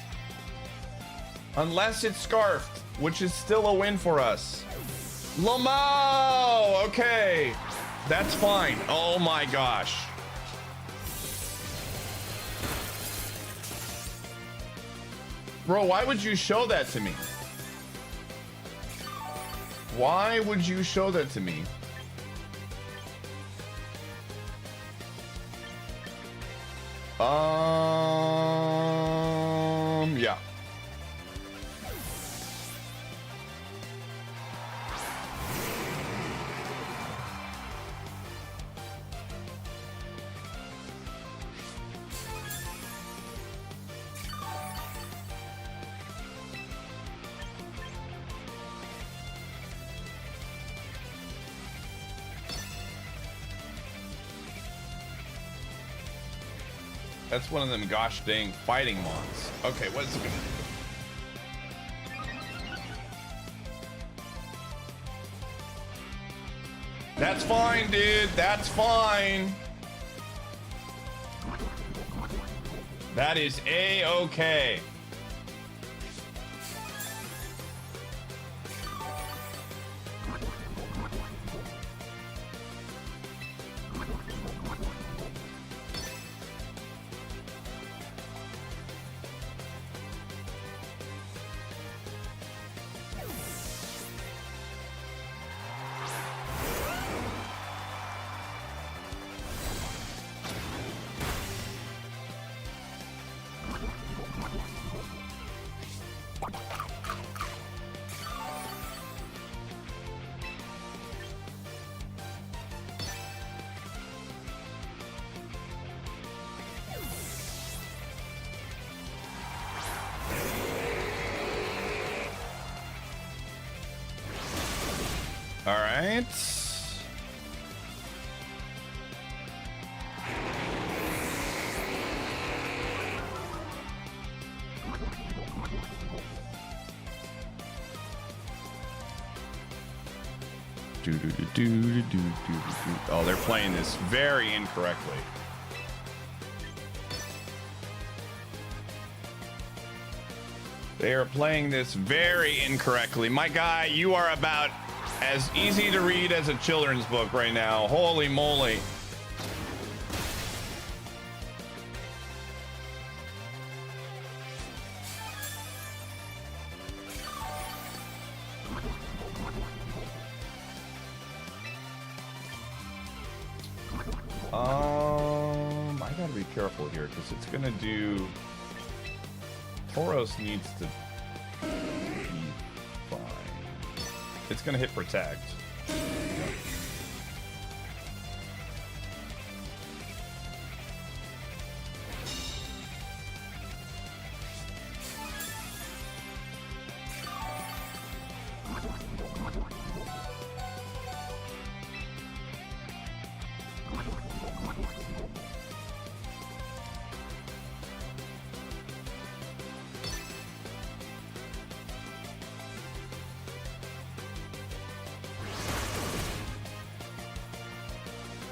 Unless it's Scarfed, which is still a win for us. Lamau! Okay. That's fine. Oh my gosh. Bro, why would you show that to me? Why would you show that to me? Yeah. That's one of them gosh dang fighting mons. Okay, what is it gonna do? That's fine, dude. That's fine. That is A-okay. All right. Oh, they're playing this very incorrectly. They are playing this very incorrectly. My guy, you are about as easy to read as a children's book right now. Holy moly. I gotta be careful here because it's gonna do. Tauros needs to be fine. It's gonna hit protect.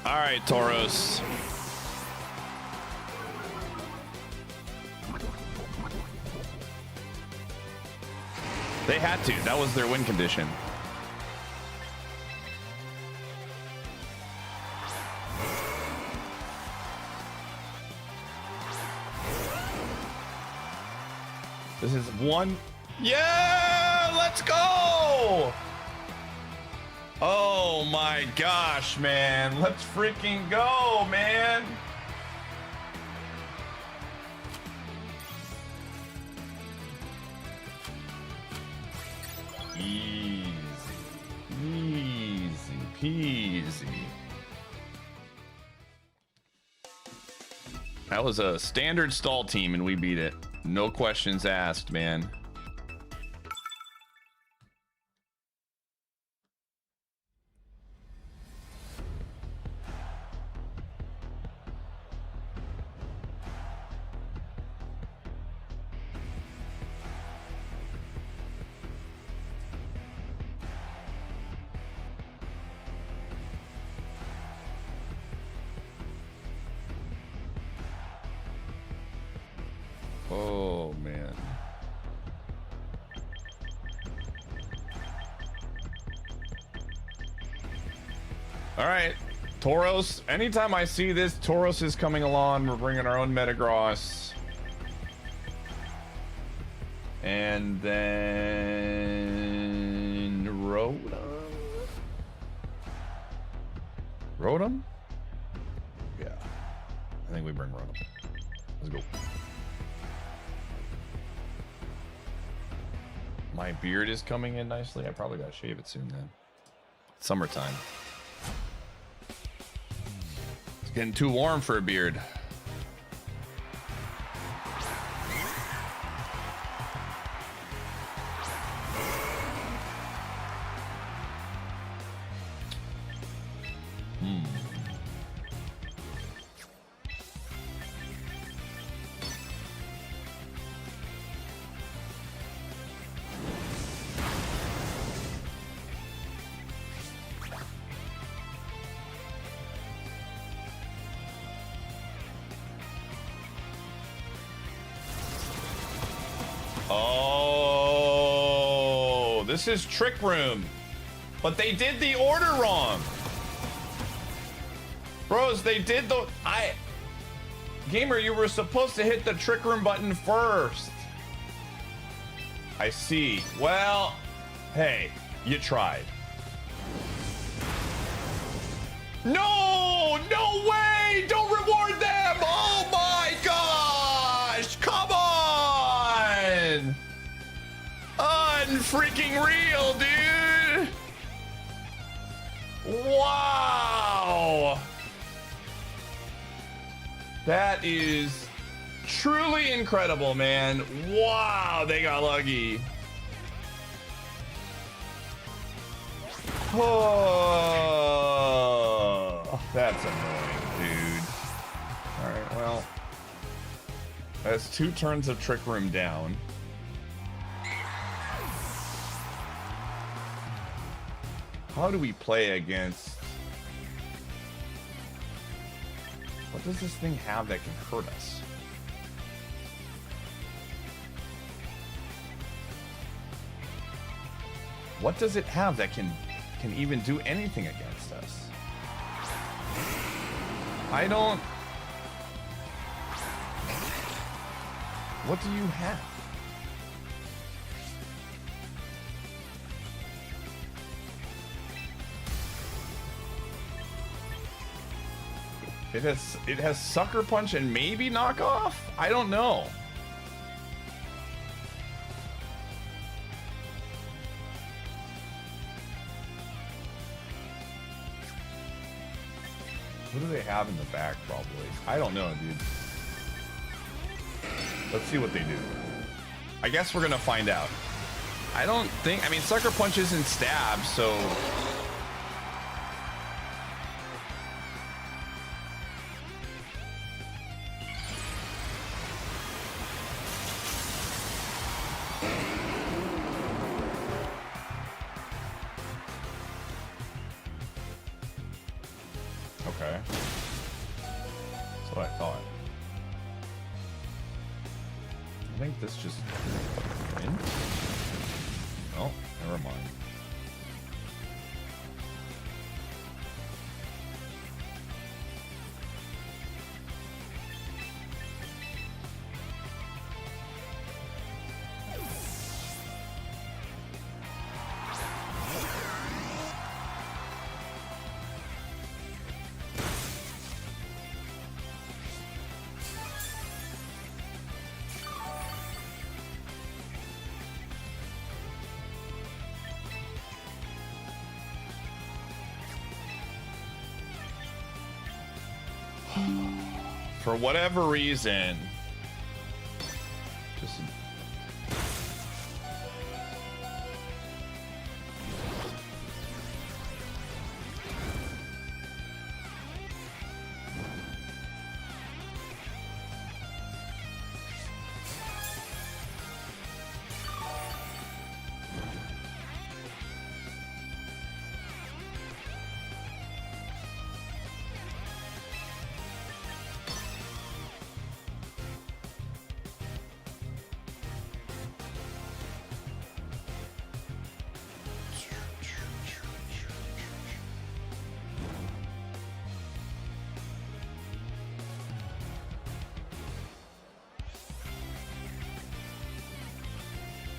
All right, Tauros. They had to. That was their win condition. This is one. Yeah, let's go. Oh my gosh, man. Let's freaking go, man. Easy. Easy peasy. That was a standard stall team and we beat it. No questions asked, man. Oh, man. All right, Tauros. Anytime I see this, Tauros is coming along. We're bringing our own Metagross. And then Rotom. Rotom? Yeah. I think we bring Rotom. Let's go. My beard is coming in nicely. I probably gotta shave it soon then. Summertime. It's getting too warm for a beard. Oh, this is Trick Room, but they did the order wrong. Bros, they did the... Gamer, you were supposed to hit the Trick Room button first. I see. Well, hey, you tried. No! No way! Don't reward them! Oh my gosh! Come on! Unfreaking real, dude! Wow! That is truly incredible, man. Wow, they got lucky. Oh, that's annoying, dude. All right, well, that's 2 turns of Trick Room down. How do we play against... What does this thing have that can hurt us? What does it have that can even do anything against us? I don't... What do you have? It has Sucker Punch and maybe Knock Off? I don't know. What do they have in the back, probably? I don't know, dude. Let's see what they do. I guess we're gonna find out. I don't think... I mean, Sucker Punch isn't stab, so... Okay. That's what I thought. I think this just win? Oh, never mind. For whatever reason, just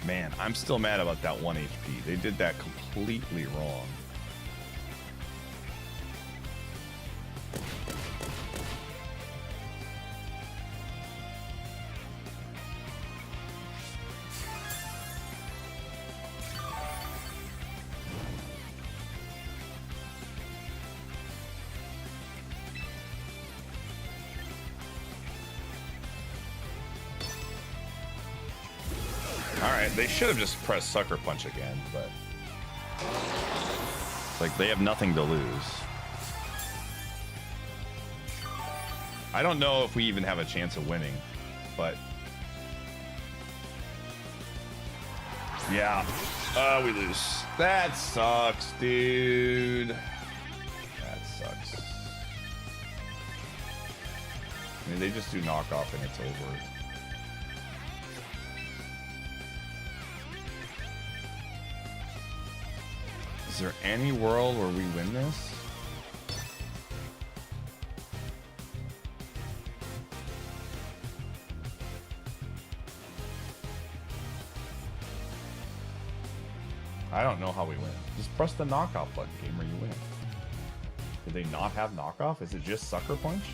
Man, I'm still mad about that 1 HP. They did that completely wrong. Alright, they should have just pressed Sucker Punch again, but... like, they have nothing to lose. I don't know if we even have a chance of winning, but... yeah. We lose. That sucks, dude. That sucks. I mean, they just do knockoff and it's over. Is there any world where we win this? I don't know how we win. Just press the knockoff button, gamer, you win. Did they not have knockoff? Is it just Sucker Punch?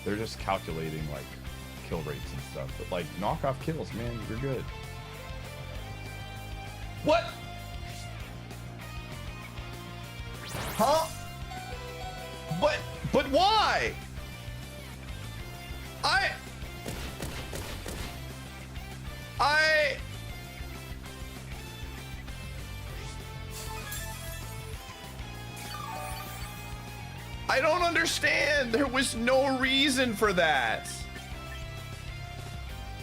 They're just calculating, like, kill rates and stuff, but like knockoff kills, man, you're good. What? Huh? But why? I don't understand. There was no reason for that.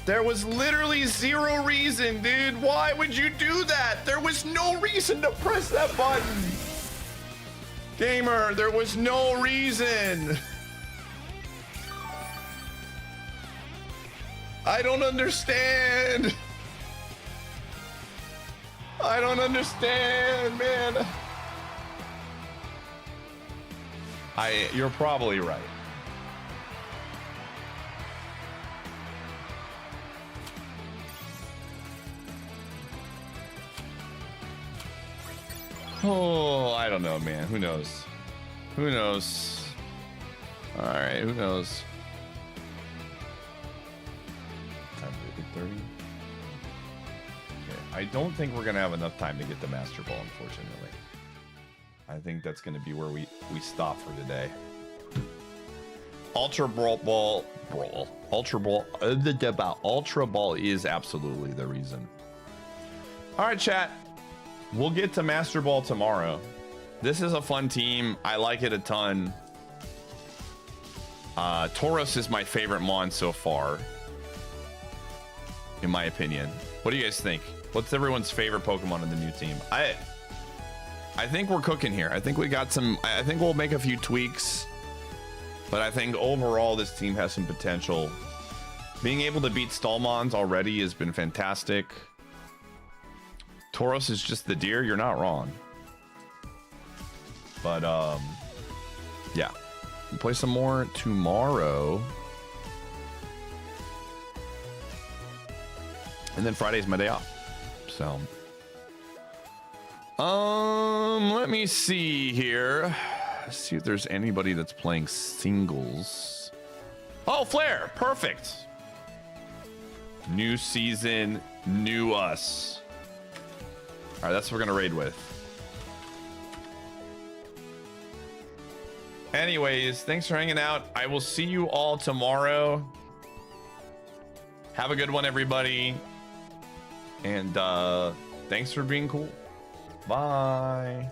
There was literally zero reason, dude. Why would you do that? There was no reason to press that button. Gamer, there was no reason. I don't understand. I don't understand, man. You're probably right. Oh, I don't know, man. Who knows? Who knows? All right, who knows? Time to hit 30. Okay, I don't think we're gonna have enough time to get the Master Ball, unfortunately. I think that's gonna be where we stop for today. Ultra Ball is absolutely the reason. All right, chat. We'll get to Master Ball tomorrow. This is a fun team. I like it a ton. Tauros is my favorite mon so far, in my opinion. What do you guys think? What's everyone's favorite Pokemon in the new team? I think we're cooking here. I think we got some. I think we'll make a few tweaks, but I think overall this team has some potential. Being able to beat Stallmons already has been fantastic. Tauros is just the deer. You're not wrong. But yeah, we'll play some more tomorrow, and then Friday's my day off. So let me see here. Let's see if there's anybody that's playing singles. Oh, Flare, perfect. New season, new us. All right, that's what we're gonna raid with. Anyways, thanks for hanging out. I will see you all tomorrow. Have a good one, everybody. And thanks for being cool. Bye.